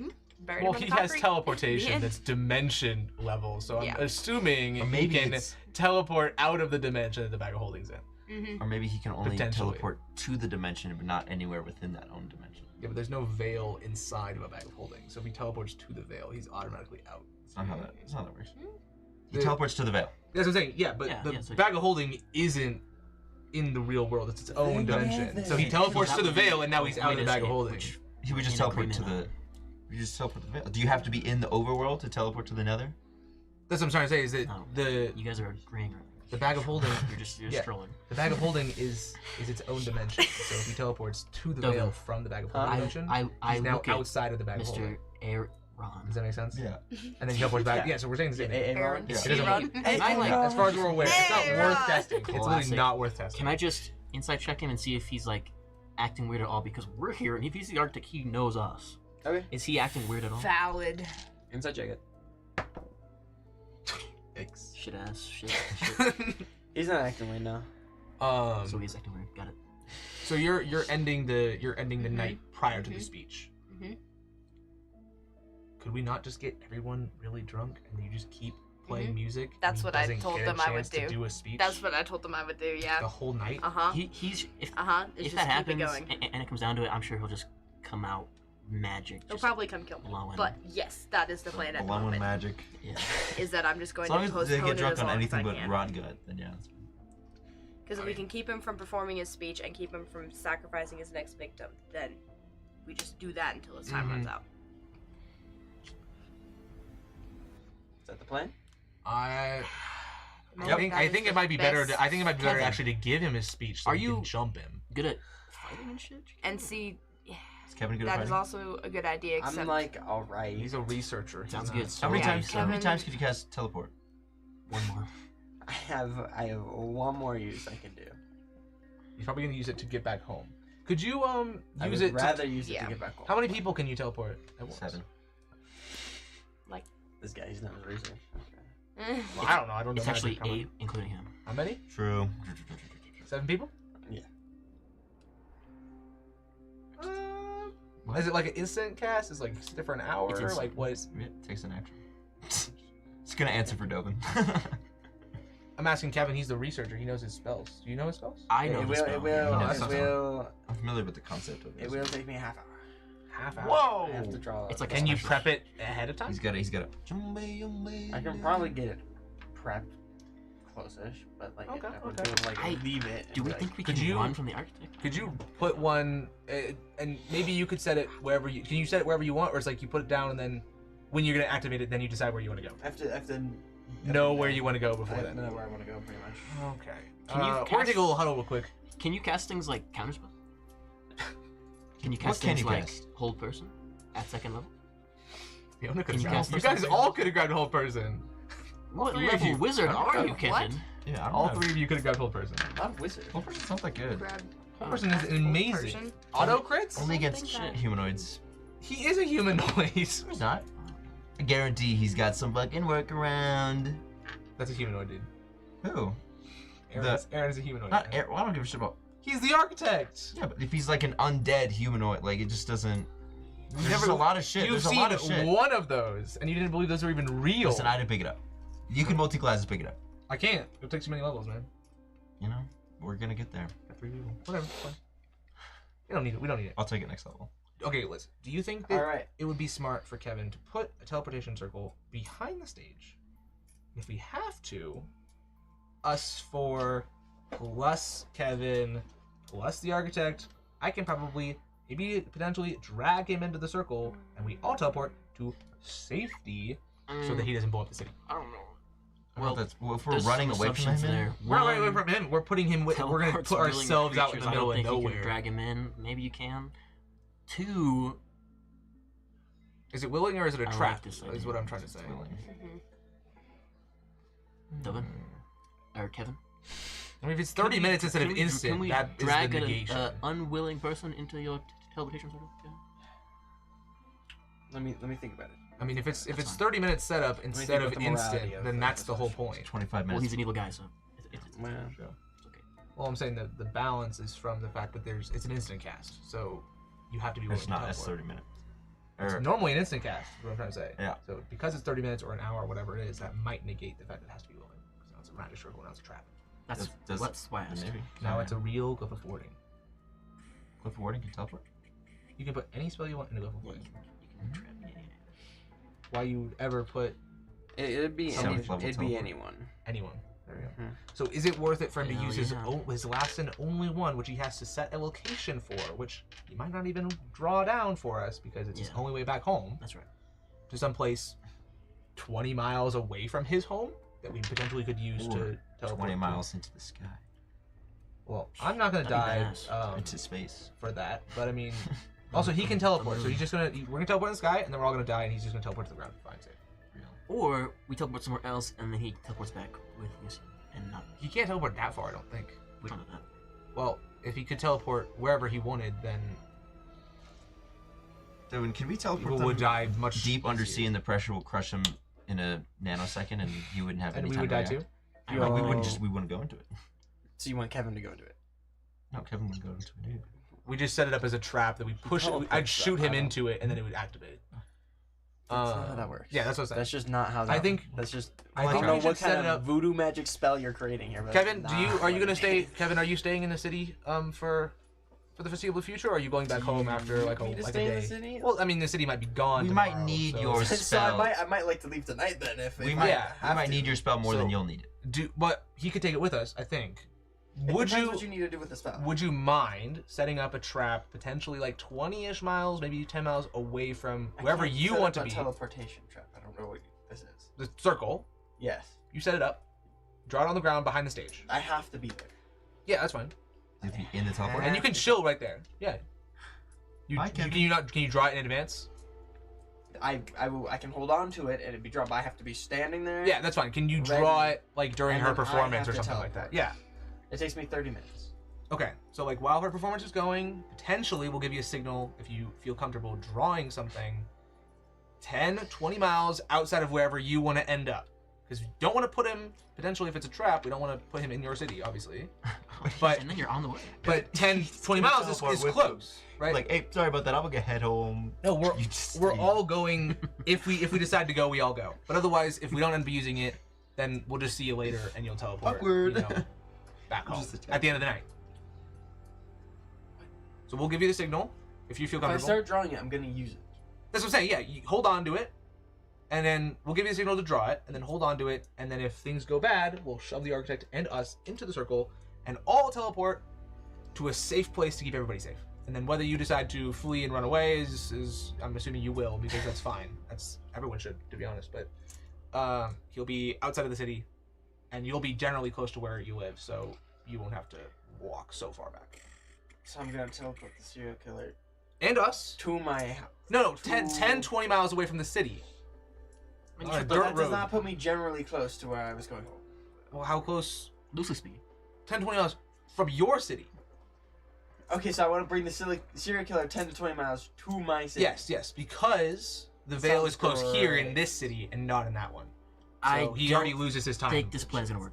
there. Buried Well, him in he the has concrete. teleportation The end. that's dimension level, so Yeah. I'm assuming Or he maybe can it's- teleport out of the dimension that the bag of holding's in. Mhm. Or maybe he can only Potentially. teleport to the dimension, but not anywhere within that own dimension. Yeah, but there's no veil inside of a bag of holding, so if he teleports to the veil, he's automatically out. That's not how that. That's not how that works. He The- teleports to the veil. That's what I'm saying. Yeah, but Yeah, the yeah, so- bag of holding isn't in the real world. It's its own Yeah, dimension. So yeah. he teleports That to the would be veil, and now he's out of the great bag of escape, holding. which He would just in teleport to agreement the. You just teleport to the veil. Do you have to be in the overworld to teleport to the nether? That's what I'm trying to say. Is that No. the You guys are agreeing. the bag of holding? You're just Yeah. trolling. The bag of holding is its own dimension. So if he teleports to the Doesn't- veil from the bag of holding dimension, I he's now look at outside of the bag of holding. Mr. Aaron. Does that make sense? Yeah. And then he teleports back. Yeah. Yeah. So we're saying the same thing. Aaron. Yeah. It doesn't Aaron. work. I like- As far as we're aware, it's not Hey, worth Ron. testing. It's literally Classic. not worth testing. Can I just inside check him and see if he's like acting weird at all? Because we're here, and if he's the Arctic, he knows us. Okay. Is he acting weird at all? Valid. Inside check it. Thanks. Shit ass. Shit. He's not acting right now. So he's acting weird. Got it. So you're ending the night prior to the speech. Mhm. Could we not just get everyone really drunk and you just keep playing music? and That's he what I doesn't told get a them I would chance to do. a speech That's what I told them I would do, yeah. the whole night. Uh-huh. He's if Uh-huh. It's if just that keep happens it going. and it comes down to it, I'm sure he'll just come out magic. He'll just probably come kill me. blowing. But yes, that is the plan at the Alone with moment. magic. Yeah. Is that I'm just going As long to as postpone they get it drunk as on long anything as I but can. rot gut, then yeah, that's fine. Because if we can keep him from performing his speech and keep him from sacrificing his next victim, then we just do that until his time runs out. Is that the plan? I Nope. think That I is think the it might be better. best. I think it might be better Kevin. actually to give him his speech so Are we you- can jump him. Good at fighting and shit. And see, Is Kevin good at that is fighting? also a good idea, except I'm like, alright. He's a researcher. He's Sounds not- good. How many Yeah, times? How many Kevin- times could you cast teleport? One more. I have one more use I can do. He's probably gonna use it to get back home. Could you I use would it? rather use it Yeah. to get back home. How many people can you teleport at once? 7. This guy, he's not his research. Well, I don't know. I don't know. It's magic. actually How many- 8, including him. How many? True. 7 people? Yeah. Is it like an instant cast? Is it like sit for an hour? It's instant. Like what is? Yeah, takes an action. It's gonna answer for Dovin. I'm asking Kevin. He's the researcher. He knows his spells. Do you know his spells? I know It the will. spell. It will. No, that's It not will. I'm familiar with the concept of it. It will take me a half hour. Half hour. Whoa! I have to draw. It's like a Can you special- prep it ahead of time? He's got a. I can probably get it prepped close-ish, but like Okay, I would okay. do, like I- leave it. and Do we be like, think we Could can you- run from the architect? Could you put one, and maybe you could set it wherever you. Can you set it wherever you want, or it's like you put it down and then, when you're gonna activate it, then you decide where you want to go. I have to Know where you want to go I before have to then. know where I want to go, pretty much. Okay. Can you we're gonna cast- take a little huddle real quick. Can you cast things like counterspell? Can you What cast can things you like cast? hold person at second level? Fiona could Can you have cast You guys this? all could have grabbed whole person. What three of level you. wizard are you, What? Kevin? Yeah, I don't All know. 3 of you could have grabbed whole person. Not wizard. Whole person's not that good. grab Whole person is whole amazing. person. Auto crits? Only I don't against think that- humanoids. He is a humanoid. He's not. I guarantee he's got some fucking workaround. That's a humanoid, dude. Who? Aaron is a humanoid. Not. Well, I don't give a shit about. He's the architect. Yeah, but if he's like an undead humanoid, like it just doesn't. There's never- just a lot of shit. You've There's a seen lot of shit. one of those, and you didn't believe those were even real. Listen, I didn't pick it up. You can multi-classes pick it up. I can't. It takes too many levels, man. You know, we're gonna get there. Got 3 people. Whatever. Fine. We don't need it. We don't need it. I'll take it next level. Okay, listen. Do you think that Alright. it would be smart for Kevin to put a teleportation circle behind the stage? If we have to, us 4 plus Kevin plus the architect, I can probably maybe potentially drag him into the circle, and we all teleport to safety so that he doesn't blow up the city. I don't know. Well, if we're There's running some away from assumptions him, there. We're not running away One, from him. We're putting him. We're gonna teleport's put willing ourselves out in creatures. the middle I of don't think you nowhere. can drag him in. Maybe you can. 2, Is it willing or is it a I like trap? this Is idea. what I'm trying to say. willing. Devin? Or Kevin? I mean, if it's 30 minutes instead of instant, can we that is drag the an negation. unwilling person into your teleportation circle? Yeah. Let me think about it. I mean, if it's That's fine. 30 minutes setup instead think of about the morality instant, of then the that's the whole session. point. 25 Well, minutes. he's an evil guy, so it's Well, okay. Well, I'm saying that the balance is from the fact that it's an instant cast, so you have to be willing It's to not. That's teleport. 30 minutes. It's Or, normally an instant cast, is what I'm trying to say. Yeah. So because it's 30 minutes or an hour or whatever it is, that might negate the fact that it has to be willing. Because now it's a magic circle, now it's a trap. That's why I asked. maybe. Now it's a real glyph of warding. Cliff of Warding can teleport. You can put any spell you want in a glyph of Yeah, warding. you can trap me. Why you would ever put it'd be Seventh level it'd be teleport. anyone. anyone. There we go. Mhm. So is it worth it for him to Hell use yeah. his last and only one, which he has to set a location for, which he might not even draw down for us because it's his Yeah. only way back home That's right. to someplace 20 miles away from his home that we potentially could use Or to teleport 20 to? miles into the sky. Well, I'm not gonna That'd be die badass. Into space. for that, but I mean, also he can teleport, so he's just we're gonna teleport in the sky, and then we're all gonna die, and he's just gonna teleport to the ground. Fine, safe. Or we teleport somewhere else, and then he teleports back with Lucian, and not. He can't teleport that far, I don't think. We don't know that. Well, if he could teleport wherever he wanted, then Devin, can we teleport people them would die much deep under easier. sea, and the pressure will crush them in a nanosecond, and you wouldn't have And any we time would to die react? too. Like, we Yo. wouldn't go into it. So you want Kevin to go into it? No, Kevin wouldn't go into it either. We just set it up as a trap that we push. teleports I'd shoot that, him I don't- into it, and then it would activate. That's not how that works. Yeah, that's what I'm saying. That's just not how that. I think- that's just. I I think don't know we should what set kind it of up- voodoo magic spell you're creating here. But Kevin, that's are you not gonna what it stay? is. Kevin, are you staying in the city for the foreseeable future, or are you going back home after like a need me to like a stay in day? the city? Well, I mean, the city might be gone. We might tomorrow, need so- your So spell. I might like to leave tonight then if We if might, I we have might to. need your spell more than So- you'll need it. But he could take it with us, I think. It Would depends you? what you need to do with the spell? Would you mind setting up a trap, potentially like 20-ish miles, maybe 10 miles away from I wherever can't you set want up to a be? teleportation trap. I don't know what this is. The circle. Yes, You set it up. Draw it on the ground behind the stage. I have to be there. Yeah, that's fine. If you in the teleport. And you can chill right there. Yeah. I can. Can you draw it in advance? I can hold on to it and it'd be dropped. But I have to be standing there. Yeah, that's fine. Can you draw Ready. it like during And her then I performance have or to something like that? teleport. Yeah. It takes me 30 minutes. Okay. So like while her performance is going, potentially we'll give you a signal if you feel comfortable drawing something 10, 20 miles outside of wherever you want to end up. Because you don't want to put him, potentially if it's a trap, we don't want to put him in your city, obviously. But- and then you're on the way. But 10, 20 miles is Teleport with close, right? Like, hey, sorry about that. I'm gonna head home. No, we're You just we're leave. all going. If we decide to go, we all go. But otherwise, if we don't end up using it, then we'll just see you later, and you'll teleport. Awkward. You know, back home Just attack. at the end of the night. So we'll give you the signal if you feel If I comfortable. start drawing it, I'm gonna use it. That's what I'm saying. Yeah, you hold on to it, and then we'll give you the signal to draw it, and then hold on to it, and then if things go bad, we'll shove the architect and us into the circle, and all teleport to a safe place to keep everybody safe. And then whether you decide to flee and run away is I'm assuming you will, because that's fine. That's everyone should, to be honest. But he'll be outside of the city, and you'll be generally close to where you live, so you won't have to walk so far back. So I'm gonna teleport the serial killer And us. to my house. No, 10, 20 miles away from the city. On a But dirt that does road. not put me generally close to where I was going home. Well, how close? Loosely speaking. 10, 20 miles from your city. Okay, so I want to bring the serial killer 10 to 20 miles to my city. Yes, because the veil Sounds is close here in great. this city and not in that one. So I he don't already loses his time. think this plan's gonna work.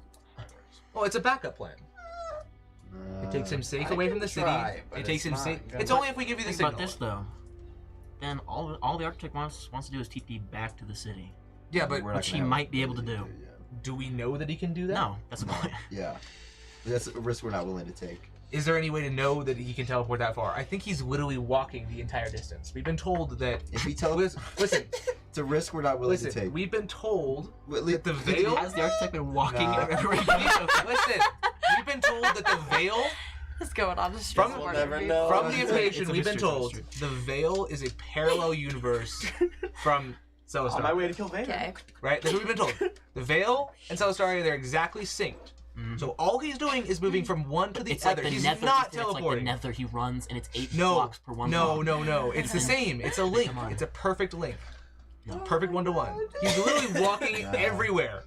Well, it's a backup plan. It takes him safe I away can from the city. try, but It takes it's him not safe. gonna It's work. only if we give you the Think signal. about this though. Then all the architect wants to do is TP back to the city, Yeah, but We're not which gonna he have might be able to do. ability yeah. do we know that he can do that? No, that's the point. Yeah. That's a risk we're not willing to take. Is there any way to know that he can teleport that far? I think he's literally walking the entire distance. We've been told that. If we teleport, Listen, it's a risk we're not willing to listen. take. We've been told Well, that the veil. Has the architect been walking Nah. everywhere he goes? Listen, we've been told that the veil. What's going on? From- We'll never know. From the It's Evacuation, a we've been mystery, told it's the veil is a parallel universe from On my Celestaria. way to kill Vader. Okay. Right? That's what we've been told. The veil and Celestaria, they're exactly synced. Mhm. So all he's doing is moving from one to the It's like other. the He's nether. not It's like the teleporting. nether. He runs, and it's 8 No, blocks per one no, block. no. It's the same. It's a link. Come on. It's a perfect link. No. Perfect one-to-one. He's literally walking No. everywhere.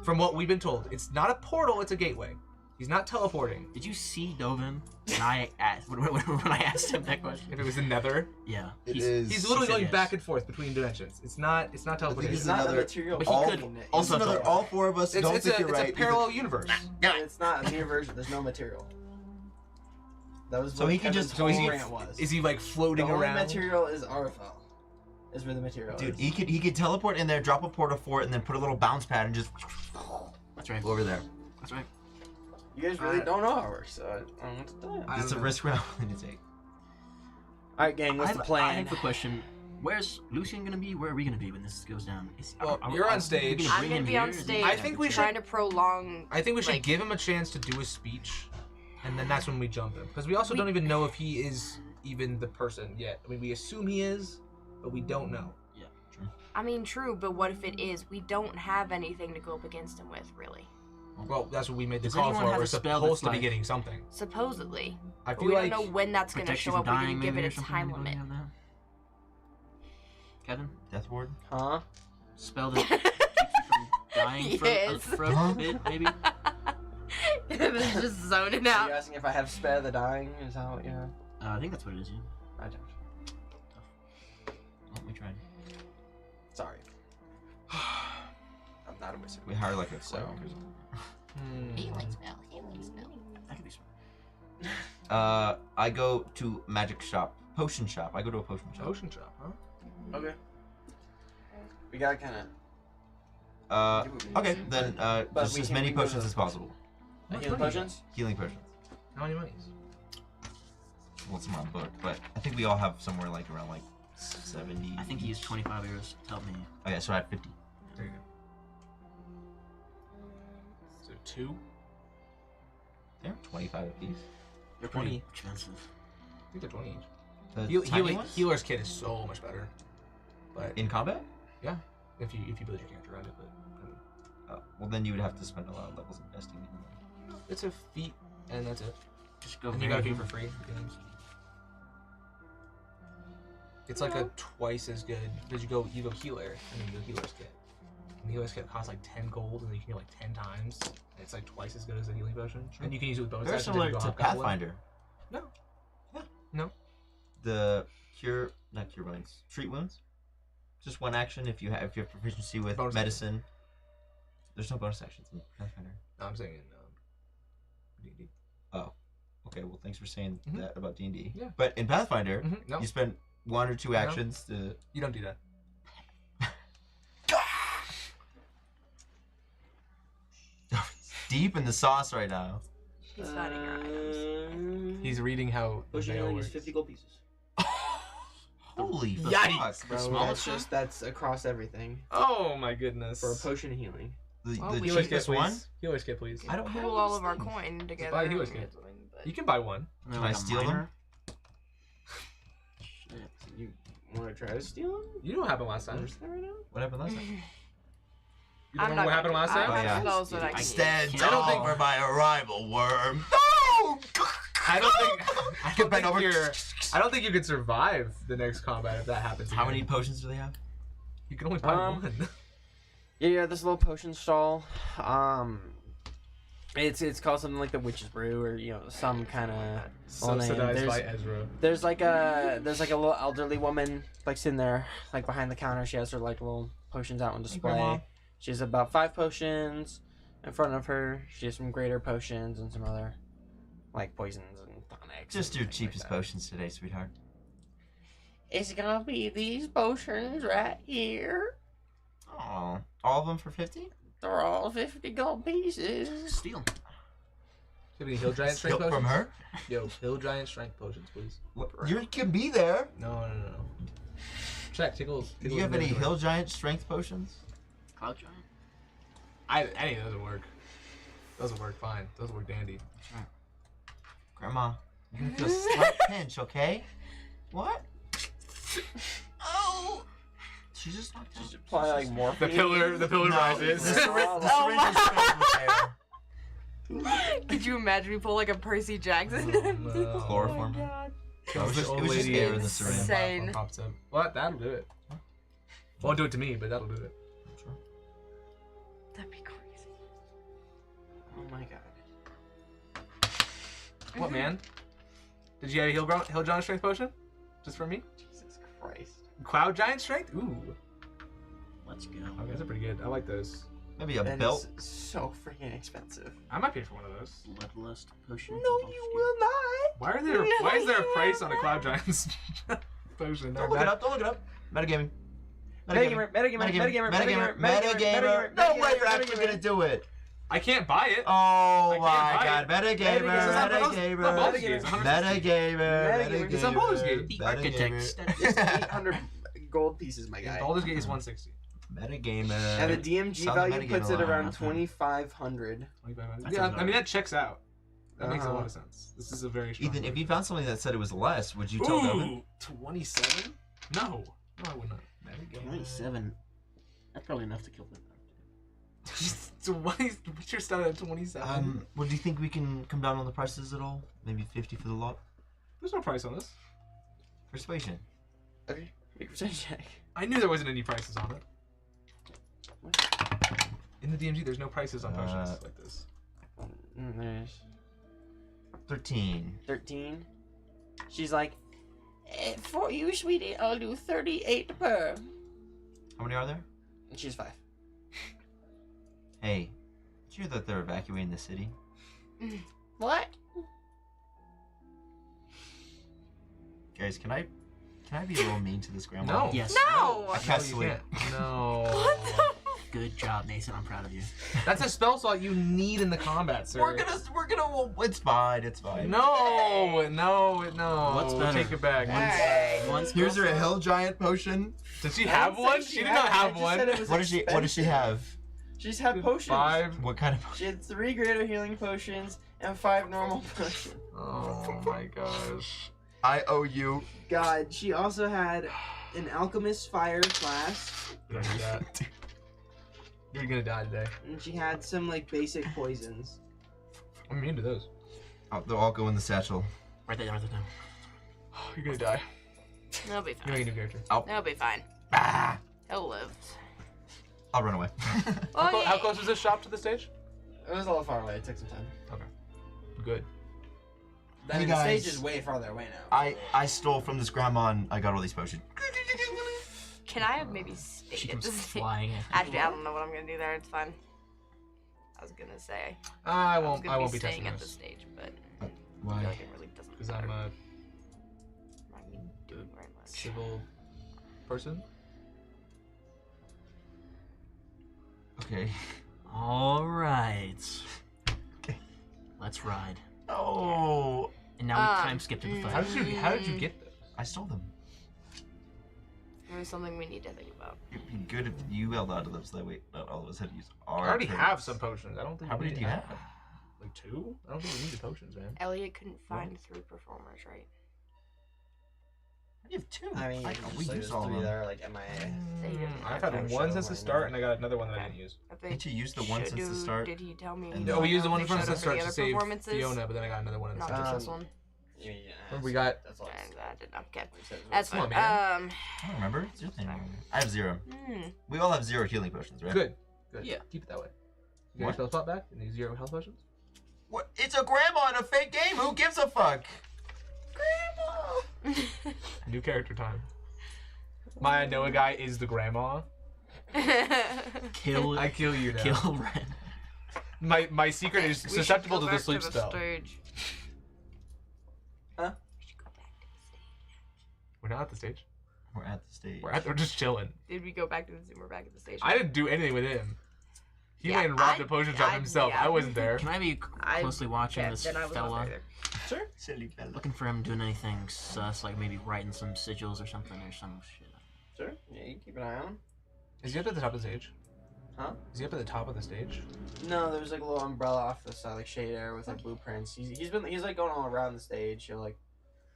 From what we've been told, it's not a portal, it's a gateway. He's not teleporting. Did you see Dovin when I asked him that question? If it was the Nether, Yeah. he's literally said going yes. back and forth between dimensions. It's not teleportation. this It's is not another- the material. But he all, could it's also another, teleport. all four of us don't think you're right. It's a parallel universe. It's not a mirror version. There's no material. That was So what he can Kevin's just- So is whole he, rant was. is he like The floating only around? material is Arthel. Is where the material Dude, is. he could teleport in there, drop a portal for it, and then put a little bounce pad and just That's right. over there. That's right. You guys really don't know how it works, so I don't know what to tell you. I It's a don't know. risk we're not willing to take. Alright, gang, what's the plan? I have a question. Where's Lucian gonna be? Where are we gonna be when this goes down? Well, you're on we stage. I'm bring gonna him be here? on Is he stage. gonna I think have we a should- Trying to prolong. I think we should like- give him a chance to do a speech, and then that's when we jump him. Because we also don't even know if he is even the person yet. I mean, we assume he is, but we don't know. I mean, true, but what if it is? We don't have anything to go up against him with, really. Well, that's what we made the Does call anyone for. have We're a spell supposed that's to be like- getting something. Supposedly. I But feel we like don't know when that's gonna Protects you show from up. We dying, didn't give maybe, it or a something? time Anybody limit. have that? Kevin, Death ward? Huh? spell that keeps you from dying Yes. for a bit, maybe. It's just zoning Are out. you asking if I have Spare the Dying? Is that what you know? I think that's what it is. Yeah. I don't. Well, we tried. Sorry. I'm not a wizard. We hire like a So- cleric or something. Healing spell. Healing spell. That could be smart. I go to magic shop. Potion shop. I go to a potion shop. Ocean shop, huh? Okay. We gotta kind of. Okay, then But just we as can many remove potions the- as possible. Healing potions? Healing potions. How many monies? Well, it's in my book, but I think we all have somewhere like around like 70. I think he used 25 euros to help me. Okay, so I had 50. There you go. So 2? There, 25 apiece. They're 20. pretty expensive. I think they're 20 each. The tiny ones? Healer's kit is so much better. But In combat? if you build your character around it, but Well, then you would have to spend a lot of levels investing in them. it's a feat and that's it. Just go And you got a feat very for free. Games. It's like a twice as good because you go healer and then you go healer's kit. And the healer's kit costs like 10 gold and then you can get like 10 times. And it's like twice as good as the healing potion. And you can use it with bonus Very actions if similar you go to hobgoblin. Pathfinder. No. Yeah. No. The not cure wounds, treat wounds. Just one action if you have proficiency with Bonus medicine. There's no bonus actions in Pathfinder. No, I'm saying in D&D. Oh, okay. Well, thanks for saying Mhm. that about D&D. Yeah. But in Pathfinder, No, you spend 1 or 2 actions to. you don't do that. Deep in the sauce right now. He's finding our items. He's reading how the Potion veil healing works. is 50 gold pieces. Holy Yikes, fuck! bro. That's across everything Oh my goodness. for a potion healing. The, Well, the we- Healer's kit, cheapest please. one. Healer's kit, please. I don't have Pool all those of our things. coin together. buy a healer's and kit. get something, but- You can buy one. Can I steal them? You want to try to steal them? You know what happened last time. Right now? What happened last time? You don't remember what happened last I time? have yeah. spells that I can Stand use. I don't tall think- for my arrival, worm. I don't Get bent over. I don't think you could survive the next combat if that happens. How again. many potions do they have? You can only buy one. Yeah, this little potion stall. It's called something like the Witch's Brew or some kind of Subsidized by Ezra. There's like a little elderly woman like sitting there like behind the counter. She has her like little potions out on display. Grandma. She has about 5 potions in front of her. She has some greater potions and some other like poisons and tonics. Just and your things cheapest like that. potions today, sweetheart. It's gonna be these potions right here. Oh, all of them for 50? They're all 50 gold pieces. Steal. Do you have any hill giant strength Steal potions? from her? Yo, hill giant strength potions, please. What? You can be there. No. Check, tickles. Do you have any hill giant strength potions? Cloud giant. Any of those would work. Those would work fine. Those would work dandy. Grandma, you're gonna feel a slight pinch, okay? What? Oh! She just knocked out. Probably like more. The pillar rises. The syringe is filled with air. Could you imagine we pull like a Percy Jackson? no. Chloroform. It was just air in the syringe. Insane. Pops up. Well, that'll do it. Won't do it to me, but that'll do it. That'd be crazy. What, man? Did you have a Hill Giant Strength potion? Just for me? Jesus Christ. Cloud Giant Strength? Ooh. Let's go. Okay, those are pretty good. I like those. Maybe a That belt. is so freaking expensive. I might pay for one of those. Bloodlust potion. No, you will not. Why is there a price on a Cloud Giant's potion? Don't look it up. Don't look it up. Metagaming. Metagamer. No way you're actually gonna do it. I can't buy it. Oh can't my buy god. Metagamer. Metagamer. It's on Baldur's Gate. The architect. It's 800 gold pieces, my guy. Baldur's Gate is 160. Metagamer. And the DMG Sounds value metagame puts it a lot. around 2,500. Yeah, I mean that checks out. That makes a lot of sense. This is a very strong. Ethan, if you found something that said it was less, would you tell Devin? Ooh, 27? No, I would not. 27. That's probably enough to kill them. 20. What's your stat at 27? Well, do you think we can come down on the prices at all? Maybe 50 for the lot? There's no price on this. Persuasion. Okay, make a percentage check. I knew there wasn't any prices on it. In the DMG, there's no prices on potions like this. There's 13. 13. She's like, for you, sweetie, I'll do 38 per. How many are there? And she's 5. Hey, did you hear that they're evacuating the city? What? Guys, can I be a little mean to this grandma? No. Yes. No! I can't sleep. No. What the? Good job, Nathan. I'm proud of you. That's a spell slot you need in the combat, sir. We're gonna, it's fine, it's fine. No. What's better? Take it back. Once Here's her Hill Giant potion. Did she have one? She did not have one. What does she have? She's had potions. 5. What kind of She had 3 greater healing potions and 5 normal potions. Oh my gosh. I owe you. God, she also had an alchemist fire flask, Don't do that. You're gonna die today. and she had some like basic poisons. I'm immune to those. They'll all go in the satchel. Write that down. Write that down. You're gonna die. He'll be You're gonna fine. get a new character. He'll be fine. Ah! He'll live. I'll run away. Oh, How close is this shop to the stage? It was a little far away. It took some time. Good. I Hey, mean, the guys. stage is way farther away now. I stole from this grandma and I got all these potions. Can I have maybe She stayed at comes the stage? flying. Actually, I don't know what I'm gonna do there. It's fine. I was gonna say I was won't gonna be staying testing at the this. stage, but I feel Why? like it really doesn't Because matter. I'm a I mean, doing very much. civil person. Okay. All right. Okay. Let's ride. Oh, And now we time skip to the How fight. did you get those? I stole them. There's something we need to think about. It'd be good if you held on to them so that way not all of us had to use our I already turns. have some potions. I don't think. How we many need do you to have? them. Like 2? I don't think we need the potions, man. Elliot couldn't find 3 performers, right? You have 2. I mean, I just, thought we like, used there's all of 3 them. that are like MIA. I've I'm had sure one since the right start, now. and I got another one that I didn't use. Didn't you use the one since the start? Did he tell me? And No, we used the one they from showed the up for start the to other save performances? Fiona, but then I got another one in the Not start. just this one. Yeah, What we got? That's all. And I did not. Okay. It says That's Come fine. on, man. I don't remember. It's your thing. I have 0. Hmm. We all have 0 healing potions, right? Good. Yeah. Keep it that way. You got your What? spell spot back and these 0 health potions? What? It's a grandma in a fake game. Who gives a fuck? New character time. My Noah guy is the grandma. Kill. I kill you now. Kill Ren. My secret is We should susceptible go to the back sleep the spell. stage. Huh? We should go back to the stage. We're not at the stage. We're at the stage. We're just chilling. Did we go back to the Zoom? We're back at the stage. I didn't do anything with him. He Yeah, went and robbed I- a potion shop I- himself. yeah. I wasn't there. Can I be closely watching Yeah, this then I was not fella? there. Sure. Silly fella. Looking for him doing anything sus, like maybe writing some sigils or something or some shit. Sure. Yeah, you keep an eye on him. Is he up at the top of the stage? Huh? Is he up at the top of the stage? No, there's like a little umbrella off the side, like shade air with like blueprints. He's like going all around the stage. He'll like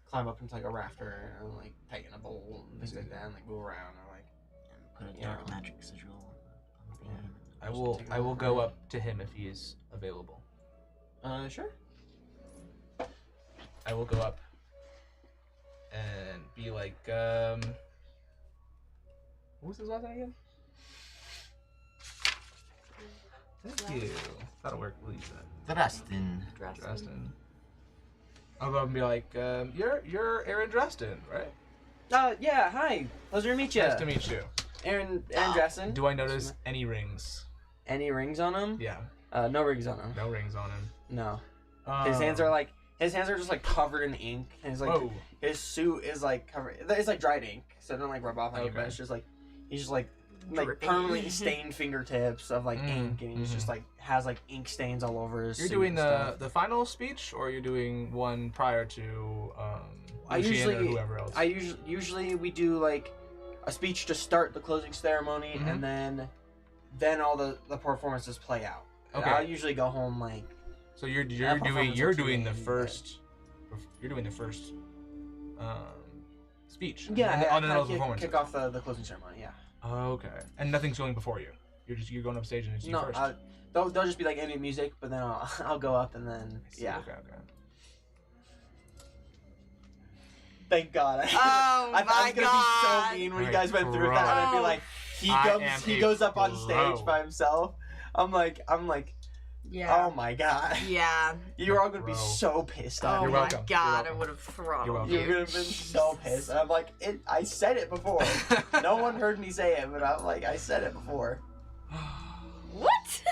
climb up into like a rafter and like tighten a bowl and things like that, and like move around and like. And put a Yeah. dark magic sigil on the beam. I will go up to him if he is available. Sure. I will go up and be like, what was his last name again? Thank you. That'll work. We'll use that. Drastin. Drastin. I'll go up and be like, you're Aaron Dresden, right? Yeah, hi. Pleasure to meet you. Nice to meet you. Aaron Dresden. Do I notice any rings? Any rings on him? Yeah. No rings on him. No rings on him. No. His hands are just like covered in ink. And he's like, Whoa. his suit is like covered. It's like dried ink, so it don't like rub off on you. But Okay. it's just like he's just like Dripping. permanently stained fingertips of like ink, and he's just like has like ink stains all over his. You're suit doing and the stuff. the final speech, or you're doing one prior to I Lucian usually or whoever else? usually we do like a speech to start the closing ceremony, Mhm. and then all the performances play out. Okay. I'll usually go home like. So you're That performance looks doing the amazing, first speech. Yeah, and then, I and then all the kick performances. off the closing ceremony. Yeah. Okay. And nothing's going before you. You're going up stage and it's you No, first. they'll just be like ambient music, but then I'll go up and then I see, yeah. Okay. Thank God. Oh I my was gonna God. be so mean when you Alright, guys went through that, and I'd be bro. like, I am he a goes up on pro. stage by himself. I'm like, Yeah. oh my God. Yeah. You're all gonna be Bro. so pissed Oh off. You're my welcome. God, You're I welcome. would have throttled You're welcome. you. You're gonna be so pissed. And I'm like, I said it before. No one heard me say it, but I'm like, I said it before. What?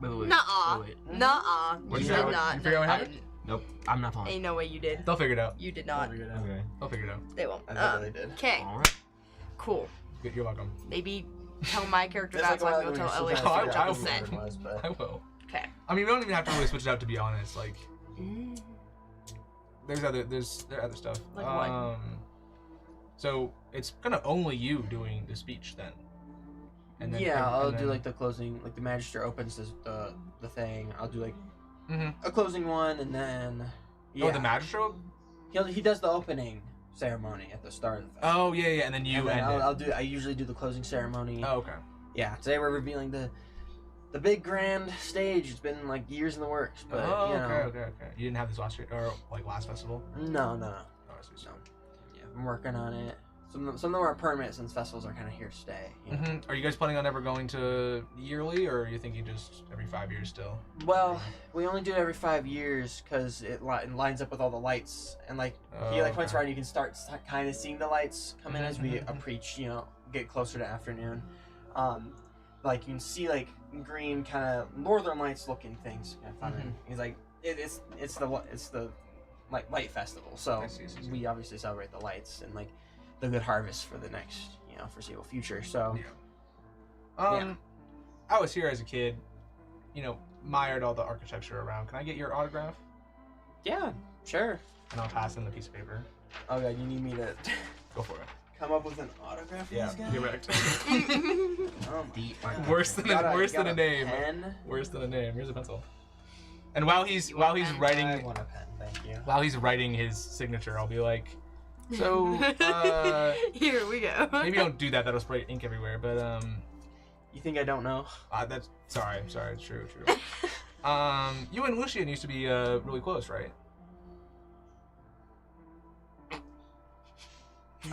Wait. Nuh-uh. Wait. Nuh-uh. What You you did got? not. You figure out what I happened? didn't. Nope. I'm not following. Ain't no way you did. They'll figure it out. You did not. Okay. They'll figure it out. They won't. I really did. Okay. All right. Cool. You're welcome. Maybe tell my character It's that so I like can go when tell you're Ellie sometimes Oh, what I you will. said. it was, but- I will. Okay. I mean, we don't even have to really switch it out, to be honest. Like, Mm. there are other stuff. Like what? So it's kind of only you doing the speech then. And then Yeah, I'll and do then- like the closing, like the magister opens the thing. I'll do like Mhm. a closing one, and then yeah, Oh, the magistrate. he does the opening ceremony at the start of the thing. Oh yeah, and then you and then end it. I usually do the closing ceremony. Oh, okay. Yeah, today we're revealing the big grand stage. It's been like years in the works, but Oh, you know, okay. You didn't have this last year or like last festival. no. Oh, I see. So yeah, I'm working on it. Some of them are permanent since festivals are kind of here to stay. You know? Are you guys planning on ever going to yearly, or are you thinking just every 5 years still? Well, we only do it every 5 years because it lines up with all the lights, and like he like points okay. around, you can start kind of seeing the lights come in as we Mhm. approach, get closer to afternoon. Like you can see like green kind of northern lights looking things. Kind of fun. Mhm. He's like, it's the like light festival, so I see. we obviously celebrate the lights and like the good harvest for the next foreseeable future. So Yeah. I was here as a kid, mired all the architecture around. Can I get your autograph? yeah, sure. And I'll pass in the piece of paper. Oh god, you need me to Go for it. come up with an autograph for these guys? direct. Oh my The God. Worse than You got worse you than got a name. Pen? Worse than a name. Here's a pencil. And while he's want a pen? I writing want a pen, thank you. while he's writing his signature, I'll be like, so Here we go. maybe don't do that. That'll spray ink everywhere. But You think I don't know? that's sorry. True. You and Lucian used to be really close, right? I'm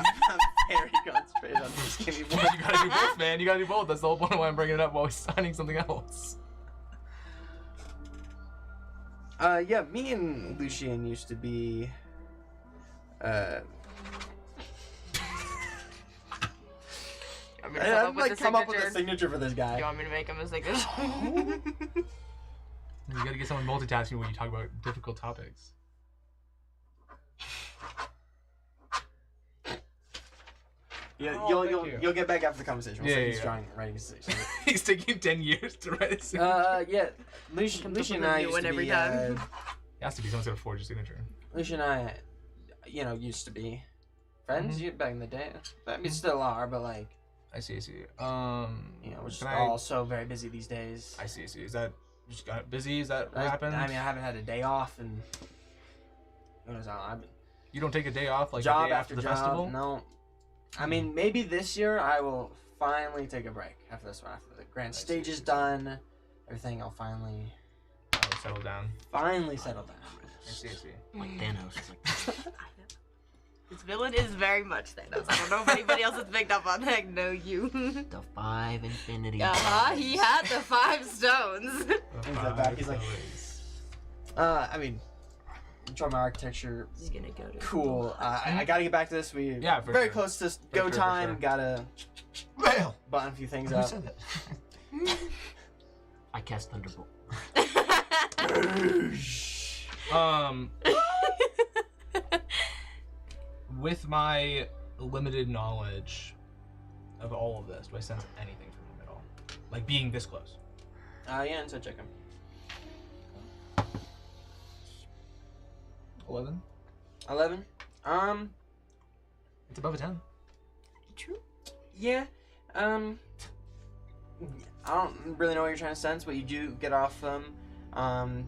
very concentrated on this. Give me one. You gotta do both, man. You gotta do both. That's the whole point of why I'm bringing it up while he's signing something else. Yeah, me and Lucian used to be. I'm gonna come up I'd with like a come up with a signature. signature for this You guy. want me to make him a signature? You gotta get someone multitasking when you talk about difficult topics. Yeah, Oh, thank you. you'll get back after the conversation. We'll Yeah, say yeah, he's yeah. writing his signature. He's taking 10 years to write a signature. Yeah, Lucian Comes up and with a I new used one to every be. time. It has to be someone's gonna forge a signature. Lucian and I, used to be friends back in the day. I mean, still are, but like, I see. we're just Can I- all so very busy these days. I see. Is that you just got busy? Is that what I happened? mean, I haven't had a day off, and who knows how I've been. You don't take a day off, like Job the day after the job, festival? no. I mean, maybe this year I will finally take a break after this one. After the grand see, stage I is see. done, everything, I'll finally Settle down. settle down. I see. Like Thanos. It's like, This villain is very much Thanos. I don't know if anybody else has picked up on that. No, you. the 5 infinity. He had the 5 stones. He's like back, he's like- I mean, enjoy my architecture. He's gonna go to Cool. I gotta get back to this. We Yeah, for very sure. close to For go sure, for time. sure. Gotta Well, button a few things who up. said that? I cast Thunderbolt. With my limited knowledge of all of this, do I sense anything from him at all? Like being this close? Yeah, and so check him. 11? 11. It's above a 10. True. Yeah. I don't really know what you're trying to sense, but you do get off him.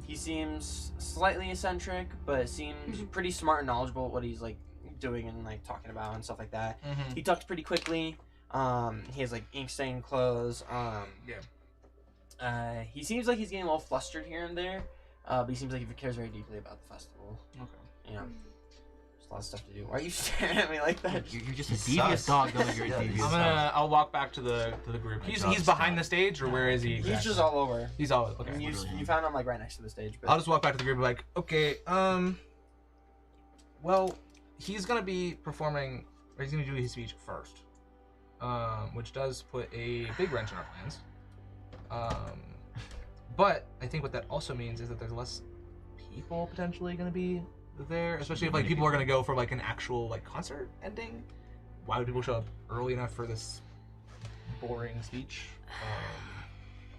He seems slightly eccentric, but seems pretty smart and knowledgeable at what he's like doing and like talking about and stuff like that. Mm-hmm. He talks pretty quickly. He has like ink stained clothes. He seems like he's getting a little flustered here and there. But he seems like he cares very deeply about the festival. Okay. You know, there's a lot of stuff to do. Why are you staring at me like that? You're just a devious dog going your Yeah, devious. I'll walk back to the group. My He's job's behind done. the stage, or where is he? He's Exactly? just all over. He's all okay. And you Literally. found him like right next to the stage. But I'll just walk back to the group and be like, okay, well, he's gonna be performing, or he's gonna do his speech first, which does put a big wrench in our plans. But I think what that also means is that there's less people potentially gonna be there, especially if like people are gonna go for like an actual like concert ending. Why would people show up early enough for this boring speech?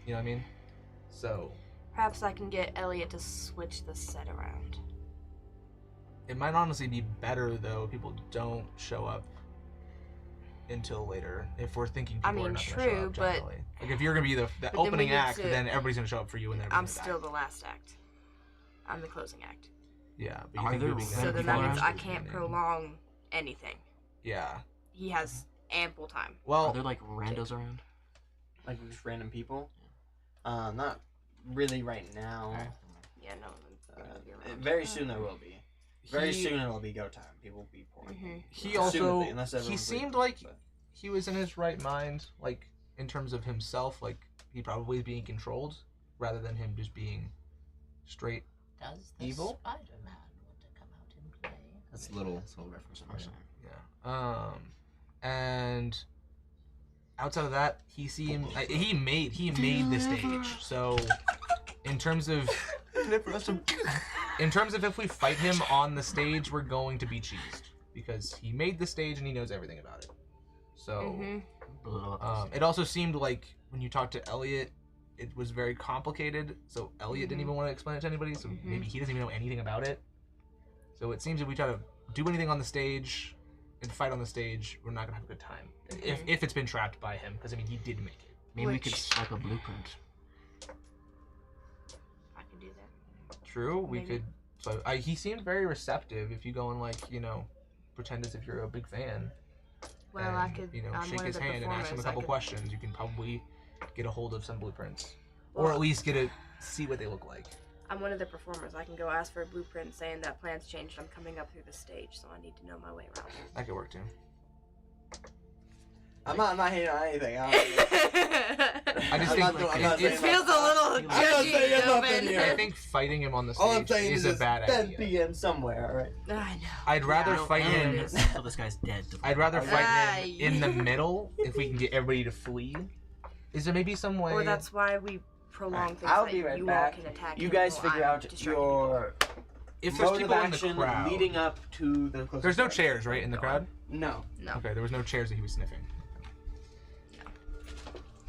You know what I mean? So Perhaps I can get Elliot to switch the set around. it might honestly be better though if people don't show up until later. If we're thinking people I mean, are not gonna true, show up but- generally. Like if you're gonna be the then we opening need act, to- then everybody's gonna show up for you and then I'm everybody's gonna still die. the last act. I'm the closing act. Yeah, but you Are think there you'll be random So there then people that means around? I can't prolong anything. Yeah. He has ample time. Are Well, there like randos around? like just random people. Not really right now. Yeah, no. Very soon there will be. Very he- soon it'll be go time. People will be pouring. Mm-hmm. He also Assumedly, unless he everyone's seemed leaving, like but- he was in his right mind, like in terms of himself, like he probably is being controlled rather than him just being straight. Does the Evil? Spider-Man want to come out and play? That's a little reference. Yeah. And outside of that, he seemed he made the stage. So in terms of if we fight him on the stage, we're going to be cheesed because he made the stage and he knows everything about it. So Mm-hmm. it also seemed like when you talked to Elliot, it was very complicated. So Elliot didn't even want to explain it to anybody. So maybe he doesn't even know anything about it. So it seems if we try to do anything on the stage and fight on the stage, we're not gonna have a good time. If it's been trapped by him, because I mean he did make it. Maybe we could swipe a blueprint. I can do that. True, we Maybe. could. So he seemed very receptive. If you go and like pretend as if you're a big fan. Well, and, I could. I'm shake one his of the hand and ask him a performers, I couple could- questions. You can probably get a hold of some blueprints, or Well- at least get a see what they look like. I'm one of the performers. I can go ask for a blueprint saying that plans changed. I'm coming up through the stage, so I need to know my way around. That could work too. I'm not hating on anything. I just I'm think not like, doing- I'm not it saying feels a little I'm not saying judgy, nothing Dovin. here. I think fighting him on the All I'm stage saying is is a bad 10 idea. p.m. somewhere, alright? I know. I'd rather Yeah, fight him. it is. Until this guy's dead. I'd rather fight him Ah, in the middle if we can get everybody to flee. Is there maybe some way? Or that's why we prolong things. I'll that be right you back. all can attack You him guys while figure I'm out distracting your if there's mode of people in the action crowd. leading up to the closest There's no crowd. chairs, right, in the crowd? No. No. Okay, there was no chairs that he was sniffing.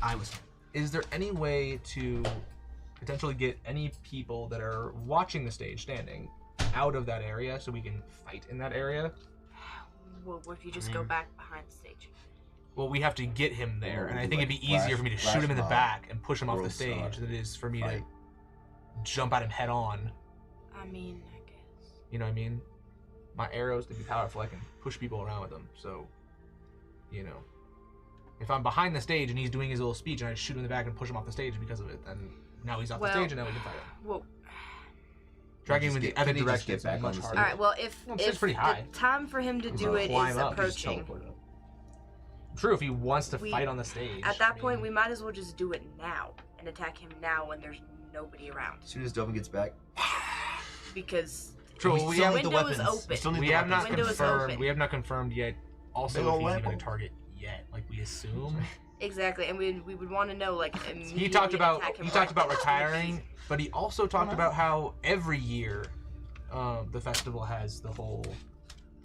I was. Is there any way to potentially get any people that are watching the stage standing out of that area so we can fight in that area? Well, what if you just go back behind the stage? Well, we have to get him there, and I think Like it'd be easier for me to shoot him in the flash mob, back and push him off the world stage star, than it is for me fight. to jump at him head on. I mean, I guess. You know what I mean? My arrows to be powerful, I can push people around with them. So, if I'm behind the stage and he's doing his little speech and I shoot him in the back and push him off the stage because of it, then now he's off the Well- stage and now we can fight him. Well, Dragging him in the other Can he just direction get is back much on the harder. all right. Well, if Well, it's pretty the high. time for him to He's do gonna it climb is up, Just approaching, teleport up. True, if he wants to We- fight on the stage. at that I point, mean, we might as well just do it now and attack him now when there's nobody around. As soon as Dovin gets back, Because True. We We still have, need the window is weapons. open. We still need we the have not weapons. Window is confirmed. open. We have not confirmed yet. Also, Big if ol' he's even a weapon. target yet, like we assume. Exactly, and we would want to know like He immediately talked about attack him he talked right about retiring, but he also talked Oh. about how every year, the festival has the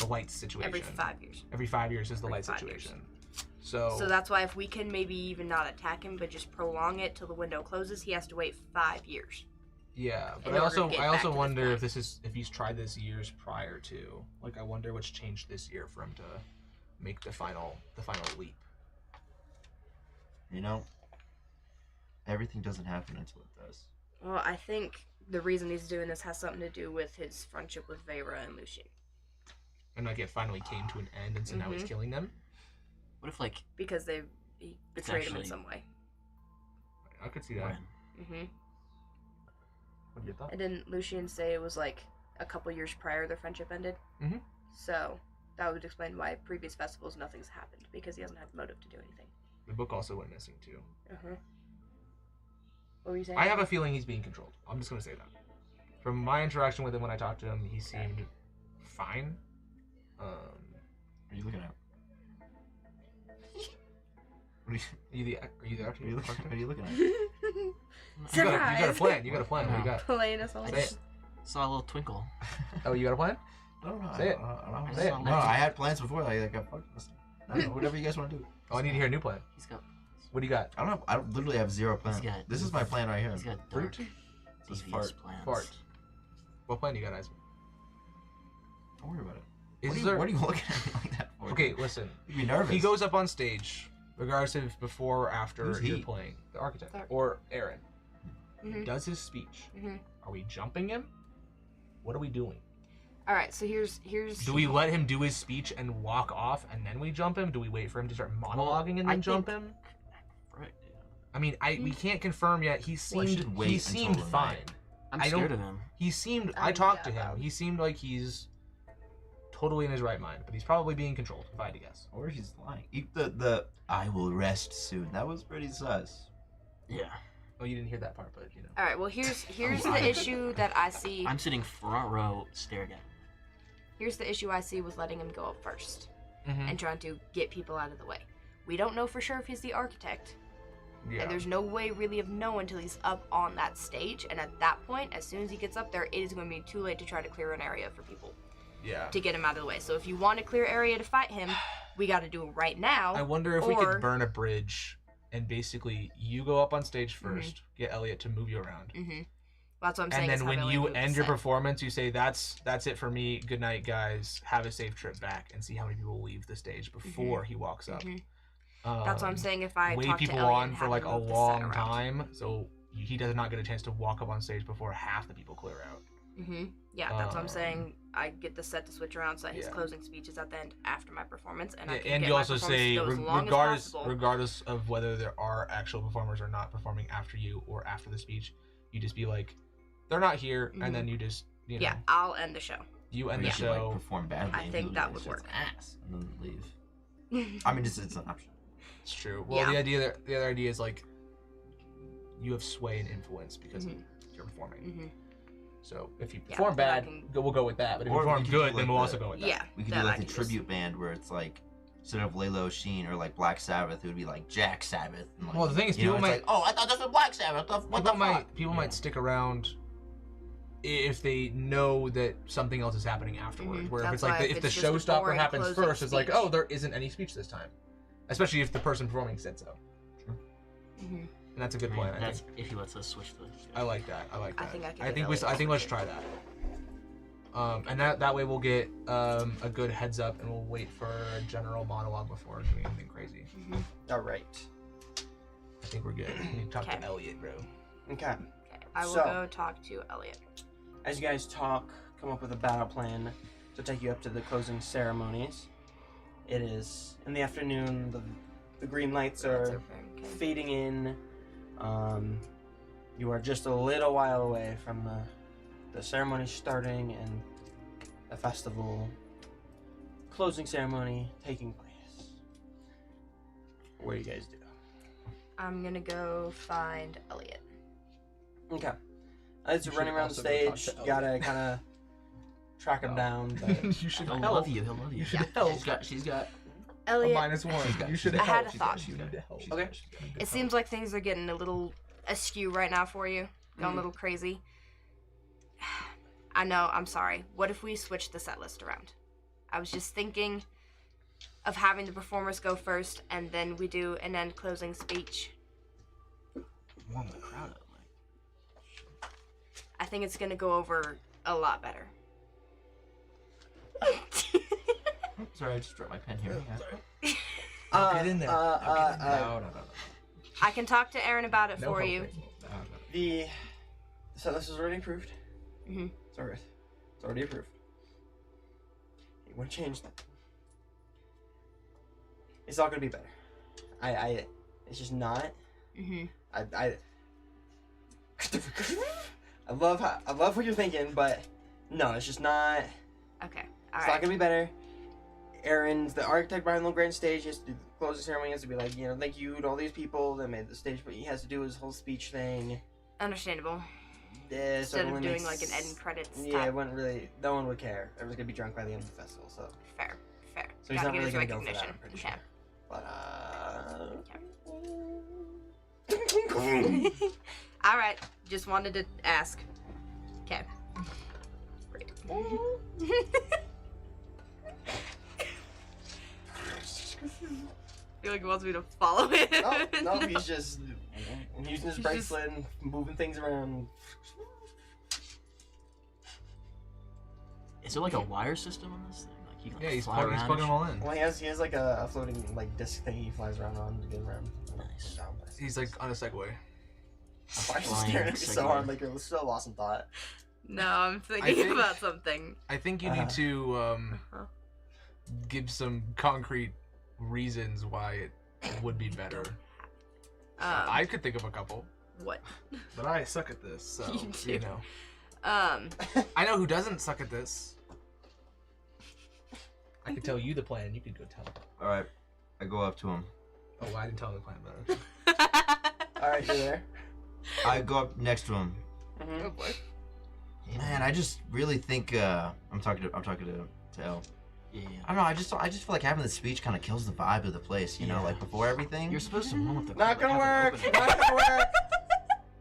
light situation. every 5 years. Every 5 years is the Every light 5 years. situation. So So that's why if we can maybe even not attack him, but just prolong it till the window closes, he has to wait 5 years. yeah, but in I order to also get I back also to this wonder point. if he's tried this years prior to. Like I wonder what's changed this year for him to make the final leap. You know, everything doesn't happen until it does. Well, I think the reason he's doing this has something to do with his friendship with Vera and Lucian, And like it finally came to an end, and so now he's Mhm. killing them. What if like because he betrayed him in actually- some way. I could see that. Ren? hmm What do you thought? And didn't Lucian say it was like a couple years prior their friendship ended? Mhm. So that would explain why previous festivals nothing's happened, because he hasn't had motive to do anything. The book also went missing too. What were you saying? I have a feeling he's being controlled. I'm just gonna say that. From my interaction with him when I talked to him, he seemed fine. What are you looking at? What are Are you the actor? you looking at? You got a plan. You got a plan. What do you got? Playing us all. I Say just saw a little twinkle. Oh, you got a plan? No, Say it. Say it. No, I had plans before. Like fuck this. I don't know, whatever you guys want to do. Oh, I need to hear a new plan. He's got What do you got? I don't know. I literally have zero plans. He's got- This is my plan right here. he's got dark Fruit? This devious fart. plans. Fart. What plan do you got, Isaac? Don't worry about it. Is What are you looking at me like that for? Okay, listen. You'd be nervous. He goes up on stage, regardless if before or after Who's you're he? playing the architect Dark. or Aaron. Mhm. Does his speech. Mhm. Are we jumping him? What are we doing? All right, so here's. Do we let him do his speech and walk off, and then we jump him? Do we wait for him to start monologuing and I then jump think- him? Right. I mean, we can't confirm yet. He Well, you seemed should wait he until seemed the fine. night. I'm I don't- scared of him. He seemed. I talked to yeah, him. He seemed like he's totally in his right mind, but he's probably being controlled. If I had to guess. Or he's lying. The I will rest soon. That was pretty sus. Yeah. Oh, you didn't hear that part, but you know. All right, well here's Oh, the issue that I see. I'm sitting front row staring at him. Here's the issue I see with letting him go up first Mm-hmm. and trying to get people out of the way. We don't know for sure if he's the architect, Yeah. and there's no way really of knowing until he's up on that stage. And at that point, as soon as he gets up there, it is going to be too late to try to clear an area for people Yeah. to get him out of the way. So if you want a clear area to fight him, we got to do it right now. I wonder if we or- could burn a bridge and basically you go up on stage 1st get Elliot to move you around. Mm-hmm. That's what I'm saying. And is then have when Elliot you move the end your set. performance, you say, that's it for me. Good night, guys. Have a safe trip back, and see how many people leave the stage before he walks up. Mhm. That's what I'm saying. If I Wait talk people to Elliot on and for have like him a move the set long around. time, so he does not get a chance to walk up on stage before half the people clear out. Yeah, that's what I'm saying. Um, I get the set to switch around so that his yeah. closing speech is at the end after my performance, and I Yeah, can and get you my also performance say, to go as long as regardless possible. regardless of whether there are actual performers or not performing after you or after the speech, you just be like, they're not here, and then you just you know Yeah, I'll end the show. you end Or the you could, like, show. perform badly. I and think he that loses would his work. Ass and then leave. I mean, it's an option. It's true. Well, Yeah. the other idea is like you have sway and influence because you're performing. Mhm. So if you Yeah, perform then I bad, can- we'll go with that. But if you Or we perform could do, good, like, then we'll the- also go with that. Yeah, We could that do I like the can just- tribute band where it's like instead of Laylo Sheen or like Black Sabbath, it would be like Jack Sabbath. And, like, Well, the thing is, you know, people it's might like, oh, I thought this was Black Sabbath. What the fuck? people might stick around if they know that something else is happening afterwards. Mhm. Where if That's it's like why if if the it's just a showstopper boring happens closing first, it's like, speech. oh, there isn't any speech this time. Especially if the person performing said so. Mhm. And that's a good I point. mean, I that's think. if he lets us switch the. I like that. I like that. I think I can I get think Elliot I think let's to try that. And that way we'll get a good heads up, and we'll wait for a general monologue before doing anything crazy. All right. I think we're good. We need to talk Okay. to Elliot, bro. Okay. Okay, I will So- go talk to Elliot. As you guys talk, come up with a battle plan to take you up to the closing ceremonies. It is in the afternoon. The green lights are fading in. You are just a little while away from the ceremony starting and the festival closing ceremony taking place. What do you guys do? I'm gonna go find Elliot. Okay. As you're You running should around the also go talk stage, to you gotta kind of track him down. But You should He'll help. love you. He'll love you. You should help. She's got. A Elliot, -1. You should I help. had a thought. You need to help. Okay. It seems like things are getting a little askew right now for you. Going a little crazy. I know, I'm sorry. What if we switch the set list around? I was just thinking of having the performers go first, and then we do an end closing speech. Warm the crowd up. I think it's gonna go over a lot better. Sorry, I just dropped my pen here. Get in there. No. I can talk to Aaron about it for you. The set list is already approved. Mhm. It's already approved. You want to change that? It's all gonna be better. It's just not. Mhm. I love what you're thinking, but no, it's just not. Okay. It's All not right. gonna be better. Aaron's the architect behind the grand stage. He has to do the closing ceremony. He has to be like, thank you to all these people that made the stage. But he has to do his whole speech thing. Understandable. So Instead it of only doing makes- like an end credits. Yeah, type. it wouldn't really. No one would care. Everyone's gonna be drunk by the end of the festival. So Fair. So he's Gotta not get really his gonna go for that. recognition. I'm pretty Okay. sure. But All right. Just wanted to ask. Okay. Great. I feel like he wants me to follow him. no, he's just using his bracelet and moving things around. Is there like a wire system on this thing? Like you can Yeah, he's fly plugging around them and all in. Well, he has like a floating like disc thing he flies around on to get around. Nice. He's like on a Segway. Why are you Flying staring at me so Segway. hard? Like you're still lost in thought. No, I'm thinking think- about something. I think you need to give some concrete reasons why it would be better. I could think of a couple, What? but I suck at this, so You do. you know. Um. I know who doesn't suck at this. I could tell you the plan. You could go tell him. All right, I go up to him. Oh, I didn't tell him the plan, but All right, you're there. I go up next to him. Oh boy. Man, I just really think I'm talking to El. yeah. I don't know. I just feel like having the speech kind of kills the vibe of the place. You know, Yeah. like before everything. You're supposed to roll with the Not gonna have it work. open. Not gonna work.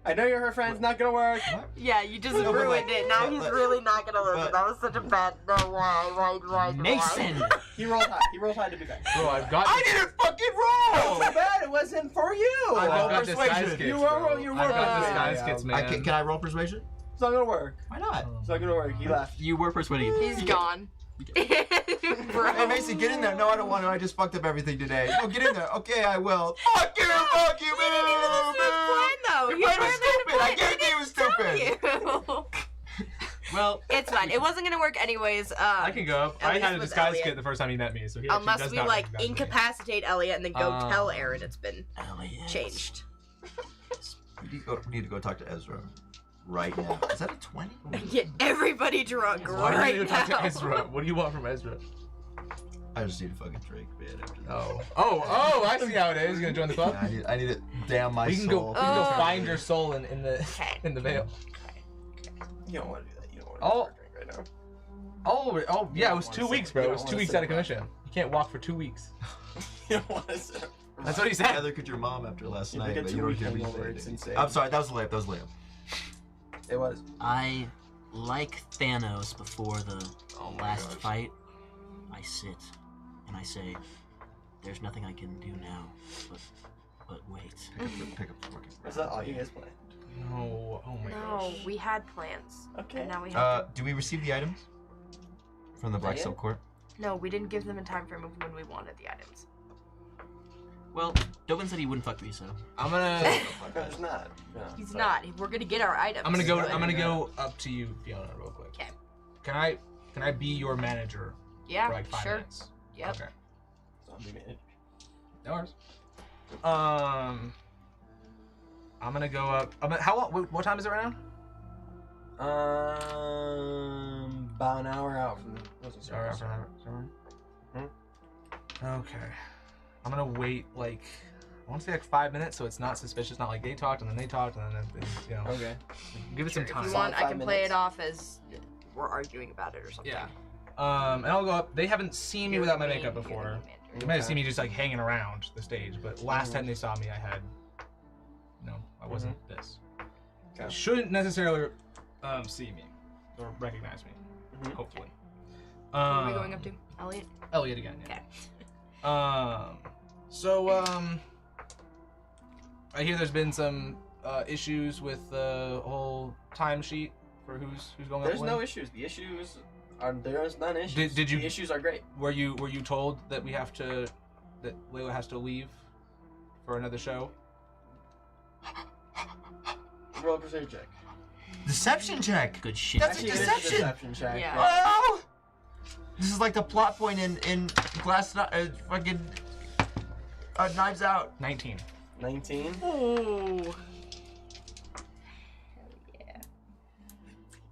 I know you're her friends. Not gonna work. What? Yeah, you just No, but ruined like- it. Now but- he's but- really not gonna listen. but- That was such a bad. No, why? Mason. He rolled high. He rolled high to be back. bro, I've got. I didn't fucking roll. Too bad it wasn't for you. I've roll got persuasion. disguise kits. You bro. were- you were I've got persuaded. disguise kits, man. Can I roll persuasion? It's not gonna work. Why not? It's not gonna work. He left. You were persuading him. He's gone. Bro. Hey Mason, get in there. No, I don't want to. I just fucked up everything today. No, get in there. Okay, I will. Fuck you, man. though. Your plan was stupid. I guarantee it was stupid. Well, It's fine. It wasn't gonna work anyways. I can go up. At I least had a with disguise Elliot. kit the first time he met me, so he actually Unless does we not like recognize me. incapacitate Elliot and then go tell Um, Aaron it's been Elliot. changed. We need to go talk to Ezra right now. Is that a 20? Get everybody drunk Why do right you talk now. to Ezra? What do you want from Ezra? I just need a fucking drink, man. After that. Oh! I see how it is. You gonna join the club? I need it down my We can go. soul. We can go Oh. find your soul in the Okay. in the veil. You don't want to do that. You don't want to Oh. drink right now. Oh yeah! It was don't 2 wanna weeks, sit- bro. you It was don't 2 wanna weeks sit out of around. commission. You can't walk for 2 weeks. You don't want to sit. That's what he said. Neither could your mom after last You night. get But 2 you don't weeks hear me hangover, say it's anything. insane. I'm sorry. That was a layup. That was a layup. It was. I, like Thanos before the Oh my last gosh. fight, I sit and I say, "There's nothing I can do now, but wait." Pick up the fucking. Is that all you guys play? No. Oh my No, gosh. we had plans. Okay. And now we have Do we receive the items from the Black Not yet. Silk Court? No, we didn't give them a time frame of when we wanted the items. Well, Dovan said he wouldn't fuck me, so. I'm gonna. No, it's not. No, He's but- not. We're gonna get our items. I'm gonna go. Right. I'm gonna go up to you, Fiona, real quick. Okay. Can I be your manager Yeah, for like 5 sure. minutes? Yep. Okay. Zombie man. No worries. I'm gonna go up. How long? What time is it right now? About an hour out from the closing Sorry, ceremony. Okay. I'm gonna wait like I want to say like 5 minutes, so it's not suspicious. Not like they talked and then they talked and then you know. Okay. Give it some time. If you want, I 5 can play minutes. it off as we're arguing about it or something. Yeah. And I'll go up. They haven't seen me without my makeup before. They might have seen me just like hanging around the stage, but last time they saw me, I had, I wasn't this. Okay. Shouldn't necessarily see me or recognize me. Hopefully. Where are we going up to? Elliot? Elliot again. Yeah. Okay. I hear there's been some issues with the whole timesheet for who's going up. There's no issues. The issues are there's none issues. Did you? The issues are great. Were you told that that Layla has to leave for another show? Roll a persuasion check. Deception check. Good shit. That's a Actually, it is a deception. deception check. Yeah. Oh! This is like the plot point in fucking Knives Out. 19. 19. Ooh.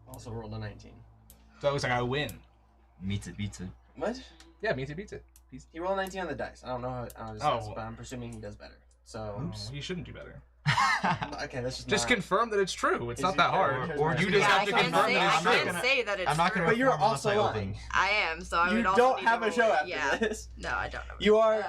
Also rolled a 19. So it looks like I win. Meets it, beats it. What? Yeah, beats it. He rolled 19 on the dice. I don't know how this is, but I'm presuming he does better. So. You shouldn't do better. Okay, that's just. Just not... confirm that it's true. It's Is not he- that hard. or You just just Yeah, have I to can't confirm say, that I it's can't true. say that it's I'm not true. gonna. But you're perform unless also I lying. open. I am, so I You would also don't need have to a show roll- after yeah. this. No, I don't know. You are.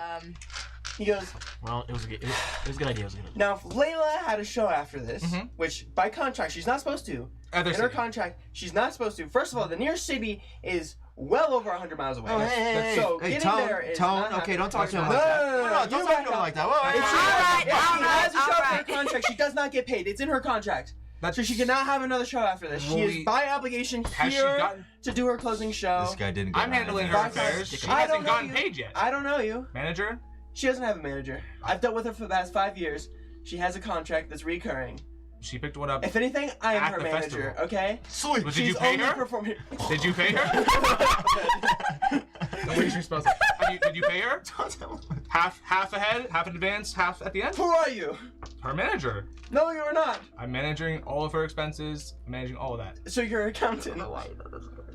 He goes. Well, it was a good idea. It was a good idea. Now, if Layla had a show after this, Mhm. which by contract she's not supposed to, Other in her city. contract she's not supposed to. First of all, the nearest city is well over 100 miles away. Oh, hey, So hey, getting Tone, there is Tone. not Okay, don't talk to him No, like that. no, Don't you talk to back him up. like that. Whoa, If she, Alright, if she has a show alright. in her contract, she does not get paid. It's in her contract. That's, So she cannot have another show after this. She Well, is by obligation has she here gotten? to do her closing show. This guy didn't get I'm handling her Bye, affairs. guys. She I hasn't don't know gotten you. paid yet. I don't know you. Manager? She doesn't have a manager. I've dealt with her for the past 5 years. She has a contract that's recurring. She picked one up. If anything, I am At her the manager, festival. okay? Sweet. But did you She's pay only her? performing. Did you pay her? The way she's supposed to. Did you pay her? Half ahead, half in advance, half at the end? Who are you? Her manager. No, you are not. I'm managing all of her expenses. I'm managing all of that. So you're an accountant.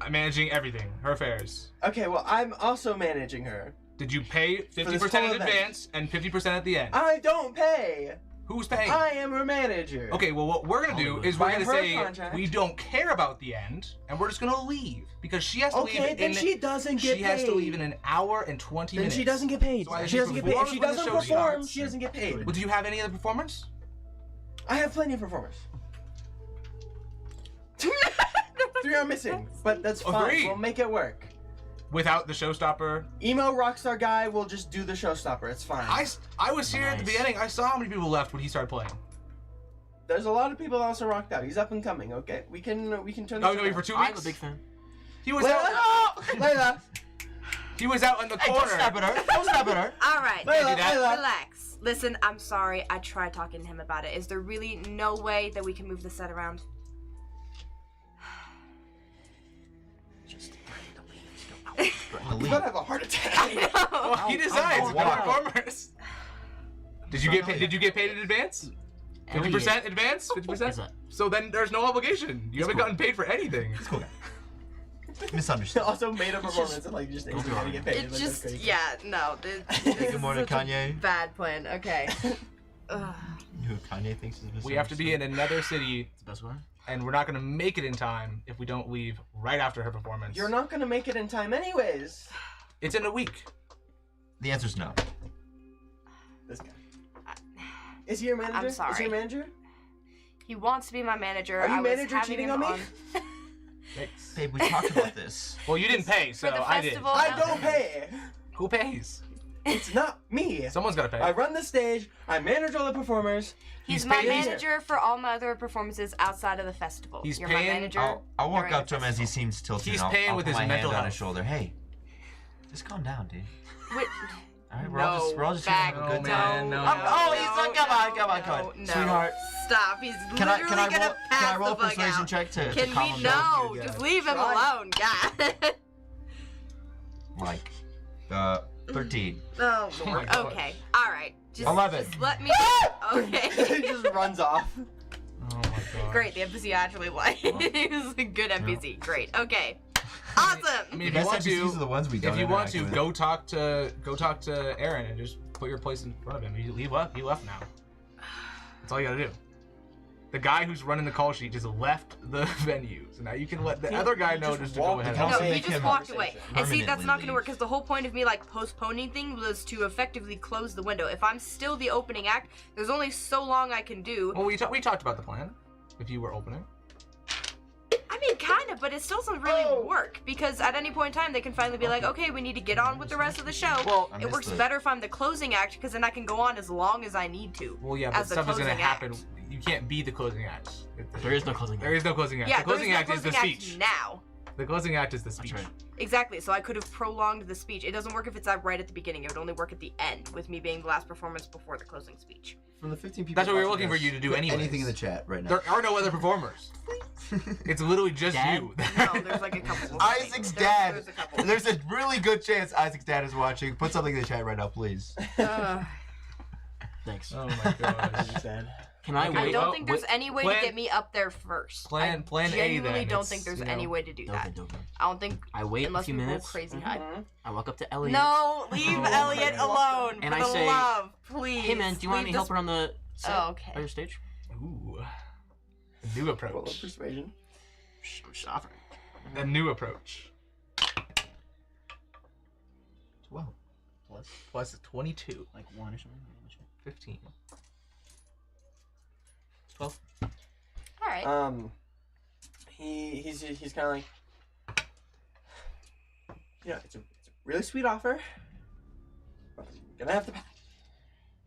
I'm managing everything. Her affairs. Okay, well, I'm also managing her. Did you pay this 50% whole in event. advance and 50% at the end? I don't pay. Who's paying? I am her manager. Okay, well, what we're gonna do is we're By gonna her say contract. we don't care about the end, and we're just gonna leave because she has to Okay, leave. then in, she doesn't get She paid. has to leave in an hour and 20 Then minutes. she doesn't get paid. So either She doesn't get paid. If performs she when the doesn't show perform, starts. she doesn't get paid. Well, do you have any other performers? I have plenty of performers. 3 are missing, but that's fine. Agreed. We'll make it work. Without the showstopper? Emo rockstar guy will just do the showstopper. It's fine. I was here at the Nice. beginning. I saw how many people left when he started playing. There's a lot of people that also rocked out. He's up and coming. Okay, we can turn. Oh, this no, around. for 2 I'm weeks. a big fan. He was out. Layla, He was out in the Hey, corner. don't snap at her. Don't snap at her. All right. Layla, that. Layla. Relax. Listen, I'm sorry. I tried talking to him about it. Is there really no way that we can move the set around? He's gonna have a heart attack. Well, he decides. I'll The walk. performers. Did you get paid? Did you get paid in advance? 50% advance? 50%? Is that- So then there's no obligation. You haven't cool. gotten paid for anything. Misunderstood. Also made a performance and like just Don't instantly worry. get paid. It Like, that's just, crazy. yeah, no. This Good morning, is such a Kanye. bad plan. Okay. Ugh. Who Kanye thinks is misunderstood. We have to be in another city, It's the best way. and we're not going to make it in time if we don't leave right after her performance. You're not gonna make it in time anyways. It's in a week. The answer's no. This guy. Is he your manager? I'm Is he sorry. your manager? He wants to be my manager. Are you I was manager having cheating him on me? Babe, we talked about this. Well, you didn't pay, so For the I did. festival? I don't pay. Who pays? It's not me. Someone's got to pay. I run the stage. I manage all the performers. He's He's my paying- manager for all my other performances outside of the festival. He's You're paying- my manager. I'll walk during up the to him as he festival. seems tilted. He's and paying I'll with put his my mental hand on his health. shoulder. Hey, just calm down, dude. Wait, All right, no, we're all just back, here to have a good no, time. man, no. Oh, he's like, come on, no, sweetheart. Stop. He's Can I literally can I gonna roll pass can I roll a the fuck persuasion out. check to Can calm we? him down? No, just leave him Try. alone, God. Like, 13. Oh, my Lord. God. Okay. All right. Just, 11. Just let me. he Okay. just runs off. Oh my god. Great. The NPC actually won. He was a good NPC. Great. Okay. Awesome. I mean, if The you best want NPCs are to, the ones we don't if you want interact to, with. go talk to Aaron and just put your place in front of him. He left now. That's all you gotta do. The guy who's running the call sheet just left the venue. So now you can let the other guy know just to go ahead. I'll No, say we just him walked away. And see, that's permanently not going to work leave. because the whole point of me like postponing thing was to effectively close the window. If I'm still the opening act, there's only so long I can do. Well, we talked about the plan. If you were opening. I mean, kind of, but it still doesn't really work because at any point in time they can finally be like, okay, we need to get on with the rest of the show. Well, I it missed works the- better if I'm the closing act because then I can go on as long as I need to. Well, yeah, but As the stuff is gonna closing happen. act. You can't be the closing act. There is no closing. There is no closing act. Yeah, the closing there's act no is the closing act speech. now. The closing act is the speech. That's right. Exactly, so I could have prolonged the speech. It doesn't work if it's right at the beginning. It would only work at the end, with me being the last performance before the closing speech. From the 15 people. That's what we were watching looking for this, you to do put anyways. Anything in the chat right now. There are no other performers. It's literally just Dad? you. No, there's like a couple. Isaac's dad. There's a couple. There's a really good chance Isaac's dad is watching. Put something in the chat right now, please. Thanks. Oh my gosh. Can I Okay, I wait? don't well, think there's any way to plan- get me up there first. plan A, I genuinely then. don't It's, think there's you know, any way to do that. Dover. I don't think I wait a unless few we roll minutes. crazy high. I walk up to Elliot. No, leave Elliot alone. And for I the say, love, please. Hey man, do you want Leave any this- help around the set Oh, okay. or your stage? Ooh. A new approach. Persuasion. Offering. A new approach. 12. Plus 22. Like 1 or something. 15. 12. All right. He's kind of like, it's a really sweet offer, but I'm gonna have to pass.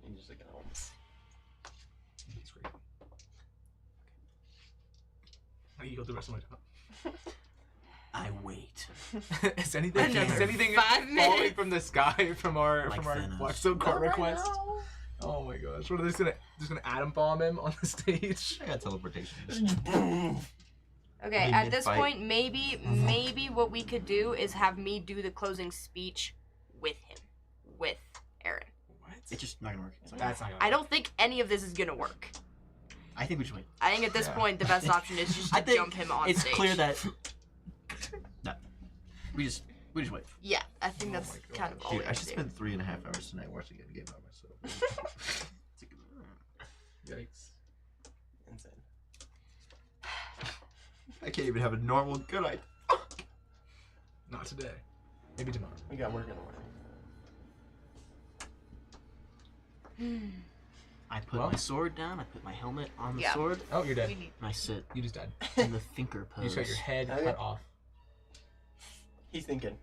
And he's just like, oh. That's great. How do you go the rest of my time? I wait. is anything Another 5 falling minutes. from the sky from our Like Thanos. Blackstone court Not right request? now. Oh my gosh! What are they just gonna atom bomb him on the stage? I got teleportation. Okay, I mean, at this mid-fight. point, maybe what we could do is have me do the closing speech with him, with Aaron. What? It's just not gonna work. It's like- That's not gonna I don't think any of this is gonna work. I think we should wait. I think at this Yeah. point, the best option is just I to think jump him on it's stage. clear that. No. We just wait. Yeah, I think Oh that's my kind of all Dude, we I have should to do. spend 3.5 hours tonight watching a game by myself. Yikes! Insane. I can't even have a normal good idea. Not today. Maybe tomorrow. We got work in the morning. I put Well- my sword down. I put my helmet on the Yeah. sword, Oh, you're dead. We need- and I sit You just died. in the thinker pose. You just got your head Okay. cut off. He's thinking.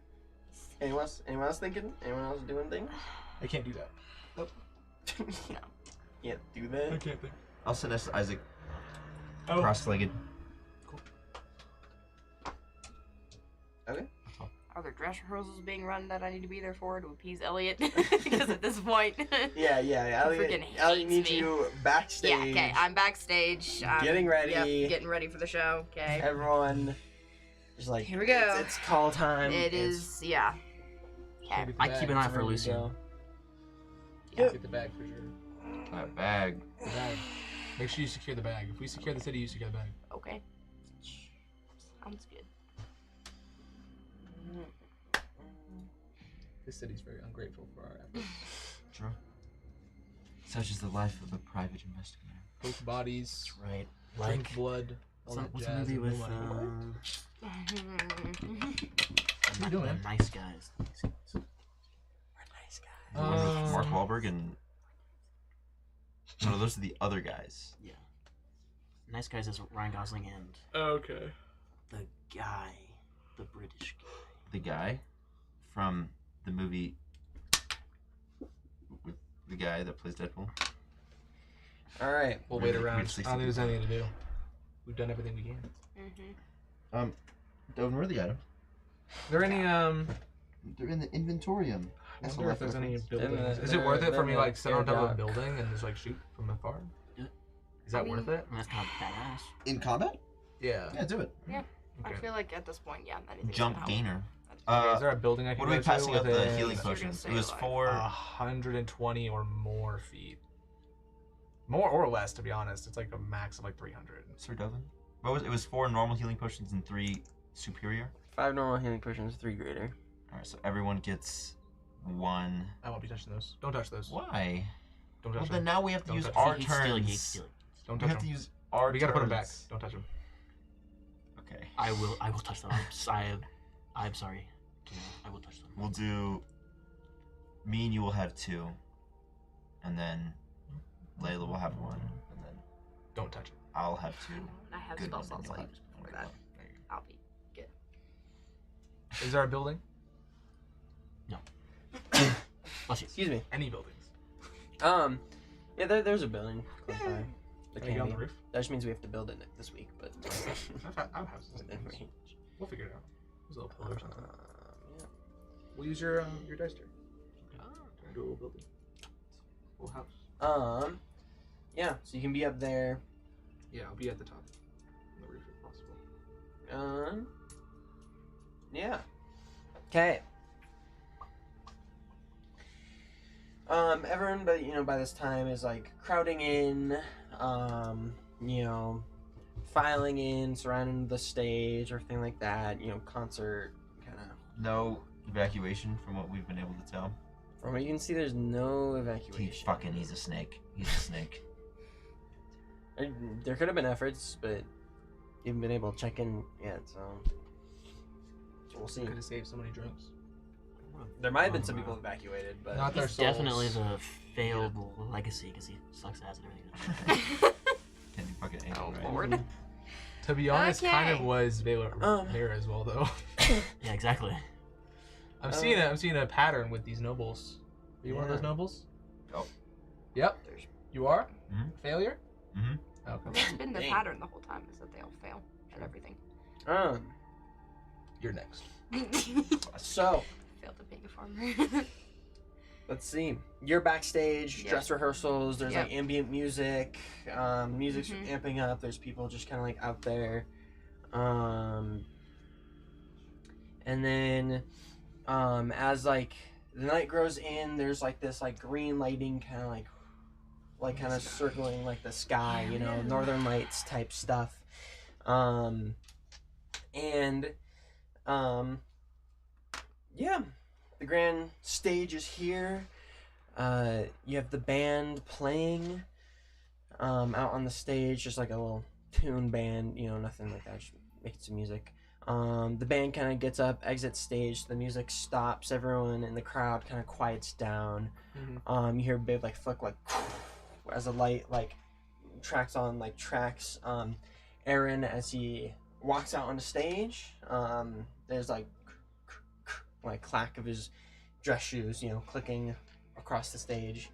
Anyone else thinking? Anyone else doing things? I can't do that. Can't do that. can't think. I'll send us Isaac Oh. cross-legged. Are there dress rehearsals being run that I need to be there for to appease Elliot? Because at this point, Yeah. freaking Elliot hates needs me. you backstage. yeah, okay, I'm backstage. I'm, Getting ready. Yep, getting ready for the show. Okay, Everyone, just like Here we go. It's call time. it It's- is. Yeah. Okay. I keep an eye for ready to Lucian. go. Yeah. Get the bag for sure. That bag. The bag. Make sure you secure the bag. If we secure the city, you secure the bag. Okay. Sounds good. This city's very ungrateful for our efforts. True. Such is the life of a private investigator. Poke bodies, That's right. drink Like blood. all that what's a jazz, movie and with no money. not doing? the nice guys? We're nice guys. The one with Mark Um, Wahlberg and. No, those are the other guys. Yeah. Nice guys is Ryan Gosling and Okay. the guy, the British guy. The guy from the movie with the guy that plays Deadpool. All right. We'll wait Really- around. I really don't think there's anything to do. We've done everything we can. Mhm. Dovin, where are the items? Are there any They're in the inventorium. I That's wonder a if there's any reference. buildings. They're Is it worth it for me the like sit on top of a air dock. building and just like shoot from afar? Do it. Is that I worth mean- it? And that's kind of badass. In combat? Yeah. Yeah, do it. I Okay. feel like at this point, yeah, anything's Jump gonna help. gainer. Okay, is there a building I can What are we go passing to out the within healing So you're gonna potions? stay It was alive. 120 or more feet. More or less, to be honest. It's like a max of like 300. Sir Dovin? What was it? Was 4 normal healing potions and 3 superior? 5 normal healing potions, 3 greater. Alright, so everyone gets 1. I won't be touching those. Don't touch those. Why? Don't Well, touch then them. now we have to Don't use touch our He's stealing, he's turns. stealing. Don't We touch have to them. use Our We gotta put him back. turns- Don't touch him. Okay. I will touch them. I'm sorry. I will touch them. We'll do. Me and you will have 2, and then Layla will have 1, and then Don't touch him. I'll have 2. I have Good spell ones, and slots you'll left have for 1. that. I'll be good. Is there a building? Bless you. Excuse me. Any buildings? Yeah, there's a building close by. There Can I can get on be. the roof? That just means we have to build it this week, but I'll have some within things. range. We'll figure it out. There's a little pillar or something. Yeah. We'll use your dice turn. Turn into a little building. Little house. Yeah. So you can be up there. Yeah, I'll be at the top. On the roof if possible. Yeah. Okay. Everyone, by this time is like crowding in, filing in, surrounding the stage, everything like that. Concert kind of. No evacuation from what we've been able to tell. From what you can see, there's no evacuation. He's a snake. He's a snake. There could have been efforts, but you haven't been able to check in yet, so we'll see. Could have saved so many drinks. There might have been some people evacuated, but Not their He's souls. definitely the failed legacy because he sucks ass at everything. Can you fucking angle, right? Lord. To be honest, kind of Okay. was Vayla as well, though. Yeah, exactly. I'm seeing a pattern with these nobles. Are you one of those Yeah. nobles? Oh. Yep. You are? Mhm. Failure? Mm-hmm. Okay. That's been the Dang. pattern the whole time, is that they all fail at everything. You're next. So Failed to being a farmer. let's see. You're backstage, Yeah. dress rehearsals. There's Yep. like ambient music. Music's Mhm. amping up. There's people just kind of like out there. And then, as like the night grows in, there's like this like green lighting kind of kind of circling like the sky, northern lights type stuff. Yeah, the grand stage is here. You have the band playing out on the stage, just like a little tune band, nothing like that, just making some music. The band kind of gets up, exits stage, the music stops, everyone in the crowd kind of quiets down. You hear a big like flick like as a light like tracks Aaron as he walks out on the stage. There's like clack of his dress shoes, clicking across the stage.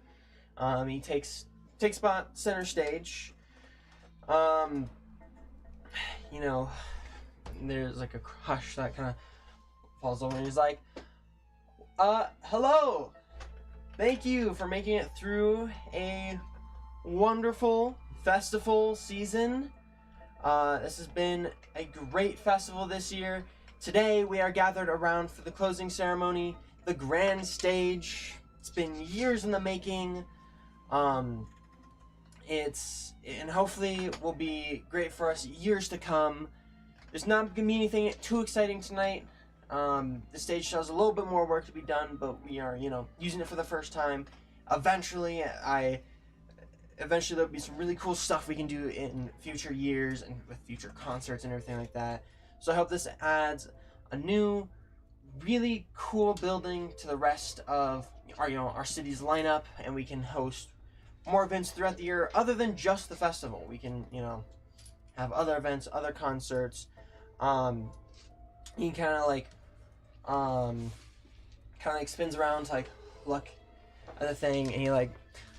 He takes spot center stage. There's like a hush that kind of falls over, and he's like, hello! Thank you for making it through a wonderful festival season. This has been a great festival this year. Today we are gathered around for the closing ceremony, the grand stage. It's been years in the making. And hopefully will be great for us years to come. There's not gonna be anything too exciting tonight. The stage still has a little bit more work to be done, but we are, using it for the first time. Eventually there'll be some really cool stuff we can do in future years and with future concerts and everything like that. So I hope this adds a new, really cool building to the rest of our city's lineup, and we can host more events throughout the year other than just the festival. We can, have other events, other concerts. He kind of spins around to like look at the thing, and he like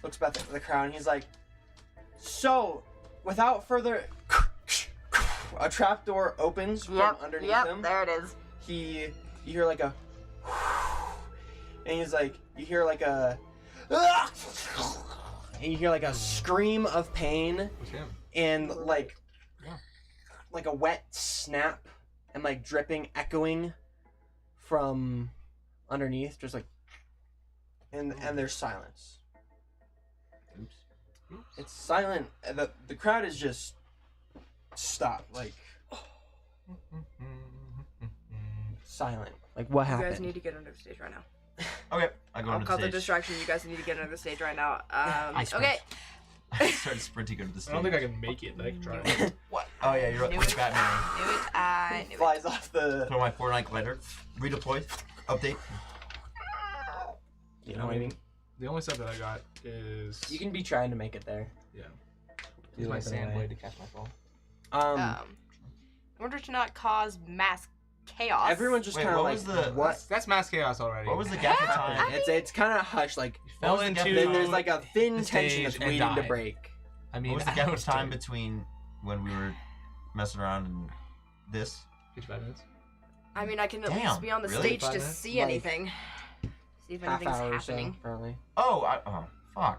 looks back at the crowd, and he's like, so without further, a trapdoor opens from underneath him. There it is. You hear like a, and he's like, you hear like a, and you hear like a scream of pain, Who's him? and like a wet snap, and like dripping, echoing from underneath, just like, and there's silence. Oops. It's silent. The crowd is just stopped, like silent. Like what You happened? guys need to get under the stage right now. Okay, I go I'll under cut the the stage. distraction. You guys need to get under the stage right now. I Okay. I start sprinting under the I stage. don't think I can make it. But I can try. What? Oh yeah, you're Knew like it. Batman. Knew it. I knew it. Flies off the. Throw my Fortnite glider. Redeploy. Update. You know what I mean? The only stuff that I got is You can be trying to make it there. use my Look sand away. blade to catch my fall. In order to not cause mass chaos. Everyone's just Wait, kind of what like, was the- what? That's mass chaos already. What was the gap of time? It's kind of hushed, like Fell was the gap into. then there's like a thin the tension stage that's and waiting to died. break. I mean, What was the I gap know of it's time dead. between when we were messing around and this? 55 minutes. I mean, I can at Damn, least be on the really? stage 5 to minutes? see Like, anything. See if Half anything's hour or so, happening. apparently. Oh, fuck. Alright,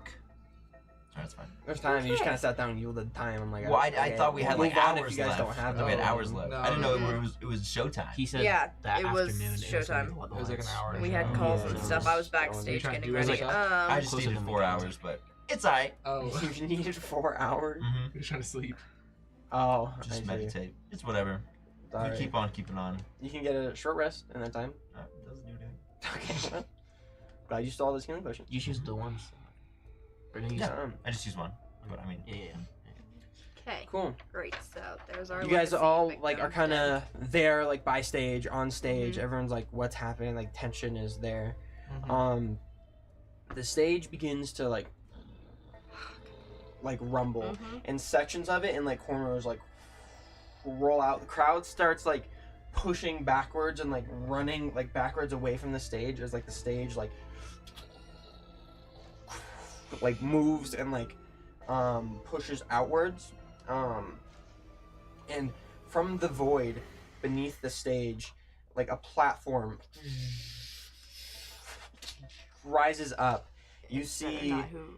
that's fine. There's time. You just kind of sat down and yielded time. I'm like, Well, I okay, thought we had we'll like move on hours if you guys left. don't have I thought we had them. hours left. No. I didn't know it was showtime. He said Yeah, that it was afternoon. showtime. What It was like an hour. We and a had half. calls Yeah, and it stuff. was I was going. backstage You trying to getting do ready. this like I just Closer needed than 4 we hours, but it's alright. Oh, You needed 4 hours. Mm-hmm. you're trying to sleep. Oh, I Just see. meditate. It's whatever. Sorry. You keep on keeping on. You can get a short rest in that time. It doesn't do anything. Okay. Well, glad you stole all this healing potion. You choose the ones. Or did you Yeah. use- I just use one. But I mean, yeah. Okay, Cool. great. So there's our. You guys legacy all victim like are kind dead. of there, like by stage, on stage. Mhm. Everyone's like, "What's happening?" Like tension is there. Mhm. The stage begins to like rumble, Mhm. and sections of it in like corners like roll out. The crowd starts like pushing backwards and like running like backwards away from the stage as like the stage like moves and like pushes outwards, and from the void beneath the stage like a platform rises up. You see Not who-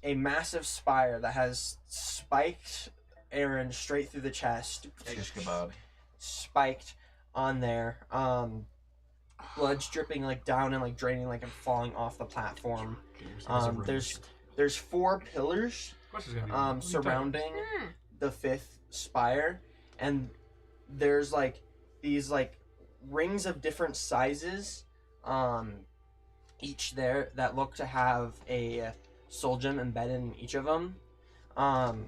a massive spire that has spiked Aaron straight through the chest, shish kebab. spiked on there. Blood's dripping like down and like draining like and falling off the platform. There's 4 pillars Question's gonna be, what are you talking surrounding Hmm. the 5th spire, and there's like these like rings of different sizes, each there that look to have a soul gem embedded in each of them. And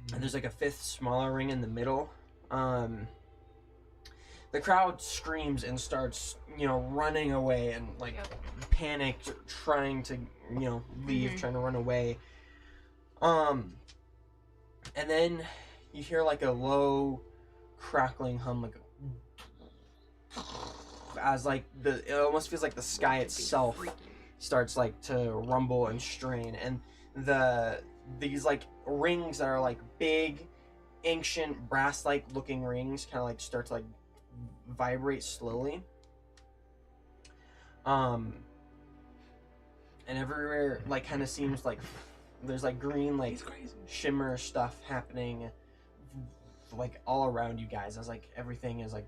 there's like a 5th smaller ring in the middle. The crowd screams and starts, running away and like Yep. panicked, trying to, leave, Mhm. trying to run away. And then you hear like a low crackling hum, like as like it almost feels like the sky itself starts like to rumble and strain, and these like rings that are like big, ancient brass-like looking rings kind of like start to like vibrate slowly. And everywhere like kind of seems like there's like green like shimmer stuff happening like all around you guys as like everything is like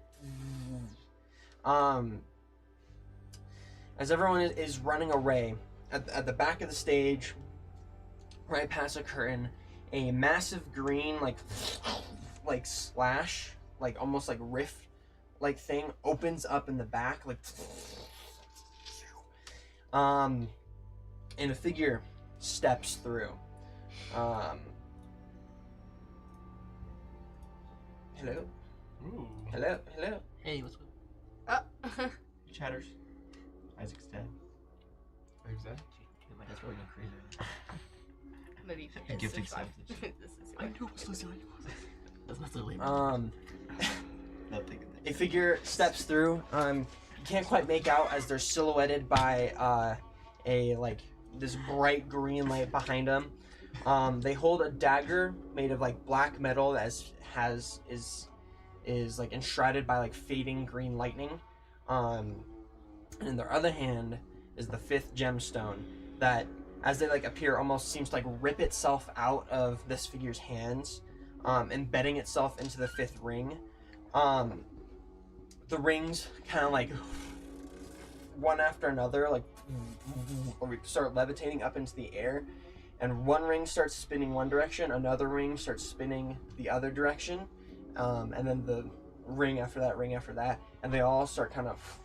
as everyone is running away at the back of the stage, right past a curtain, a massive green like slash, like almost like rift like thing opens up in the back, like and a figure steps through. Hello? Ooh. Hello? Hello? Hey, what's up? He chatters. Isaac's dead. Who's that? That's really crazy. Maybe A gift this is fine. accepted. This is I fine. knew it was Lucian. That's not the label. Nothing. A figure steps through. You can't quite make out as they're silhouetted by a like this bright green light behind them. They hold a dagger made of like black metal that is like enshrouded by like fading green lightning. And in their other hand is the 5th gemstone that, as they like appear, almost seems to like rip itself out of this figure's hands, embedding itself into the 5th ring. The rings kind of like one after another like start levitating up into the air, and one ring starts spinning one direction, another ring starts spinning the other direction, and then the ring after that, and they all start kind of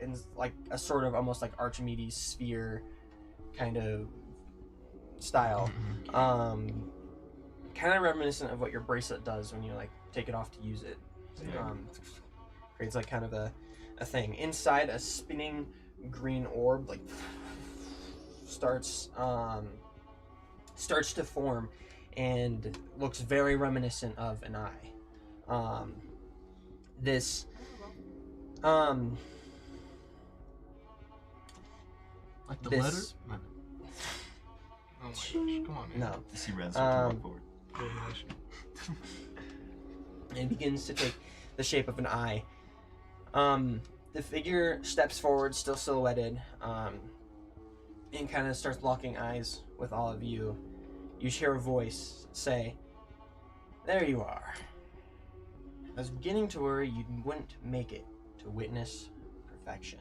in like a sort of almost like Archimedes sphere kind of style. Kind of reminiscent of what your bracelet does when you like take it off to use it. Creates like kind of a thing. Inside, a spinning green orb like starts to form and looks very reminiscent of an eye. This Like the this- letter? Oh my gosh, come on, man. no. You see Ren start to walk forward. It begins to take the shape of an eye. The figure steps forward, still silhouetted, and kind of starts locking eyes with all of you. You hear a voice say, "There you are. I was beginning to worry you wouldn't make it to witness perfection."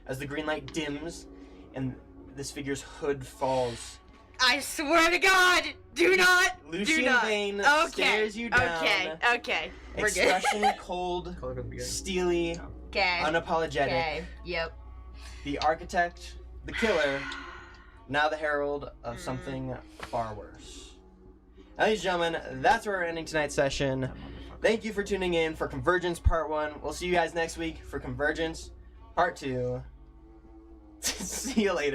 As the green light dims and this figure's hood falls, I swear to God, do not. Lucian do not. Vane Okay. stares you down. Okay. We're good. Expression cold, Color of the game. steely, Okay. unapologetic. Okay. Yep. The architect, the killer, now the herald of something far worse. Ladies and gentlemen, that's where we're ending tonight's session. Thank you for tuning in for Convergence Part 1. We'll see you guys next week for Convergence Part 2. See you later.